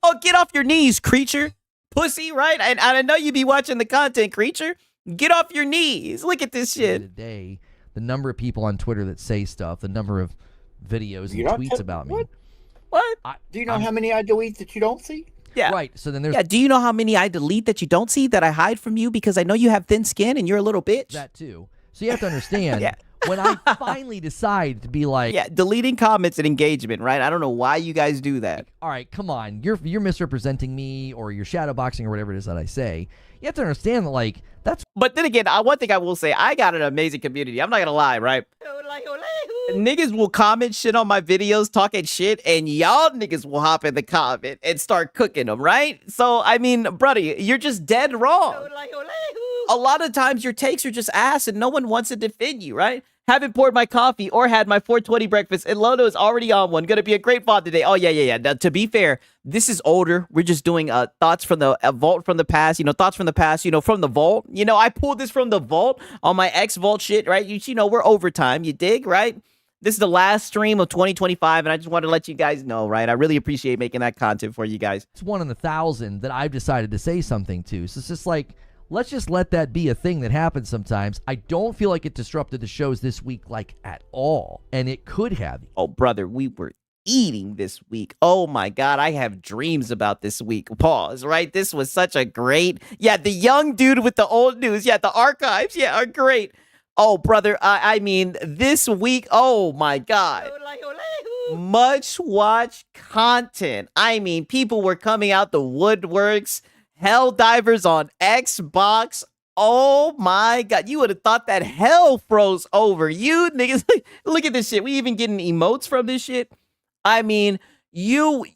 Oh, get off your knees, creature. Pussy, right? And I know you be watching the content, creature. Get off your knees. Look at this shit. Today, the number of people on Twitter that say stuff, the number of videos and tweets about me. What? Do you know how many I delete that you don't see? Yeah. Right. So then there's... Yeah, do you know how many I delete that you don't see, that I hide from you because I know you have thin skin and you're a little bitch? That too. So you have to understand, when I finally decide to be like... Yeah, deleting comments and engagement, right? I don't know why you guys do that. All right, come on. You're misrepresenting me, or you're shadowboxing, or whatever it is that I say. You have to understand that, like, that's... But then again, one thing I will say, I got an amazing community. I'm not going to lie, right? Niggas will comment shit on my videos, talking shit, and y'all niggas will hop in the comment and start cooking them, right? So, I mean, brother, you're just dead wrong. A lot of times your takes are just ass and no one wants to defend you, right? Haven't poured my coffee or had my 420 breakfast, and Lono is already on one. Gonna be a great pod today. Oh, yeah. Now, to be fair, this is older. We're just doing thoughts from the vault from the past, thoughts from the past, from the vault. I pulled this from the vault on my X-Vault shit, right? We're overtime, you dig, right? This is the last stream of 2025, and I just wanted to let you guys know, right? I really appreciate making that content for you guys. It's 1 in 1,000 that I've decided to say something to. So it's just like, let's just let that be a thing that happens sometimes. I don't feel like it disrupted the shows this week, like, at all. And it could have. Oh, brother, we were eating this week. Oh, my God. I have dreams about this week. Pause, right? This was such a great... Yeah, the young dude with the old news. Yeah, the archives. Yeah, are great. Oh, brother, I mean, this week... Oh, my God. Much watch content. I mean, people were coming out the woodworks... Hell Divers on Xbox. Oh my God. You would have thought that hell froze over. You niggas, look at this shit. We even getting emotes from this shit. I mean, you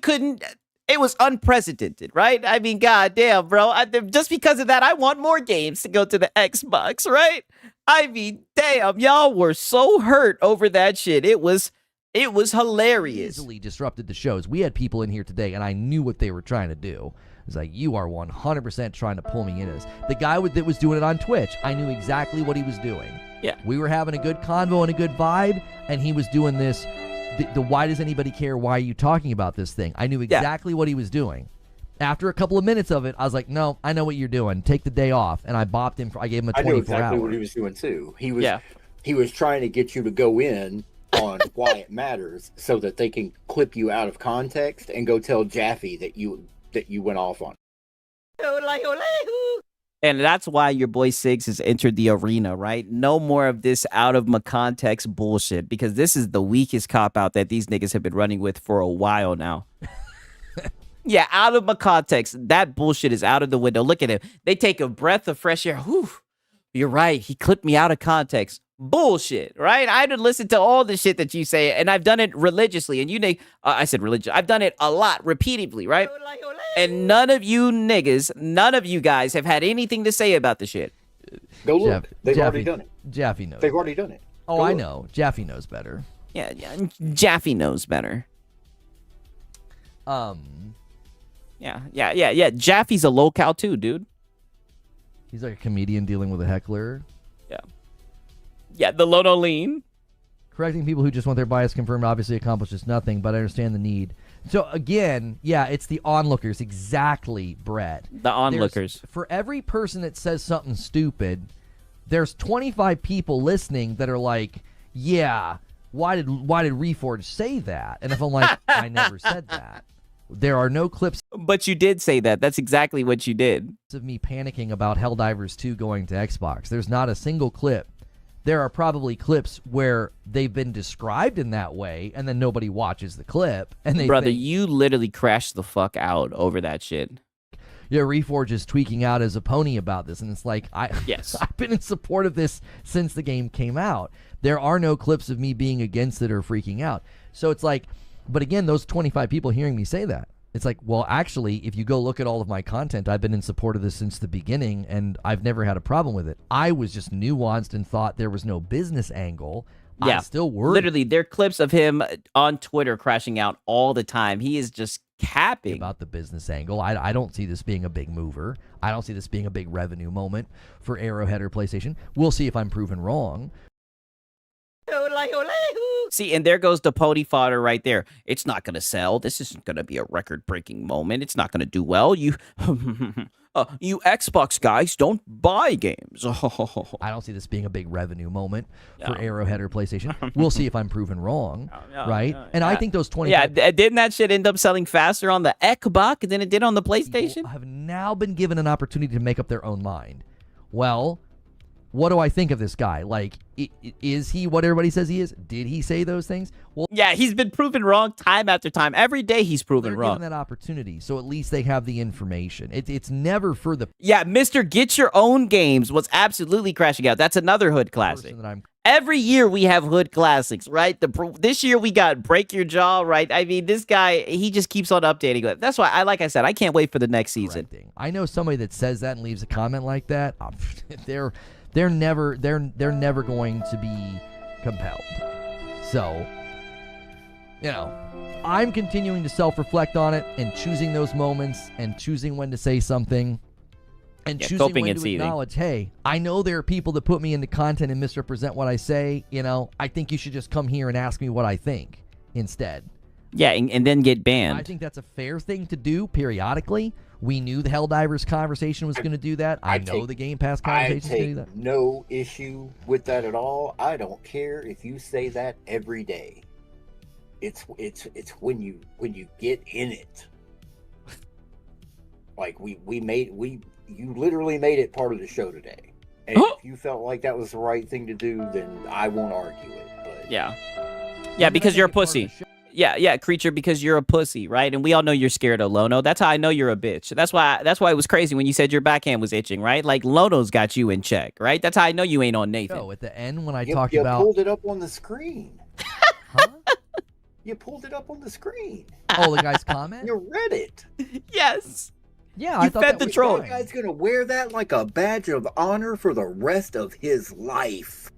couldn't, it was unprecedented, right? I mean, goddamn, bro. Just because of that, I want more games to go to the Xbox, right? I mean, damn, y'all were so hurt over that shit. It was hilarious. Easily disrupted the shows. We had people in here today, and I knew what they were trying to do. He's like, you are 100% trying to pull me into this. The guy that was doing it on Twitch, I knew exactly what he was doing. Yeah. We were having a good convo and a good vibe, and he was doing this. The why does anybody care? Why are you talking about this thing? I knew exactly what he was doing. After a couple of minutes of it, I was like, no, I know what you're doing. Take the day off. And I bopped him. I gave him a 24 I knew exactly hour. what he was doing, too. He was trying to get you to go in on why it matters so that they can clip you out of context and go tell Jaffe that you went off on. And that's why your boy Siggs has entered the arena, right? No more of this out of my context bullshit, because this is the weakest cop-out that these niggas have been running with for a while now. Yeah, out of my context. That bullshit is out of the window. Look at him. They take a breath of fresh air. Whew. You're right. He clipped me out of context. Bullshit, right? I done listened to all the shit that you say, and I've done it religiously. And I said religious. I've done it a lot, repeatedly, right? And none of you niggas, none of you guys have had anything to say about the shit. Go look. They've already done it. Jaffe knows. They've already done it. Oh, I know. Jaffe knows better. Yeah, Jaffe knows better. Yeah. Jaffe's a locale too, dude. He's like a comedian dealing with a heckler. Yeah, the Lono lean. Correcting people who just want their bias confirmed obviously accomplishes nothing, but I understand the need. So again, yeah, it's the onlookers. Exactly, Brett. The onlookers. For every person that says something stupid, there's 25 people listening that are like, yeah, why did Reforge say that? And if I'm like, I never said that. There are no clips. But you did say that. That's exactly what you did. Of me panicking about Helldivers 2 going to Xbox. There's not a single clip. There are probably clips where they've been described in that way, and then nobody watches the clip. And Brother, you literally crashed the fuck out over that shit. Yeah, Reforge is tweaking out as a pony about this, and it's like, yes, I've been in support of this since the game came out. There are no clips of me being against it or freaking out. So it's like, but again, those 25 people hearing me say that, it's like, well, actually, if you go look at all of my content, I've been in support of this since the beginning, and I've never had a problem with it. I was just nuanced and thought there was no business angle. Yeah, I'm still worried. Literally, there are clips of him on Twitter crashing out all the time. He is just capping about the business angle. I don't see this being a big mover. I don't see this being a big revenue moment for Arrowhead or PlayStation. We'll see if I'm proven wrong. See, and there goes the pony fodder right there. It's not going to sell. This isn't going to be a record-breaking moment. It's not going to do well. You Xbox guys don't buy games. I don't see this being a big revenue moment for Arrowhead or PlayStation. We'll see if I'm proven wrong, right? And I think those 20. Yeah, didn't that shit end up selling faster on the Xbox than it did on the PlayStation? People have now been given an opportunity to make up their own mind. Well, what do I think of this guy? Like, is he what everybody says he is? Did he say those things? Well, yeah, he's been proven wrong time after time. Every day he's proven they're wrong. Given that opportunity, so at least they have the information. It's never for the. Yeah, Mr. Get Your Own Games was absolutely crashing out. That's another hood classic. Every year we have hood classics, right? This year we got Break Your Jaw, right? I mean, this guy, he just keeps on updating it. That's why, like I said, I can't wait for the next season. I know somebody that says that and leaves a comment like that. They're never going to be compelled. So, I'm continuing to self-reflect on it and choosing those moments and choosing when to say something and choosing when to acknowledge, hey, I know there are people that put me into content and misrepresent what I say. I think you should just come here and ask me what I think instead. Yeah, and then get banned. I think that's a fair thing to do periodically. We knew the Helldivers conversation was going to do that. I know the Game Pass conversation is going to do that. No issue with that at all. I don't care if you say that every day. It's when you get in it. Like you literally made it part of the show today. And if you felt like that was the right thing to do, then I won't argue it. But yeah, because you're a pussy. Yeah, creature, because you're a pussy, right? And we all know you're scared of Lono. That's how I know you're a bitch. That's why it was crazy when you said your backhand was itching, right? Like, Lono's got you in check, right? That's how I know you ain't on Nathan. No, at the end when I you talked about... You pulled it up on the screen. Huh? You pulled it up on the screen. Oh, the guy's comment? You read it. Yes. Yeah, I thought fed the troll. That guy's going to wear that like a badge of honor for the rest of his life.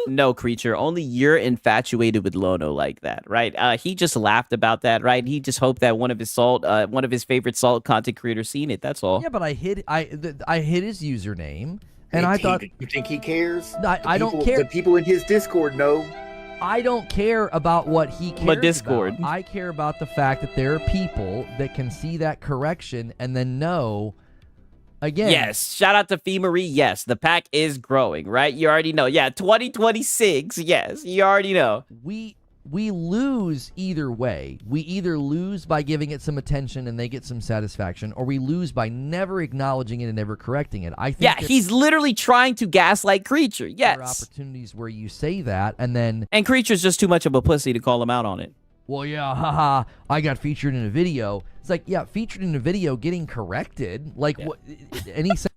No, Creature, only you're infatuated with Lono like that, right? He just laughed about that, right? He just hoped that one of his favorite salt content creators seen it. That's all. Yeah, but I hid his username, and I thought. You think he cares? I don't care. The people in his Discord know. I don't care about what he cares Discord. about. I care about the fact that there are people that can see that correction and then know. Again. Yes, shout out to Fee Marie. Yes, the pack is growing, right? You already know. Yeah, 2026. Yes, you already know. We lose either way. We either lose by giving it some attention and they get some satisfaction, or we lose by never acknowledging it and never correcting it. I think yeah, he's literally trying to gaslight Creature. Yes. There are opportunities where you say that and then... And Creature's just too much of a pussy to call him out on it. Well, yeah, haha, I got featured in a video. It's like, yeah, featured in a video getting corrected. Like, what? And he said...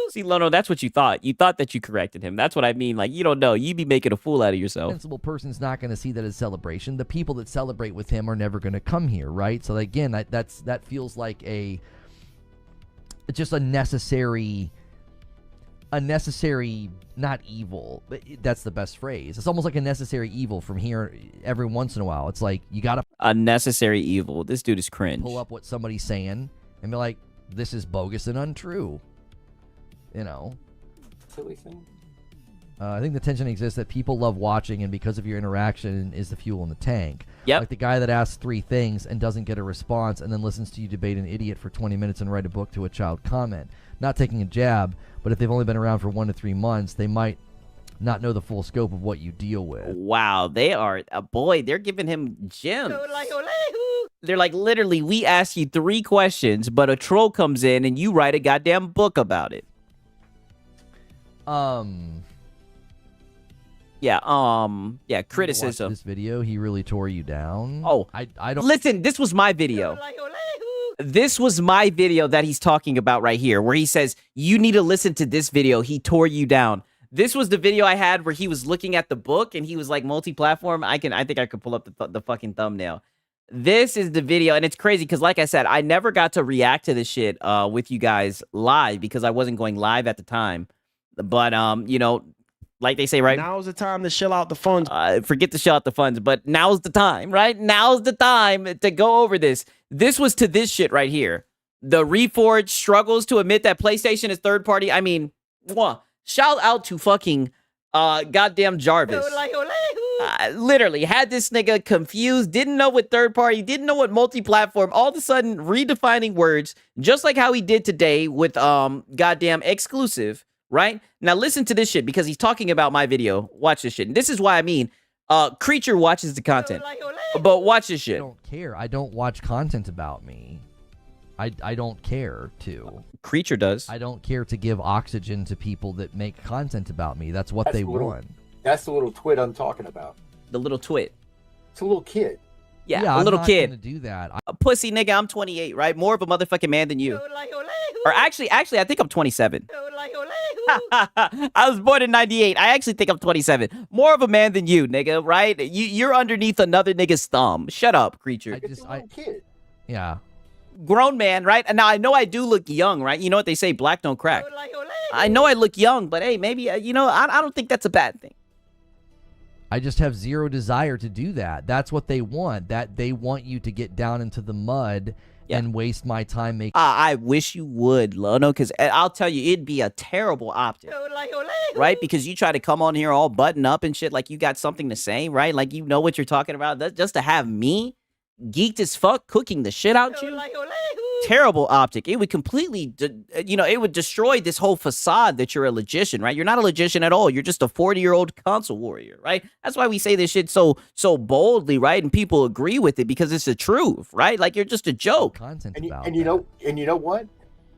See, Lono, that's what you thought. You thought that you corrected him. That's what I mean. Like, you don't know. You be making a fool out of yourself. A sensible person's not going to see that as celebration. The people that celebrate with him are never going to come here, right? So, again, that feels like just a necessary, not evil, but that's the best phrase. It's almost like a necessary evil from here every once in a while. It's like, you got to... A necessary evil. This dude is cringe. Pull up what somebody's saying and be like, this is bogus and untrue. You know. Silly thing. I think the tension exists that people love watching, and because of your interaction is the fuel in the tank. Yep. Like the guy that asks 3 things and doesn't get a response and then listens to you debate an idiot for 20 minutes and write a book to a child comment. Not taking a jab, but if they've only been around for 1 to 3 months, they might not know the full scope of what you deal with. Wow, they are... boy, they're giving him gems. They're like, literally, we ask you 3 questions, but a troll comes in and you write a goddamn book about it. Yeah, criticism. This video, he really tore you down. Oh, I don't listen. This was my video. This was my video that he's talking about right here, where he says you need to listen to this video. He tore you down. This was the video I had where he was looking at the book and he was like multi-platform. I think I could pull up the fucking thumbnail. This is the video, and it's crazy because, like I said, I never got to react to this shit with you guys live because I wasn't going live at the time. But you know, like they say, right? Now's the time to shell out the funds. Forget to shell out the funds, but now's the time, right? Now's the time to go over this. This was to this shit right here. The Reforged struggles to admit that PlayStation is third party. I mean, shout out to fucking goddamn Jarvis. Literally had this nigga confused, didn't know what third party, didn't know what multi-platform, all of a sudden redefining words, just like how he did today with goddamn exclusive. Right? Now listen to this shit because he's talking about my video. Watch this shit. And this is why I mean, Creature watches the content. But watch this shit. I don't care. I don't watch content about me. I don't care to. Creature does. I don't care to give oxygen to people that make content about me. That's what they want. That's the little twit I'm talking about. The little twit. It's a little kid. Yeah, a little kid. I'm not gonna do that. A pussy nigga, I'm 28, right? More of a motherfucking man than you. Or actually, I think I'm 27. I was born in 98. I actually think I'm 27. More of a man than you, nigga, right? You're underneath another nigga's thumb. Shut up, Creature. Kid. Yeah. Grown man, right? And now I know I do look young, right? You know what they say, black don't crack. I know I look young, but hey, maybe, you know, I don't think that's a bad thing. I just have zero desire to do that. That's what they want. That they want you to get down into the mud and waste my time making. I wish you would, Lono, because I'll tell you, it'd be a terrible optic, right? Because you try to come on here all button up and shit like you got something to say, right? Like you know what you're talking about. That, just to have me geeked as fuck cooking the shit out you. Terrible optic. It would completely, it would destroy this whole facade that you're a logician, right? You're not a logician at all. You're just a 40-year-old console warrior, right? That's why we say this shit so boldly, right? And people agree with it because it's the truth, right? Like you're just a joke. Content and you know what?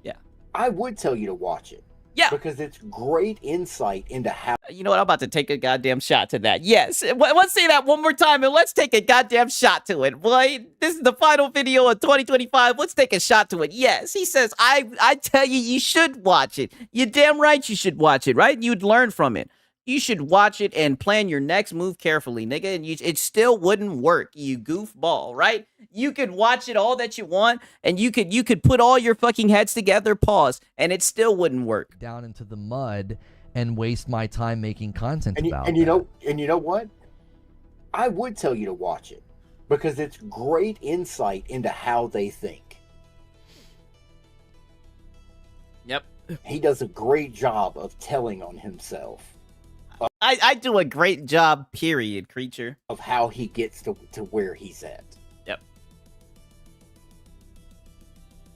Yeah. I would tell you to watch it. Yeah. Because it's great insight into how... You know what? I'm about to take a goddamn shot to that. Yes. Let's say that one more time and let's take a goddamn shot to it. Boy, this is the final video of 2025. Let's take a shot to it. Yes. He says, I tell you, you should watch it. You're damn right you should watch it, right? You'd learn from it. You should watch it and plan your next move carefully, nigga. And it still wouldn't work, you goofball, right? You could watch it all that you want, and you could put all your fucking heads together, pause, and it still wouldn't work. Down into the mud and waste my time making content And about you know what? I would tell you to watch it because it's great insight into how they think. Yep. He does a great job of telling on himself. I do a great job, period, Creature. Of how he gets to where he's at. Yep.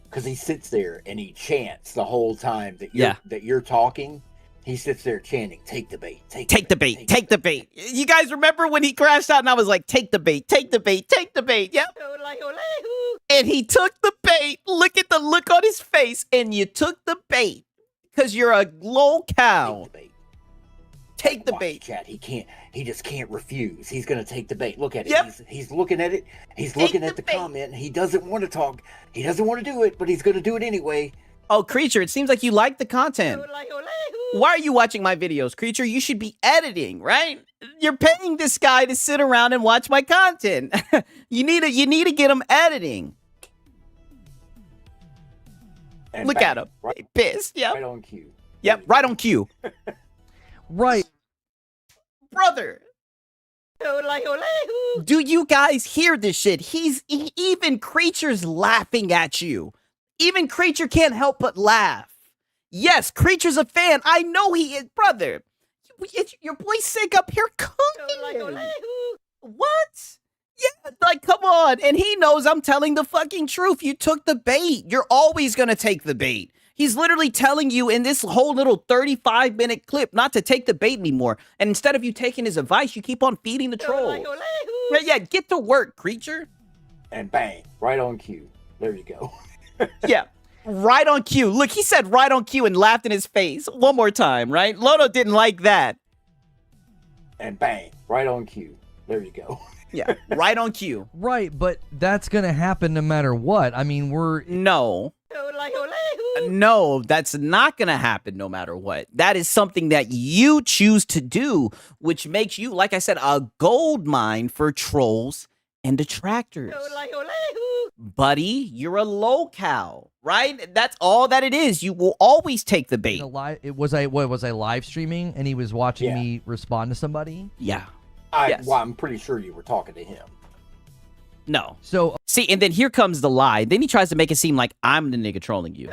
Because he sits there and he chants the whole time that you're talking. He sits there chanting, "Take the bait, take the bait, take the bait." You guys remember when he crashed out and I was like, "Take the bait, take the bait, take the bait." Yep. And he took the bait. Look at the look on his face. And you took the bait because you're a low cow. Take the bait. Chat. He just can't refuse. He's gonna take the bait. Look at it. Yep. He's looking at it. He's looking at the comment. And he doesn't want to talk. He doesn't want to do it, but he's gonna do it anyway. Oh, Creature, it seems like you like the content. Why are you watching my videos, Creature? You should be editing, right? You're paying this guy to sit around and watch my content. you need to get him editing. And Look at him. Right, pissed. Yep. Right on cue. Yep, right on cue. Right. Brother. Do you guys hear this shit? Even Creature's laughing at you. Even Creature can't help but laugh. Yes, Creature's a fan. I know he is, brother. Your boy sick up here cooking. What? Yeah, like, come on. And he knows I'm telling the fucking truth. You took the bait. You're always going to take the bait. He's literally telling you in this whole little 35-minute clip not to take the bait anymore. And instead of you taking his advice, you keep on feeding the troll. Yeah, get to work, Creature. And bang, right on cue. There you go. Yeah, right on cue. Look, he said right on cue and laughed in his face. One more time, right? Lono didn't like that. And bang, right on cue. There you go. Yeah, right on cue. Right, but that's going to happen no matter what. I mean, No, that's not going to happen no matter what. That is something that you choose to do, which makes you, like I said, a gold mine for trolls and detractors. Buddy, you're a low cow, right? That's all that it is. You will always take the bait. Was I live streaming and he was watching me respond to somebody? Yeah. Well, I'm pretty sure you were talking to him. No. So see, and then here comes the lie. Then he tries to make it seem like I'm the nigga trolling you.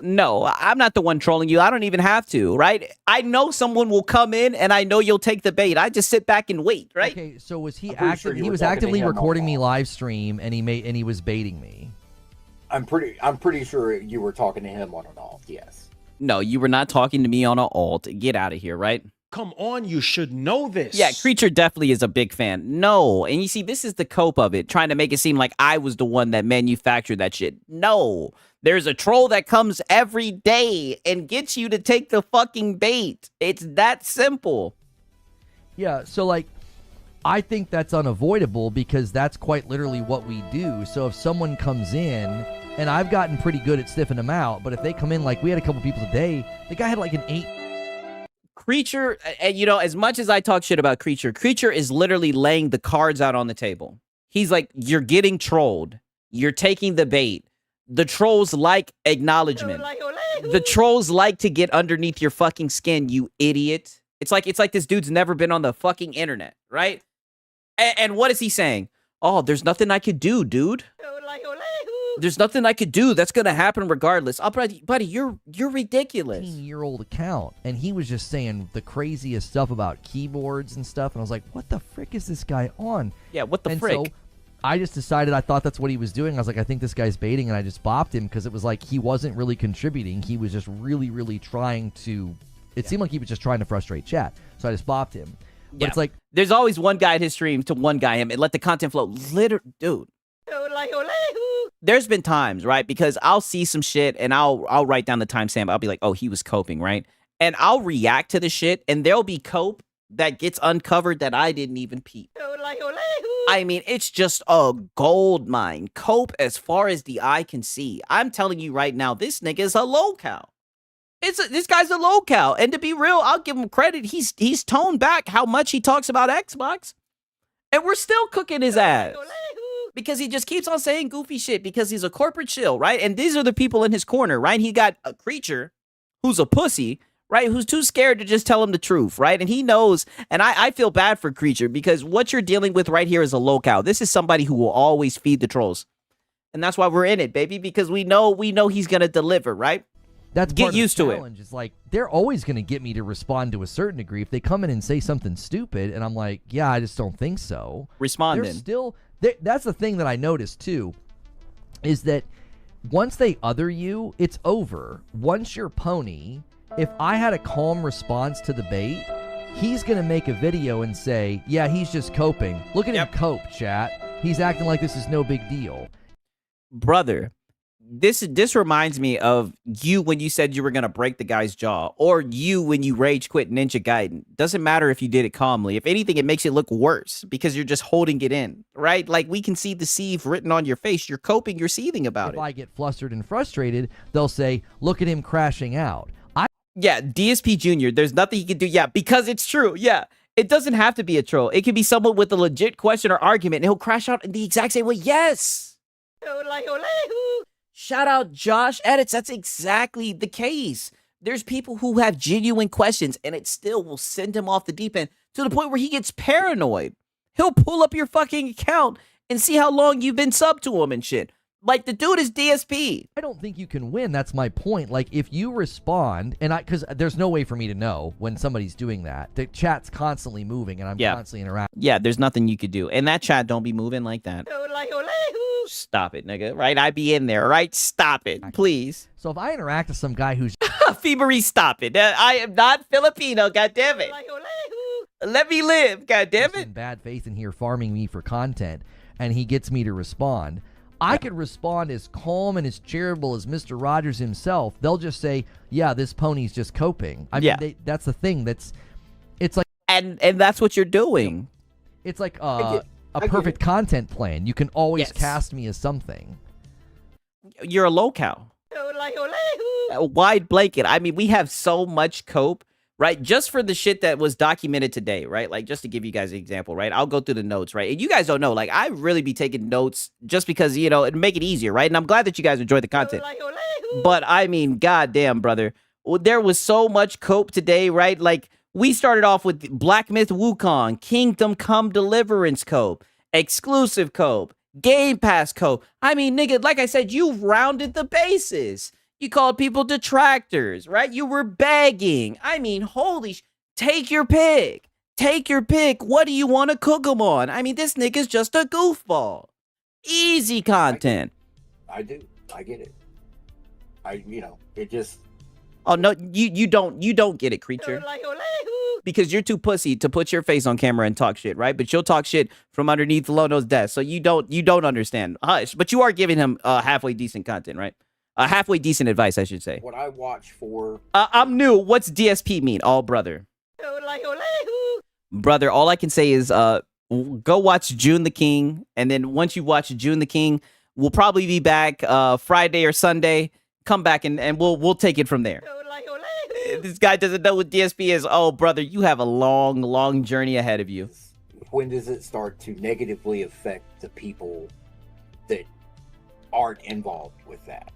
No, I'm not the one trolling you. I don't even have to, right? I know someone will come in and I know you'll take the bait. I just sit back and wait, right? Okay, so was he he was actively recording me live stream and he was baiting me. I'm pretty sure you were talking to him on an alt, yes. No, you were not talking to me on an alt. Get out of here, right? Come on, you should know this. Yeah, Creature definitely is a big fan. No, and you see, this is the cope of it, trying to make it seem like I was the one that manufactured that shit. No, there's a troll that comes every day and gets you to take the fucking bait. It's that simple. Yeah, so like, I think that's unavoidable because that's quite literally what we do. So if someone comes in, and I've gotten pretty good at sniffing them out, but if they come in, like we had a couple people today, the guy had like an 8. Creature, and you know, as much as I talk shit about Creature, Creature is literally laying the cards out on the table. He's like, you're getting trolled. You're taking the bait. The trolls like acknowledgement. The trolls like to get underneath your fucking skin, you idiot. It's like this dude's never been on the fucking internet, right? And what is he saying? Oh, there's nothing I could do, dude. There's nothing I could do. That's gonna happen regardless. Oh, buddy, you're ridiculous. 18-year-old account, and he was just saying the craziest stuff about keyboards and stuff, and I was like, what the frick is this guy on? Yeah, what the and frick? So I just decided I thought that's what he was doing. I was like, I think this guy's baiting, and I just bopped him because it was like he wasn't really contributing. He was just really, really trying to. It seemed like he was just trying to frustrate chat, so I just bopped him. But it's like there's always one guy in his stream to one guy him and let the content flow. Dude. There's been times, right? Because I'll see some shit and I'll write down the timestamp. I'll be like, oh, he was coping, right? And I'll react to the shit and there'll be cope that gets uncovered that I didn't even peep. I mean, it's just a gold mine. Cope as far as the eye can see. I'm telling you right now, this nigga is a low cow. This guy's a low cow. And to be real, I'll give him credit. He's toned back how much he talks about Xbox. And we're still cooking his ass. Because he just keeps on saying goofy shit because he's a corporate shill, right? And these are the people in his corner, right? He got a Creature who's a pussy, right? Who's too scared to just tell him the truth, right? And he knows, and I feel bad for Creature because what you're dealing with right here is a locale. This is somebody who will always feed the trolls. And that's why we're in it, baby, because we know he's going to deliver, right? That's Get part used of the to challenge. It's like they're always going to get me to respond to a certain degree. If they come in and say something stupid, and I'm like, yeah, I just don't think so. Respond They're then. still. That's the thing that I noticed too, is that once they other you, it's over. Once you're pony, if I had a calm response to the bait, he's going to make a video and say, yeah, he's just coping. Look at him cope, chat. He's acting like this is no big deal. Brother, this reminds me of you when you said you were going to break the guy's jaw, or you when you rage quit Ninja Gaiden. Doesn't matter if you did it calmly. If anything, it makes it look worse because you're just holding it in, right? Like, we can see the sieve written on your face. You're coping, you're seething about it. If I get flustered and frustrated, they'll say, look at him crashing out. Yeah, DSP Jr., there's nothing he can do. Yeah, because it's true. Yeah, it doesn't have to be a troll. It can be someone with a legit question or argument, and he'll crash out in the exact same way. Yes! Shout out Josh Edits. That's exactly the case. There's people who have genuine questions, and it still will send him off the deep end to the point where he gets paranoid. He'll pull up your fucking account and see how long you've been subbed to him and shit. Like, the dude is DSP. I don't think you can win. That's my point. Like, if you respond, and because there's no way for me to know when somebody's doing that. The chat's constantly moving, and I'm constantly interacting. Yeah, there's nothing you could do. And that chat don't be moving like that. Stop it, nigga. Right? I be in there, right? Stop it, please. So if I interact with some guy who's... Febery, stop it. I am not Filipino, goddammit. Let me live, goddammit. In bad faith in here farming me for content, and he gets me to respond... I could respond as calm and as charitable as Mr. Rogers himself. They'll just say, yeah, this pony's just coping. I mean, that's the thing. It's like... And that's what you're doing. It's like a perfect content plan. You can always cast me as something. You're a locale. A wide blanket. I mean, we have so much cope. Right, just for the shit that was documented today, right? Like, just to give you guys an example, right? I'll go through the notes, right? And you guys don't know, like, I really be taking notes just because, you know, it'd make it easier, right? And I'm glad that you guys enjoy the content. But, I mean, goddamn, brother. There was so much cope today, right? Like, we started off with Black Myth Wukong, Kingdom Come Deliverance cope, exclusive cope, Game Pass cope. I mean, nigga, like I said, you rounded the bases. You called people detractors, right? You were begging. I mean, holy take your pick. Take your pick. What do you want to cook them on? I mean, this nigga's just a goofball. Easy content. I do. I get it. It just... Oh, no, you don't get it, Creature. Because you're too pussy to put your face on camera and talk shit, right? But you'll talk shit from underneath Lono's desk, so you don't understand. Hush. But you are giving him halfway decent content, right? Halfway decent advice, I should say. What I watch for... I'm new. What's DSP mean? All brother. Brother, all I can say is go watch June the King. And then once you watch June the King, we'll probably be back Friday or Sunday. Come back and we'll take it from there. This guy doesn't know what DSP is. Oh, brother, you have a long, long journey ahead of you. When does it start to negatively affect the people that aren't involved with that?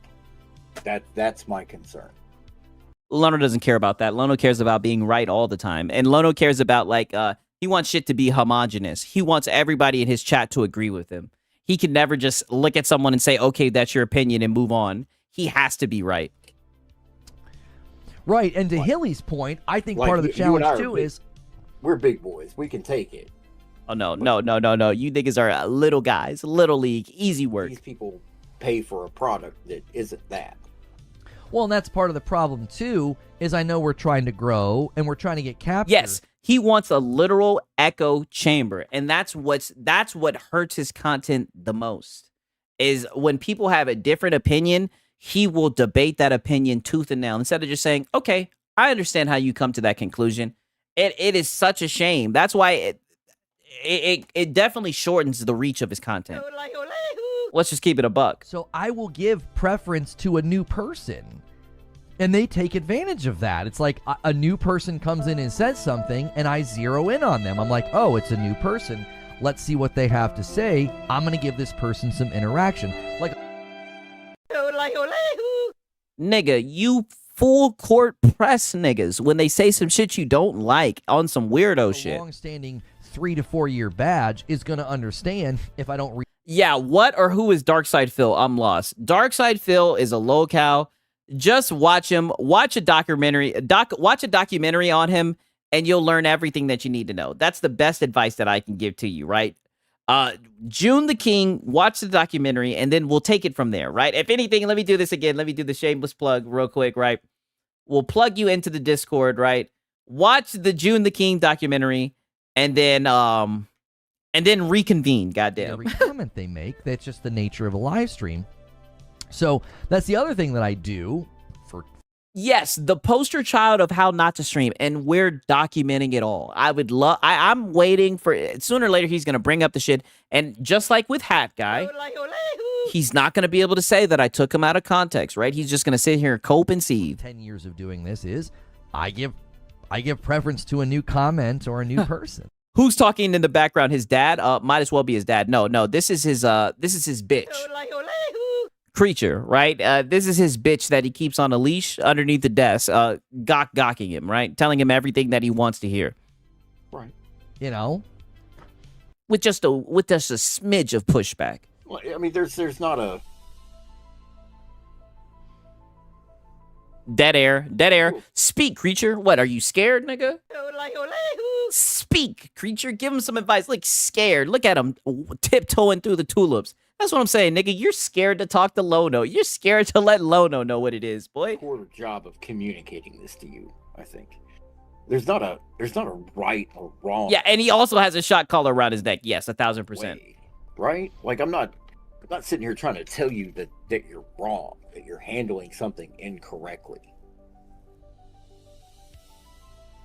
That's my concern. Lono doesn't care about that. Lono cares about being right all the time. And Lono cares about, like, he wants shit to be homogenous. He wants everybody in his chat to agree with him. He can never just look at someone and say, okay, that's your opinion and move on. He has to be right. Right, and to Hilly's point, I think part of the challenge, too, is... We're big boys. We can take it. Oh, no. You niggas are little guys. Little league. Easy work. These people pay for a product that isn't that. Well, and that's part of the problem, too, is I know we're trying to grow, and we're trying to get captured. Yes, he wants a literal echo chamber, and that's what hurts his content the most, is when people have a different opinion, he will debate that opinion tooth and nail, instead of just saying, okay, I understand how you come to that conclusion. It is such a shame. That's why it definitely shortens the reach of his content. Let's just keep it a buck. So I will give preference to a new person, and they take advantage of that. It's like a new person comes in and says something, and I zero in on them. I'm like, oh, it's a new person. Let's see what they have to say. I'm going to give this person some interaction. Like, nigga, you full court press niggas when they say some shit you don't like on some weirdo shit. Long-standing 3 to 4 year badge is going to understand if I don't read. Yeah, what or who is Darkside Phil? I'm lost. Darkside Phil is a locale. Just watch him. Watch a documentary. Watch a documentary on him, and you'll learn everything that you need to know. That's the best advice that I can give to you, right? June the King, watch the documentary, and then we'll take it from there, right? If anything, let me do this again. Let me do the shameless plug real quick, right? We'll plug you into the Discord, right? Watch the June the King documentary, and then reconvene. Goddamn. Every comment they make, that's just the nature of a live stream. So that's the other thing that I do for. Yes, the poster child of how not to stream, and we're documenting it all. I would love. I'm waiting for sooner or later he's gonna bring up the shit, and just like with Hat Guy, he's not gonna be able to say that I took him out of context, right? He's just gonna sit here and cope and seethe. 10 years of doing this is I give preference to a new comment or a new person. Who's talking in the background? His dad? Might as well be his dad. No, this is his bitch. Creature, right? This is his bitch that he keeps on a leash underneath the desk, gawking him, right? Telling him everything that he wants to hear. Right. You know? With just a smidge of pushback. Well, I mean, there's not a dead air. Speak, creature. What, are you scared, nigga? Speak, creature. Give him some advice. Look scared. Look at him tiptoeing through the tulips. That's what I'm saying, nigga. You're scared to talk to Lono. You're scared to let Lono know what it is, boy. Poor job of communicating this to you, I think. There's not a right or wrong. Yeah, and he also has a shot collar around his neck. Yes, 1,000%. Right? Like I'm not sitting here trying to tell you that you're wrong, that you're handling something incorrectly.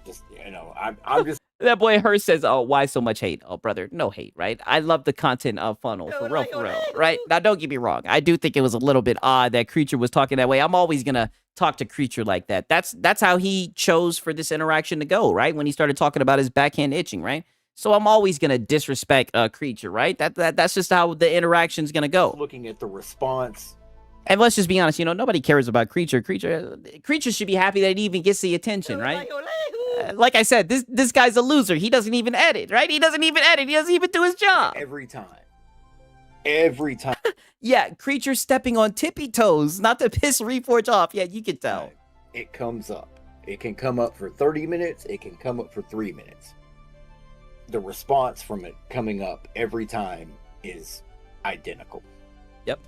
Just I'm just. That boy Hurst says, "Oh, why so much hate?" Oh, brother, no hate, right? I love the content of funnel for real, right? Now, don't get me wrong. I do think it was a little bit odd that Creature was talking that way. I'm always gonna talk to Creature like that. That's how he chose for this interaction to go, right? When he started talking about his backhand itching, right? So I'm always gonna disrespect Creature, right? That's just how the interaction's gonna go. Looking at the response. And let's just be honest, nobody cares about Creature. Creature should be happy that he even gets the attention, right? Like I said, this guy's a loser. He doesn't even edit, right? He doesn't even edit. He doesn't even do his job. Every time. Yeah, Creature stepping on tippy toes, not to piss Reforge off. Yeah, you can tell. It comes up. It can come up for 30 minutes. It can come up for 3 minutes. The response from it coming up every time is identical. Yep.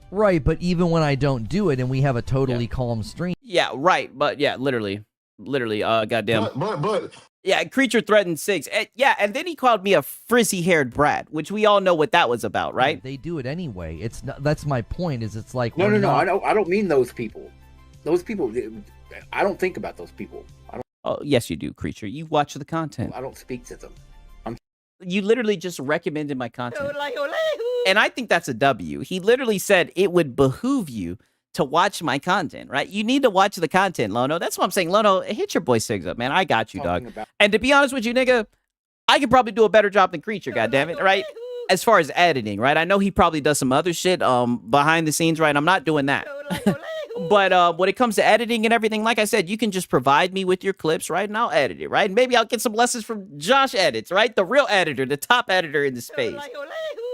Right, but even when I don't do it and we have a totally calm stream. Yeah, right. But yeah, literally, goddamn. But. Yeah, Creature threatened 6. And then he called me a frizzy-haired brat, which we all know what that was about, right? They do it anyway. It's not, that's my point. It's like no. I don't mean those people. Those people. I don't think about those people. Oh, yes, you do, Creature. You watch the content. I don't speak to them. You literally just recommended my content. And I think that's a W. He literally said it would behoove you to watch my content, right? You need to watch the content, Lono. That's what I'm saying. Lono, hit your boy Sigs up, man. I got you, dog. And to be honest with you, nigga, I could probably do a better job than Creature, goddammit, right? As far as editing, right? I know he probably does some other shit behind the scenes, right? I'm not doing that. But when it comes to editing and everything, like I said, you can just provide me with your clips, right? And I'll edit it, right? And maybe I'll get some lessons from Josh Edits, right? The real editor, the top editor in the space.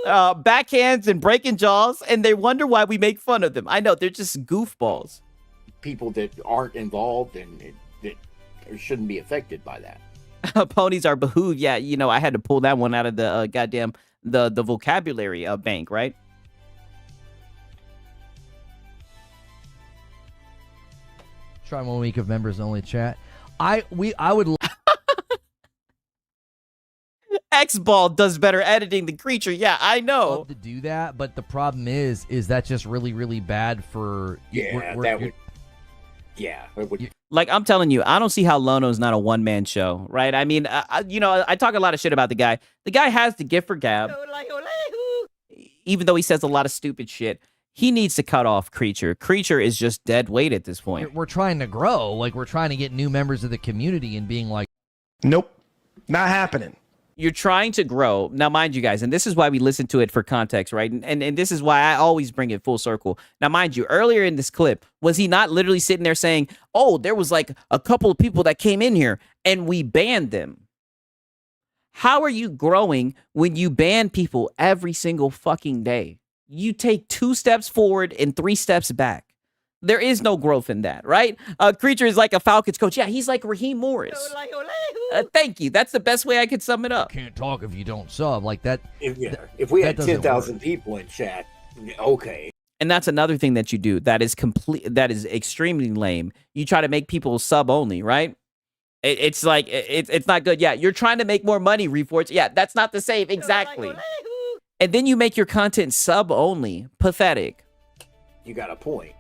Backhands and breaking jaws, and they wonder why we make fun of them. I know, they're just goofballs. People that aren't involved and that shouldn't be affected by that. Ponies are behooved. Yeah, I had to pull that one out of the goddamn the vocabulary bank, right? Try 1 week of members only chat. I would. X-Ball does better editing than Creature. Yeah, I know. Love to do that, but the problem is that just really, really bad for. Like, I'm telling you, I don't see how Lono's not a one-man show, right? I mean, I talk a lot of shit about the guy. The guy has the gift for gab. Even though he says a lot of stupid shit, he needs to cut off Creature. Creature is just dead weight at this point. We're trying to grow. Like, we're trying to get new members of the community and being like, nope, not happening. You're trying to grow. Now, mind you guys, and this is why we listen to it for context, right? And this is why I always bring it full circle. Now, mind you, earlier in this clip, was he not literally sitting there saying, oh, there was like a couple of people that came in here and we banned them? How are you growing when you ban people every single fucking day? You take 2 steps forward and 3 steps back. There is no growth in that, right? Creature is like a Falcons coach. Yeah, he's like Raheem Morris. Thank you. That's the best way I could sum it up. Can't talk if you don't sub like that. If we had 10,000 people in chat, okay. And that's another thing that you do that is extremely lame. You try to make people sub only, right? It's like it's not good. Yeah, you're trying to make more money, Reforge. Yeah, that's not the same. Exactly. And then you make your content sub only. Pathetic. You got a point.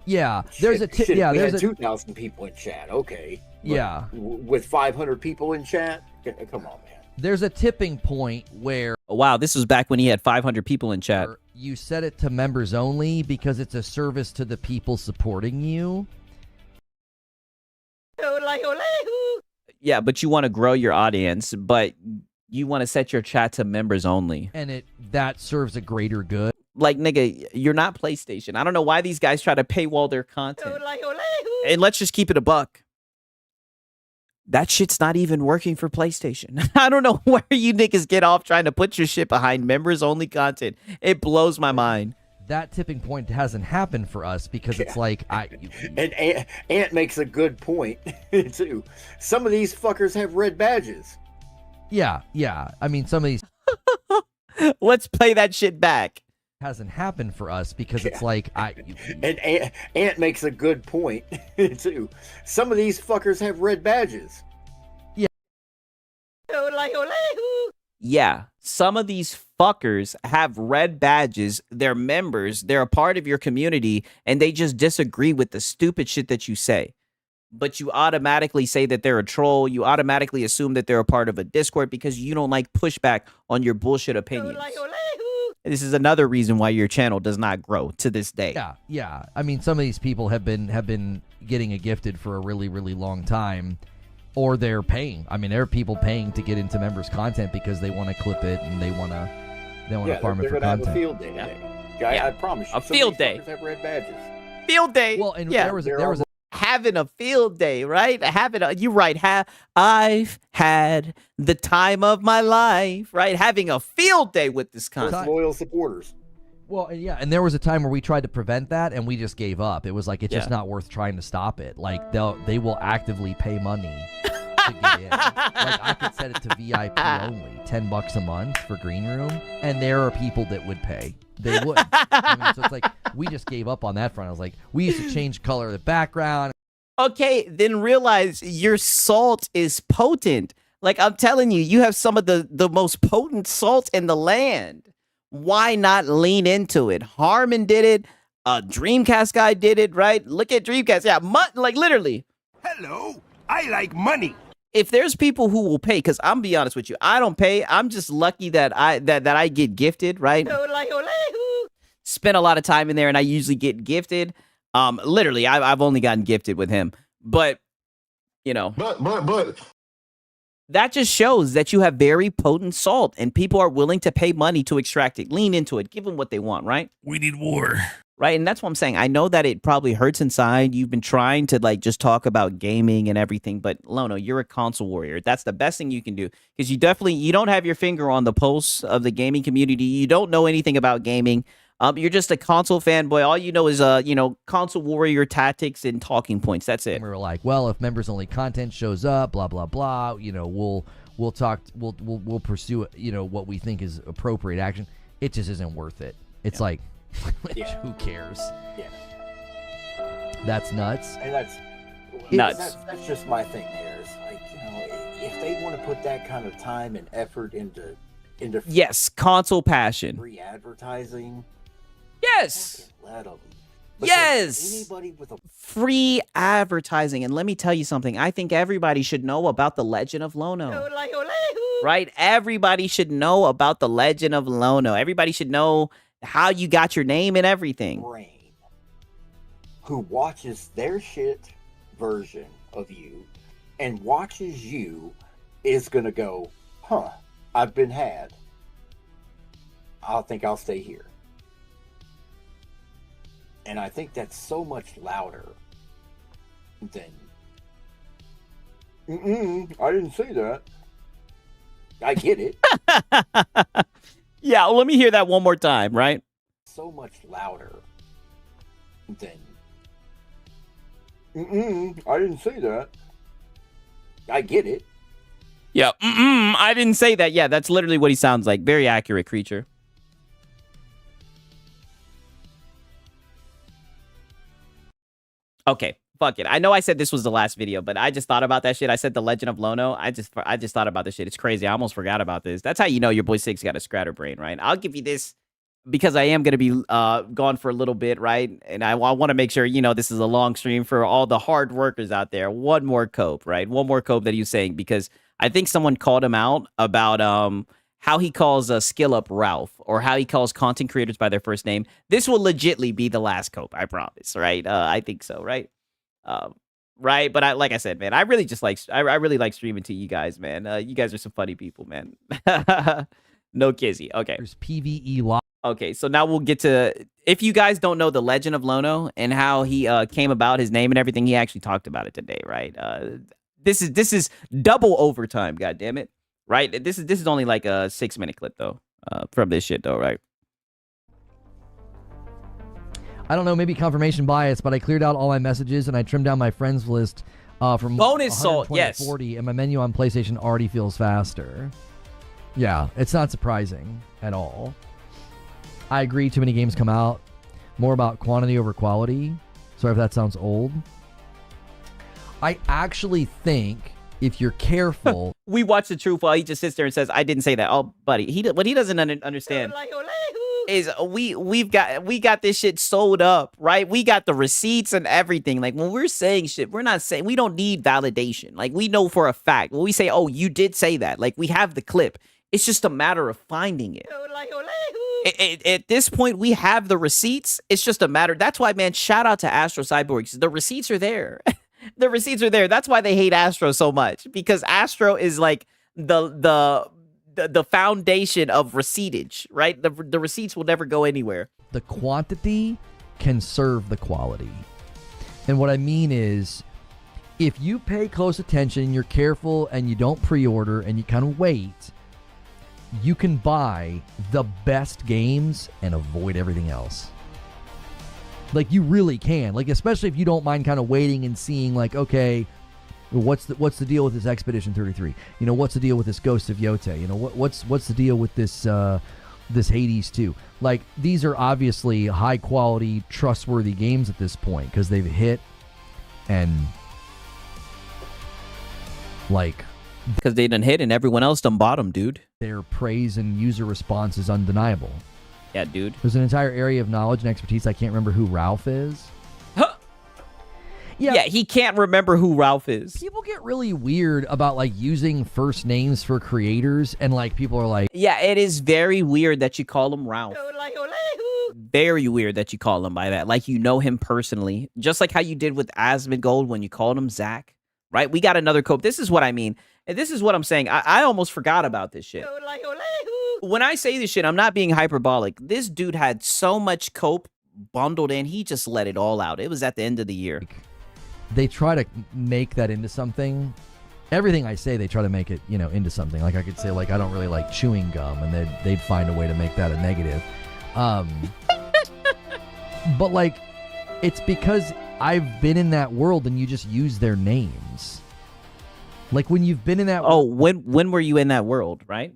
Yeah, there's a tip. Yeah, there's 2,000 people in chat. Okay. Yeah. With 500 people in chat, come on, man. There's a tipping point where. Wow, this was back when he had 500 people in chat. You set it to members only because it's a service to the people supporting you. Yeah, but you want to grow your audience, but you want to set your chat to members only. And that serves a greater good. Like, nigga, you're not PlayStation. I don't know why these guys try to paywall their content. And let's just keep it a buck. That shit's not even working for PlayStation. I don't know where you niggas get off trying to put your shit behind members-only content. It blows my mind. That tipping point hasn't happened for us because it's like and Ant makes a good point too. Some of these fuckers have red badges. Yeah. I mean, some of these. Let's play that shit back. Hasn't happened for us because it's like and Ant makes a good point too. Some of these fuckers have red badges. Yeah, some of these fuckers have red badges. They're members. They're a part of your community, and they just disagree with the stupid shit that you say. But you automatically say that they're a troll. You automatically assume that they're a part of a Discord because you don't like pushback on your bullshit opinions. This is another reason why your channel does not grow to this day. Yeah. I mean, some of these people have been getting it gifted for a really, really long time, or they're paying. I mean, there are people paying to get into members' content because they want to clip it and they want to farm it for content. They're gonna have a field day today. I promise you. A field day. Have red badges. Field day. Well, and there was having a field day, right? You're right. I've had the time of my life, right? Having a field day with this content. Loyal supporters. Well, and there was a time where we tried to prevent that, and we just gave up. It was like it's just not worth trying to stop it. Like they will actively pay money to get in. Like I could set it to VIP only, $10 a month for Green Room, and there are people that would pay. They would. I mean, so it's like we just gave up on that front. I was like, we used to change color of the background. Okay, then realize your salt is potent. Like I'm telling you, you have some of the most potent salt in the land. Why not lean into it? Harmon did it. Dreamcast guy did it, right? Look at Dreamcast. Yeah, like literally. Hello, I like money. If there's people who will pay, because I'm be honest with you, I don't pay. I'm just lucky that I get gifted, right? Spend a lot of time in there, and I usually get gifted. Literally, I've only gotten gifted with him, but you know, but that just shows that you have very potent salt, and people are willing to pay money to extract it. Lean into it, give them what they want, right? We need war. Right, and that's what I'm saying. I know that it probably hurts inside. You've been trying to like just talk about gaming and everything, but Lono, you're a console warrior. That's the best thing you can do because you don't have your finger on the pulse of the gaming community. You don't know anything about gaming. You're just a console fanboy. All you know is console warrior tactics and talking points. That's it. And we were like, well, if members only content shows up, blah blah blah. We'll pursue what we think is appropriate action. It just isn't worth it. It's like. Who cares? Yeah. That's nuts. And that's nuts. That's just my thing there. It's like, if they want to put that kind of time and effort into yes, console passion. Free advertising. Yes. Let them. Yes. Anybody with a free advertising. And let me tell you something. I think everybody should know about the Legend of Lono. Right? Everybody should know about the Legend of Lono. Everybody should know how you got your name and everything. Brain who watches their shit version of you and watches you is gonna go, huh, I've been had, I think I'll stay here. And I think that's so much louder than, I didn't say that. I get it. Yeah, well, let me hear that one more time, right? So much louder than, I didn't say that. I get it. Yeah, I didn't say that. Yeah, that's literally what he sounds like. Very accurate, creature. Okay, fuck it. I know I said this was the last video, but I just thought about that shit. I said the Legend of Lono. I just thought about this shit. It's crazy. I almost forgot about this. That's how you know your boy Six got a scatterbrain, right? I'll give you this because I am going to be gone for a little bit, right? And I want to make sure, you know, this is a long stream for all the hard workers out there. One more cope, right? One more cope that he was saying, because I think someone called him out about how he calls Skill Up Ralph, or how he calls content creators by their first name. This will legitly be the last cope, I promise, right? I think so, right? Right, but like I said, man, I really like streaming to you guys, man. You guys are some funny people, man. No kizzy. Okay. There's PvE live. Okay, so now we'll get to, if you guys don't know the Legend of Lono and how he came about, his name and everything, he actually talked about it today, right? This is double overtime, god damn it. Right? This is only like a 6-minute clip though, from this shit though, right? I don't know, maybe confirmation bias, but I cleared out all my messages and I trimmed down my friends list from bonus salt, 120 yes. to 40, and my menu on PlayStation already feels faster. Yeah, it's not surprising at all. I agree, too many games come out. More about quantity over quality. Sorry if that sounds old. I actually think if you're careful... We watch the truth while he just sits there and says, I didn't say that. Oh, buddy, what he doesn't understand is we got this shit sold up, right? We got the receipts and everything. Like, when we're saying shit, we're not saying, we don't need validation. Like, we know for a fact. When we say, oh, you did say that, like, we have the clip. It's just a matter of finding it. At this point, we have the receipts. It's just a matter. That's why, man, shout out to Astro Cyborgs. The receipts are there. The receipts are there. That's why they hate Astro so much, because Astro is like the foundation of receiptage, right? The receipts will never go anywhere. The quantity can serve the quality. And what I mean is, if you pay close attention, you're careful, and you don't pre-order, and you kind of wait, you can buy the best games and avoid everything else. Like, you really can. Like, especially if you don't mind kind of waiting and seeing, like, okay, what's the deal with this Expedition 33? You know, what's the deal with this Ghost of Yote? You know, what's the deal with this this Hades 2? Like, these are obviously high quality, trustworthy games at this point because they've hit, and like, because they done hit and everyone else done bought them, dude. Their praise and user response is undeniable. Yeah, dude. There's an entire area of knowledge and expertise. I can't remember who Ralph is. Huh. Yeah, he can't remember who Ralph is. People get really weird about, like, using first names for creators, and, like, people are like... Yeah, it is very weird that you call him Ralph. Very weird that you call him by that. Like, you know him personally. Just like how you did with Asmongold when you called him Zach. Right? We got another cope. This is what I mean. And this is what I'm saying. I almost forgot about this shit. When I say this shit, I'm not being hyperbolic. This dude had so much cope bundled in. He just let it all out. It was at the end of the year. They try to make that into something. Everything I say, they try to make it, you know, into something. Like, I could say, like, I don't really like chewing gum, and they'd find a way to make that a negative. But, like, it's because I've been in that world, and you just use their names. Like, when you've been in that... Oh, when were you in that world, right?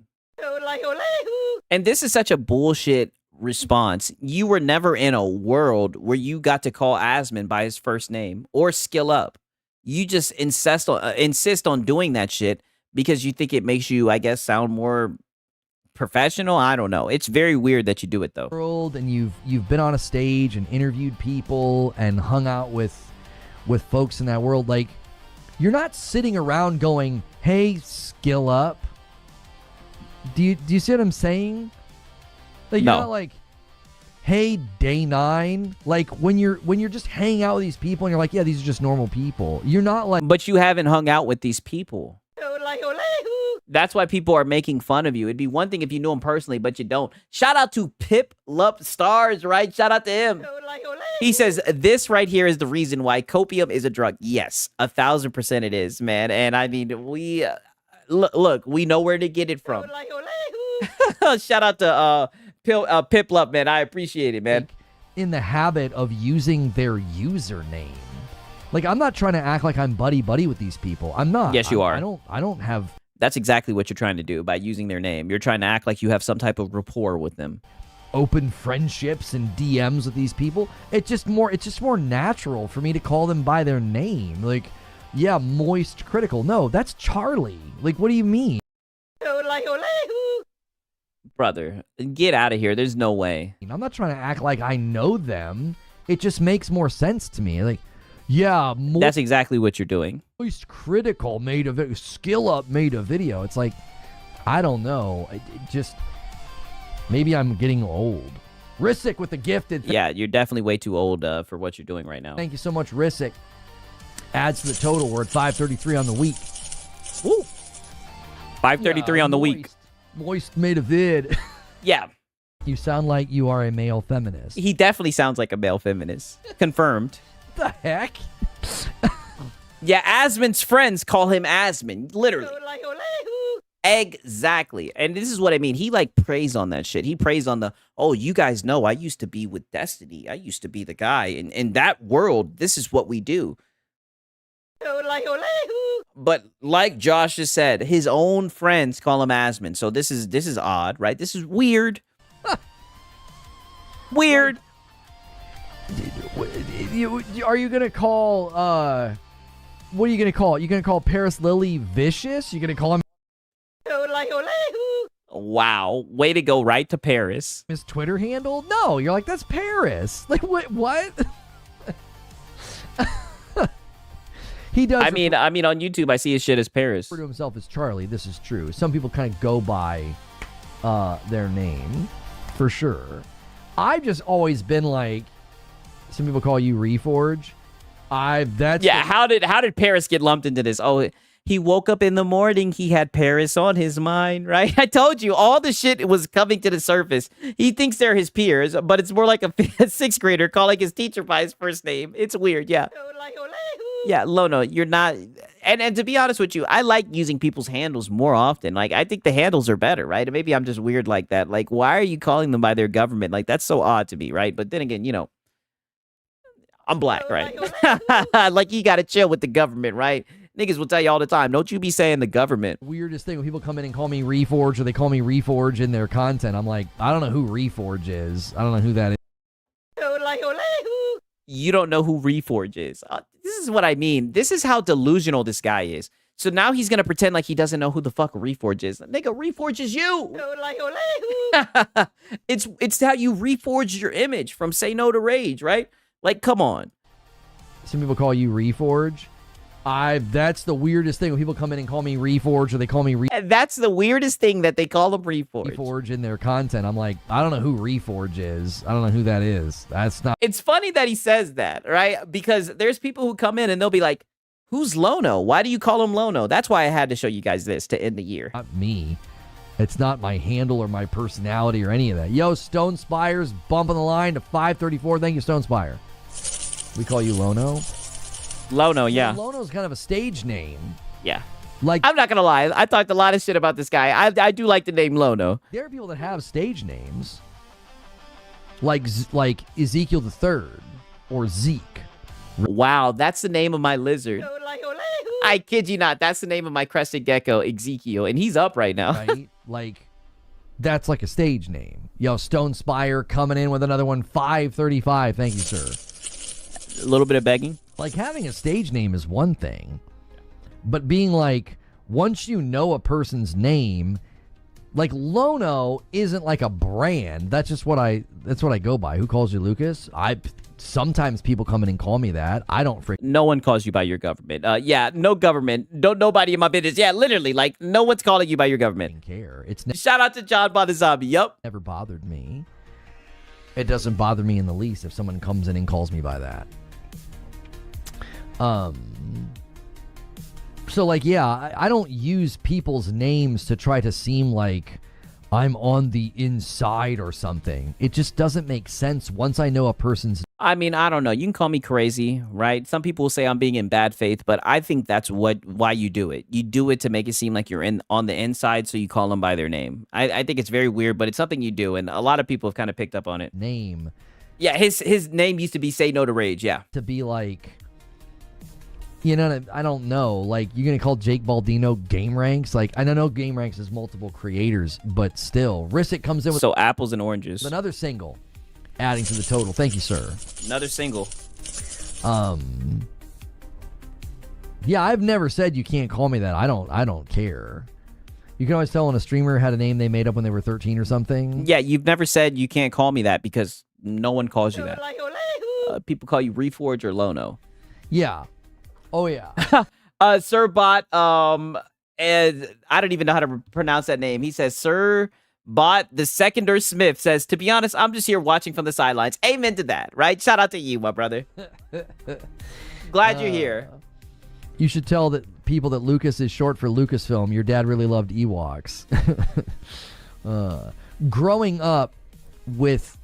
And this is such a bullshit response. You were never in a world where you got to call Asmon by his first name or Skill Up. You just insist on doing that shit because you think it makes you, I guess, sound more professional. I don't know. It's very weird that you do it though. World, and you've been on a stage and interviewed people and hung out with folks in that world. Like, you're not sitting around going, "Hey, Skill Up." Do you see what I'm saying? Like, you're not like, "Hey, Day 9." Like, when you're just hanging out with these people and you're like, "Yeah, these are just normal people." You're not like... But you haven't hung out with these people. That's why people are making fun of you. It'd be one thing if you knew him personally, but you don't. Shout out to Pip Lup Stars, right? Shout out to him. He says, this right here is the reason why copium is a drug. Yes, 1000% it is, man. And I mean, we, look, we know where to get it from. Shout out to Pip Lup, man. I appreciate it, man. In the habit of using their username. Like, I'm not trying to act like I'm buddy-buddy with these people. I'm not. Yes, you are. I don't have... That's exactly what you're trying to do by using their name. You're trying to act like you have some type of rapport with them. Open friendships and DMs with these people. It's just more natural for me to call them by their name. Like, yeah, Moist Critical. No, that's Charlie. Like, what do you mean? Brother, get out of here. There's no way. I'm not trying to act like I know them. It just makes more sense to me. Like, yeah, that's exactly what you're doing. Moist Critical made a video. Skill Up made a video. It's like, I don't know. It just, maybe I'm getting old. Rissick with the gifted. Yeah, you're definitely way too old for what you're doing right now. Thank you so much, Rissick. Adds to the total. We're at 533 on the week. Woo! 533 on the week. Moist made a vid. Yeah. You sound like you are a male feminist. He definitely sounds like a male feminist. Confirmed. The heck? Yeah, Asmon's friends call him Asmon, literally. Exactly. And this is what I mean. He like preys on that shit. He preys on the, oh, you guys know I used to be with Destiny. I used to be the guy. In that world, this is what we do. But like Josh just said, his own friends call him Asmon. So this is odd, right? This is weird. Weird. Are you gonna call what are you gonna call? You gonna call Paris Lily vicious? You gonna call him Wow, way to go right to Paris. his Twitter handle? No, you're like, that's Paris. Like, what? He does. I mean, on YouTube, I see his shit as Paris. Refer to himself as Charlie. This is true. Some people kind of go by their name, for sure. I've just always been like, some people call you Reforge. How did Paris get lumped into this? Oh, he woke up in the morning, he had Paris on his mind, right? I told you, all the shit was coming to the surface. He thinks they're his peers, but it's more like a sixth grader calling his teacher by his first name. It's weird, yeah. Yeah, Lono, you're not... And to be honest with you, I like using people's handles more often. Like, I think the handles are better, right? And maybe I'm just weird like that. Like, why are you calling them by their government? Like, that's so odd to me, right? But then again, I'm black, right? Like, you gotta chill with the government, right? Niggas will tell you all the time, don't you be saying the government. Weirdest thing when people come in and call me Reforge, or they call me Reforge in their content, I'm like, I don't know who Reforge is. I don't know who that is. You don't know who Reforge is. This is what I mean. This is how delusional this guy is. So now he's going to pretend like he doesn't know who the fuck Reforge is. Nigga, Reforge is you. It's how you reforged your image from Say No to Rage, right? Like, come on. Some people call you Reforge. That's the weirdest thing when people come in and call me Reforge, or they call me That's the weirdest thing that they call him Reforge. Reforge in their content. I'm like, I don't know who Reforge is. I don't know who that is. That's not. It's funny that he says that, right? Because there's people who come in and they'll be like, who's Lono? Why do you call him Lono? That's why I had to show you guys this to end the year. Not me. It's not my handle or my personality or any of that. Yo, Stone Spire's bumping the line to 534. Thank you, Stone Spire. We call you Lono? Lono, yeah. Lono's kind of a stage name. Yeah. Like, I'm not gonna lie, I talked a lot of shit about this guy. I do like the name Lono. There are people that have stage names, like Ezekiel the Third or Zeke. Wow, that's the name of my lizard. I kid you not, that's the name of my crested gecko, Ezekiel, and he's up right now. Right? Like, that's like a stage name. Yo, Stone Spire coming in with another one, 535. Thank you, sir. A little bit of begging. Like, having a stage name is one thing, but being like, once you know a person's name, like, Lono isn't like a brand. That's just what I go by. Who calls you Lucas? Sometimes people come in and call me that. I don't No one calls you by your government. Yeah, no government. Nobody in my business. Yeah, literally, like, no one's calling you by your government. Care. Shout out to John by the Zombie. Yup. Never bothered me. It doesn't bother me in the least if someone comes in and calls me by that. So, like, yeah, I don't use people's names to try to seem like I'm on the inside or something. It just doesn't make sense once I know a person's... I mean, I don't know. You can call me crazy, right? Some people will say I'm being in bad faith, but I think that's why you do it. You do it to make it seem like you're on the inside, so you call them by their name. I think it's very weird, but it's something you do, and a lot of people have kind of picked up on it. Name. Yeah, his name used to be Say No to Rage, yeah. To be like... You know, I don't know. Like, you're going to call Jake Baldino Game Ranks? Like, I don't know Game Ranks has multiple creators, but still. Risset comes in with... So apples and oranges. Another single, adding to the total. Thank you, sir. Another single. Yeah, I've never said you can't call me that. I don't care. You can always tell when a streamer had a name they made up when they were 13 or something. Yeah, you've never said you can't call me that because no one calls you that. People call you Reforge or Lono. Yeah. Oh, yeah. Sir Bot, and I don't even know how to pronounce that name. He says, Sir Bot, the Seconder Smith says, to be honest, I'm just here watching from the sidelines. Amen to that, right? Shout out to you, my brother. Glad you're here. You should tell people that Lucas is short for Lucasfilm. Your dad really loved Ewoks. Growing up with...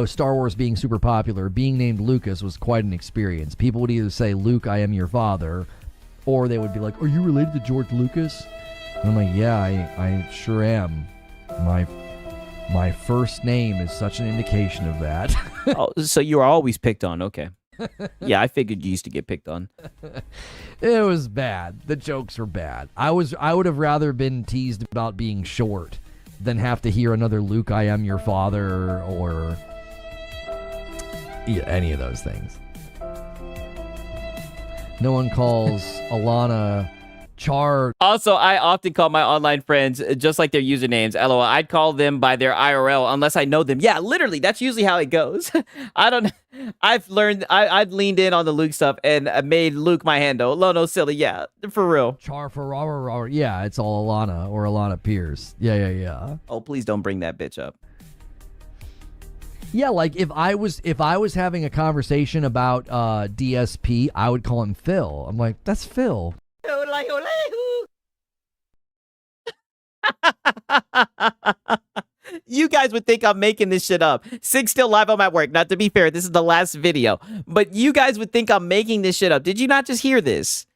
Star Wars being super popular, being named Lucas was quite an experience. People would either say, Luke, I am your father, or they would be like, are you related to George Lucas? And I'm like, yeah, I sure am. My first name is such an indication of that. Oh, so you were always picked on, okay. Yeah, I figured you used to get picked on. It was bad. The jokes were bad. I would have rather been teased about being short than have to hear another Luke, I am your father, or any of those things. No one calls Alana Char. Also, I often call my online friends just like their usernames. LOL. I'd call them by their IRL unless I know them. Yeah, literally. That's usually how it goes. I've leaned in on the Luke stuff and made Luke my handle. Lono silly. Yeah, for real. Char for yeah, it's all Alana or Alana Pierce. Yeah. Oh, please don't bring that bitch up. Yeah, like if I was having a conversation about DSP, I would call him Phil. I'm like, that's Phil. You guys would think I'm making this shit up. Sig still live. I'm at work. Not to be fair, this is the last video. But you guys would think I'm making this shit up. Did you not just hear this?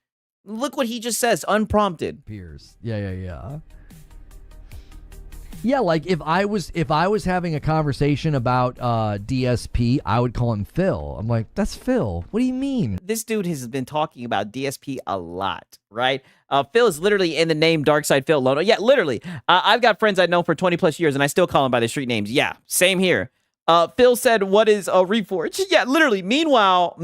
Look what he just says, unprompted. Pierce. Yeah. Yeah, like if I was having a conversation about DSP, I would call him Phil. I'm like, that's Phil. What do you mean? This dude has been talking about DSP a lot, right? Phil is literally in the name Darkside Phil Lono. Yeah, literally. I've got friends I've known for 20 plus years and I still call them by their street names. Yeah, same here. Phil said, what is Reforge? Yeah, literally. Meanwhile,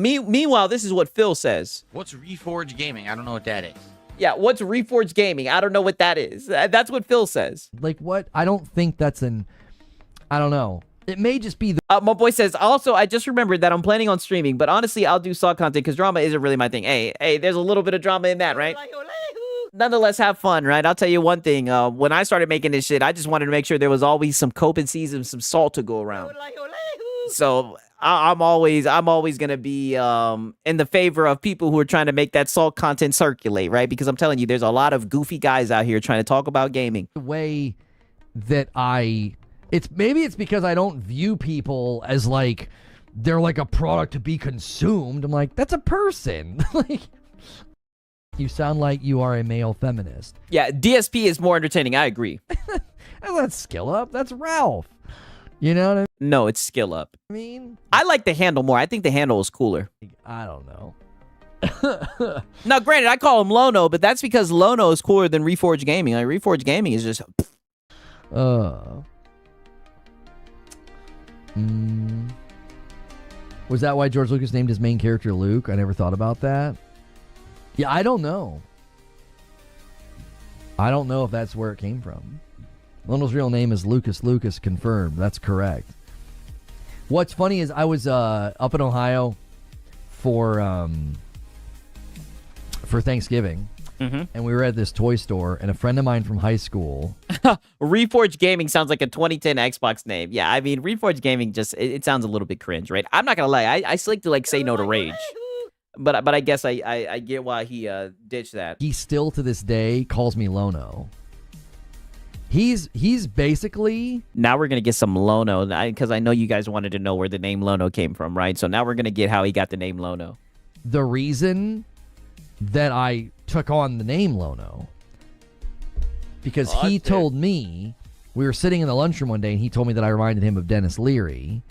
this is what Phil says. What's Reforge Gaming? I don't know what that is. Yeah, what's Reforge Gaming? I don't know what that is. That's what Phil says. Like what? I don't think that's I don't know. It may just be the... my boy says, also, I just remembered that I'm planning on streaming, but honestly, I'll do Saw content because drama isn't really my thing. Hey, there's a little bit of drama in that, right? Nonetheless, have fun, right? I'll tell you one thing. When I started making this shit, I just wanted to make sure there was always some coping season, some salt to go around. So... I'm always gonna be in the favor of people who are trying to make that salt content circulate, right? Because I'm telling you, there's a lot of goofy guys out here trying to talk about gaming. The way that it's because I don't view people as like they're like a product to be consumed. I'm like, that's a person. Like, you sound like you are a male feminist. Yeah, DSP is more entertaining. I agree. That's Skill Up. That's Ralph. You know what I mean? No, it's Skill Up. I mean, I like the handle more. I think the handle is cooler. I don't know. Now, granted, I call him Lono, but that's because Lono is cooler than Reforge Gaming. Like, Reforge Gaming is just... Was that why George Lucas named his main character Luke? I never thought about that. Yeah, I don't know. I don't know if that's where it came from. Lono's real name is Lucas. Lucas, confirmed. That's correct. What's funny is I was up in Ohio for Thanksgiving, and we were at this toy store, and a friend of mine from high school... Reforge Gaming sounds like a 2010 Xbox name. Yeah, I mean, Reforge Gaming just, it sounds a little bit cringe, right? I'm not gonna lie. I still like to say no to Rage. But I guess I get why he ditched that. He still to this day calls me Lono. He's basically... Now we're going to get some Lono, because I know you guys wanted to know where the name Lono came from, right? So now we're going to get how he got the name Lono. The reason that I took on the name Lono, because he told me, we were sitting in the lunchroom one day, and he told me that I reminded him of Dennis Leary.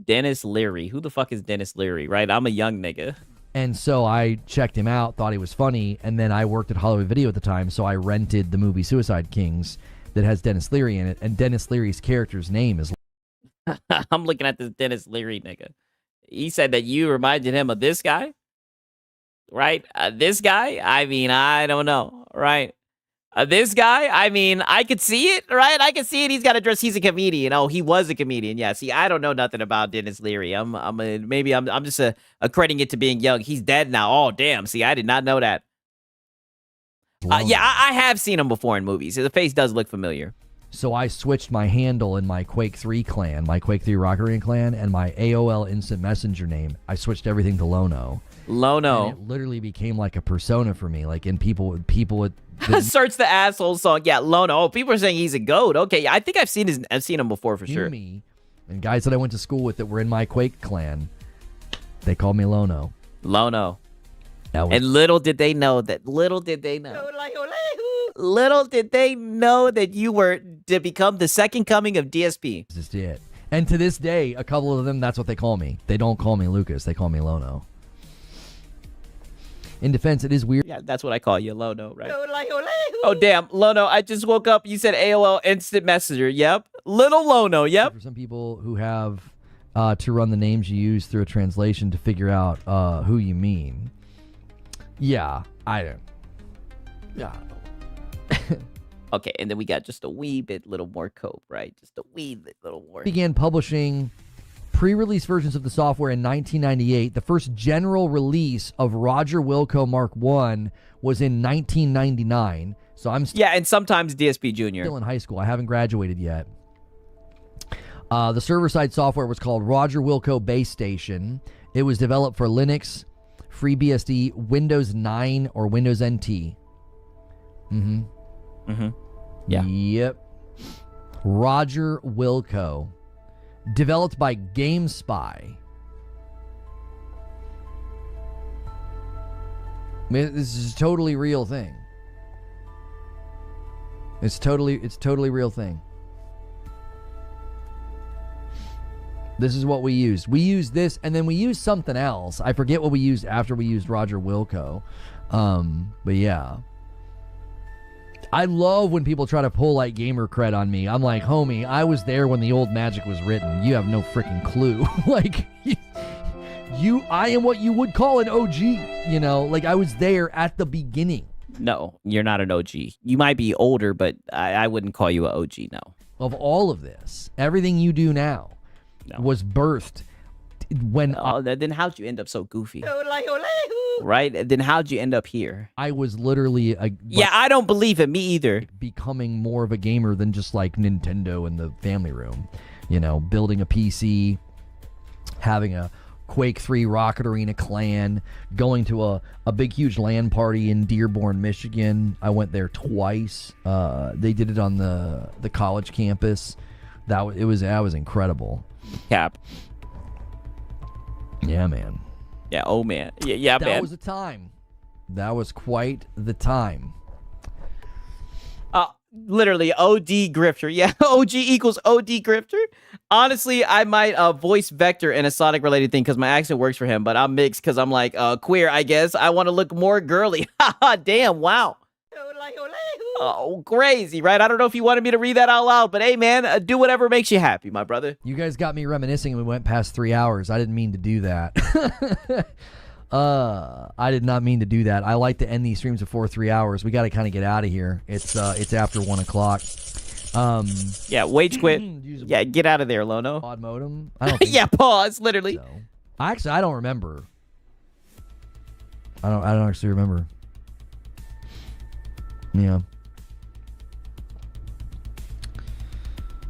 Dennis Leary. Who the fuck is Dennis Leary, right? I'm a young nigga. And so I checked him out, thought he was funny, and then I worked at Hollywood Video at the time, so I rented the movie Suicide Kings that has Dennis Leary in it, and Dennis Leary's character's name is... I'm looking at this Dennis Leary nigga. He said that you reminded him of this guy, right? This guy? I mean, I don't know, right? This guy? I mean, I could see it, right? I could see it. He's got a dress. He's a comedian. Oh, he was a comedian. Yeah. See, I don't know nothing about Dennis Leary. I'm just accrediting it to being young. He's dead now. Oh, damn. See, I did not know that. Yeah, I have seen him before in movies. The face does look familiar. So I switched my handle in my Quake 3 clan, my Quake 3 Rocket Arena clan, and my AOL Instant Messenger name. I switched everything to Lono. Lono. And it literally became like a persona for me. Like, and people would search the asshole song. Yeah, Lono. Oh, people are saying he's a goat. Okay, I think I've seen him before for sure. Me and guys that I went to school with that were in my Quake clan, they called me Lono. Lono. And little did they know that you were to become the second coming of DSP. This is it. And to this day, a couple of them, that's what they call me. They don't call me Lucas. They call me Lono. In defense, it is weird. Yeah, that's what I call you, Lono, right? Oh, damn. Lono, I just woke up. You said AOL Instant Messenger. Yep. Little Lono. Yep. For some people who have to run the names you use through a translation to figure out who you mean. Yeah, I don't. Yeah. Okay, and then we got just a wee bit little more cope, right? Just a wee bit little more. Began publishing pre-release versions of the software in 1998. The first general release of Roger Wilco Mark I was in 1999. So I'm yeah, and sometimes DSP Junior. Still in high school. I haven't graduated yet. The server-side software was called Roger Wilco Base Station. It was developed for Linux, FreeBSD, Windows 9, or Windows NT. Mm-hmm. Mm-hmm. Yeah. Yep. Roger Wilco. Developed by GameSpy. I mean, this is a totally real thing. It's totally real thing. This is what we used. We used this, and then we used something else. I forget what we used after we used Roger Wilco. But yeah. I love when people try to pull like gamer cred on me. I'm like, homie, I was there when the old Magic was written. You have no freaking clue. Like, I am what you would call an OG, you know? Like, I was there at the beginning. No, you're not an OG. You might be older, but I wouldn't call you an OG, no. Of all of this, everything you do now was birthed when... then how'd you end up so goofy? Right? Then how'd you end up here? I was literally... yeah, I don't believe it. Me either. Becoming more of a gamer than just like Nintendo in the family room. You know, building a PC, having a Quake 3 Rocket Arena clan, going to a big, huge LAN party in Dearborn, Michigan. I went there twice. They did it on the college campus. That was incredible. Cap. Yeah, man. Yeah, oh man. Yeah, man. That was a time. That was quite the time. Literally, OD Grifter. Yeah, OG equals OD Grifter. Honestly, I might voice Vector in a Sonic-related thing because my accent works for him, but I'm mixed because I'm like queer, I guess. I want to look more girly. Haha, damn, wow. Oh, crazy, right? I don't know if you wanted me to read that out loud, but hey, man, do whatever makes you happy, my brother. You guys got me reminiscing and we went past 3 hours. I didn't mean to do that. I did not mean to do that. I like to end these streams before 3 hours. We got to kind of get out of here. It's after 1 o'clock. Yeah, wage quit. Yeah, get out of there, Lono. Pod modem? I don't think yeah, pause, literally. So. I don't remember. I don't actually remember. Yeah.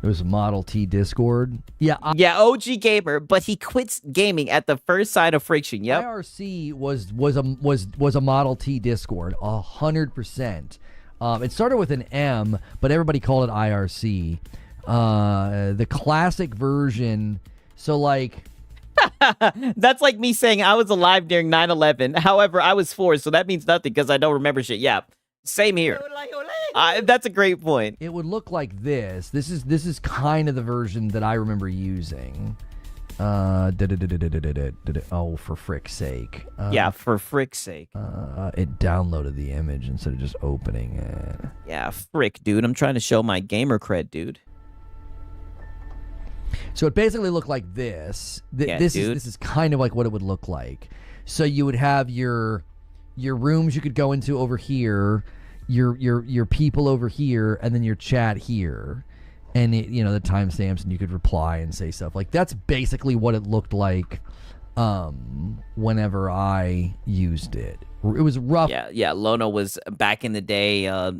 It was Model T Discord. Yeah, yeah, OG gamer, but he quits gaming at the first sign of friction. Yep. IRC was a Model T Discord, 100%. It started with an M, but everybody called it IRC. The classic version. So like, that's like me saying I was alive during 9/11. However, I was 4, so that means nothing because I don't remember shit. Yeah, same here. That's a great point. It would look like this. This is kind of the version that I remember using. Oh, for frick's sake. Yeah, for frick's sake. It downloaded the image instead of just opening it. Yeah, frick, dude. I'm trying to show my gamer cred, dude. So it basically looked like this. Yeah, this dude. is kind of like what it would look like. So you would have your rooms you could go into over here, your people over here, and then your chat here, and it, you know, the timestamps, and you could reply and say stuff. Like that's basically what it looked like whenever I used it. It was rough. Yeah. Lono was back in the day a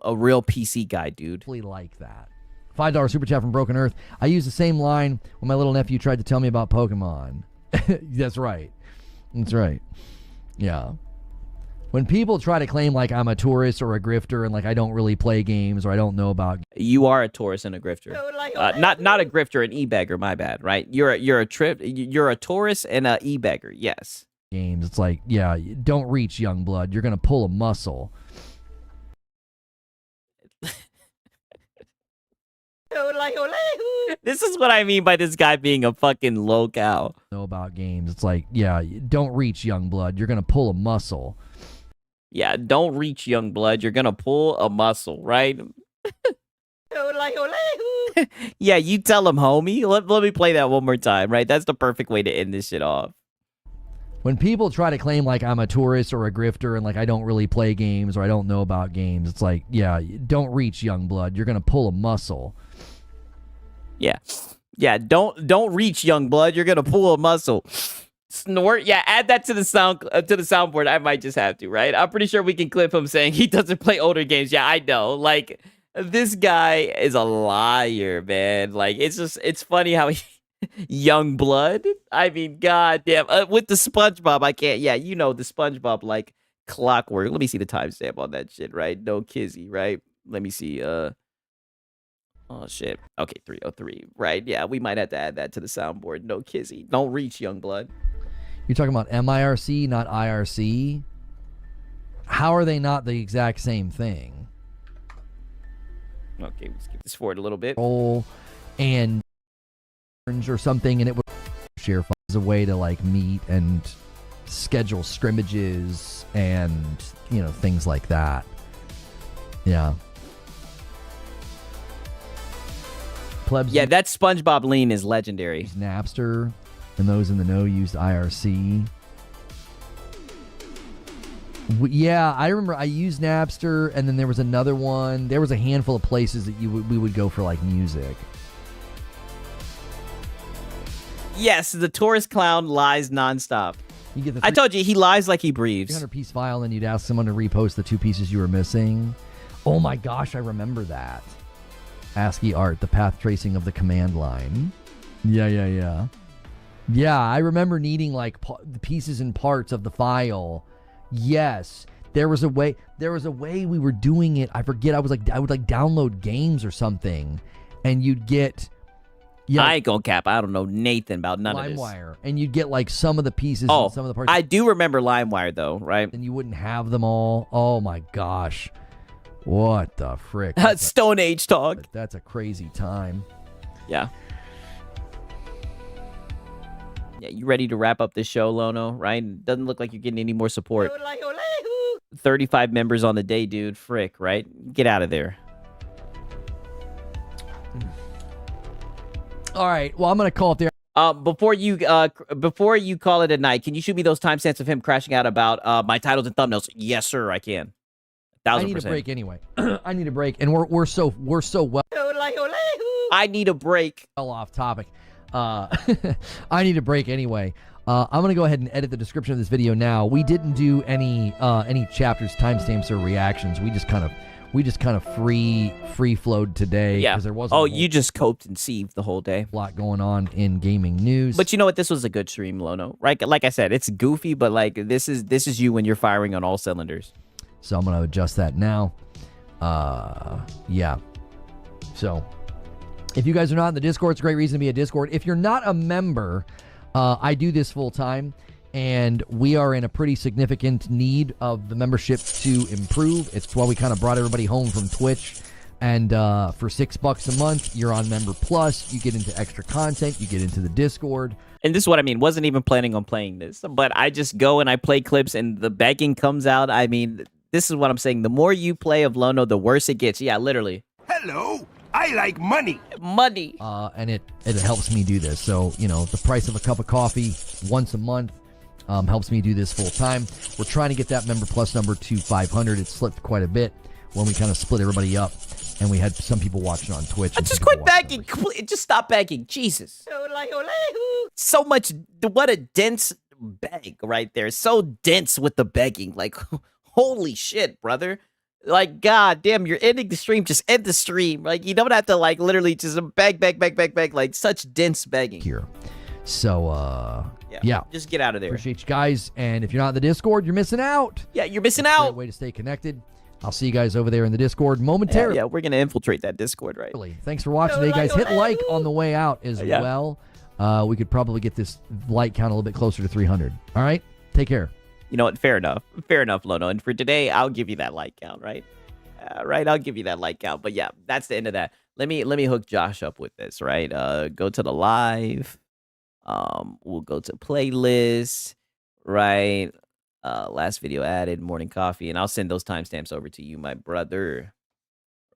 real PC guy, dude. Like that. $5 super chat from Broken Earth. I used the same line when my little nephew tried to tell me about Pokemon. That's right. That's right. Yeah. When people try to claim like I'm a tourist or a grifter and like I don't really play games or I don't know about, you are a tourist and a grifter. Not a grifter, an e-bagger. My bad. Right? You're a tourist and a e-bagger. Yes. Games. It's like, yeah, don't reach, young blood. You're gonna pull a muscle. This is what I mean by this guy being a fucking low cow. Know about games. It's like, yeah, don't reach, young blood. You're gonna pull a muscle. Yeah, don't reach, young blood. You're gonna pull a muscle, right? Yeah, you tell him, homie. Let me play that one more time, right? That's the perfect way to end this shit off. When people try to claim like I'm a tourist or a grifter and like I don't really play games or I don't know about games, it's like, yeah, don't reach, young blood. You're gonna pull a muscle. Yeah, don't reach, young blood. You're gonna pull a muscle. Snort. Yeah, add that to the soundboard. I might just have to, right? I'm pretty sure we can clip him saying he doesn't play older games. Yeah, I know. Like, this guy is a liar, man. Like, it's funny how he young blood. I mean, goddamn. With the SpongeBob, I can't. Yeah, you know the SpongeBob like clockwork. Let me see the timestamp on that shit, right? No kizzy, right? Let me see. Oh shit. Okay, 303. Right. Yeah, we might have to add that to the soundboard. No kizzy. Don't reach, young blood. You're talking about MIRC, not IRC? How are they not the exact same thing? Okay, let's skip this forward a little bit. And or something, and it would share files as a way to like meet and schedule scrimmages and, you know, things like that. Yeah. Plebs. Yeah, that SpongeBob lean is legendary. Napster, and those in the know used IRC. Yeah, I remember I used Napster, and then there was another one. There was a handful of places that we would go for like music. Yes, the tourist clown lies nonstop. You get the I told you, he lies like he breathes. 300-piece file, and you'd ask someone to repost the 2 pieces you were missing. Oh my gosh, I remember that. ASCII art, the path tracing of the command line. Yeah, I remember needing like the pieces and parts of the file. Yes, there was a way we were doing it. I forget. I would like download games or something, and you'd get. Yeah, I ain't gonna cap. I don't know Nathan about none of this. LimeWire, and you'd get like some of the pieces and some of the parts. I do remember LimeWire though, right? And you wouldn't have them all. Oh my gosh. What the frick? Stone Age talk. That's a crazy time. Yeah. Yeah, you ready to wrap up this show, Lono? Right? Doesn't look like you're getting any more support. 35 members on the day, dude. Frick, right? Get out of there. All right. Well, I'm gonna call it there. Before you call it a night, can you shoot me those timestamps of him crashing out about my titles and thumbnails? Yes, sir, I can. 1000%. I need a break anyway. I need a break, and we're so well. I need a break. Well, off topic. I need a break anyway. I'm gonna go ahead and edit the description of this video now. We didn't do any chapters, timestamps, or reactions. We just kind of We just kind of free flowed today. Yeah. There wasn't. Oh, you just coped and sieved the whole day. A lot going on in gaming news. But you know what? This was a good stream, Lono. Right? Like I said, it's goofy, but like this is you when you're firing on all cylinders. So I'm gonna adjust that now. Yeah. So if you guys are not in the Discord, it's a great reason to be a Discord. If you're not a member, I do this full time. And we are in a pretty significant need of the membership to improve. It's why we kind of brought everybody home from Twitch. And for $6 a month, you're on Member Plus. You get into extra content. You get into the Discord. And this is what I mean. Wasn't even planning on playing this. But I just go and I play clips and the begging comes out. I mean, this is what I'm saying. The more you play of Lono, the worse it gets. Yeah, literally. Hello. I like money. Money. And it helps me do this. So, you know, the price of a cup of coffee once a month. Helps me do this full time. We're trying to get that Member Plus number to 500. It slipped quite a bit when we kind of split everybody up, and we had some people watching on Twitch. Just quit begging. Just stop begging. Jesus. So much. What a dense beg right there. So dense with the begging. Like, holy shit, brother. Like, god damn, you're ending the stream. Just end the stream. Like, you don't have to, like, literally just beg. Like, such dense begging. Here. So, yeah. Just get out of there. Appreciate you guys. And if you're not in the Discord, you're missing out. Yeah, you're missing It's a out. great way to stay connected. I'll see you guys over there in the Discord momentarily. Yeah, we're going to infiltrate that Discord, right? Thanks for watching today, guys. Hit like on the way out as well. We could probably get this like count a little bit closer to 300. All right? Take care. You know what? Fair enough. Fair enough, Lono. And for today, I'll give you that like count, right? Right? I'll give you that like count. But yeah, that's the end of that. Let me hook Josh up with this, right? Go to the live. We'll go to playlist, right? Last video added, morning coffee, and I'll send those timestamps over to you, my brother.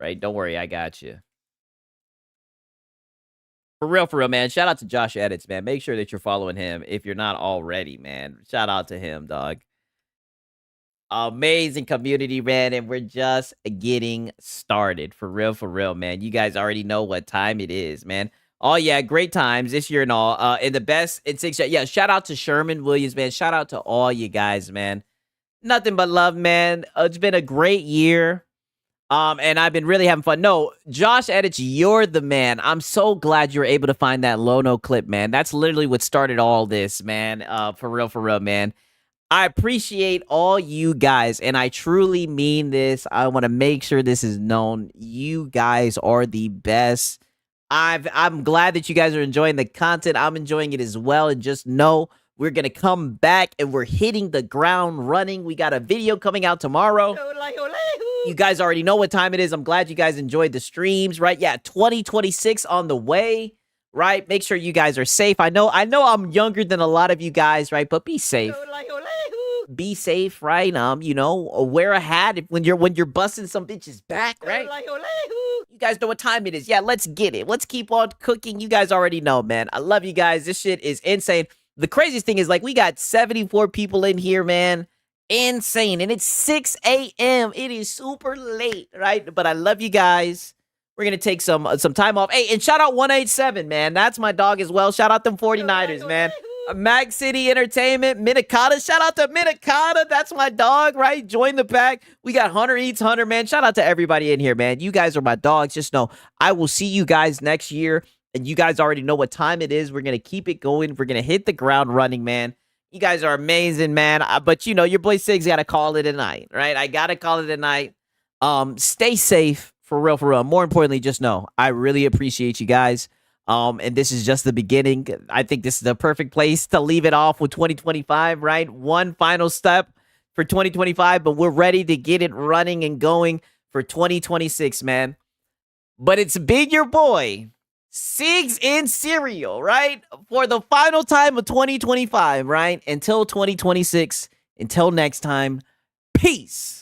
Right? Don't worry, I got you. For real, man. Shout out to Josh Edits, man. Make sure that you're following him if you're not already, man. Shout out to him, dog. Amazing community, man, and we're just getting started. For real, man. You guys already know what time it is, man. Oh, yeah, great times this year and all. And the best in 6 years. Yeah, shout out to Sherman Williams, man. Shout out to all you guys, man. Nothing but love, man. It's been a great year. And I've been really having fun. No, Josh Edits, you're the man. I'm so glad you're able to find that Lono clip, man. That's literally what started all this, man. For real, man. I appreciate all you guys, and I truly mean this. I want to make sure this is known. You guys are the best. I'm glad that you guys are enjoying the content. I'm enjoying it as well. And just know we're going to come back and we're hitting the ground running. We got a video coming out tomorrow. You guys already know what time it is. I'm glad you guys enjoyed the streams, right? Yeah, 2026 on the way, right? Make sure you guys are safe. I know I'm younger than a lot of you guys, right? But be safe. Be safe, right? You know, wear a hat when you're busting some bitches back, right? You guys know what time it is. Yeah, let's get it. Let's keep on cooking. You guys already know, man. I love you guys. This shit is insane. The craziest thing is, like, we got 74 people in here, man. Insane. And it's 6 a.m. It is super late, right? But I love you guys. We're going to take some time off. Hey, and shout out 187, man. That's my dog as well. Shout out them 49ers, man. Mag City Entertainment, Minikata. Shout out to Minikata. That's my dog, right? Join the pack. We got Hunter Eats Hunter, man. Shout out to everybody in here, man. You guys are my dogs. Just know I will see you guys next year. And you guys already know what time it is. We're going to keep it going. We're going to hit the ground running, man. You guys are amazing, man. But, you know, your boy Sig's got to call it a night, right? I got to call it a night. Stay safe, for real. More importantly, just know I really appreciate you guys. And this is just the beginning. I think this is the perfect place to leave it off with 2025, right? One final step for 2025, but we're ready to get it running and going for 2026, man. But it's been your boy, Sigs in Cereal, right? For the final time of 2025, right? Until 2026. Until next time, peace.